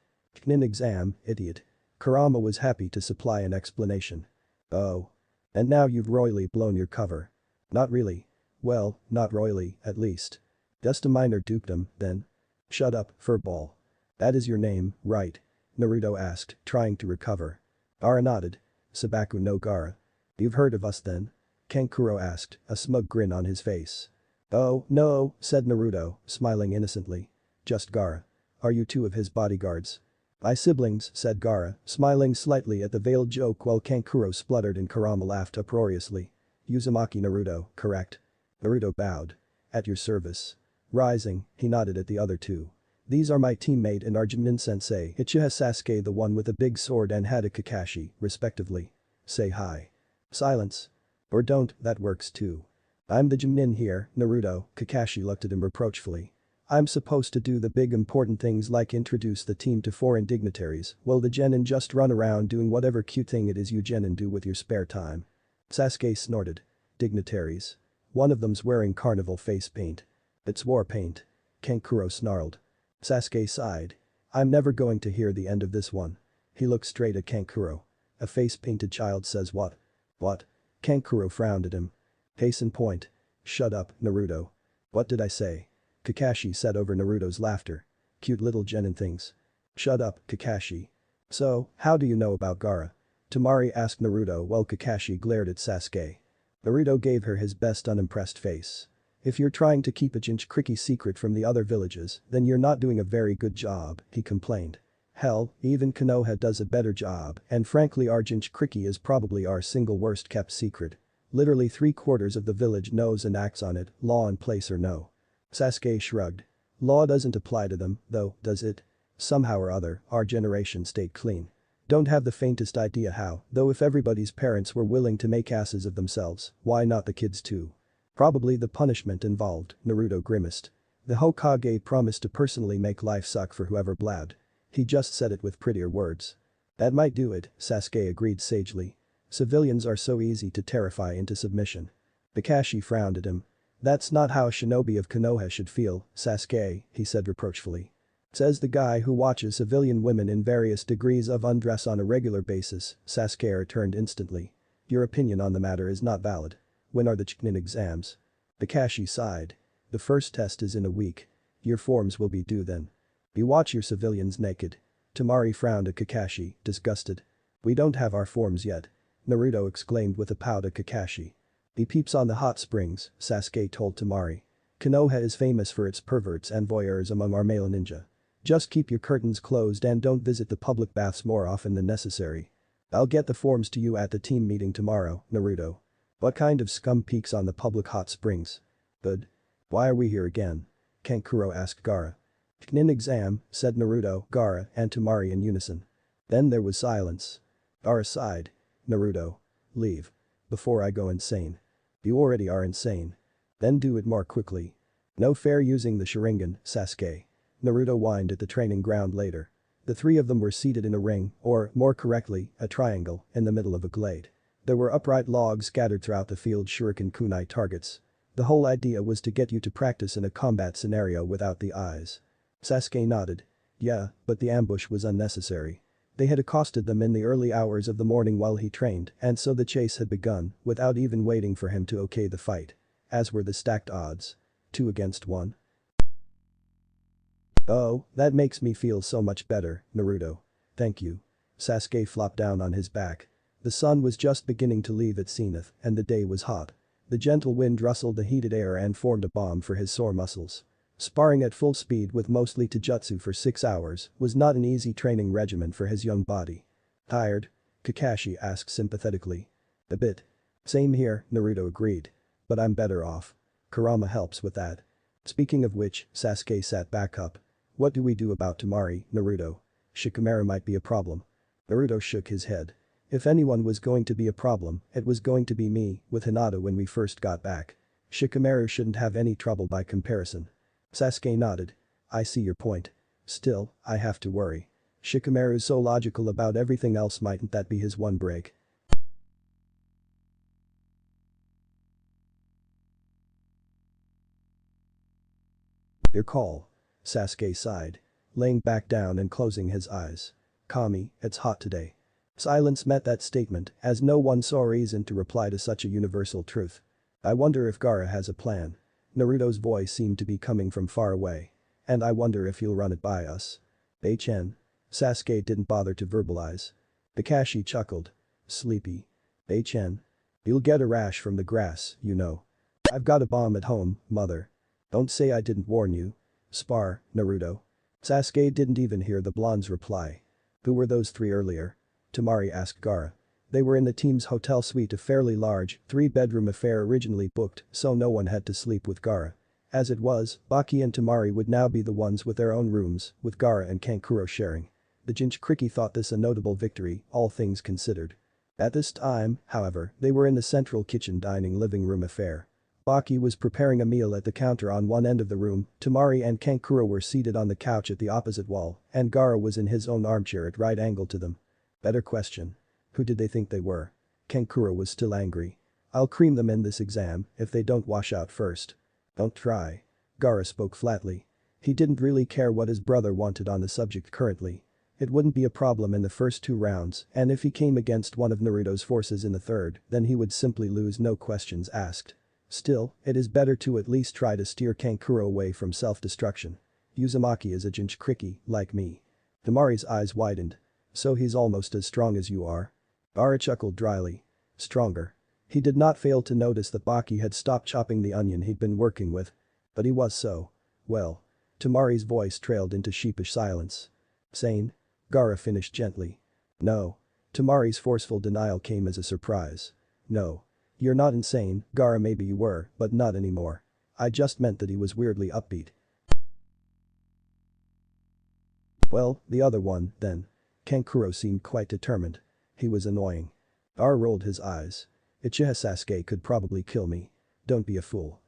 Knin exam, idiot. Kurama was happy to supply an explanation. Oh. And now you've royally blown your cover. Not really. Well, not royally, at least. Just a minor dukedom, then. Shut up, furball. That is your name, right? Naruto asked, trying to recover. Gaara nodded. Sabaku no Gaara. You've heard of us then? Kankuro asked, a smug grin on his face. Oh, no, said Naruto, smiling innocently. Just Gaara. Are you two of his bodyguards? My siblings, said Gaara, smiling slightly at the veiled joke while Kankuro spluttered and Kurama laughed uproariously. Uzumaki Naruto, correct? Naruto bowed. At your service. Rising, he nodded at the other two. These are my teammate and our Jinin sensei Uchiha Sasuke, the one with the big sword, and Hada Kakashi, respectively. Say hi. Silence. Or don't, that works too. I'm the Jinin here, Naruto, Kakashi looked at him reproachfully. I'm supposed to do the big important things like introduce the team to foreign dignitaries, while the genin just run around doing whatever cute thing it is you genin do with your spare time. Sasuke snorted. Dignitaries. One of them's wearing carnival face paint. It's war paint. Kankuro snarled. Sasuke sighed. I'm never going to hear the end of this one. He looked straight at Kankuro. A face-painted child says what? What? Kankuro frowned at him. Case in point. Shut up, Naruto. What did I say? Kakashi said over Naruto's laughter. Cute little genin things. Shut up, Kakashi. So, how do you know about Gaara? Temari asked Naruto while Kakashi glared at Sasuke. Naruto gave her his best unimpressed face. If you're trying to keep a Jinchuriki secret from the other villages, then you're not doing a very good job, he complained. Hell, even Konoha does a better job, and frankly our Jinchuriki is probably our single worst kept secret. Literally 3/4 of the village knows and acts on it, law in place or no. Sasuke shrugged. Law doesn't apply to them, though, does it? Somehow or other, our generation stayed clean. Don't have the faintest idea how, though if everybody's parents were willing to make asses of themselves, why not the kids too? Probably the punishment involved, Naruto grimaced. The Hokage promised to personally make life suck for whoever blabbed. He just said it with prettier words. That might do it, Sasuke agreed sagely. Civilians are so easy to terrify into submission. Kakashi frowned at him. That's not how a shinobi of Konoha should feel, Sasuke, he said reproachfully. Says the guy who watches civilian women in various degrees of undress on a regular basis, Sasuke returned instantly. Your opinion on the matter is not valid. When are the Chunin exams? Kakashi sighed. The first test is in a week. Your forms will be due then. You watch your civilians naked. Temari frowned at Kakashi, disgusted. We don't have our forms yet. Naruto exclaimed with a pout at Kakashi. He peeps on the hot springs, Sasuke told Temari. Konoha is famous for its perverts and voyeurs among our male ninja. Just keep your curtains closed and don't visit the public baths more often than necessary. I'll get the forms to you at the team meeting tomorrow, Naruto. What kind of scum peeks on the public hot springs? Good. Why are we here again? Kankuro asked Gaara. Chunin exam, said Naruto, Gaara, and Temari in unison. Then there was silence. Gaara sighed. Naruto. Leave. Before I go insane. You already are insane. Then do it more quickly. No fair using the Sharingan, Sasuke. Naruto whined at the training ground later. The three of them were seated in a ring, or, more correctly, a triangle, in the middle of a glade. There were upright logs scattered throughout the field shuriken kunai targets. The whole idea was to get you to practice in a combat scenario without the eyes. Sasuke nodded. Yeah, but the ambush was unnecessary. They had accosted them in the early hours of the morning while he trained, and so the chase had begun, without even waiting for him to okay the fight. As were the stacked odds. 2 against 1. Oh, that makes me feel so much better, Naruto. Thank you. Sasuke flopped down on his back. The sun was just beginning to leave its zenith, and the day was hot. The gentle wind rustled the heated air and formed a balm for his sore muscles. Sparring at full speed with mostly taijutsu for 6 hours was not an easy training regimen for his young body. Tired? Kakashi asked sympathetically. A bit. Same here, Naruto agreed. But I'm better off. Kurama helps with that. Speaking of which, Sasuke sat back up. What do we do about Temari, Naruto? Shikamaru might be a problem. Naruto shook his head. If anyone was going to be a problem, it was going to be me, with Hinata when we first got back. Shikamaru shouldn't have any trouble by comparison. Sasuke nodded. I see your point. Still, I have to worry. Shikamaru's so logical about everything else, mightn't that be his one break? Your call. Sasuke sighed. Laying back down and closing his eyes. Kami, it's hot today. Silence met that statement, as no one saw reason to reply to such a universal truth. I wonder if Gaara has a plan. Naruto's voice seemed to be coming from far away. And I wonder if he'll run it by us. Bei-chen. Sasuke didn't bother to verbalize. Kakashi chuckled. Sleepy. Bei-chen. You'll get a rash from the grass, you know. I've got a bomb at home, mother. Don't say I didn't warn you. Spar, Naruto. Sasuke didn't even hear the blonde's reply. Who were those three earlier? Temari asked Gaara. They were in the team's hotel suite, a fairly large, 3-bedroom affair originally booked, so no one had to sleep with Gaara. As it was, Baki and Temari would now be the ones with their own rooms, with Gaara and Kankuro sharing. The Jinchuriki thought this a notable victory, all things considered. At this time, however, they were in the central kitchen dining living room affair. Baki was preparing a meal at the counter on one end of the room, Temari and Kankuro were seated on the couch at the opposite wall, and Gaara was in his own armchair at right angle to them. Better question. Who did they think they were? Kankuro was still angry. I'll cream them in this exam if they don't wash out first. Don't try. Gaara spoke flatly. He didn't really care what his brother wanted on the subject currently. It wouldn't be a problem in the first 2 rounds, and if he came against one of Naruto's forces in the third, then he would simply lose, no questions asked. Still, it is better to at least try to steer Kankuro away from self-destruction. Uzumaki is a Jinchuriki, like me. Temari's eyes widened. So he's almost as strong as you are? Gaara chuckled dryly. Stronger. He did not fail to notice that Baki had stopped chopping the onion he'd been working with. But he was so. Well. Temari's voice trailed into sheepish silence. Sane? Gaara finished gently. No. Temari's forceful denial came as a surprise. No. You're not insane, Gaara. Maybe you were, but not anymore. I just meant that he was weirdly upbeat. Well, the other one, then. Kankuro seemed quite determined. He was annoying. Gaara rolled his eyes. Uchiha Sasuke could probably kill me. Don't be a fool.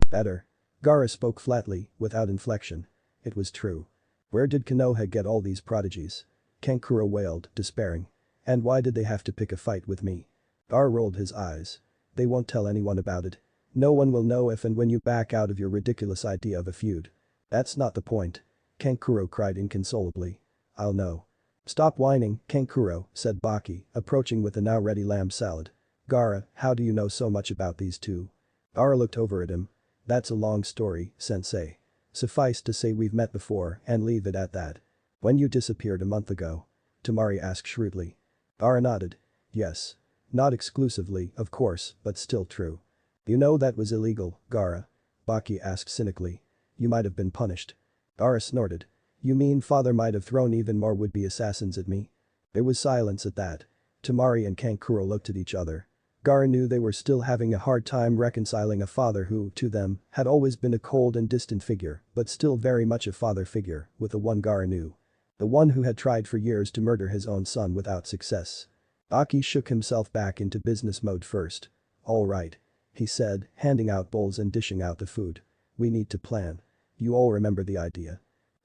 Better. Gaara spoke flatly, without inflection. It was true. Where did Konoha get all these prodigies? Kankuro wailed, despairing. And why did they have to pick a fight with me? Gaara rolled his eyes. They won't tell anyone about it. No one will know if and when you back out of your ridiculous idea of a feud. That's not the point. Kankuro cried inconsolably. I'll know. Stop whining, Kankuro, said Baki, approaching with a now ready lamb salad. Gaara, how do you know so much about these two? Gaara looked over at him. That's a long story, sensei. Suffice to say we've met before and leave it at that. When you disappeared a month ago? Temari asked shrewdly. Gaara nodded. Yes. Not exclusively, of course, but still true. You know that was illegal, Gaara? Baki asked cynically. You might have been punished. Gaara snorted. You mean father might have thrown even more would-be assassins at me? There was silence at that. Temari and Kankuro looked at each other. Gaara knew they were still having a hard time reconciling a father who, to them, had always been a cold and distant figure, but still very much a father figure, with the one Gaara knew. The one who had tried for years to murder his own son without success. Baki shook himself back into business mode first. All right. He said, handing out bowls and dishing out the food. We need to plan. You all remember the idea.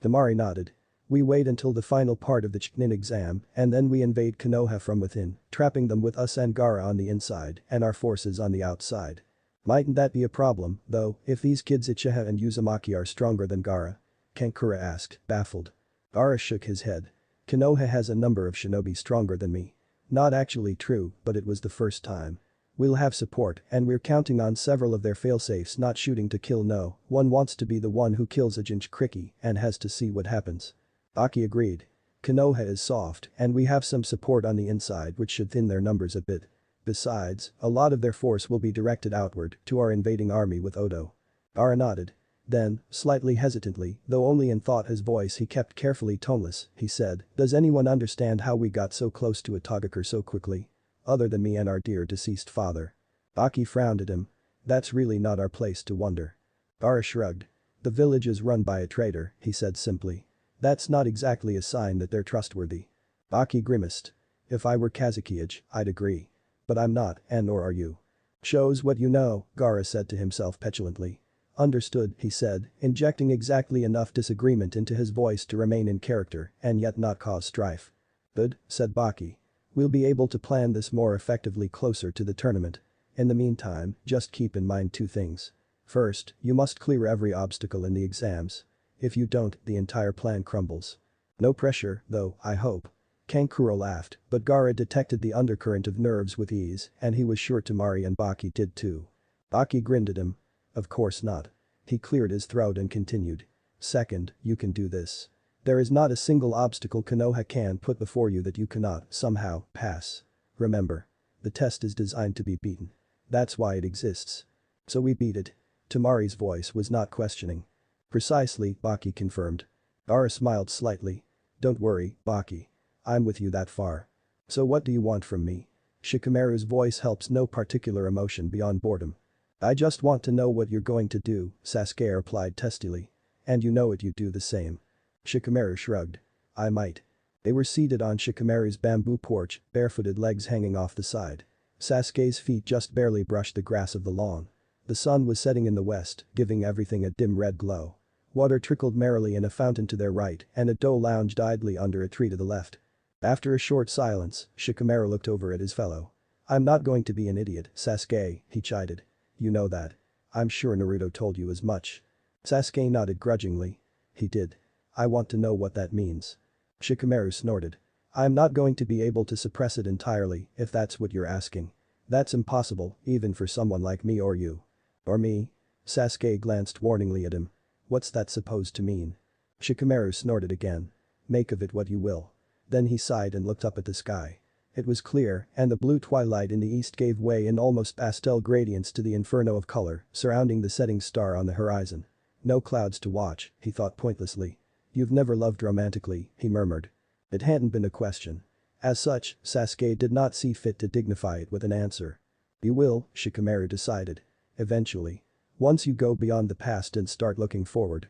Temari nodded. We wait until the final part of the Chunin exam and then we invade Konoha from within, trapping them with us and Gaara on the inside and our forces on the outside. Mightn't that be a problem, though, if these kids Uchiha and Uzumaki are stronger than Gaara? Kankuro asked, baffled. Gaara shook his head. Konoha has a number of shinobi stronger than me. Not actually true, but it was the first time. We'll have support and we're counting on several of their failsafes not shooting to kill. No one wants to be the one who kills a Jinchuriki and has to see what happens. Baki agreed. Konoha is soft and we have some support on the inside which should thin their numbers a bit. Besides, a lot of their force will be directed outward to our invading army with Odo. Gaara nodded. Then, slightly hesitantly, though only in thought his voice he kept carefully toneless, he said, does anyone understand how we got so close to Itagikur so quickly? Other than me and our dear deceased father. Baki frowned at him. That's really not our place to wonder. Gaara shrugged. The village is run by a traitor, he said simply. That's not exactly a sign that they're trustworthy. Baki grimaced. If I were Kazukiage, I'd agree. But I'm not, and nor are you. Shows what you know, Gaara said to himself petulantly. Understood, he said, injecting exactly enough disagreement into his voice to remain in character and yet not cause strife. Good, said Baki. We'll be able to plan this more effectively closer to the tournament. In the meantime, just keep in mind two things. First, you must clear every obstacle in the exams. If you don't, the entire plan crumbles. No pressure, though, I hope. Kankuro laughed, but Gaara detected the undercurrent of nerves with ease and he was sure Temari and Baki did too. Baki grinned at him. Of course not. He cleared his throat and continued. Second, you can do this. There is not a single obstacle Konoha can put before you that you cannot, somehow, pass. Remember. The test is designed to be beaten. That's why it exists. So we beat it. Temari's voice was not questioning. Precisely, Baki confirmed. Gaara smiled slightly. Don't worry, Baki. I'm with you that far. So what do you want from me? Shikamaru's voice helps no particular emotion beyond boredom. I just want to know what you're going to do, Sasuke replied testily. And you know it, you do the same. Shikamaru shrugged. I might. They were seated on Shikamaru's bamboo porch, barefooted legs hanging off the side. Sasuke's feet just barely brushed the grass of the lawn. The sun was setting in the west, giving everything a dim red glow. Water trickled merrily in a fountain to their right and a doe lounged idly under a tree to the left. After a short silence, Shikamaru looked over at his fellow. I'm not going to be an idiot, Sasuke, he chided. You know that. I'm sure Naruto told you as much. Sasuke nodded grudgingly. He did. I want to know what that means. Shikamaru snorted. I'm not going to be able to suppress it entirely if that's what you're asking. That's impossible, even for someone like me or you. Or me? Sasuke glanced warningly at him. What's that supposed to mean? Shikamaru snorted again. Make of it what you will. Then he sighed and looked up at the sky. It was clear, and the blue twilight in the east gave way in almost pastel gradients to the inferno of color surrounding the setting star on the horizon. No clouds to watch, he thought pointlessly. You've never loved romantically, he murmured. It hadn't been a question. As such, Sasuke did not see fit to dignify it with an answer. You will, Shikamaru decided. Eventually. Once you go beyond the past and start looking forward.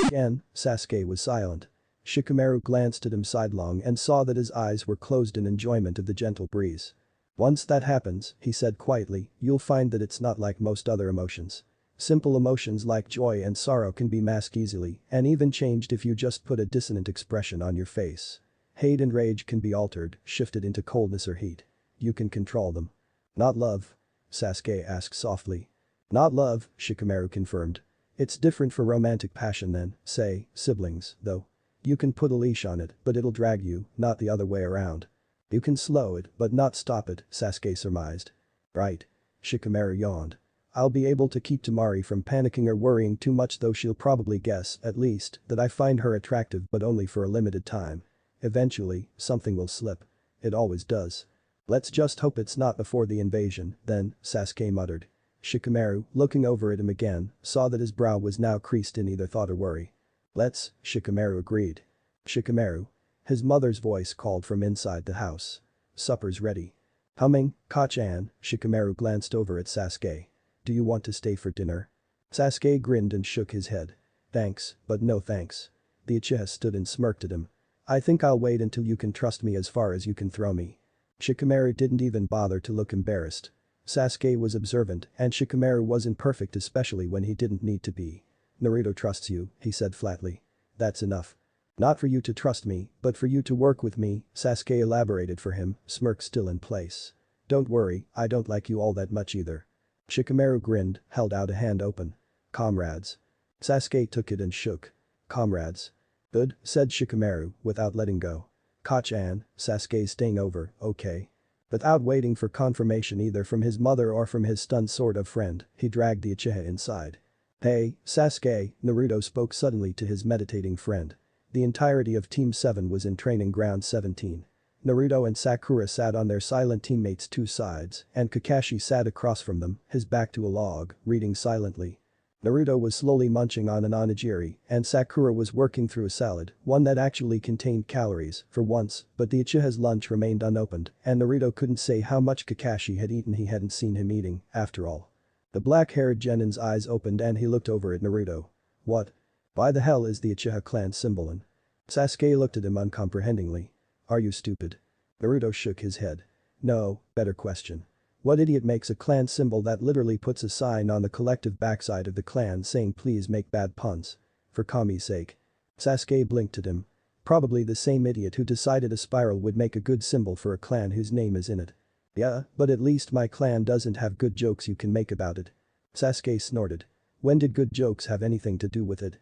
Again, Sasuke was silent. Shikamaru glanced at him sidelong and saw that his eyes were closed in enjoyment of the gentle breeze. Once that happens, he said quietly, you'll find that it's not like most other emotions. Simple emotions like joy and sorrow can be masked easily and even changed if you just put a dissonant expression on your face. Hate and rage can be altered, shifted into coldness or heat. You can control them. Not love? Sasuke asked softly. Not love, Shikamaru confirmed. It's different for romantic passion than, say, siblings, though. You can put a leash on it, but it'll drag you, not the other way around. You can slow it, but not stop it, Sasuke surmised. Right. Shikamaru yawned. I'll be able to keep Temari from panicking or worrying too much, though she'll probably guess, at least, that I find her attractive but only for a limited time. Eventually, something will slip. It always does. Let's just hope it's not before the invasion, then, Sasuke muttered. Shikamaru, looking over at him again, saw that his brow was now creased in either thought or worry. Let's, Shikamaru agreed. Shikamaru. His mother's voice called from inside the house. Supper's ready. Humming, Kachan, Shikamaru glanced over at Sasuke. Do you want to stay for dinner? Sasuke grinned and shook his head. Thanks, but no thanks. The Uchiha stood and smirked at him. I think I'll wait until you can trust me as far as you can throw me. Shikamaru didn't even bother to look embarrassed. Sasuke was observant and Shikamaru wasn't perfect, especially when he didn't need to be. Naruto trusts you, he said flatly. That's enough. Not for you to trust me, but for you to work with me, Sasuke elaborated for him, smirk still in place. Don't worry, I don't like you all that much either. Shikamaru grinned, held out a hand open. Comrades. Sasuke took it and shook. Comrades. Good, said Shikamaru, without letting go. Kachan, Sasuke's staying over, okay. Without waiting for confirmation either from his mother or from his stunned sort of friend, he dragged the Uchiha inside. Hey, Sasuke, Naruto spoke suddenly to his meditating friend. The entirety of Team 7 was in training ground 17. Naruto and Sakura sat on their silent teammates' two sides, and Kakashi sat across from them, his back to a log, reading silently. Naruto was slowly munching on an onigiri, and Sakura was working through a salad, one that actually contained calories, for once, but the Uchiha's lunch remained unopened, and Naruto couldn't say how much Kakashi had eaten. He hadn't seen him eating, after all. The black-haired genin's eyes opened and he looked over at Naruto. What? Why the hell is the Uchiha clan symbol in? Sasuke looked at him uncomprehendingly. Are you stupid? Naruto shook his head. No, better question. What idiot makes a clan symbol that literally puts a sign on the collective backside of the clan saying please make bad puns? For Kami's sake. Sasuke blinked at him. Probably the same idiot who decided a spiral would make a good symbol for a clan whose name is in it. Yeah, but at least my clan doesn't have good jokes you can make about it. Sasuke snorted. When did good jokes have anything to do with it?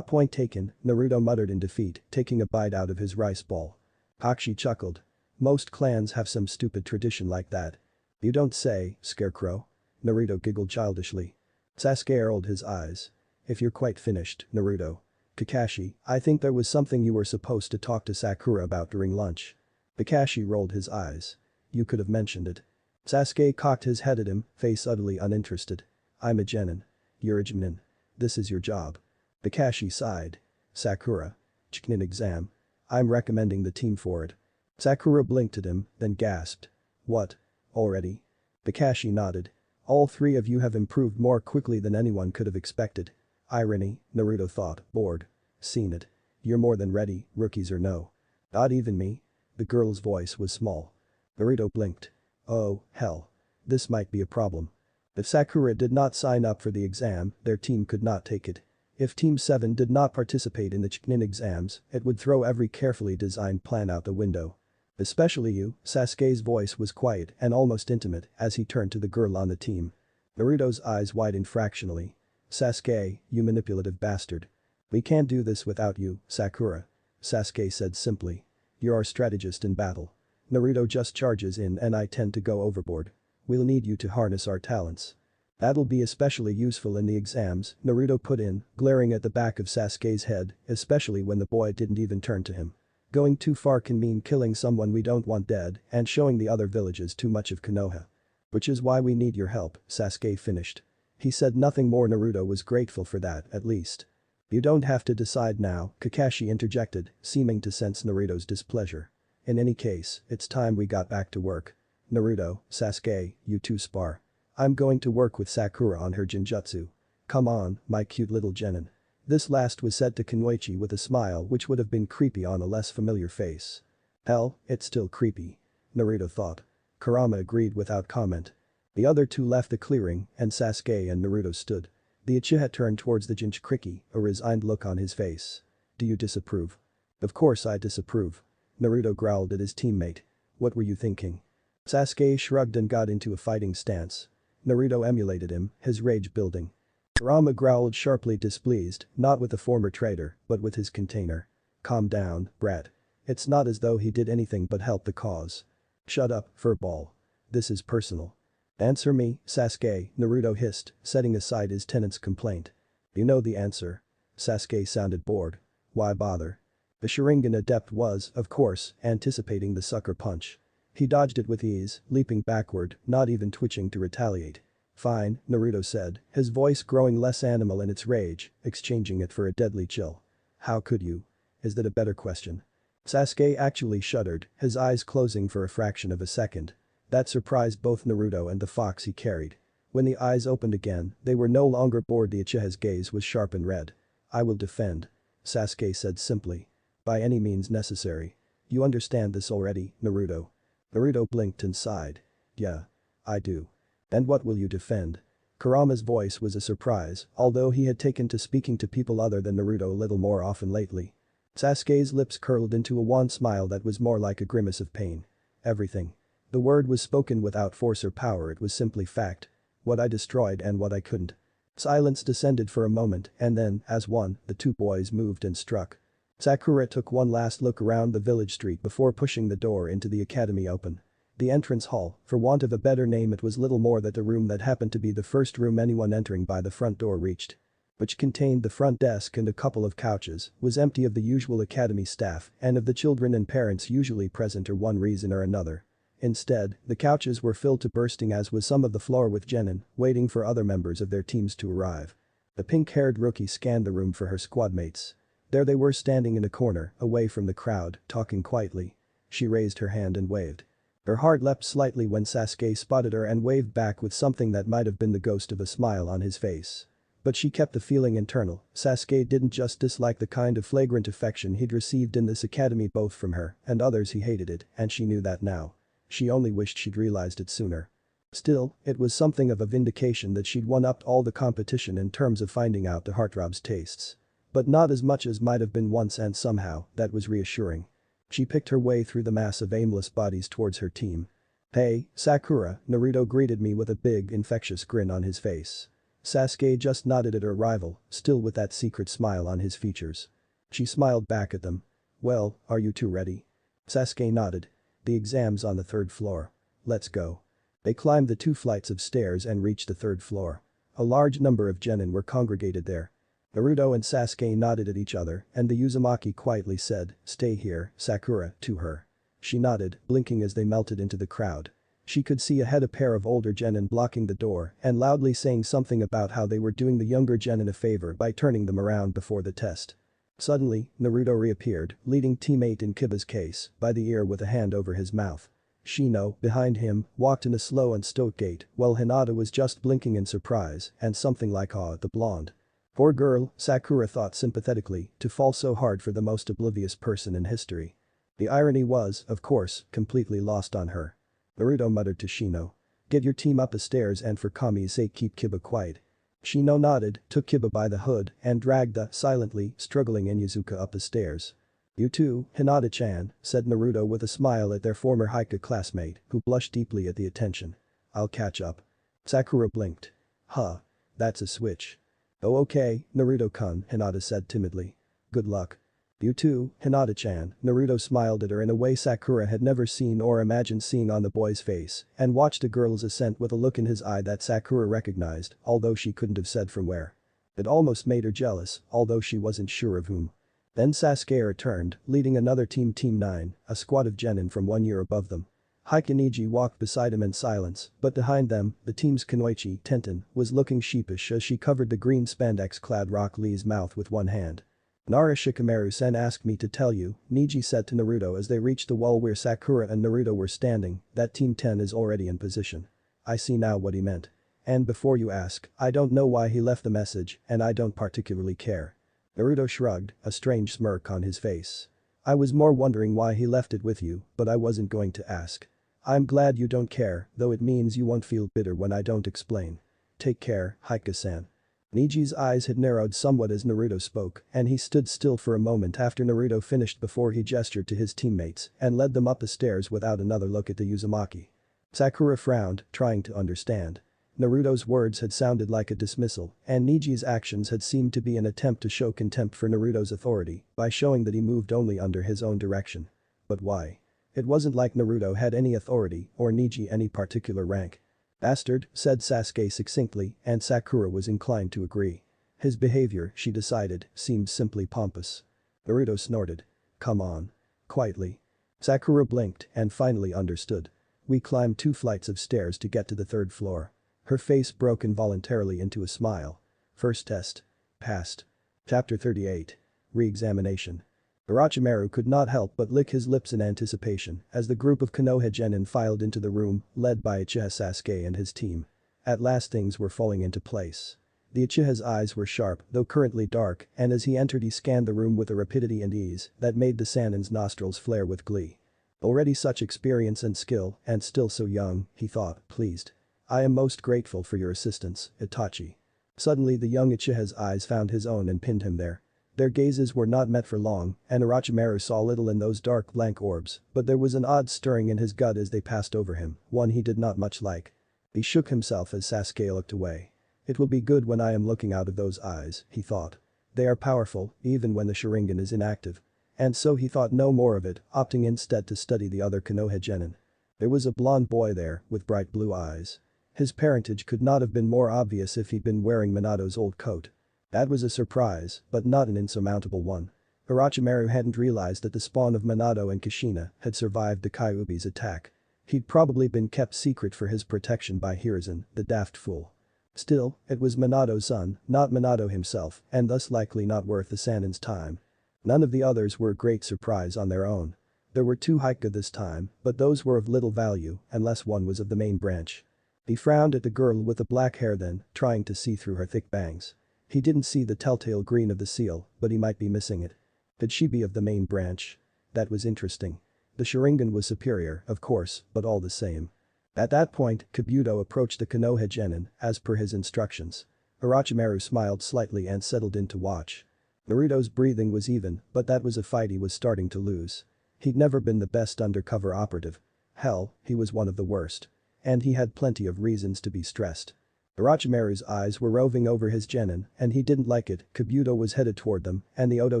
Point taken, Naruto muttered in defeat, taking a bite out of his rice ball. Kakashi chuckled. Most clans have some stupid tradition like that. You don't say, Scarecrow. Naruto giggled childishly. Sasuke rolled his eyes. If you're quite finished, Naruto. Kakashi, I think there was something you were supposed to talk to Sakura about during lunch. Kakashi rolled his eyes. You could have mentioned it. Sasuke cocked his head at him, face utterly uninterested. I'm a genin. You're a genin. This is your job. Kakashi sighed. Sakura. Chunin exam. I'm recommending the team for it. Sakura blinked at him, then gasped. What? Already? Kakashi nodded. All three of you have improved more quickly than anyone could have expected. Irony, Naruto thought, bored. Seen it. You're more than ready, rookies or no. Not even me. The girl's voice was small. Naruto blinked. Oh, hell. This might be a problem. If Sakura did not sign up for the exam, their team could not take it. If Team 7 did not participate in the Chunin exams, it would throw every carefully designed plan out the window. Especially you, Sasuke's voice was quiet and almost intimate as he turned to the girl on the team. Naruto's eyes widened fractionally. Sasuke, you manipulative bastard. We can't do this without you, Sakura. Sasuke said simply. You're our strategist in battle. Naruto just charges in and I tend to go overboard. we'll need you to harness our talents. That'll be especially useful in the exams, Naruto put in, glaring at the back of Sasuke's head, especially when the boy didn't even turn to him. Going too far can mean killing someone we don't want dead and showing the other villages too much of Konoha. Which is why we need your help, Sasuke finished. He said nothing more. Naruto was grateful for that, at least. You don't have to decide now, Kakashi interjected, seeming to sense Naruto's displeasure. In any case, it's time we got back to work. Naruto, Sasuke, you two spar. I'm going to work with Sakura on her genjutsu. Come on, my cute little genin. This last was said to Kunoichi with a smile which would have been creepy on a less familiar face. Hell, it's still creepy. Naruto thought. Kurama agreed without comment. The other two left the clearing and Sasuke and Naruto stood. The Uchiha turned towards the Jinchuriki, a resigned look on his face. Do you disapprove? Of course I disapprove. Naruto growled at his teammate. What were you thinking? Sasuke shrugged and got into a fighting stance. Naruto emulated him, his rage building. Kurama growled sharply displeased, not with the former traitor, but with his container. Calm down, brat. It's not as though he did anything but help the cause. Shut up, furball. This is personal. Answer me, Sasuke, Naruto hissed, setting aside his tenant's complaint. You know the answer. Sasuke sounded bored. Why bother? The Sharingan adept was, of course, anticipating the sucker punch. He dodged it with ease, leaping backward, not even twitching to retaliate. Fine, Naruto said, his voice growing less animal in its rage, exchanging it for a deadly chill. How could you? Is that a better question? Sasuke actually shuddered, his eyes closing for a fraction of a second. That surprised both Naruto and the fox he carried. When the eyes opened again, they were no longer bored. The Uchiha's gaze was sharp and red. I will defend. Sasuke said simply. By any means necessary. You understand this already, Naruto. Naruto blinked and sighed. Yeah. I do. And what will you defend? Kurama's voice was a surprise, although he had taken to speaking to people other than Naruto a little more often lately. Sasuke's lips curled into a wan smile that was more like a grimace of pain. Everything. The word was spoken without force or power, it was simply fact. What I destroyed and what I couldn't. Silence descended for a moment and then, as one, the two boys moved and struck. Sakura took one last look around the village street before pushing the door into the academy open. The entrance hall, for want of a better name, it was little more than a room that happened to be the first room anyone entering by the front door reached. Which contained the front desk and a couple of couches, was empty of the usual academy staff and of the children and parents usually present for one reason or another. Instead, the couches were filled to bursting, as was some of the floor, with genin, waiting for other members of their teams to arrive. The pink-haired rookie scanned the room for her squad mates. There they were, standing in a corner, away from the crowd, talking quietly. She raised her hand and waved. Her heart leapt slightly when Sasuke spotted her and waved back with something that might have been the ghost of a smile on his face. But she kept the feeling internal. Sasuke didn't just dislike the kind of flagrant affection he'd received in this academy, both from her and others. He hated it, and she knew that now. She only wished she'd realized it sooner. Still, it was something of a vindication that she'd one-upped all the competition in terms of finding out the heartthrob's tastes. But not as much as might have been once, and somehow, that was reassuring. She picked her way through the mass of aimless bodies towards her team. Hey, Sakura, Naruto greeted me with a big, infectious grin on his face. Sasuke just nodded at her rival, still with that secret smile on his features. She smiled back at them. Well, are you two ready? Sasuke nodded. The exam's on the third floor. Let's go. They climbed the 2 flights of stairs and reached the 3rd floor. A large number of genin were congregated there. Naruto and Sasuke nodded at each other and the Uzumaki quietly said, "Stay here, Sakura," to her. She nodded, blinking as they melted into the crowd. She could see ahead a pair of older genin blocking the door and loudly saying something about how they were doing the younger genin a favor by turning them around before the test. Suddenly, Naruto reappeared, leading teammate in Kiba's case by the ear with a hand over his mouth. Shino, behind him, walked in a slow and stoic gait while Hinata was just blinking in surprise and something like awe at the blonde. Poor girl, Sakura thought sympathetically, to fall so hard for the most oblivious person in history. The irony was, of course, completely lost on her. Naruto muttered to Shino. "Get your team up the stairs and for Kami's sake keep Kiba quiet." Shino nodded, took Kiba by the hood and dragged the silently struggling Inuzuka up the stairs. "You too, Hinata-chan," said Naruto with a smile at their former Haiku classmate who blushed deeply at the attention. "I'll catch up." Sakura blinked. "Huh. That's a switch." "Oh okay, Naruto-kun," Hinata said timidly. "Good luck." You too, Hinata-chan. Naruto smiled at her in a way Sakura had never seen or imagined seeing on the boy's face and watched the girl's assent with a look in his eye that Sakura recognized, although she couldn't have said from where. It almost made her jealous, although she wasn't sure of whom. Then Sasuke returned, leading another team Team 9, a squad of genin from 1 year above them. Haikiniji walked beside him in silence, but behind them, the team's Kunoichi, Tenten, was looking sheepish as she covered the green spandex-clad Rock Lee's mouth with one hand. Nara Shikamaru-sen asked me to tell you, Niji said to Naruto as they reached the wall where Sakura and Naruto were standing, that Team 10 is already in position. I see now what he meant. And before you ask, I don't know why he left the message, and I don't particularly care. Naruto shrugged, a strange smirk on his face. I was more wondering why he left it with you, but I wasn't going to ask. I'm glad you don't care, though it means you won't feel bitter when I don't explain. Take care, Haika-san. Niji's eyes had narrowed somewhat as Naruto spoke, and he stood still for a moment after Naruto finished before he gestured to his teammates and led them up the stairs without another look at the Uzumaki. Sakura frowned, trying to understand. Naruto's words had sounded like a dismissal, and Niji's actions had seemed to be an attempt to show contempt for Naruto's authority by showing that he moved only under his own direction. But why? It wasn't like Naruto had any authority or Niji any particular rank. Bastard, said Sasuke succinctly, and Sakura was inclined to agree. His behavior, she decided, seemed simply pompous. Naruto snorted. Come on. Quietly. Sakura blinked and finally understood. We climbed 2 flights of stairs to get to the 3rd floor. Her face broke involuntarily into a smile. First test. Passed. Chapter 38. Re-examination. Orochimaru could not help but lick his lips in anticipation as the group of Konoha genin filed into the room, led by Uchiha Sasuke and his team. At last things were falling into place. The Uchiha's eyes were sharp, though currently dark, and as he entered he scanned the room with a rapidity and ease that made the Sanin's nostrils flare with glee. Already such experience and skill, and still so young, he thought, pleased. I am most grateful for your assistance, Itachi. Suddenly the young Uchiha's eyes found his own and pinned him there. Their gazes were not met for long, and Orochimaru saw little in those dark blank orbs, but there was an odd stirring in his gut as they passed over him, one he did not much like. He shook himself as Sasuke looked away. It will be good when I am looking out of those eyes, he thought. They are powerful, even when the Sharingan is inactive. And so he thought no more of it, opting instead to study the other Konoha genin. There was a blonde boy there, with bright blue eyes. His parentage could not have been more obvious if he'd been wearing Minato's old coat. That was a surprise, but not an insurmountable one. Orochimaru hadn't realized that the spawn of Minato and Kushina had survived the Kyuubi's attack. He'd probably been kept secret for his protection by Hiruzen, the daft fool. Still, it was Minato's son, not Minato himself, and thus likely not worth the Sanin's time. None of the others were a great surprise on their own. There were 2 Haiku this time, but those were of little value unless one was of the main branch. He frowned at the girl with the black hair then, trying to see through her thick bangs. He didn't see the telltale green of the seal, but he might be missing it. Could she be of the main branch? That was interesting. The Sharingan was superior, of course, but all the same. At that point, Kabuto approached the Konoha genin, as per his instructions. Orochimaru smiled slightly and settled in to watch. Naruto's breathing was even, but that was a fight he was starting to lose. He'd never been the best undercover operative. Hell, he was one of the worst. And he had plenty of reasons to be stressed. Orochimaru's eyes were roving over his genin, and he didn't like it. Kabuto was headed toward them, and the Oto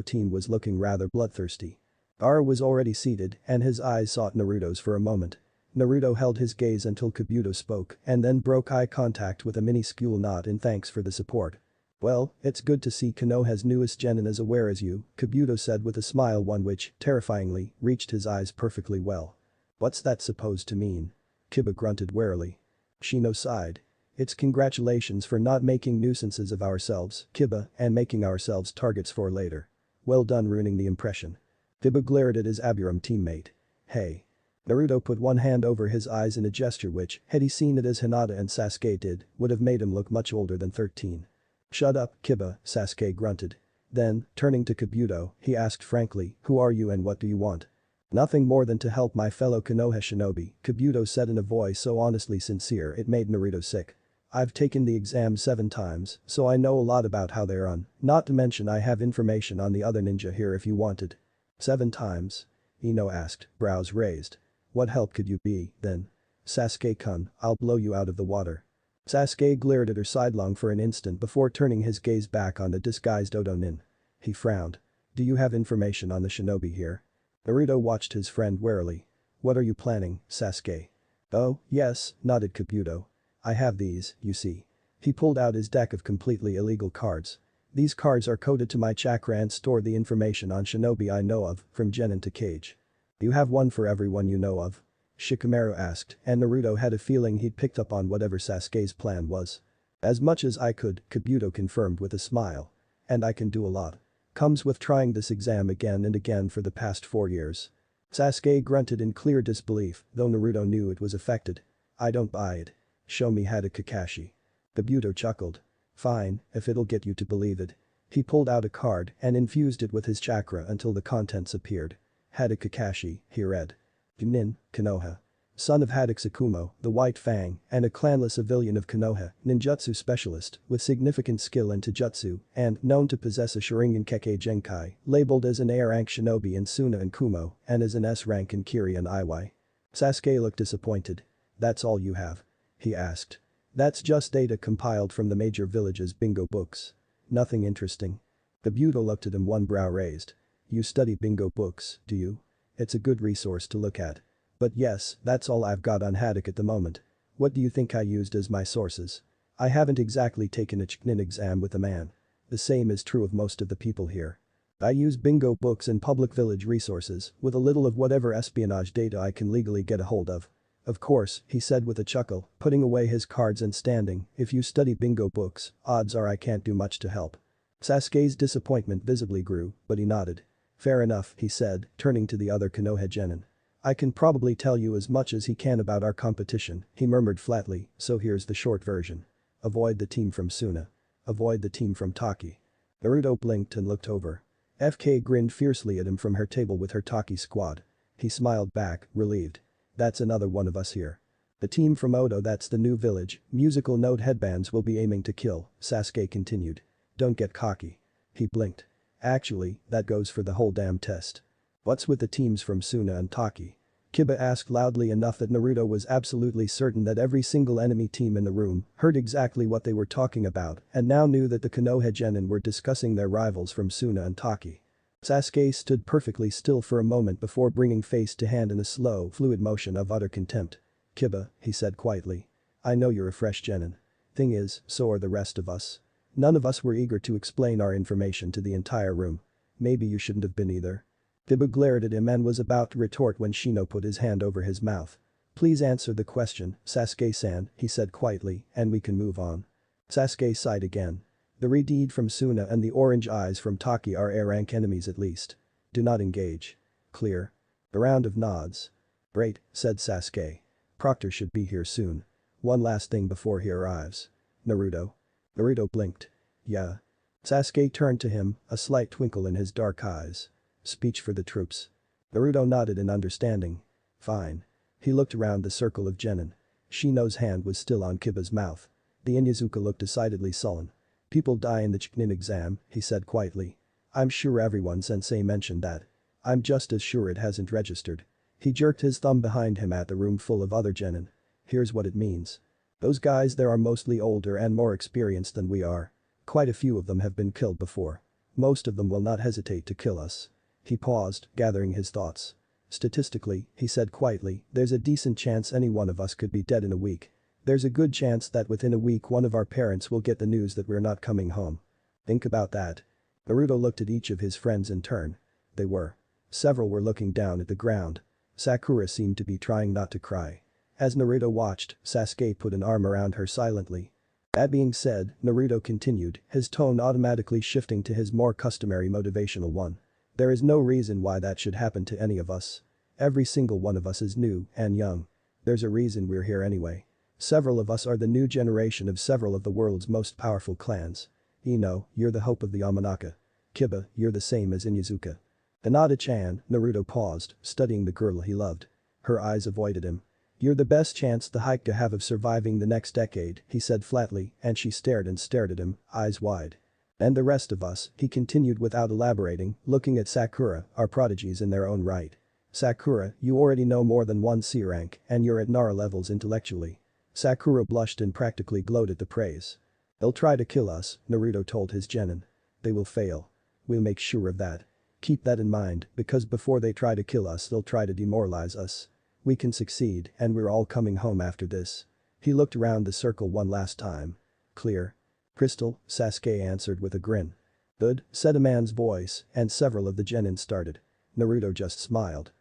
team was looking rather bloodthirsty. Gaara was already seated, and his eyes sought Naruto's for a moment. Naruto held his gaze until Kabuto spoke and then broke eye contact with a minuscule nod in thanks for the support. Well, it's good to see Konoha's newest genin as aware as you, Kabuto said with a smile, one which, terrifyingly, reached his eyes perfectly well. What's that supposed to mean? Kiba grunted warily. Shino sighed. It's congratulations for not making nuisances of ourselves, Kiba, and making ourselves targets for later. Well done ruining the impression. Kiba glared at his Aburam teammate. Hey. Naruto put one hand over his eyes in a gesture which, had he seen it as Hinata and Sasuke did, would have made him look much older than 13. Shut up, Kiba, Sasuke grunted. Then, turning to Kabuto, he asked frankly, who are you and what do you want? Nothing more than to help my fellow Konoha shinobi, Kabuto said in a voice so honestly sincere it made Naruto sick. I've taken the exam 7 times, so I know a lot about how they run, not to mention I have information on the other ninja here if you wanted. 7 times? Ino asked, brows raised. What help could you be, then? Sasuke-kun, I'll blow you out of the water. Sasuke glared at her sidelong for an instant before turning his gaze back on the disguised Oto nin. He frowned. Do you have information on the shinobi here? Naruto watched his friend warily. What are you planning, Sasuke? Oh, yes, nodded Kabuto. I have these, you see. He pulled out his deck of completely illegal cards. These cards are coded to my chakra and store the information on shinobi I know of, from Genin to Kage. You have one for everyone you know of? Shikamaru asked, and Naruto had a feeling he'd picked up on whatever Sasuke's plan was. As much as I could, Kabuto confirmed with a smile. And I can do a lot. Comes with trying this exam again and again for the past 4 years. Sasuke grunted in clear disbelief, though Naruto knew it was affected. I don't buy it. Show me Hada Kakashi. Kabuto chuckled. Fine, if it'll get you to believe it. He pulled out a card and infused it with his chakra until the contents appeared. Hada Kakashi, he read. Nin, Konoha. Son of Haddock Tsukumo, the White Fang, and a clanless civilian of Konoha, ninjutsu specialist, with significant skill in taijutsu, and known to possess a Sharingan Kekkei Genkai, labeled as an A-rank shinobi in Suna and Kumo, and as an S-rank in Kiri and Iwai. Sasuke looked disappointed. That's all you have? He asked. That's just data compiled from the major villages' bingo books. Nothing interesting. Kabuto looked at him, one brow raised. You study bingo books, do you? It's a good resource to look at. But yes, that's all I've got on Haddock at the moment. What do you think I used as my sources? I haven't exactly taken a Chunin exam with a man. The same is true of most of the people here. I use bingo books and public village resources, with a little of whatever espionage data I can legally get a hold of. Of course, he said with a chuckle, putting away his cards and standing, if you study bingo books, odds are I can't do much to help. Sasuke's disappointment visibly grew, but he nodded. Fair enough, he said, turning to the other Konoha genin. I can probably tell you as much as he can about our competition, he murmured flatly, so here's the short version. Avoid the team from Suna. Avoid the team from Taki. Naruto blinked and looked over. FK grinned fiercely at him from her table with her Taki squad. He smiled back, relieved. That's another one of us here. The team from Odo, that's the new village, musical note headbands will be aiming to kill, Sasuke continued. Don't get cocky. He blinked. Actually, that goes for the whole damn test. What's with the teams from Suna and Taki? Kiba asked loudly enough that Naruto was absolutely certain that every single enemy team in the room heard exactly what they were talking about and now knew that the Konoha genin were discussing their rivals from Suna and Taki. Sasuke stood perfectly still for a moment before bringing face to hand in a slow, fluid motion of utter contempt. Kiba, he said quietly. I know you're a fresh genin. Thing is, so are the rest of us. None of us were eager to explain our information to the entire room. Maybe you shouldn't have been either. Kiba glared at him and was about to retort when Shino put his hand over his mouth. Please answer the question, Sasuke-san, he said quietly, and we can move on. Sasuke sighed again. The red deed from Suna and the orange eyes from Taki are A-rank enemies at least. Do not engage. Clear. A round of nods. Great, said Sasuke. Proctor should be here soon. One last thing before he arrives. Naruto. Naruto blinked. Yeah. Sasuke turned to him, a slight twinkle in his dark eyes. Speech for the troops. Naruto nodded in understanding. Fine. He looked around the circle of genin. Shino's hand was still on Kiba's mouth. The Inyazuka looked decidedly sullen. People die in the Chunin exam, he said quietly. I'm sure everyone sensei mentioned that. I'm just as sure it hasn't registered. He jerked his thumb behind him at the room full of other genin. Here's what it means. Those guys there are mostly older and more experienced than we are. Quite a few of them have been killed before. Most of them will not hesitate to kill us. He paused, gathering his thoughts. Statistically, he said quietly, there's a decent chance any one of us could be dead in a week. There's a good chance that within a week one of our parents will get the news that we're not coming home. Think about that. Naruto looked at each of his friends in turn. They were. Several were looking down at the ground. Sakura seemed to be trying not to cry. As Naruto watched, Sasuke put an arm around her silently. That being said, Naruto continued, his tone automatically shifting to his more customary motivational one. There is no reason why that should happen to any of us. Every single one of us is new and young. There's a reason we're here anyway. Several of us are the new generation of several of the world's most powerful clans. Ino, you're the hope of the Amanaka. Kiba, you're the same as Inyazuka. Hinata-chan, Naruto paused, studying the girl he loved. Her eyes avoided him. You're the best chance the Haikyuu have of surviving the next decade, he said flatly, and she stared at him, eyes wide. And the rest of us, he continued without elaborating, looking at Sakura, are prodigies in their own right. Sakura, you already know more than one C rank, and you're at Nara levels intellectually. Sakura blushed and practically glowed at the praise. They'll try to kill us, Naruto told his genin. They will fail. We'll make sure of that. Keep that in mind, because before they try to kill us they'll try to demoralize us. We can succeed, and we're all coming home after this. He looked around the circle one last time. Clear. Crystal, Sasuke answered with a grin. Good, said a man's voice, and several of the genin started. Naruto just smiled.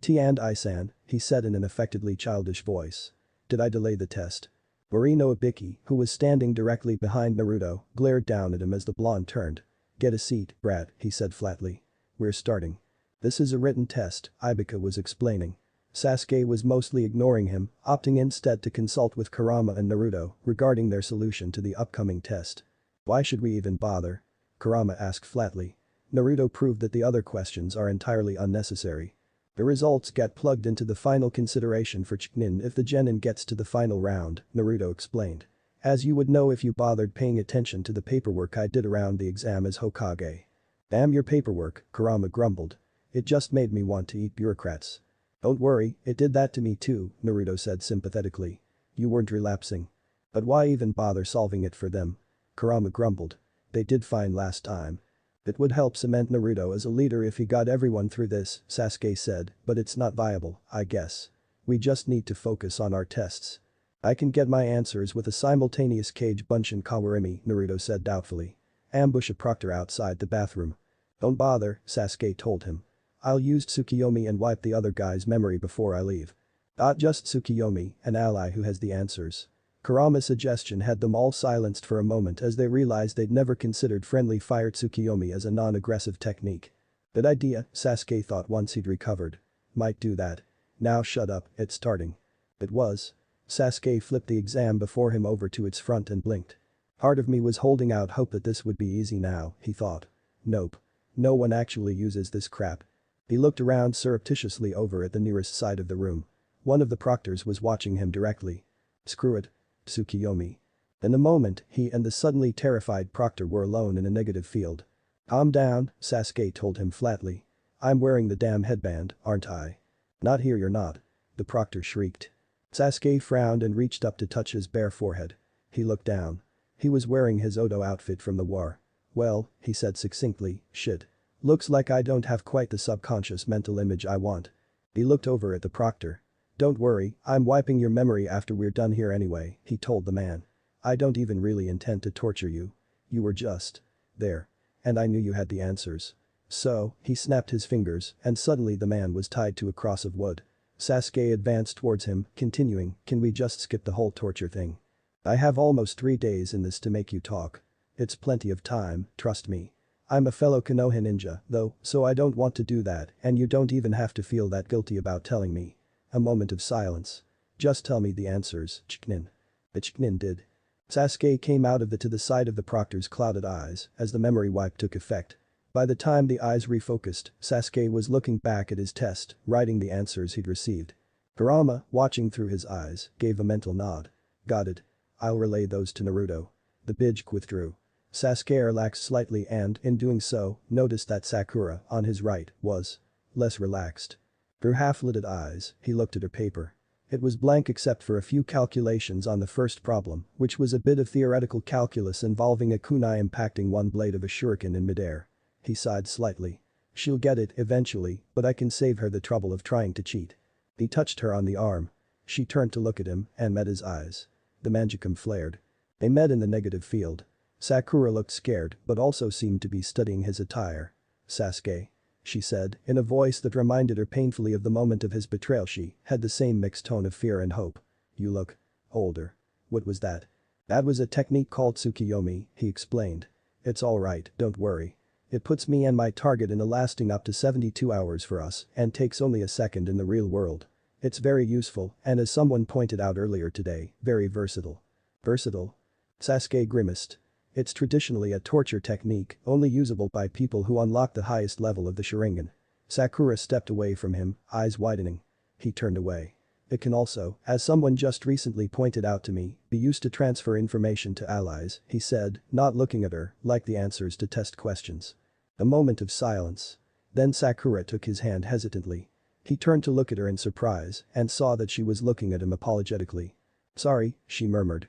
T and I-san, he said in an affectedly childish voice. Did I delay the test? Morino Ibiki, who was standing directly behind Naruto, glared down at him as the blonde turned. Get a seat, brat, he said flatly. We're starting. This is a written test, Ibika was explaining. Sasuke was mostly ignoring him, opting instead to consult with Kurama and Naruto regarding their solution to the upcoming test. Why should we even bother? Kurama asked flatly. Naruto proved that the other questions are entirely unnecessary. The results get plugged into the final consideration for Chunin if the genin gets to the final round, Naruto explained. As you would know if you bothered paying attention to the paperwork I did around the exam as Hokage. Damn your paperwork, Kurama grumbled. It just made me want to eat bureaucrats. Don't worry, it did that to me too, Naruto said sympathetically. You weren't relapsing. But why even bother solving it for them? Kurama grumbled. They did fine last time. It would help cement Naruto as a leader if he got everyone through this, Sasuke said, but it's not viable, I guess. We just need to focus on our tests. I can get my answers with a simultaneous Kage Bunshin Kawarimi, Naruto said doubtfully. Ambush a proctor outside the bathroom. Don't bother, Sasuke told him. I'll use Tsukiyomi and wipe the other guy's memory before I leave. Not just Tsukiyomi, an ally who has the answers. Kurama's suggestion had them all silenced for a moment as they realized they'd never considered friendly fire Tsukiyomi as a non-aggressive technique. Good idea, Sasuke thought once he'd recovered. Might do that. Now shut up, it's starting. It was. Sasuke flipped the exam before him over to its front and blinked. Part of me was holding out hope that this would be easy now, he thought. Nope. No one actually uses this crap. He looked around surreptitiously over at the nearest side of the room. One of the proctors was watching him directly. Screw it. Tsukiyomi. In a moment, he and the suddenly terrified proctor were alone in a negative field. Calm down, Sasuke told him flatly. I'm wearing the damn headband, aren't I? Not here you're not. The proctor shrieked. Sasuke frowned and reached up to touch his bare forehead. He looked down. He was wearing his Odo outfit from the war. Well, he said succinctly, shit. Looks like I don't have quite the subconscious mental image I want. He looked over at the proctor. Don't worry, I'm wiping your memory after we're done here anyway, he told the man. I don't even really intend to torture you. You were just there. And I knew you had the answers. So, he snapped his fingers, and suddenly the man was tied to a cross of wood. Sasuke advanced towards him, continuing, can we just skip the whole torture thing? I have almost 3 days in this to make you talk. It's plenty of time, trust me. I'm a fellow Konoha ninja, though, so I don't want to do that, and you don't even have to feel that guilty about telling me. A moment of silence. Just tell me the answers, Chunin. The Chunin did. Sasuke came out of to the side of the proctor's clouded eyes as the memory wipe took effect. By the time the eyes refocused, Sasuke was looking back at his test, writing the answers he'd received. Kurama, watching through his eyes, gave a mental nod. Got it. I'll relay those to Naruto. The Bijk withdrew. Sasuke relaxed slightly and, in doing so, noticed that Sakura, on his right, was less relaxed. Through half-lidded eyes, he looked at her paper. It was blank except for a few calculations on the first problem, which was a bit of theoretical calculus involving a kunai impacting one blade of a shuriken in midair. He sighed slightly. She'll get it eventually, but I can save her the trouble of trying to cheat. He touched her on the arm. She turned to look at him and met his eyes. The magicum flared. They met in the negative field. Sakura looked scared but also seemed to be studying his attire. Sasuke. She said, in a voice that reminded her painfully of the moment of his betrayal. She had the same mixed tone of fear and hope. You look older. What was that? That was a technique called Tsukiyomi, he explained. It's alright, don't worry. It puts me and my target in a lasting up to 72 hours for us and takes only a second in the real world. It's very useful and as someone pointed out earlier today, very versatile. Versatile? Sasuke grimaced. It's traditionally a torture technique only usable by people who unlock the highest level of the Sharingan. Sakura stepped away from him, eyes widening. He turned away. It can also, as someone just recently pointed out to me, be used to transfer information to allies, he said, not looking at her, like the answers to test questions. A moment of silence. Then Sakura took his hand hesitantly. He turned to look at her in surprise and saw that she was looking at him apologetically. Sorry, she murmured.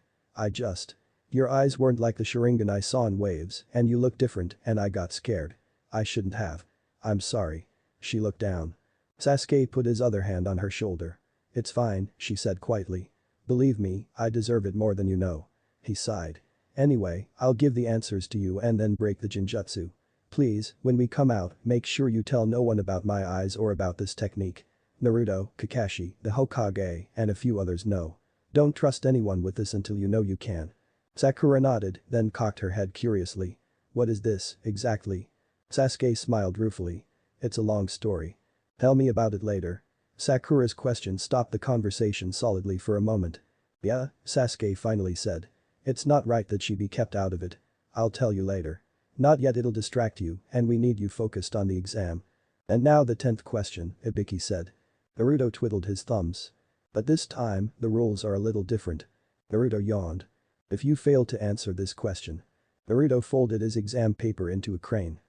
Your eyes weren't like the Sharingan I saw in waves and you look different and I got scared. I shouldn't have. I'm sorry. She looked down. Sasuke put his other hand on her shoulder. It's fine, she said quietly. Believe me, I deserve it more than you know. He sighed. Anyway, I'll give the answers to you and then break the Jinjutsu. Please, when we come out, make sure you tell no one about my eyes or about this technique. Naruto, Kakashi, the Hokage, and a few others know. Don't trust anyone with this until you know you can. Sakura nodded, then cocked her head curiously. What is this, exactly? Sasuke smiled ruefully. It's a long story. Tell me about it later. Sakura's question stopped the conversation solidly for a moment. Yeah, Sasuke finally said. It's not right that she be kept out of it. I'll tell you later. Not yet, it'll distract you, and we need you focused on the exam. And now the 10th question, Ibiki said. Naruto twiddled his thumbs. But this time, the rules are a little different. Naruto yawned. If you fail to answer this question. Naruto folded his exam paper into a crane.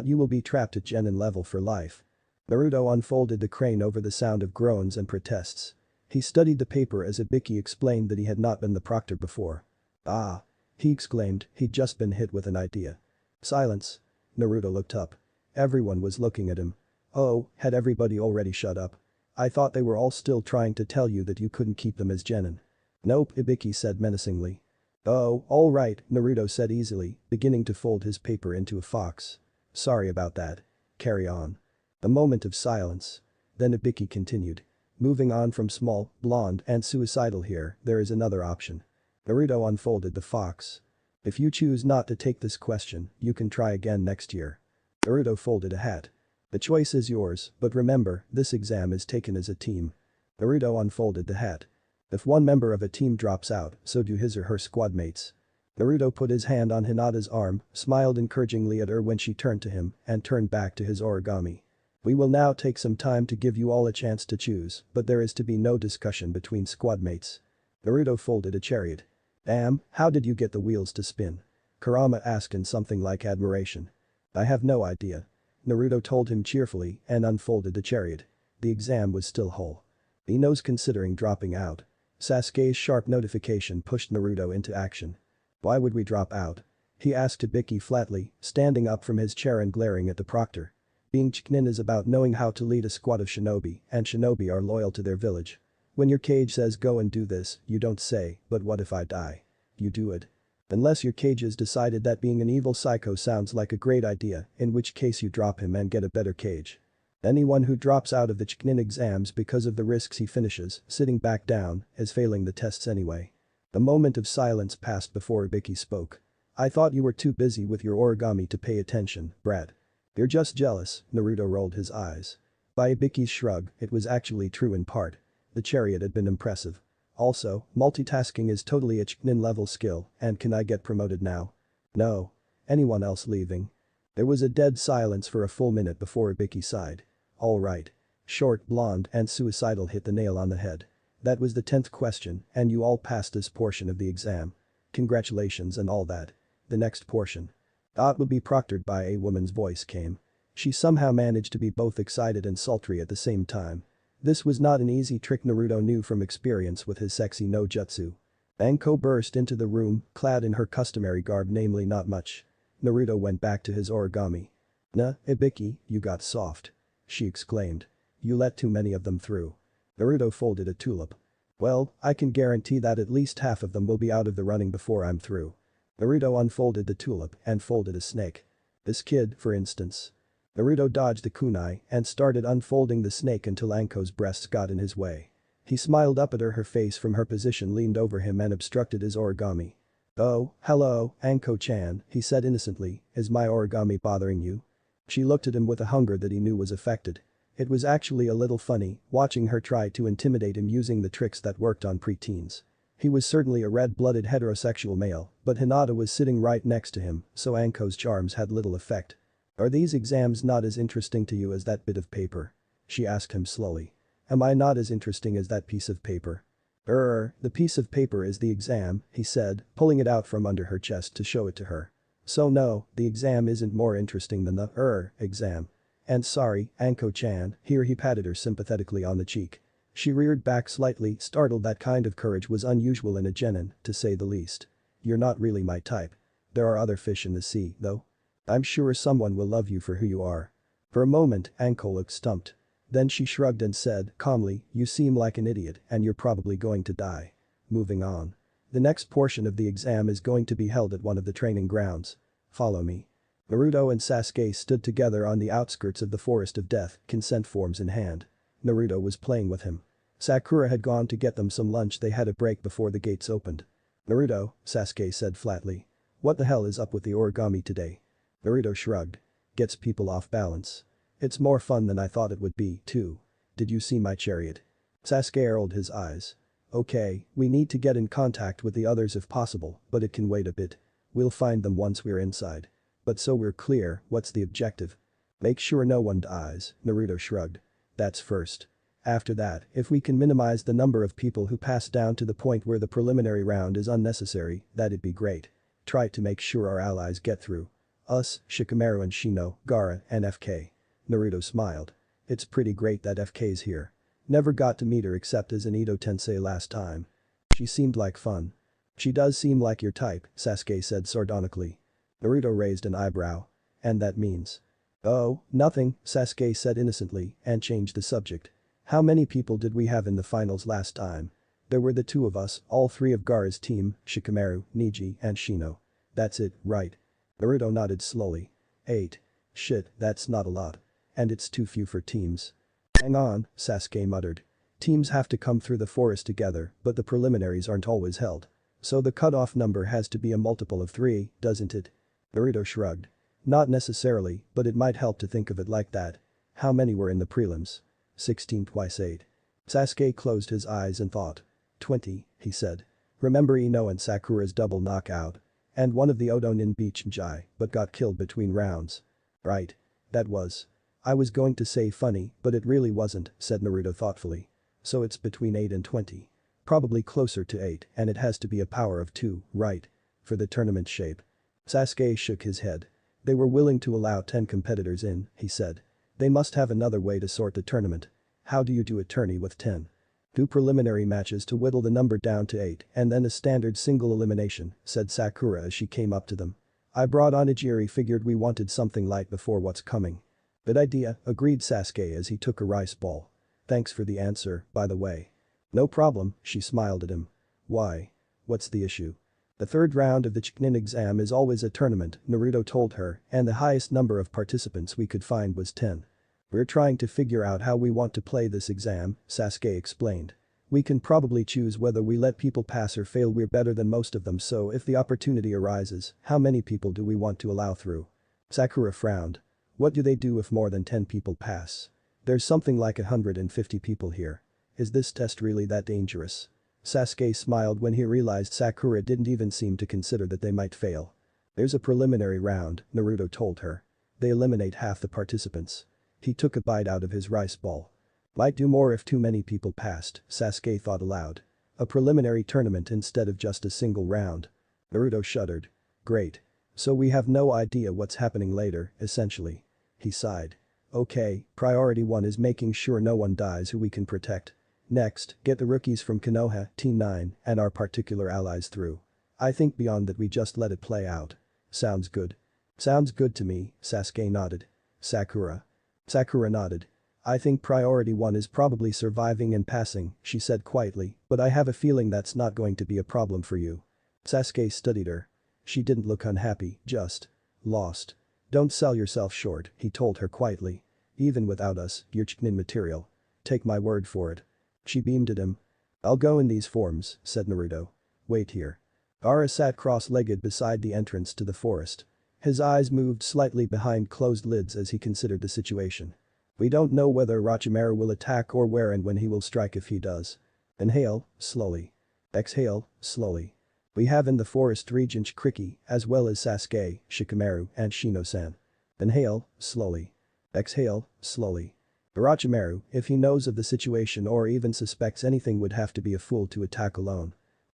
You will be trapped at Genin level for life. Naruto unfolded the crane over the sound of groans and protests. He studied the paper as Ibiki explained that he had not been the proctor before. Ah! He exclaimed, he'd just been hit with an idea. Silence. Naruto looked up. Everyone was looking at him. Oh, had everybody already shut up? I thought they were all still trying to tell you that you couldn't keep them as genin. Nope, Ibiki said menacingly. Oh, all right, Naruto said easily, beginning to fold his paper into a fox. Sorry about that. Carry on. A moment of silence. Then Ibiki continued. Moving on from small, blonde, and suicidal here, there is another option. Naruto unfolded the fox. If you choose not to take this question, you can try again next year. Naruto folded a hat. The choice is yours, but remember, this exam is taken as a team. Naruto unfolded the hat. If one member of a team drops out, so do his or her squad mates. Naruto put his hand on Hinata's arm, smiled encouragingly at her when she turned to him, and turned back to his origami. We will now take some time to give you all a chance to choose, but there is to be no discussion between squad mates. Naruto folded a chariot. Damn, how did you get the wheels to spin? Kurama asked in something like admiration. I have no idea. Naruto told him cheerfully and unfolded the chariot. The exam was still whole. Ino's considering dropping out. Sasuke's sharp notification pushed Naruto into action. Why would we drop out? He asked Ibiki flatly, standing up from his chair and glaring at the proctor. Being Chunin is about knowing how to lead a squad of shinobi, and shinobi are loyal to their village. When your cage says go and do this, you don't say, but what if I die? You do it. Unless your cage has decided that being an evil psycho sounds like a great idea, in which case you drop him and get a better cage. Anyone who drops out of the Chunin exams because of the risks he finishes, sitting back down, is failing the tests anyway. A moment of silence passed before Ibiki spoke. I thought you were too busy with your origami to pay attention, Brad. You're just jealous, Naruto rolled his eyes. By Ibiki's shrug, it was actually true in part. The chariot had been impressive. Also, multitasking is totally a Chunin level skill, and can I get promoted now? No. Anyone else leaving? There was a dead silence for a full minute before Ibiki sighed. All right. Short, blonde, and suicidal hit the nail on the head. That was the 10th question, and you all passed this portion of the exam. Congratulations and all that. The next portion. That would be proctored by a woman's voice came. She somehow managed to be both excited and sultry at the same time. This was not an easy trick, Naruto knew from experience with his sexy no jutsu. Anko burst into the room, clad in her customary garb, namely not much. Naruto went back to his origami. Nah, Ibiki, you got soft. She exclaimed. You let too many of them through. Naruto folded a tulip. Well, I can guarantee that at least half of them will be out of the running before I'm through. Naruto unfolded the tulip and folded a snake. This kid, for instance. Naruto dodged the kunai and started unfolding the snake until Anko's breasts got in his way. He smiled up at her face from her position, leaned over him and obstructed his origami. Oh, hello, Anko-chan, he said innocently, is my origami bothering you? She looked at him with a hunger that he knew was affected. It was actually a little funny, watching her try to intimidate him using the tricks that worked on preteens. He was certainly a red-blooded heterosexual male, but Hinata was sitting right next to him, so Anko's charms had little effect. Are these exams not as interesting to you as that bit of paper? She asked him slowly. Am I not as interesting as that piece of paper? The piece of paper is the exam, he said, pulling it out from under her chest to show it to her. So no, the exam isn't more interesting than the, exam. And sorry, Anko-chan, here he patted her sympathetically on the cheek. She reared back slightly, startled. That kind of courage was unusual in a genin, to say the least. You're not really my type. There are other fish in the sea, though. I'm sure someone will love you for who you are. For a moment, Anko looked stumped. Then she shrugged and said calmly, "You seem like an idiot and you're probably going to die." Moving on. The next portion of the exam is going to be held at one of the training grounds. Follow me. Naruto and Sasuke stood together on the outskirts of the Forest of Death, consent forms in hand. Naruto was playing with him. Sakura had gone to get them some lunch. They had a break before the gates opened. "Naruto," Sasuke said flatly. "What the hell is up with the origami today?" Naruto shrugged. "Gets people off balance. It's more fun than I thought it would be, too. Did you see my chariot?" Sasuke rolled his eyes. "Okay, we need to get in contact with the others if possible, but it can wait a bit. We'll find them once we're inside. But so we're clear, what's the objective?" "Make sure no one dies," Naruto shrugged. "That's first. After that, if we can minimize the number of people who pass down to the point where the preliminary round is unnecessary, that'd be great. Try to make sure our allies get through. Us, Shikamaru and Shino, Gaara, and FK." Naruto smiled. "It's pretty great that FK's here. Never got to meet her except as an Ito-tensei last time. She seemed like fun." "She does seem like your type," Sasuke said sardonically. Naruto raised an eyebrow. "And that means?" "Oh, nothing," Sasuke said innocently and changed the subject. "How many people did we have in the finals last time?" "There were the two of us, all three of Gaara's team, Shikamaru, Neji, and Shino." "That's it, right?" Naruto nodded slowly. 8. "Shit, that's not a lot. And it's too few for teams." "Hang on," Sasuke muttered. "Teams have to come through the forest together, but the preliminaries aren't always held. So the cutoff number has to be a multiple of 3, doesn't it?" Naruto shrugged. "Not necessarily, but it might help to think of it like that. How many were in the prelims?" 16 twice 8. Sasuke closed his eyes and thought. 20, he said. "Remember Ino and Sakura's double knockout? And one of the Odonin beat Jai, but got killed between rounds." "Right. That was. I was going to say funny, but it really wasn't," said Naruto thoughtfully. "So it's between 8 and 20. Probably closer to 8 and it has to be a power of 2, right? For the tournament shape." Sasuke shook his head. "They were willing to allow 10 competitors in," he said. "They must have another way to sort the tournament. How do you do a tourney with 10? Do preliminary matches to whittle the number down to 8 and then a standard single elimination," said Sakura as she came up to them. "I brought Onigiri, figured we wanted something light before what's coming." "Good idea," agreed Sasuke as he took a rice ball. "Thanks for the answer, by the way." "No problem," she smiled at him. "Why? What's the issue?" "The third round of the Chunin exam is always a tournament," Naruto told her, "and the highest number of participants we could find was 10. We're trying to figure out how we want to play this exam," Sasuke explained. "We can probably choose whether we let people pass or fail. We're better than most of them, so if the opportunity arises, how many people do we want to allow through?" Sakura frowned. "What do they do if more than 10 people pass? There's something like 150 people here. Is this test really that dangerous?" Sasuke smiled when he realized Sakura didn't even seem to consider that they might fail. "There's a preliminary round," Naruto told her. "They eliminate half the participants." He took a bite out of his rice ball. "Might do more if too many people passed," Sasuke thought aloud. "A preliminary tournament instead of just a single round." Naruto shuddered. "Great. So we have no idea what's happening later, essentially." He sighed. "Okay, priority 1 is making sure no one dies who we can protect. Next, get the rookies from Konoha, Team 9, and our particular allies through. I think beyond that we just let it play out." "Sounds good." "Sounds good to me," Sasuke nodded. "Sakura?" Sakura nodded. "I think priority 1 is probably surviving and passing," she said quietly, "but I have a feeling that's not going to be a problem for you." Sasuke studied her. She didn't look unhappy, just lost. "Don't sell yourself short," he told her quietly. "Even without us, you're Chunin material. Take my word for it." She beamed at him. "I'll go in these forms," said Naruto. "Wait here." Gaara sat cross-legged beside the entrance to the forest. His eyes moved slightly behind closed lids as he considered the situation. "We don't know whether Orochimaru will attack or where and when he will strike if he does. Inhale, slowly. Exhale, slowly. We have in the forest Regent Kriki, as well as Sasuke, Shikamaru, and Shino-san. Inhale, slowly. Exhale, slowly. Orochimaru, if he knows of the situation or even suspects anything, would have to be a fool to attack alone.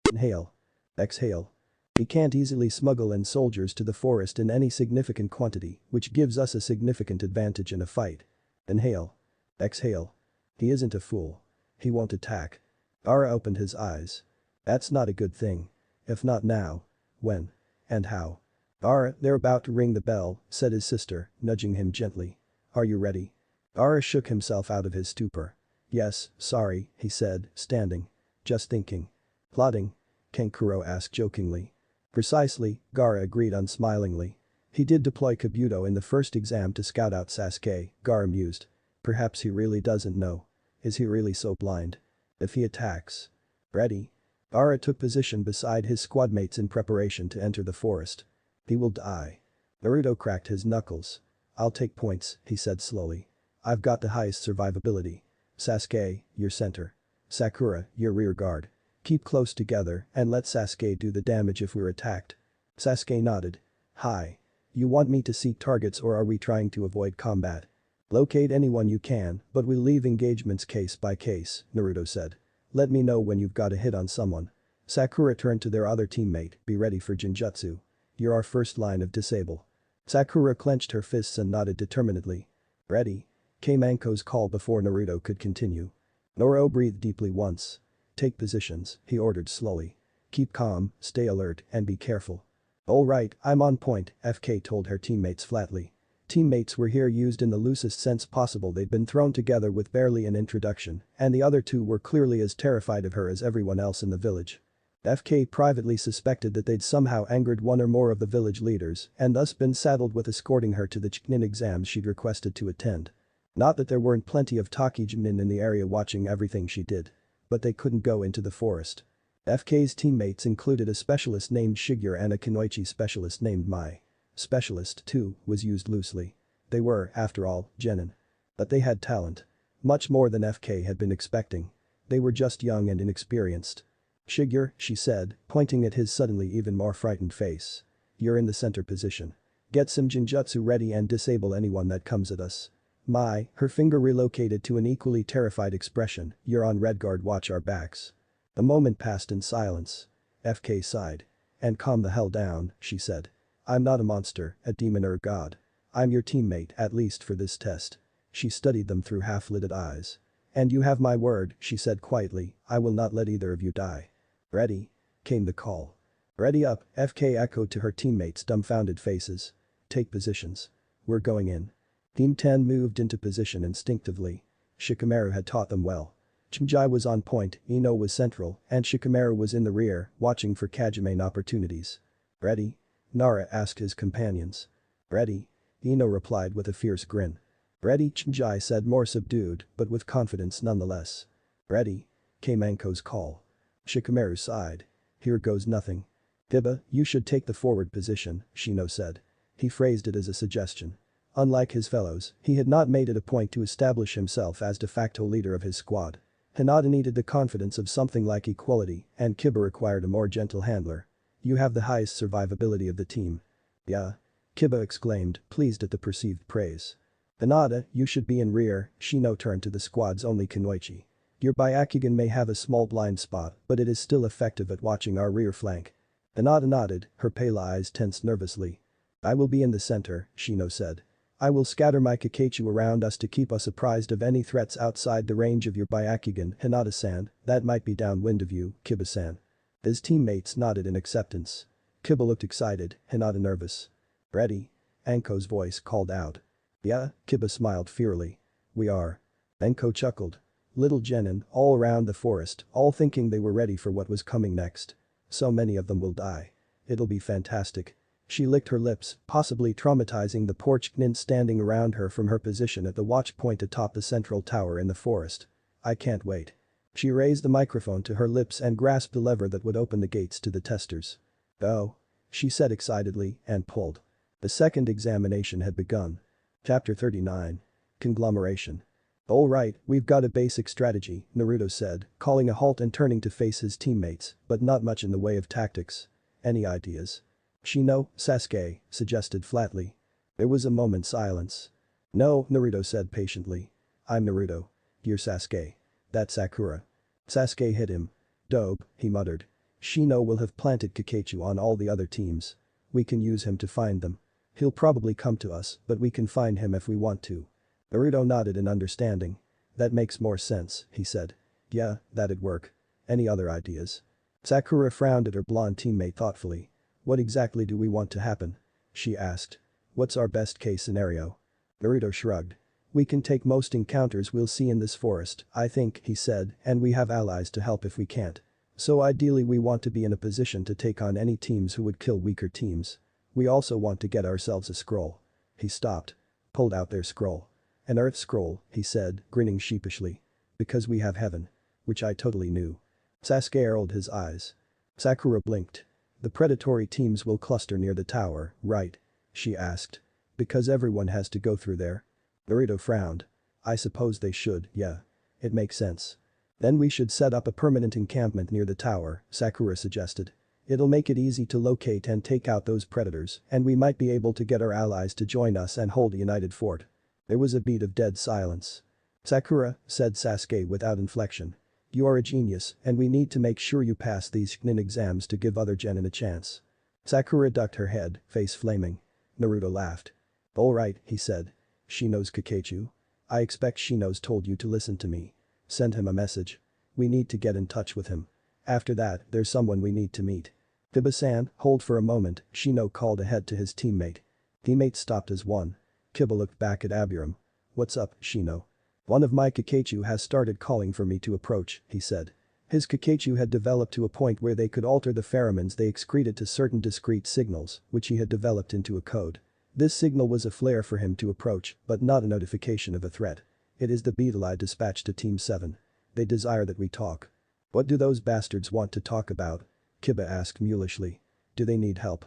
Inhale. Exhale. He can't easily smuggle in soldiers to the forest in any significant quantity, which gives us a significant advantage in a fight. Inhale. Exhale. He isn't a fool. He won't attack." Gaara opened his eyes. "That's not a good thing. If not now, when? And how?" "Gaara, they're about to ring the bell," said his sister, nudging him gently. Are you ready? Gaara shook himself out of his stupor. Yes, sorry, he said, standing. Just thinking. Plotting? Kankuro asked jokingly. Precisely, Gaara agreed unsmilingly. He did deploy Kabuto in the first exam to scout out Sasuke, Gaara mused. Perhaps he really doesn't know. Is he really so blind? If he attacks. Ready? Gaara took position beside his squadmates in preparation to enter the forest. He will die. Naruto cracked his knuckles. I'll take points, he said slowly. I've got the highest survivability. Sasuke, you're center. Sakura, you're rear guard. Keep close together and let Sasuke do the damage if we're attacked. Sasuke nodded. Hi. You want me to seek targets or are we trying to avoid combat? Locate anyone you can, but we'll leave engagements case by case, Naruto said. Let me know when you've got a hit on someone. Sakura turned to their other teammate, be ready for Jinjutsu. You're our first line of disable. Sakura clenched her fists and nodded determinedly. Ready? Came Anko's call before Naruto could continue. Naruto breathed deeply once. Take positions, he ordered slowly. Keep calm, stay alert, and be careful. All right, I'm on point, FK told her teammates flatly. Teammates were here used in the loosest sense possible. They'd been thrown together with barely an introduction, and the other two were clearly as terrified of her as everyone else in the village. FK privately suspected that they'd somehow angered one or more of the village leaders and thus been saddled with escorting her to the Chunin exams she'd requested to attend. Not that there weren't plenty of Takijinin in the area watching everything she did. But they couldn't go into the forest. FK's teammates included a specialist named Shigeru and a Kunoichi specialist named Mai. Specialist, too, was used loosely. They were, after all, genin. But they had talent. Much more than FK had been expecting. They were just young and inexperienced. Shigeru, she said, pointing at his suddenly even more frightened face. You're in the center position. Get some Jinjutsu ready and disable anyone that comes at us. Mai, her finger relocated to an equally terrified expression, you're on red guard, watch our backs. A moment passed in silence. FK sighed. And calm the hell down, she said. I'm not a monster, a demon or a god. I'm your teammate, at least for this test. She studied them through half-lidded eyes. And you have my word, she said quietly, I will not let either of you die. Ready? Came the call. Ready up, FK echoed to her teammates' dumbfounded faces. Take positions. We're going in. Team 10 moved into position instinctively. Shikamaru had taught them well. Chimjai was on point, Ino was central, and Shikamaru was in the rear, watching for Kajimane opportunities. Ready? Nara asked his companions. Ready? Ino replied with a fierce grin. Ready? Chimjai said more subdued, but with confidence nonetheless. Ready? Came Anko's call. Shikamaru sighed. Here goes nothing. Hiba, you should take the forward position, Shino said. He phrased it as a suggestion. Unlike his fellows, he had not made it a point to establish himself as de facto leader of his squad. Hinata needed the confidence of something like equality, and Kiba required a more gentle handler. You have the highest survivability of the team. Yeah. Kiba exclaimed, pleased at the perceived praise. Hinata, you should be in rear, Shino turned to the squad's only Kunoichi. Your Byakugan may have a small blind spot, but it is still effective at watching our rear flank. Hinata nodded, her pale eyes tensed nervously. I will be in the center, Shino said. I will scatter my Kakachu around us to keep us apprised of any threats outside the range of your Byakugan, Hinata-san, that might be downwind of you, Kiba-san. His teammates nodded in acceptance. Kiba looked excited, Hinata nervous. Ready? Anko's voice called out. Yeah, Kiba smiled fierily. We are. Anko chuckled. Little genin, all around the forest, all thinking they were ready for what was coming next. So many of them will die. It'll be fantastic. She licked her lips, possibly traumatizing the poor Chunin standing around her from her position at the watch point atop the central tower in the forest. I can't wait. She raised the microphone to her lips and grasped the lever that would open the gates to the testers. Go. She said excitedly and pulled. The second examination had begun. Chapter 39. Conglomeration. All right, we've got a basic strategy, Naruto said, calling a halt and turning to face his teammates, but not much in the way of tactics. Any ideas? Shino, Sasuke, suggested flatly. There was a moment's silence. No, Naruto said patiently. I'm Naruto. You're Sasuke. That's Sakura. Sasuke hit him. Dope, he muttered. Shino will have planted Kakachu on all the other teams. We can use him to find them. He'll probably come to us, but we can find him if we want to. Naruto nodded in understanding. That makes more sense, he said. Yeah, that'd work. Any other ideas? Sakura frowned at her blonde teammate thoughtfully. What exactly do we want to happen? She asked. What's our best case scenario? Naruto shrugged. We can take most encounters we'll see in this forest, I think, he said, and we have allies to help if we can't. So ideally we want to be in a position to take on any teams who would kill weaker teams. We also want to get ourselves a scroll. He stopped. Pulled out their scroll. An earth scroll, he said, grinning sheepishly. Because we have heaven. Which I totally knew. Sasuke rolled his eyes. Sakura blinked. The predatory teams will cluster near the tower, right? She asked. Because everyone has to go through there? Naruto frowned. I suppose they should, yeah. It makes sense. Then we should set up a permanent encampment near the tower, Sakura suggested. It'll make it easy to locate and take out those predators, and we might be able to get our allies to join us and hold a united fort. There was a beat of dead silence. Sakura, said Sasuke without inflection. You are a genius, and we need to make sure you pass these Chunin exams to give other genin a chance. Sakura ducked her head, face flaming. Naruto laughed. Alright, he said. Shino's Kakechu? I expect Shino's told you to listen to me. Send him a message. We need to get in touch with him. After that, there's someone we need to meet. Kiba-san, hold for a moment, Shino called ahead to his teammate. Teammate stopped as one. Kiba looked back at Abiram. What's up, Shino? One of my Kakechu has started calling for me to approach, he said. His Kakechu had developed to a point where they could alter the pheromones they excreted to certain discrete signals, which he had developed into a code. This signal was a flare for him to approach, but not a notification of a threat. It is the beetle I dispatched to Team 7. They desire that we talk. What do those bastards want to talk about? Kiba asked mulishly. Do they need help?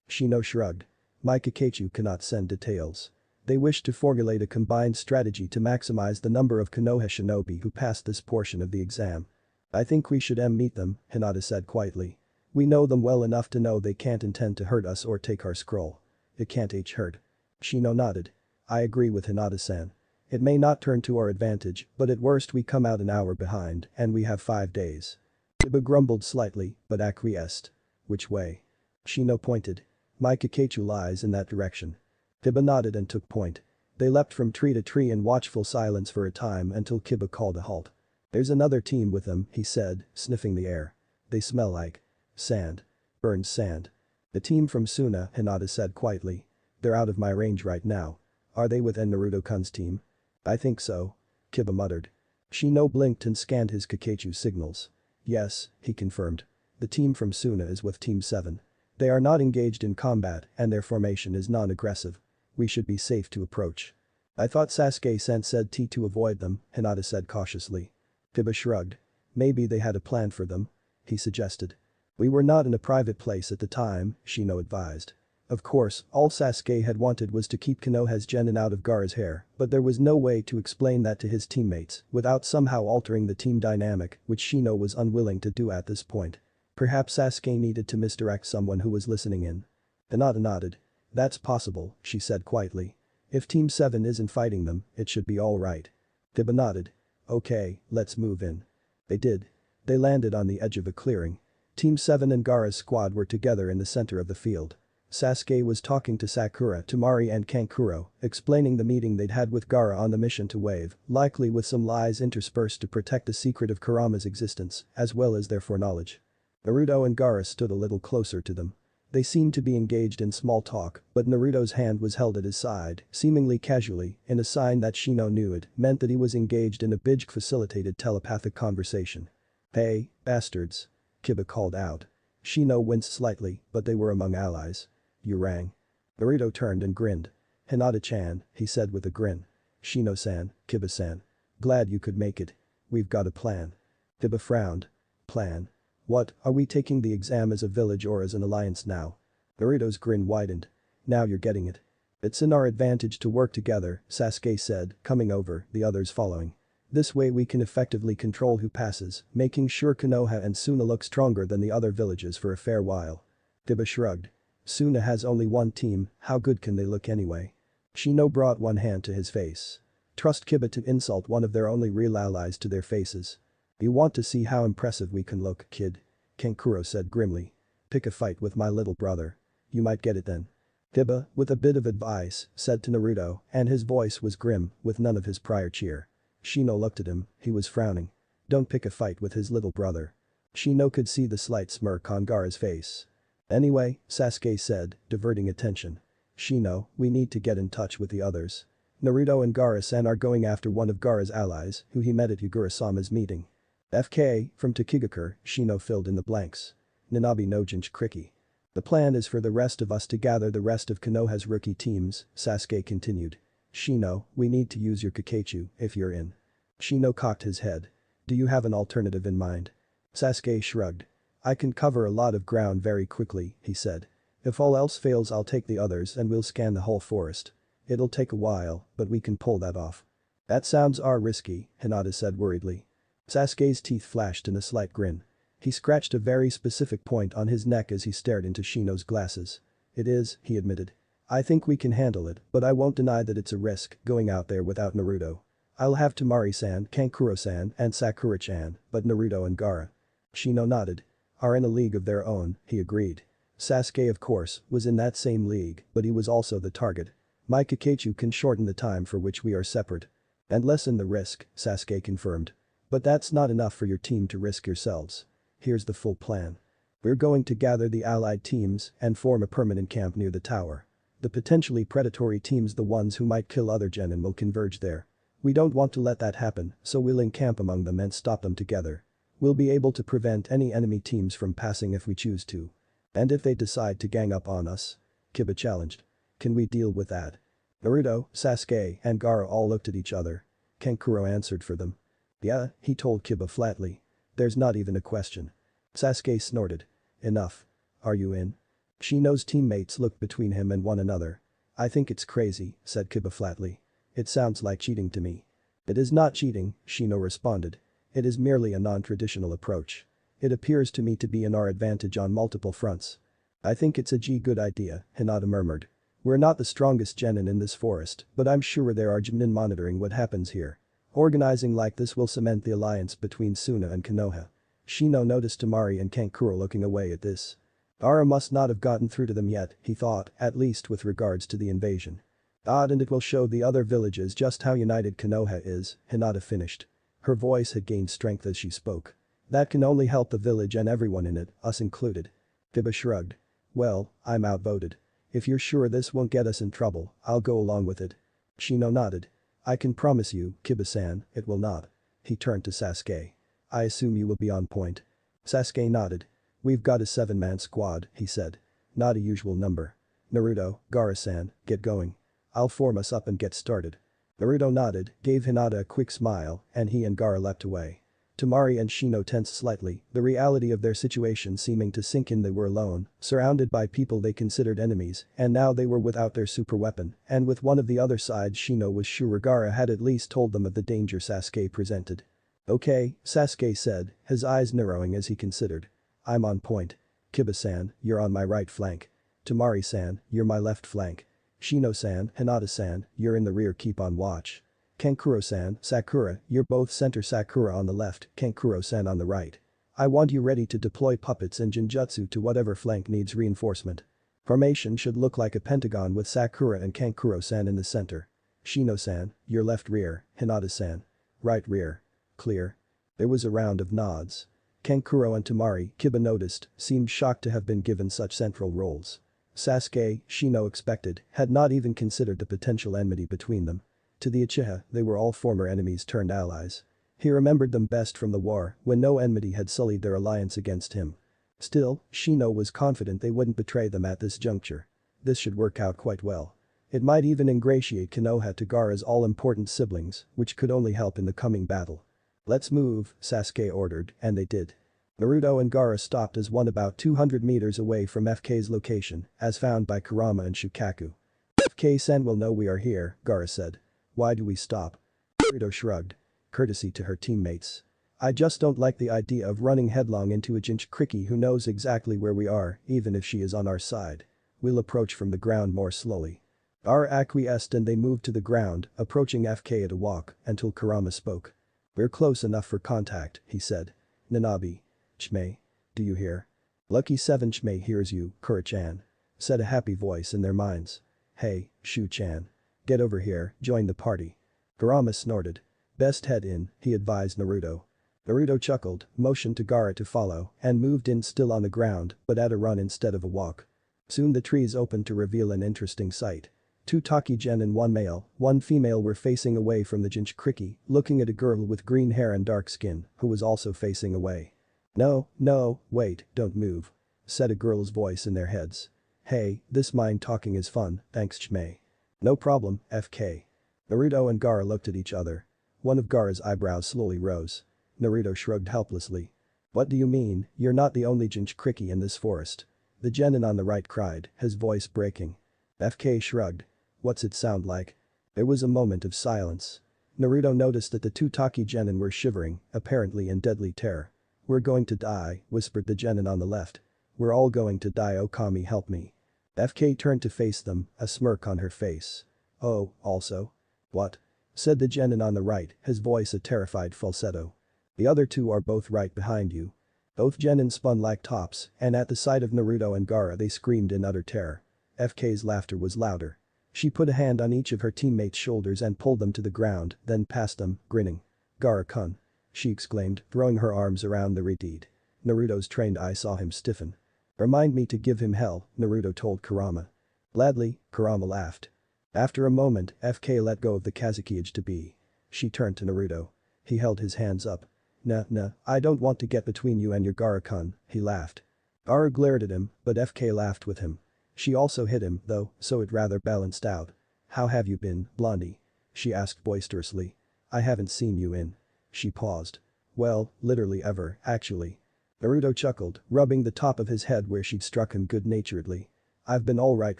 Shino shrugged. My Kakechu cannot send details. They wish to formulate a combined strategy to maximize the number of Konoha shinobi who pass this portion of the exam. I think we should meet them, Hinata said quietly. We know them well enough to know they can't intend to hurt us or take our scroll. It can't hurt. Shino nodded. I agree with Hinata-san. It may not turn to our advantage, but at worst we come out an hour behind, and we have 5 days. Kiba grumbled slightly, but acquiesced. Which way? Shino pointed. My Kakechu lies in that direction. Kiba nodded and took point. They leapt from tree to tree in watchful silence for a time until Kiba called a halt. There's another team with them, he said, sniffing the air. They smell like sand. Burned sand. The team from Suna, Hinata said quietly. They're out of my range right now. Are they with Naruto-kun's team? I think so. Kiba muttered. Shino blinked and scanned his Kakechu signals. Yes, he confirmed. The team from Suna is with Team 7. They are not engaged in combat and their formation is non-aggressive. We should be safe to approach. I thought Sasuke said to avoid them, Hinata said cautiously. Kiba shrugged. Maybe they had a plan for them? He suggested. We were not in a private place at the time, Shino advised. Of course, all Sasuke had wanted was to keep Konoha's genin out of Gaara's hair, but there was no way to explain that to his teammates without somehow altering the team dynamic, which Shino was unwilling to do at this point. Perhaps Sasuke needed to misdirect someone who was listening in. Hinata nodded. That's possible, she said quietly. If Team 7 isn't fighting them, it should be alright. Kiba nodded. Okay, let's move in. They did. They landed on the edge of a clearing. Team 7 and Gaara's squad were together in the center of the field. Sasuke was talking to Sakura, Temari and Kankuro, explaining the meeting they'd had with Gaara on the mission to Wave, likely with some lies interspersed to protect the secret of Kurama's existence, as well as their foreknowledge. Naruto and Gaara stood a little closer to them. They seemed to be engaged in small talk, but Naruto's hand was held at his side, seemingly casually, in a sign that Shino knew it meant that he was engaged in a Bijj-facilitated telepathic conversation. Hey, bastards. Kiba called out. Shino winced slightly, but they were among allies. You rang. Naruto turned and grinned. Hinata-chan, he said with a grin. Shino-san, Kiba-san. Glad you could make it. We've got a plan. Kiba frowned. Plan? What, are we taking the exam as a village or as an alliance now? Naruto's grin widened. Now you're getting it. It's in our advantage to work together, Sasuke said, coming over, the others following. This way we can effectively control who passes, making sure Konoha and Suna look stronger than the other villages for a fair while. Kiba shrugged. Suna has only one team, how good can they look anyway? Shino brought one hand to his face. Trust Kiba to insult one of their only real allies to their faces. You want to see how impressive we can look, kid? Kankuro said grimly. Pick a fight with my little brother. You might get it then. Kiba, with a bit of advice, said to Naruto, and his voice was grim, with none of his prior cheer. Shino looked at him, he was frowning. Don't pick a fight with his little brother. Shino could see the slight smirk on Gaara's face. Anyway, Sasuke said, diverting attention. Shino, we need to get in touch with the others. Naruto and Gaara-san are going after one of Gaara's allies, who he met at Yagura-sama's meeting. FK, from Takigakure, Shino filled in the blanks. Nanabe no Jinchuriki. The plan is for the rest of us to gather the rest of Konoha's rookie teams, Sasuke continued. Shino, we need to use your Kakechu, if you're in. Shino cocked his head. Do you have an alternative in mind? Sasuke shrugged. I can cover a lot of ground very quickly, he said. If all else fails I'll take the others and we'll scan the whole forest. It'll take a while, but we can pull that off. That sounds risky, Hinata said worriedly. Sasuke's teeth flashed in a slight grin. He scratched a very specific point on his neck as he stared into Shino's glasses. It is, he admitted. I think we can handle it, but I won't deny that it's a risk going out there without Naruto. I'll have Temari-san, Kankuro-san, and Sakura-chan, but Naruto and Gaara. Shino nodded. Are in a league of their own, he agreed. Sasuke of course, was in that same league, but he was also the target. My Kakechu can shorten the time for which we are separate. And lessen the risk, Sasuke confirmed. But that's not enough for your team to risk yourselves. Here's the full plan. We're going to gather the allied teams and form a permanent camp near the tower. The potentially predatory teams, the ones who might kill other genin, will converge there. We don't want to let that happen, so we'll encamp among them and stop them together. We'll be able to prevent any enemy teams from passing if we choose to. And if they decide to gang up on us? Kiba challenged. Can we deal with that? Naruto, Sasuke, and Gaara all looked at each other. Kankuro answered for them. Yeah, he told Kiba flatly. There's not even a question. Sasuke snorted. Enough. Are you in? Shino's teammates looked between him and one another. I think it's crazy, said Kiba flatly. It sounds like cheating to me. It is not cheating, Shino responded. It is merely a non-traditional approach. It appears to me to be in our advantage on multiple fronts. I think it's a good idea, Hinata murmured. We're not the strongest genin in this forest, but I'm sure there are genin monitoring what happens here. Organizing like this will cement the alliance between Suna and Konoha. Shino noticed Temari and Kankuro looking away at this. Gaara must not have gotten through to them yet, he thought, at least with regards to the invasion. Odd, and it will show the other villages just how united Konoha is, Hinata finished. Her voice had gained strength as she spoke. That can only help the village and everyone in it, us included. Kiba shrugged. Well, I'm outvoted. If you're sure this won't get us in trouble, I'll go along with it. Shino nodded. I can promise you, Kiba-san, it will not. He turned to Sasuke. I assume you will be on point. Sasuke nodded. We've got a 7-man squad, he said. Not a usual number. Naruto, Gaara-san, get going. I'll form us up and get started. Naruto nodded, gave Hinata a quick smile, and he and Gaara leapt away. Temari and Shino tensed slightly, the reality of their situation seeming to sink in. They were alone, surrounded by people they considered enemies, and now they were without their super weapon, and with one of the other sides Shino was sure Gaara had at least told them of the danger Sasuke presented. Okay, Sasuke said, his eyes narrowing as he considered. I'm on point. Kiba-san, you're on my right flank. Temari-san, you're my left flank. Shino-san, Hinata-san, you're in the rear, keep on watch. Kankuro-san, Sakura, you're both center, Sakura on the left, Kankuro-san on the right. I want you ready to deploy puppets and Jinjutsu to whatever flank needs reinforcement. Formation should look like a pentagon with Sakura and Kankuro-san in the center. Shino-san, your left rear, Hinata-san. Right rear. Clear. There was a round of nods. Kankuro and Temari, Kiba noticed, seemed shocked to have been given such central roles. Sasuke, Shino expected, had not even considered the potential enmity between them. To the Uchiha, they were all former enemies turned allies. He remembered them best from the war, when no enmity had sullied their alliance against him. Still, Shino was confident they wouldn't betray them at this juncture. This should work out quite well. It might even ingratiate Konoha to Gaara's all-important siblings, which could only help in the coming battle. Let's move, Sasuke ordered, and they did. Naruto and Gaara stopped as one about 200 meters away from FK's location, as found by Kurama and Shukaku. FK-sen will know we are here, Gaara said. Why do we stop? Naruto shrugged. Courtesy to her teammates. I just don't like the idea of running headlong into a Jinchuriki who knows exactly where we are, even if she is on our side. We'll approach from the ground more slowly. Gaara acquiesced and they moved to the ground, approaching FK at a walk, until Kurama spoke. We're close enough for contact, he said. Nanabe. Chmei. Do you hear? Lucky 7 Chmei hears you, Kura-chan. Said a happy voice in their minds. Hey, Shu-chan. Get over here, join the party. Kurama snorted. Best head in, he advised Naruto. Naruto chuckled, motioned to Gaara to follow, and moved in still on the ground, but at a run instead of a walk. Soon the trees opened to reveal an interesting sight. Two Taki-gen and one male, one female were facing away from the Jinchuriki, looking at a girl with green hair and dark skin, who was also facing away. No, no, wait, don't move. Said a girl's voice in their heads. Hey, this mind talking is fun, thanks Chmei. No problem, FK. Naruto and Gaara looked at each other. One of Gaara's eyebrows slowly rose. Naruto shrugged helplessly. What do you mean, you're not the only Jinchuriki in this forest? The genin on the right cried, his voice breaking. FK shrugged. What's it sound like? There was a moment of silence. Naruto noticed that the two Taki genin were shivering, apparently in deadly terror. We're going to die, whispered the genin on the left. We're all going to die, Okami, help me. FK turned to face them, a smirk on her face. Oh, also? What? Said the genin on the right, his voice a terrified falsetto. The other two are both right behind you. Both genin spun like tops, and at the sight of Naruto and Gaara they screamed in utter terror. FK's laughter was louder. She put a hand on each of her teammates' shoulders and pulled them to the ground, then passed them, grinning. Gaara-kun. She exclaimed, throwing her arms around the redeed. Naruto's trained eye saw him stiffen. Remind me to give him hell, Naruto told Kurama. Gladly, Kurama laughed. After a moment, FK let go of the Kazuki to be. She turned to Naruto. He held his hands up. Nah, I don't want to get between you and your Gaara-kun, he laughed. Gaara glared at him, but FK laughed with him. She also hit him, though, so it rather balanced out. How have you been, Blondie? She asked boisterously. I haven't seen you in. She paused. Well, literally ever, actually. Naruto chuckled, rubbing the top of his head where she'd struck him good-naturedly. I've been alright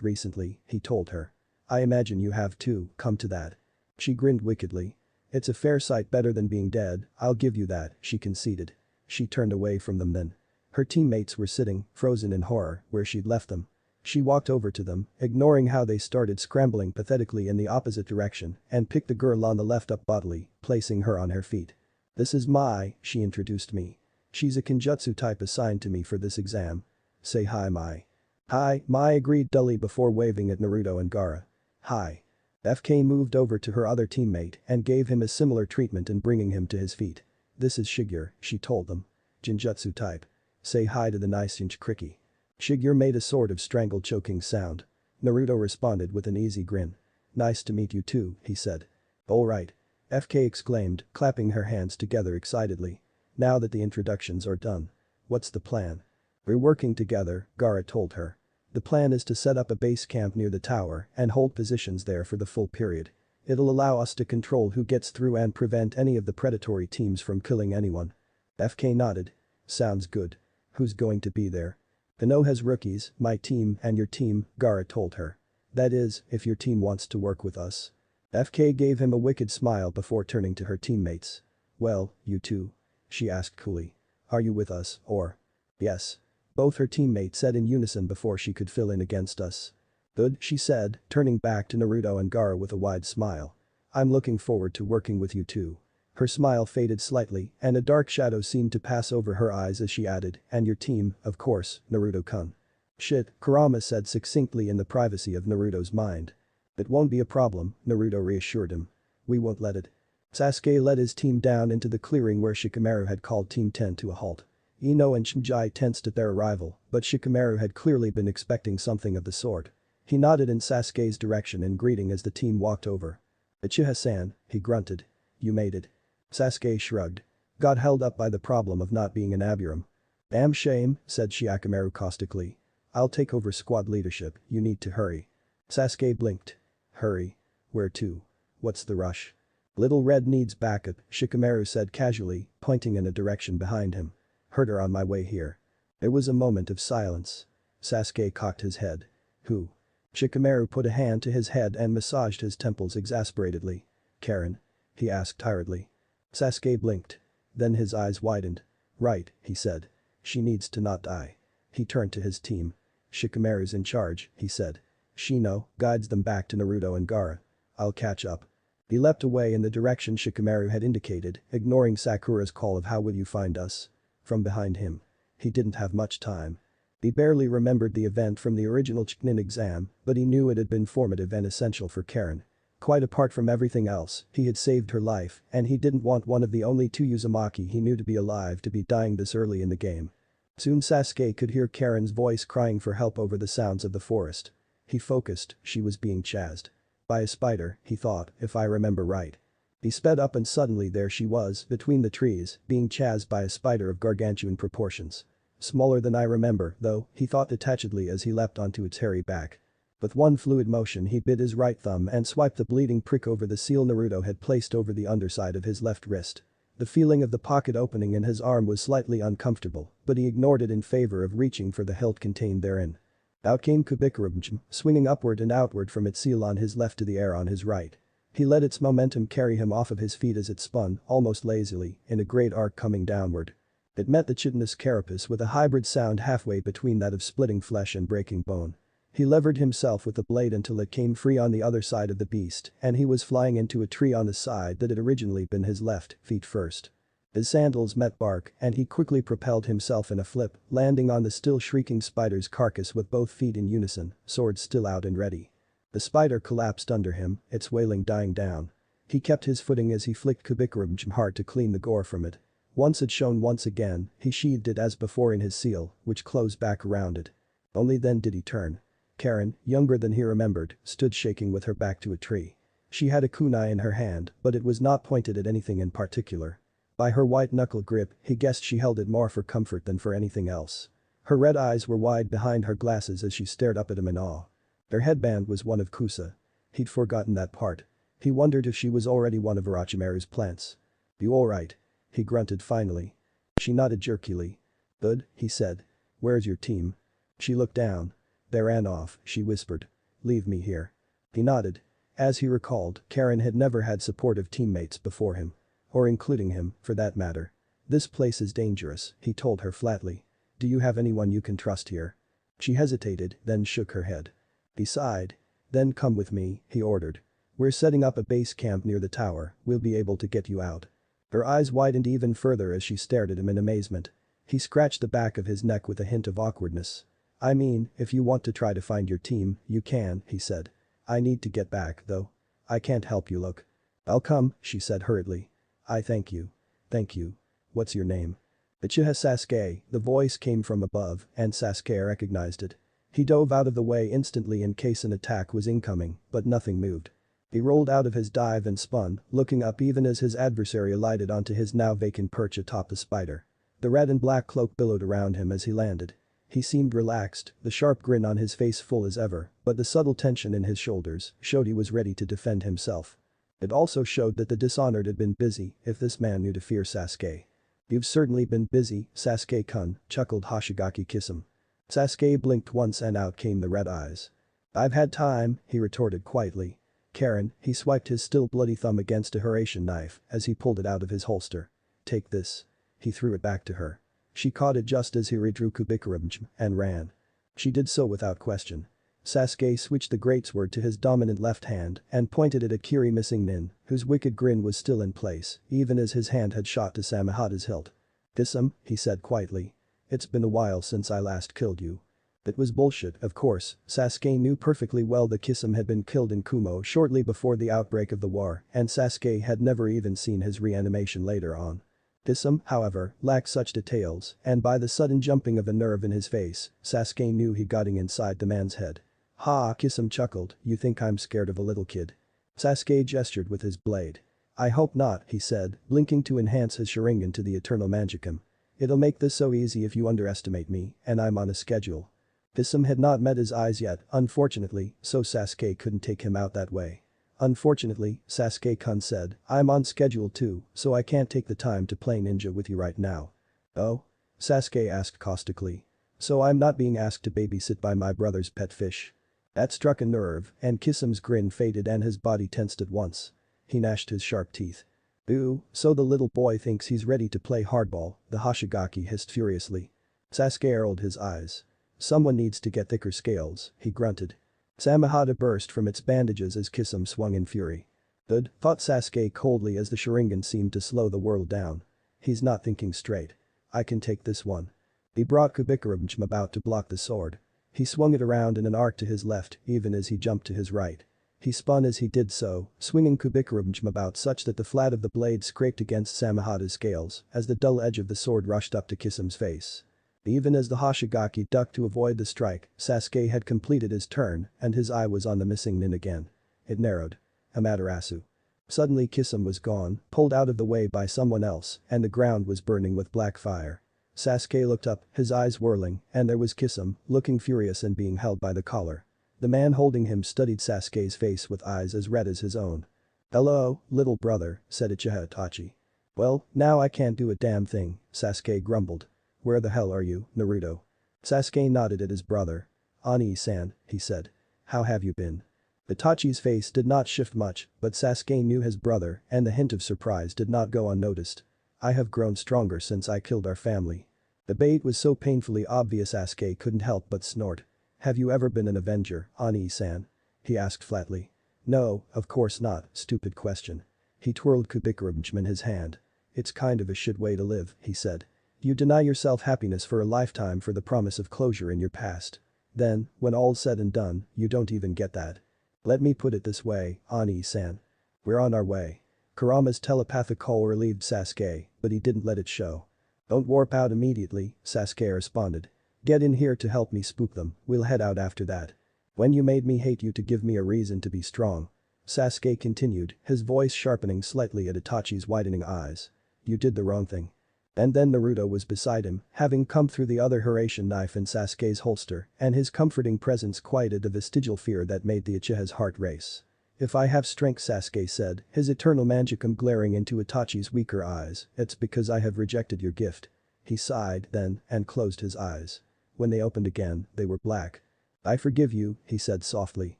recently, he told her. I imagine you have too, come to that. She grinned wickedly. It's a fair sight better than being dead, I'll give you that, she conceded. She turned away from them then. Her teammates were sitting, frozen in horror, where she'd left them. She walked over to them, ignoring how they started scrambling pathetically in the opposite direction, and picked the girl on the left up bodily, placing her on her feet. This is Mai, she introduced me. She's a Kenjutsu type assigned to me for this exam. Say hi, Mai. Hi, Mai agreed dully before waving at Naruto and Gaara. Hi. FK moved over to her other teammate and gave him a similar treatment in bringing him to his feet. This is Shigeru, she told them. Genjutsu type. Say hi to the nice Jinchuriki. Shigeru made a sort of strangled choking sound. Naruto responded with an easy grin. Nice to meet you too, he said. Alright. FK exclaimed, clapping her hands together excitedly. Now that the introductions are done. What's the plan? We're working together, Gaara told her. The plan is to set up a base camp near the tower and hold positions there for the full period. It'll allow us to control who gets through and prevent any of the predatory teams from killing anyone. FK nodded. Sounds good. Who's going to be there? Konoha's rookies, my team and your team, Gaara told her. That is, if your team wants to work with us. FK gave him a wicked smile before turning to her teammates. Well, you two? She asked coolly. Are you with us, or? Yes. Both her teammates said in unison before she could fill in against us. Good, she said, turning back to Naruto and Gaara with a wide smile. I'm looking forward to working with you too. Her smile faded slightly and a dark shadow seemed to pass over her eyes as she added, and your team, of course, Naruto-kun. Shit, Kurama said succinctly in the privacy of Naruto's mind. It won't be a problem, Naruto reassured him. We won't let it. Sasuke led his team down into the clearing where Shikamaru had called Team 10 to a halt. Ino and Shinji tensed at their arrival, but Shikamaru had clearly been expecting something of the sort. He nodded in Sasuke's direction in greeting as the team walked over. Uchiha-san, he grunted. You made it. Sasuke shrugged. Got held up by the problem of not being an Aburam. Damn shame, said Shikamaru caustically. I'll take over squad leadership, you need to hurry. Sasuke blinked. Hurry? Where to? What's the rush? Little Red needs backup, Shikamaru said casually, pointing in a direction behind him. Heard her on my way here. There was a moment of silence. Sasuke cocked his head. Who? Shikamaru put a hand to his head and massaged his temples exasperatedly. Karen? He asked tiredly. Sasuke blinked. Then his eyes widened. Right, he said. She needs to not die. He turned to his team. Shikamaru's in charge, he said. Shino guides them back to Naruto and Gaara. I'll catch up. He leapt away in the direction Shikamaru had indicated, ignoring Sakura's call of how will you find us? From behind him. He didn't have much time. He barely remembered the event from the original Chunin exam, but he knew it had been formative and essential for Karen. Quite apart from everything else, he had saved her life, and he didn't want one of the only two Uzumaki he knew to be alive to be dying this early in the game. Soon Sasuke could hear Karen's voice crying for help over the sounds of the forest. He focused, she was being chased. By a spider, he thought, if I remember right. He sped up and suddenly there she was, between the trees, being chased by a spider of gargantuan proportions. Smaller than I remember, though, he thought detachedly as he leapt onto its hairy back. With one fluid motion he bit his right thumb and swiped the bleeding prick over the seal Naruto had placed over the underside of his left wrist. The feeling of the pocket opening in his arm was slightly uncomfortable, but he ignored it in favor of reaching for the hilt contained therein. Out came Kubikurubjim, swinging upward and outward from its seal on his left to the air on his right. He let its momentum carry him off of his feet as it spun, almost lazily, in a great arc coming downward. It met the chitinous carapace with a hybrid sound halfway between that of splitting flesh and breaking bone. He levered himself with the blade until it came free on the other side of the beast, and he was flying into a tree on the side that had originally been his left, feet first. His sandals met bark, and he quickly propelled himself in a flip, landing on the still shrieking spider's carcass with both feet in unison, sword still out and ready. The spider collapsed under him, its wailing dying down. He kept his footing as he flicked Kubikurubjim hard to clean the gore from it. Once it shone once again, he sheathed it as before in his seal, which closed back around it. Only then did he turn. Karen, younger than he remembered, stood shaking with her back to a tree. She had a kunai in her hand, but it was not pointed at anything in particular. By her white-knuckle grip, he guessed she held it more for comfort than for anything else. Her red eyes were wide behind her glasses as she stared up at him in awe. Her headband was one of Kusa. He'd forgotten that part. He wondered if she was already one of Orochimaru's plants. "You alright?" he grunted finally. She nodded jerkily. "Good," he said. "Where's your team?" She looked down. "They ran off," she whispered. "Leave me here." He nodded. As he recalled, Karen had never had supportive teammates before him. Or including him, for that matter. "This place is dangerous," he told her flatly. "Do you have anyone you can trust here?" She hesitated, then shook her head. He sighed. "Then come with me," he ordered. "We're setting up a base camp near the tower, we'll be able to get you out." Her eyes widened even further as she stared at him in amazement. He scratched the back of his neck with a hint of awkwardness. "I mean, if you want to try to find your team, you can," he said. "I need to get back, though. I can't help you look." "I'll come," she said hurriedly. "I thank you. Thank you. What's your name?" "Uchiha Sasuke," the voice came from above, and Sasuke recognized it. He dove out of the way instantly in case an attack was incoming, but nothing moved. He rolled out of his dive and spun, looking up even as his adversary alighted onto his now vacant perch atop the spider. The red and black cloak billowed around him as he landed. He seemed relaxed, the sharp grin on his face full as ever, but the subtle tension in his shoulders showed he was ready to defend himself. It also showed that the dishonored had been busy, if this man knew to fear Sasuke. "You've certainly been busy, Sasuke-kun," chuckled Hoshigaki Kisame. Sasuke blinked once and out came the red eyes. "I've had time," he retorted quietly. "Karen," he swiped his still bloody thumb against a Horatian knife as he pulled it out of his holster. "Take this." He threw it back to her. She caught it just as he redrew Kubikurubjim and ran. She did so without question. Sasuke switched the greatsword to his dominant left hand and pointed it at Kiri Missing Nin, whose wicked grin was still in place, even as his hand had shot to Samehada's hilt. "Kisame," he said quietly. "It's been a while since I last killed you." It was bullshit, of course. Sasuke knew perfectly well that Kisame had been killed in Kumo shortly before the outbreak of the war, and Sasuke had never even seen his reanimation later on. Kisame, however, lacked such details, and by the sudden jumping of a nerve in his face, Sasuke knew he got inside the man's head. "Ha!" Kisame chuckled, "You think I'm scared of a little kid?" Sasuke gestured with his blade. "I hope not," he said, blinking to enhance his Sharingan to the Eternal Magicum. "It'll make this so easy if you underestimate me, and I'm on a schedule." Kisame had not met his eyes yet, unfortunately, so Sasuke couldn't take him out that way. "Unfortunately," Sasuke-kun said, "I'm on schedule too, so I can't take the time to play ninja with you right now." "Oh?" Sasuke asked caustically. "So I'm not being asked to babysit by my brother's pet fish?" That struck a nerve, and Kisame's grin faded and his body tensed at once. He gnashed his sharp teeth. "Ooh, so the little boy thinks he's ready to play hardball," the Hoshigaki hissed furiously. Sasuke rolled his eyes. "Someone needs to get thicker scales," he grunted. Samehada burst from its bandages as Kisame swung in fury. "Good," thought Sasuke coldly as the Sharingan seemed to slow the world down. "He's not thinking straight. I can take this one." He brought Kubikurubjim about to block the sword. He swung it around in an arc to his left even as he jumped to his right. He spun as he did so, swinging Kubikurubjim about such that the flat of the blade scraped against Samehada's scales as the dull edge of the sword rushed up to Kisame's face. Even as the Hoshigaki ducked to avoid the strike, Sasuke had completed his turn and his eye was on the missing Nin again. It narrowed. Amaterasu. Suddenly Kisame was gone, pulled out of the way by someone else, and the ground was burning with black fire. Sasuke looked up, his eyes whirling, and there was Kisame, looking furious and being held by the collar. The man holding him studied Sasuke's face with eyes as red as his own. "Hello, little brother," said Uchiha Itachi. "Well, now I can't do a damn thing," Sasuke grumbled. "Where the hell are you, Naruto?" Sasuke nodded at his brother. "Ani-san," he said. "How have you been?" Itachi's face did not shift much, but Sasuke knew his brother and the hint of surprise did not go unnoticed. "I have grown stronger since I killed our family." The bait was so painfully obvious Sasuke couldn't help but snort. "Have you ever been an Avenger, Ani-san?" he asked flatly. "No, of course not, stupid question." He twirled Kubikurubjim in his hand. "It's kind of a shit way to live," he said. "You deny yourself happiness for a lifetime for the promise of closure in your past. Then, when all's said and done, you don't even get that. Let me put it this way, Ani-san. We're on our way." Kurama's telepathic call relieved Sasuke, but he didn't let it show. "Don't warp out immediately," Sasuke responded. "Get in here to help me spook them, we'll head out after that. When you made me hate you to give me a reason to be strong." Sasuke continued, his voice sharpening slightly at Itachi's widening eyes. "You did the wrong thing." And then Naruto was beside him, having come through the other Hiraishin knife in Sasuke's holster, and his comforting presence quieted the vestigial fear that made the Uchiha's heart race. "If I have strength," Sasuke said, his eternal magicum glaring into Itachi's weaker eyes, "it's because I have rejected your gift." He sighed then and closed his eyes. When they opened again, they were black. "I forgive you," he said softly.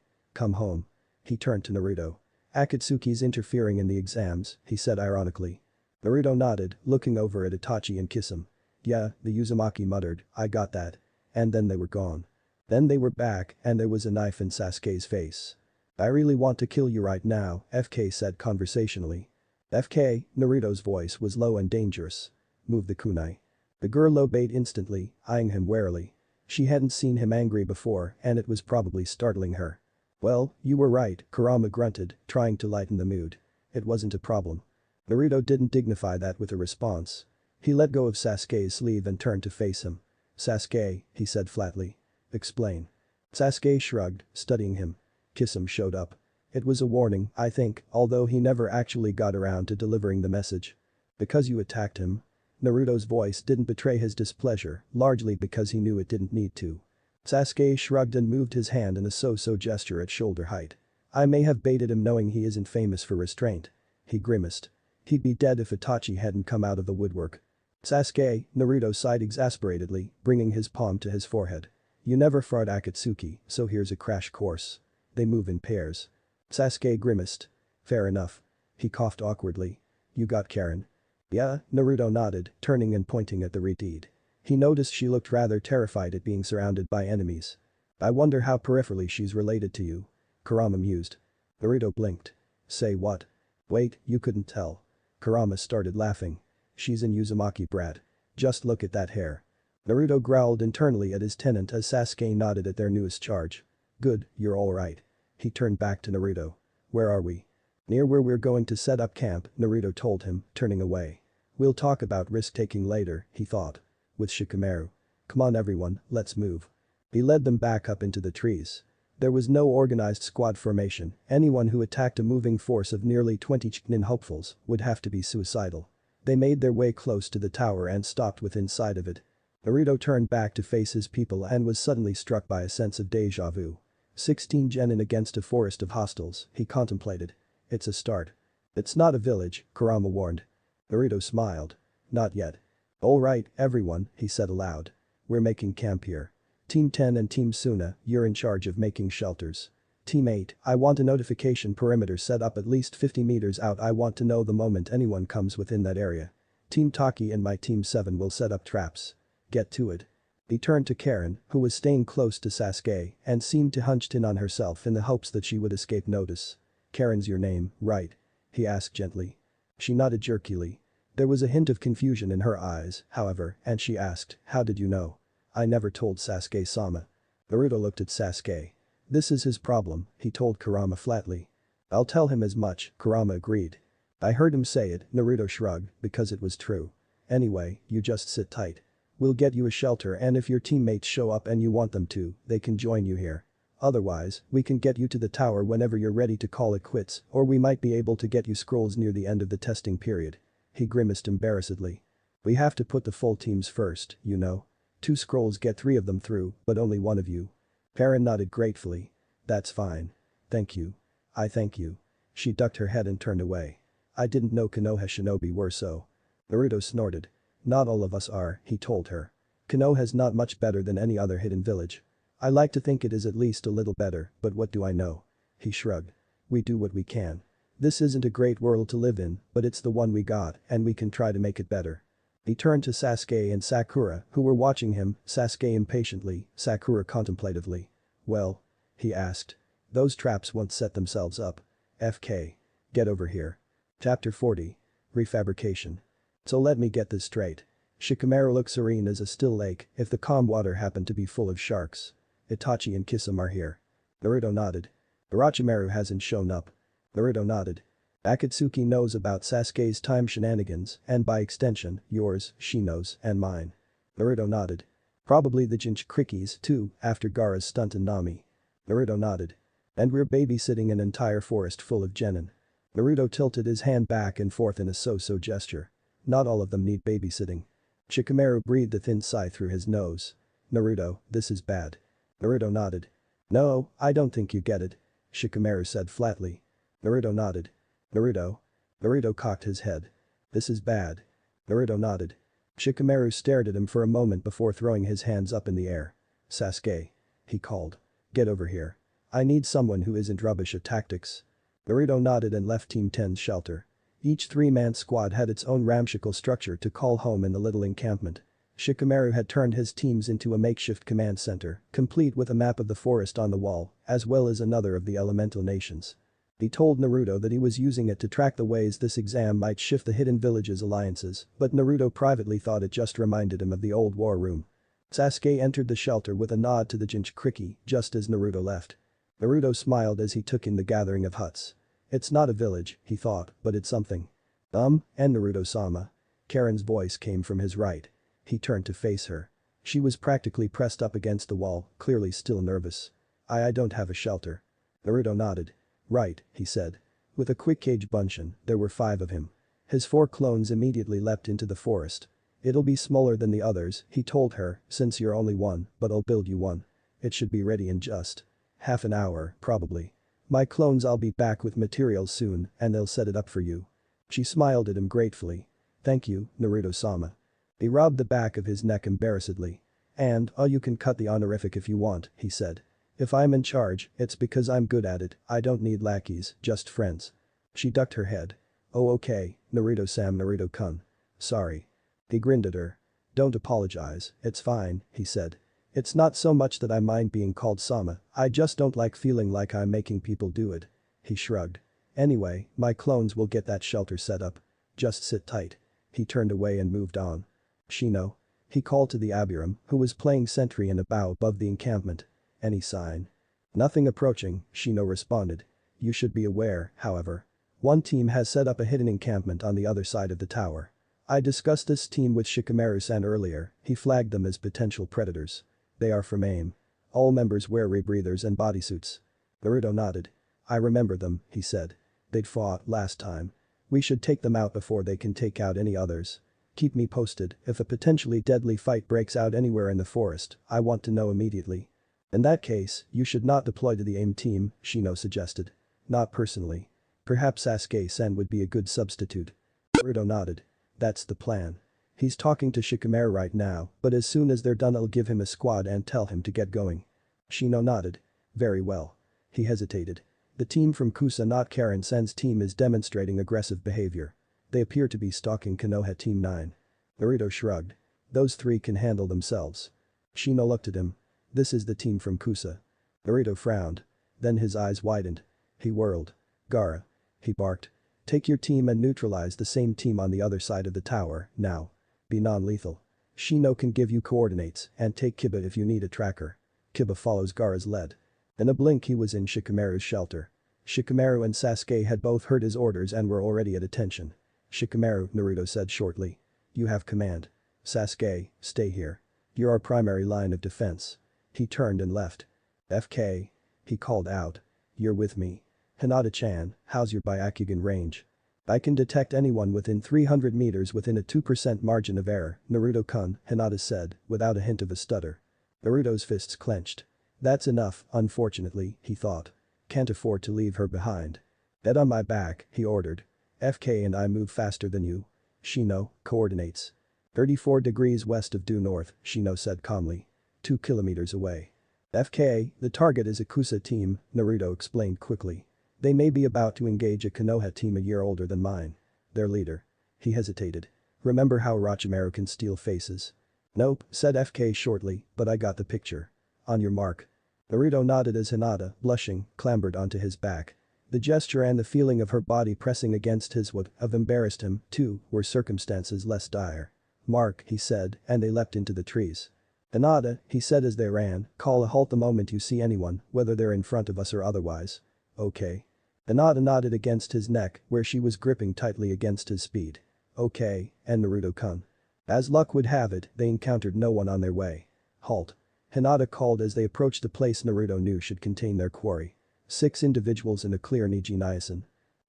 "Come home." He turned to Naruto. "Akatsuki's interfering in the exams," he said ironically. Naruto nodded, looking over at Itachi and Kisame. "Yeah," the Uzumaki muttered, "I got that." And then they were gone. Then they were back and there was a knife in Sasuke's face. "I really want to kill you right now," FK said conversationally. "FK," Naruto's voice was low and dangerous. "Move the kunai." The girl obeyed instantly, eyeing him warily. She hadn't seen him angry before and it was probably startling her. "Well, you were right," Kurama grunted, trying to lighten the mood. "It wasn't a problem." Naruto didn't dignify that with a response. He let go of Sasuke's sleeve and turned to face him. "Sasuke," he said flatly. "Explain." Sasuke shrugged, studying him. Kisame showed up. It was a warning, I think, although he never actually got around to delivering the message. "Because you attacked him?" Naruto's voice didn't betray his displeasure, largely because he knew it didn't need to. Sasuke shrugged and moved his hand in a so-so gesture at shoulder height. "I may have baited him knowing he isn't famous for restraint." He grimaced. He'd be dead if Itachi hadn't come out of the woodwork. "Sasuke," Naruto sighed exasperatedly, bringing his palm to his forehead. "You never fought Akatsuki, so here's a crash course. They move in pairs." Sasuke grimaced. "Fair enough." He coughed awkwardly. "You got Karen?" "Yeah," Naruto nodded, turning and pointing at the Redeed. He noticed she looked rather terrified at being surrounded by enemies. "I wonder how peripherally she's related to you." Kurama mused. Naruto blinked. "Say what?" "Wait, you couldn't tell." Kurama started laughing. "She's an Uzumaki brat. Just look at that hair." Naruto growled internally at his tenant as Sasuke nodded at their newest charge. "Good, you're alright." He turned back to Naruto. "Where are we?" "Near where we're going to set up camp," Naruto told him, turning away. "We'll talk about risk-taking later," he thought. "With Shikamaru. Come on everyone, let's move." He led them back up into the trees. There was no organized squad formation, anyone who attacked a moving force of nearly 20 Chunin hopefuls would have to be suicidal. They made their way close to the tower and stopped within sight of it. Naruto turned back to face his people and was suddenly struck by a sense of deja vu. 16 genin against a forest of hostiles, he contemplated. It's a start. "It's not a village," Kurama warned. Naruto smiled. "Not yet." "Alright, everyone," he said aloud. "We're making camp here. Team 10 and Team Suna, you're in charge of making shelters. Team 8, I want a notification perimeter set up at least 50 meters out. I want to know the moment anyone comes within that area. Team Taki and my Team 7 will set up traps. Get to it." He turned to Karen, who was staying close to Sasuke and seemed to hunched in on herself in the hopes that she would escape notice. "Karen's your name, right?" he asked gently. She nodded jerkily. There was a hint of confusion in her eyes, however, and she asked, "How did you know?" "I never told Sasuke-sama." Naruto looked at Sasuke. "This is his problem," he told Kurama flatly. "I'll tell him as much," Kurama agreed. "I heard him say it," Naruto shrugged, "because it was true. Anyway, you just sit tight. We'll get you a shelter and if your teammates show up and you want them to, they can join you here." Otherwise, we can get you to the tower whenever you're ready to call it quits, or we might be able to get you scrolls near the end of the testing period. He grimaced embarrassedly. We have to put the full teams first, you know. 2 scrolls get 3 of them through, but only 1 of you. Perrin nodded gratefully. That's fine. Thank you. I thank you. She ducked her head and turned away. I didn't know Konoha shinobi were so. Naruto snorted. Not all of us are, he told her. Konoha's not much better than any other hidden village. I like to think it is at least a little better, but what do I know? He shrugged. We do what we can. This isn't a great world to live in, but it's the one we got, and we can try to make it better. He turned to Sasuke and Sakura, who were watching him, Sasuke impatiently, Sakura contemplatively. Well? He asked. Those traps won't set themselves up. FK. Get over here. Chapter 40. Refabrication. So let me get this straight. Shikamaru looks serene as a still lake if the calm water happened to be full of sharks. Itachi and Kisame are here. Naruto nodded. Orochimaru hasn't shown up. Naruto nodded. Akatsuki knows about Sasuke's time shenanigans and by extension, yours, Shino's, and mine. Naruto nodded. Probably the Jinchurikis too, after Gaara's stunt and Nami. Naruto nodded. And we're babysitting an entire forest full of genin. Naruto tilted his hand back and forth in a so-so gesture. Not all of them need babysitting. Shikamaru breathed a thin sigh through his nose. Naruto, this is bad. Naruto nodded. No, I don't think you get it. Shikamaru said flatly. Naruto nodded. Naruto. Naruto cocked his head. This is bad. Naruto nodded. Shikamaru stared at him for a moment before throwing his hands up in the air. Sasuke. He called. Get over here. I need someone who isn't rubbish at tactics. Naruto nodded and left Team 10's shelter. Each 3-man squad had its own ramshackle structure to call home in the little encampment. Shikamaru had turned his teams into a makeshift command center, complete with a map of the forest on the wall, as well as another of the elemental nations. He told Naruto that he was using it to track the ways this exam might shift the hidden village's alliances, but Naruto privately thought it just reminded him of the old war room. Sasuke entered the shelter with a nod to the Jinchuriki just as Naruto left. Naruto smiled as he took in the gathering of huts. It's not a village, he thought, but it's something. And Naruto-sama. Karen's voice came from his right. He turned to face her. She was practically pressed up against the wall, clearly still nervous. I don't have a shelter. Naruto nodded. Right, he said. With a quick cage bunshin, there were 5 of him. His 4 clones immediately leapt into the forest. It'll be smaller than the others, he told her, since you're only one, but I'll build you one. It should be ready in just half an hour, probably. My clones I'll be back with materials soon and they'll set it up for you. She smiled at him gratefully. Thank you, Naruto-sama. He rubbed the back of his neck embarrassedly. And, you can cut the honorific if you want, he said. If I'm in charge, it's because I'm good at it, I don't need lackeys, just friends. She ducked her head. Oh okay, Naruto-sam Naruto-kun. Sorry. He grinned at her. Don't apologize, it's fine, he said. It's not so much that I mind being called Sama, I just don't like feeling like I'm making people do it. He shrugged. Anyway, my clones will get that shelter set up. Just sit tight. He turned away and moved on. Shino. He called to the Abiram, who was playing sentry in a bough above the encampment. Any sign? Nothing approaching, Shino responded. You should be aware, however. One team has set up a hidden encampment on the other side of the tower. I discussed this team with Shikamaru-san earlier, he flagged them as potential predators. They are from AIM. All members wear rebreathers and bodysuits. Naruto nodded. I remember them, he said. They'd fought last time. We should take them out before they can take out any others. Keep me posted, if a potentially deadly fight breaks out anywhere in the forest, I want to know immediately. In that case, you should not deploy to the AIM team, Shino suggested. Not personally. Perhaps Sasuke-san would be a good substitute. Naruto nodded. That's the plan. He's talking to Shikamaru right now, but as soon as they're done I'll give him a squad and tell him to get going. Shino nodded. Very well. He hesitated. The team from Kusa not Karen-san's team is demonstrating aggressive behavior. They appear to be stalking Konoha Team 9. Naruto shrugged. Those 3 can handle themselves. Shino looked at him. This is the team from Kusa. Naruto frowned. Then his eyes widened. He whirled. Gaara. He barked. Take your team and neutralize the same team on the other side of the tower, now. Be non-lethal. Shino can give you coordinates and take Kiba if you need a tracker. Kiba follows Gaara's lead. In a blink he was in Shikamaru's shelter. Shikamaru and Sasuke had both heard his orders and were already at attention. Shikamaru, Naruto said shortly. You have command. Sasuke, stay here. You're our primary line of defense. He turned and left. FK. he called out. You're with me. Hinata-chan, how's your Byakugan range? I can detect anyone within 300 meters within a 2% margin of error, Naruto-kun, Hinata said, without a hint of a stutter. Naruto's fists clenched. That's enough, unfortunately, he thought. Can't afford to leave her behind. Bet on my back, he ordered. FK and I move faster than you. Shino, coordinates. 34 degrees west of due north, Shino said calmly. 2 kilometers away. FK, the target is a Kusa team, Naruto explained quickly. They may be about to engage a Konoha team a year older than mine. Their leader. He hesitated. Remember how Orochimaru can steal faces? Nope, said FK shortly, but I got the picture. On your mark. Naruto nodded as Hinata, blushing, clambered onto his back. The gesture and the feeling of her body pressing against his would have embarrassed him, too, were circumstances less dire. Mark, he said, and they leapt into the trees. Hinata, he said as they ran, call a halt the moment you see anyone, whether they're in front of us or otherwise. Okay. Hinata nodded against his neck, where she was gripping tightly against his speed. Okay, and Naruto-kun. As luck would have it, they encountered no one on their way. Halt. Hinata called as they approached the place Naruto knew should contain their quarry. 6 individuals in a clear Niji Niasen.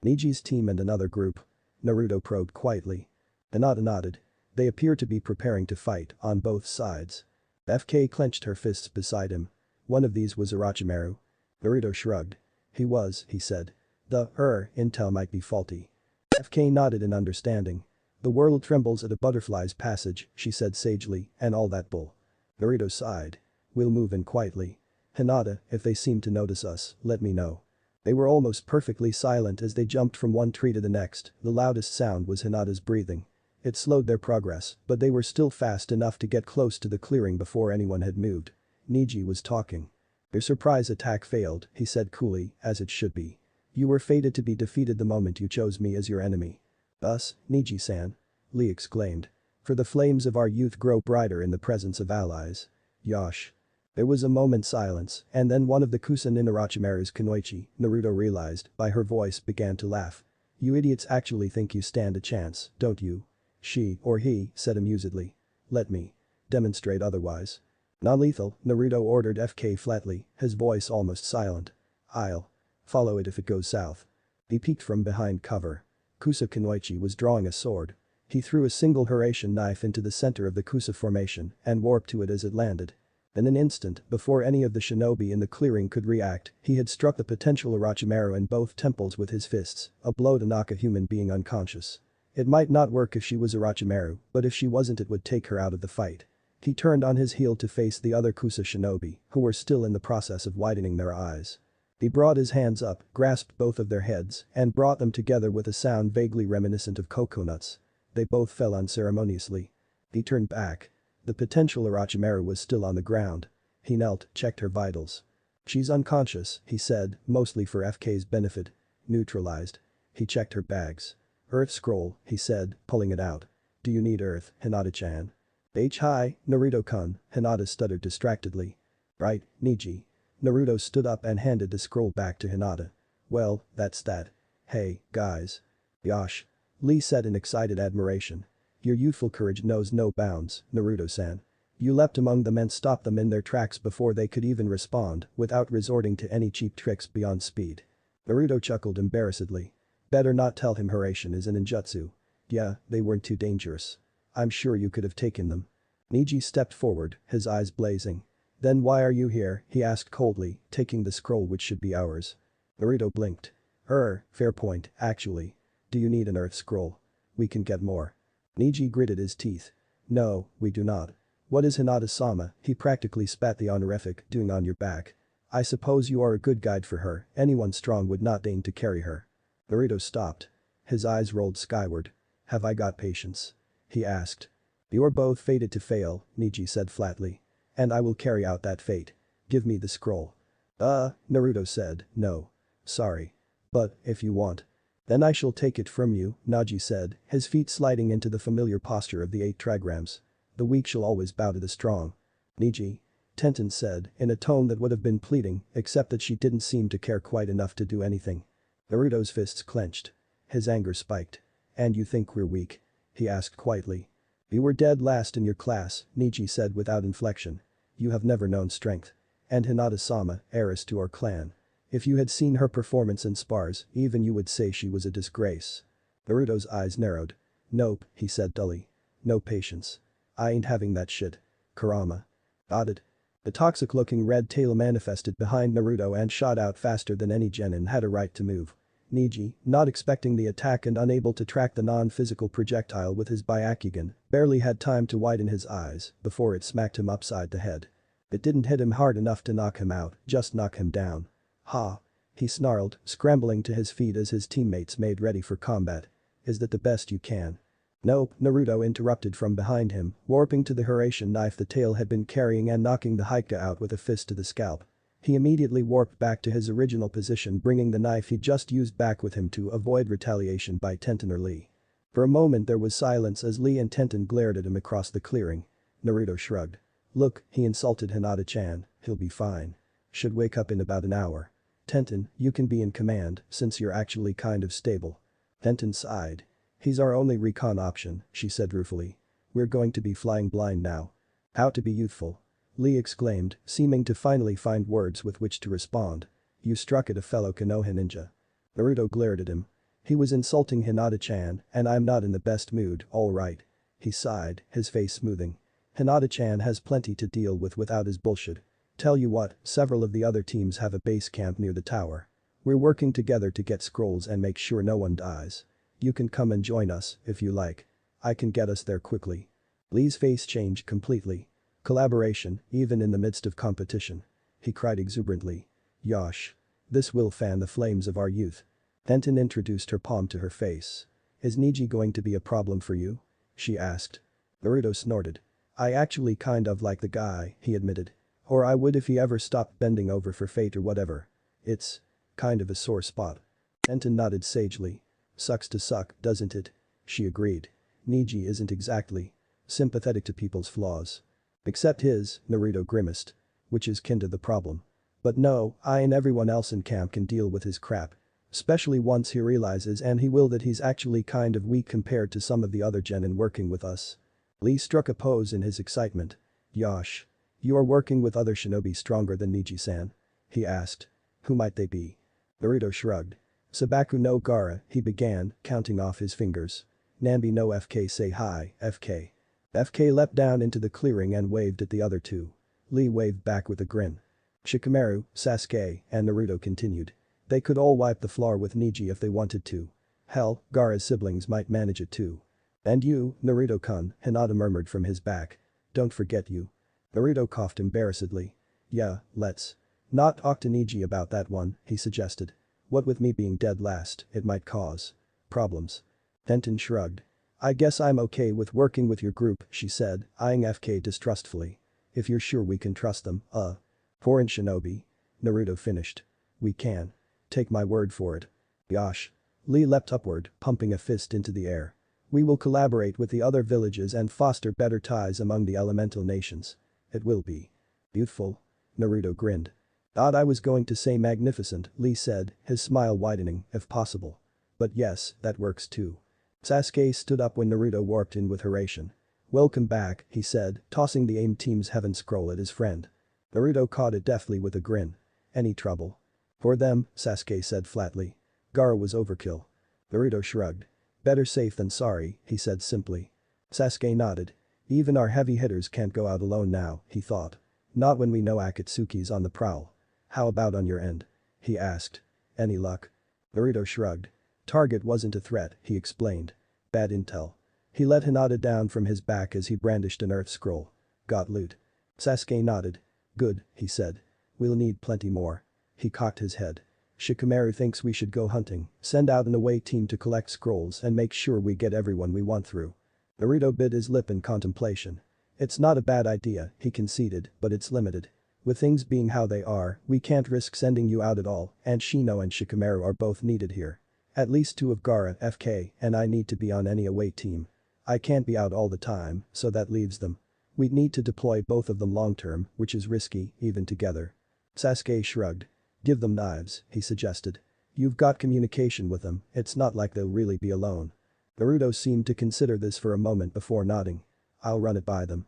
Niji's team and another group. Naruto probed quietly. Hinata nodded. They appeared to be preparing to fight, on both sides. FK clenched her fists beside him. One of these was Orochimaru. Naruto shrugged. He was, he said. The intel might be faulty. FK nodded in understanding. The world trembles at a butterfly's passage, she said sagely, and all that bull. Naruto sighed. We'll move in quietly. Hinata, if they seem to notice us, let me know. They were almost perfectly silent as they jumped from one tree to the next, the loudest sound was Hinata's breathing. It slowed their progress, but they were still fast enough to get close to the clearing before anyone had moved. Niji was talking. Your surprise attack failed, he said coolly, as it should be. You were fated to be defeated the moment you chose me as your enemy. Us, Niji-san? Lee exclaimed. For the flames of our youth grow brighter in the presence of allies. Yosh. There was a moment's silence, and then one of the Kusen in Orochimaru's kunoichi, Naruto realized, by her voice began to laugh. You idiots actually think you stand a chance, don't you? She, or he, said amusedly. Let me demonstrate otherwise. Non-lethal, Naruto ordered FK flatly, his voice almost silent. I'll follow it if it goes south. He peeked from behind cover. Kusa Kunoichi was drawing a sword. He threw a single Horatian knife into the center of the Kusa formation and warped to it as it landed. In an instant, before any of the shinobi in the clearing could react, he had struck the potential Orochimaru in both temples with his fists, a blow to knock a human being unconscious. It might not work if she was Orochimaru, but if she wasn't it would take her out of the fight. He turned on his heel to face the other Kusa shinobi, who were still in the process of widening their eyes. He brought his hands up, grasped both of their heads, and brought them together with a sound vaguely reminiscent of coconuts. They both fell unceremoniously. He turned back. The potential Orochimaru was still on the ground. He knelt, checked her vitals. She's unconscious, he said, mostly for FK's benefit. Neutralized. He checked her bags. Earth scroll, he said, pulling it out. Do you need Earth, Hinata-chan? Hi, Naruto-kun, Hinata stuttered distractedly. Right, Niji. Naruto stood up and handed the scroll back to Hinata. Well, that's that. Hey, guys. Yosh. Lee said in excited admiration. Your youthful courage knows no bounds, Naruto-san. You leapt among them and stopped them in their tracks before they could even respond, without resorting to any cheap tricks beyond speed. Naruto chuckled embarrassedly. Better not tell him Horatian is a ninjutsu. Yeah, they weren't too dangerous. I'm sure you could have taken them. Niji stepped forward, his eyes blazing. Then why are you here, he asked coldly, taking the scroll which should be ours. Naruto blinked. Fair point, actually. Do you need an Earth scroll? We can get more. Niji gritted his teeth. No, we do not. What is Hinata-sama, he practically spat the honorific, doing on your back. I suppose you are a good guide for her, anyone strong would not deign to carry her. Naruto stopped. His eyes rolled skyward. Have I got patience? He asked. You're both fated to fail, Niji said flatly. And I will carry out that fate. Give me the scroll. Naruto said, no. Sorry. But, if you want. Then I shall take it from you, Naji said, his feet sliding into the familiar posture of the 8 trigrams. The weak shall always bow to the strong. Niji. Tenten said, in a tone that would have been pleading, except that she didn't seem to care quite enough to do anything. Naruto's fists clenched. His anger spiked. And you think we're weak? He asked quietly. You were dead last in your class, Niji said without inflection. You have never known strength. And Hinata-sama, heiress to our clan. If you had seen her performance in spars, even you would say she was a disgrace. Naruto's eyes narrowed. Nope, he said dully. No patience. I ain't having that shit. Kurama. Nodded. The toxic-looking red tail manifested behind Naruto and shot out faster than any genin had a right to move. Neji, not expecting the attack and unable to track the non-physical projectile with his Byakugan, barely had time to widen his eyes before it smacked him upside the head. It didn't hit him hard enough to knock him out, just knock him down. Ha! He snarled, scrambling to his feet as his teammates made ready for combat. Is that the best you can? Nope, Naruto interrupted from behind him, warping to the Hiraishin knife the tail had been carrying and knocking the Hyuga out with a fist to the scalp. He immediately warped back to his original position, bringing the knife he just used back with him to avoid retaliation by Tenten or Lee. For a moment there was silence as Lee and Tenten glared at him across the clearing. Naruto shrugged. Look, he insulted Hinata-chan, he'll be fine. Should wake up in about an hour. Tenten, you can be in command, since you're actually kind of stable. Tenten sighed. He's our only recon option, she said ruefully. We're going to be flying blind now. How to be youthful. Lee exclaimed, seeming to finally find words with which to respond. You struck at a fellow Konoha ninja. Naruto glared at him. He was insulting Hinata-chan, and I'm not in the best mood, alright. He sighed, his face smoothing. Hinata-chan has plenty to deal with without his bullshit. Tell you what, several of the other teams have a base camp near the tower. We're working together to get scrolls and make sure no one dies. You can come and join us, if you like. I can get us there quickly. Lee's face changed completely. Collaboration, even in the midst of competition. He cried exuberantly. Yosh. This will fan the flames of our youth. Tenten introduced her palm to her face. Is Neji going to be a problem for you? She asked. Naruto snorted. I actually kind of like the guy, he admitted. Or I would if he ever stopped bending over for fate or whatever. It's kind of a sore spot. Tenten nodded sagely. Sucks to suck, doesn't it? She agreed. Neji isn't exactly sympathetic to people's flaws. Except his, Naruto grimaced. Which is kin to the problem. But no, I and everyone else in camp can deal with his crap. Especially once he realizes and he will that he's actually kind of weak compared to some of the other genin working with us. Lee struck a pose in his excitement. Yosh. You are working with other shinobi stronger than Neji-san? He asked. Who might they be? Naruto shrugged. Sabaku no Gaara, he began, counting off his fingers. Nambi no FK say hi, FK. FK leapt down into the clearing and waved at the other two. Lee waved back with a grin. Shikamaru, Sasuke, and Naruto continued. They could all wipe the floor with Neji if they wanted to. Hell, Gaara's siblings might manage it too. And you, Naruto-kun, Hinata murmured from his back. Don't forget you. Naruto coughed embarrassedly. Yeah, let's not talk to Neji about that one, he suggested. What with me being dead last, it might cause problems. Tenten shrugged. I guess I'm okay with working with your group, she said, eyeing FK distrustfully. If you're sure we can trust them, foreign shinobi. Naruto finished. We can. Take my word for it. Yosh. Lee leapt upward, pumping a fist into the air. We will collaborate with the other villages and foster better ties among the elemental nations. It will be youthful. Naruto grinned. Thought I was going to say magnificent, Lee said, his smile widening, if possible. But yes, that works too. Sasuke stood up when Naruto warped in with Hiraishin. Welcome back, he said, tossing the AIM team's heaven scroll at his friend. Naruto caught it deftly with a grin. Any trouble? For them, Sasuke said flatly. Gaara was overkill. Naruto shrugged. Better safe than sorry, he said simply. Sasuke nodded. Even our heavy hitters can't go out alone now, he thought. Not when we know Akatsuki's on the prowl. How about on your end? He asked. Any luck? Naruto shrugged. Target wasn't a threat, he explained. Bad intel. He let Hinata down from his back as he brandished an earth scroll. Got loot. Sasuke nodded. Good, he said. We'll need plenty more. He cocked his head. Shikamaru thinks we should go hunting, send out an away team to collect scrolls and make sure we get everyone we want through. Naruto bit his lip in contemplation. It's not a bad idea, he conceded, but it's limited. With things being how they are, we can't risk sending you out at all, and Shino and Shikamaru are both needed here. At least two of Gaara, FK, and I need to be on any away team. I can't be out all the time, so that leaves them. We'd need to deploy both of them long term, which is risky, even together. Sasuke shrugged. Give them knives, he suggested. You've got communication with them, it's not like they'll really be alone. Naruto seemed to consider this for a moment before nodding. I'll run it by them.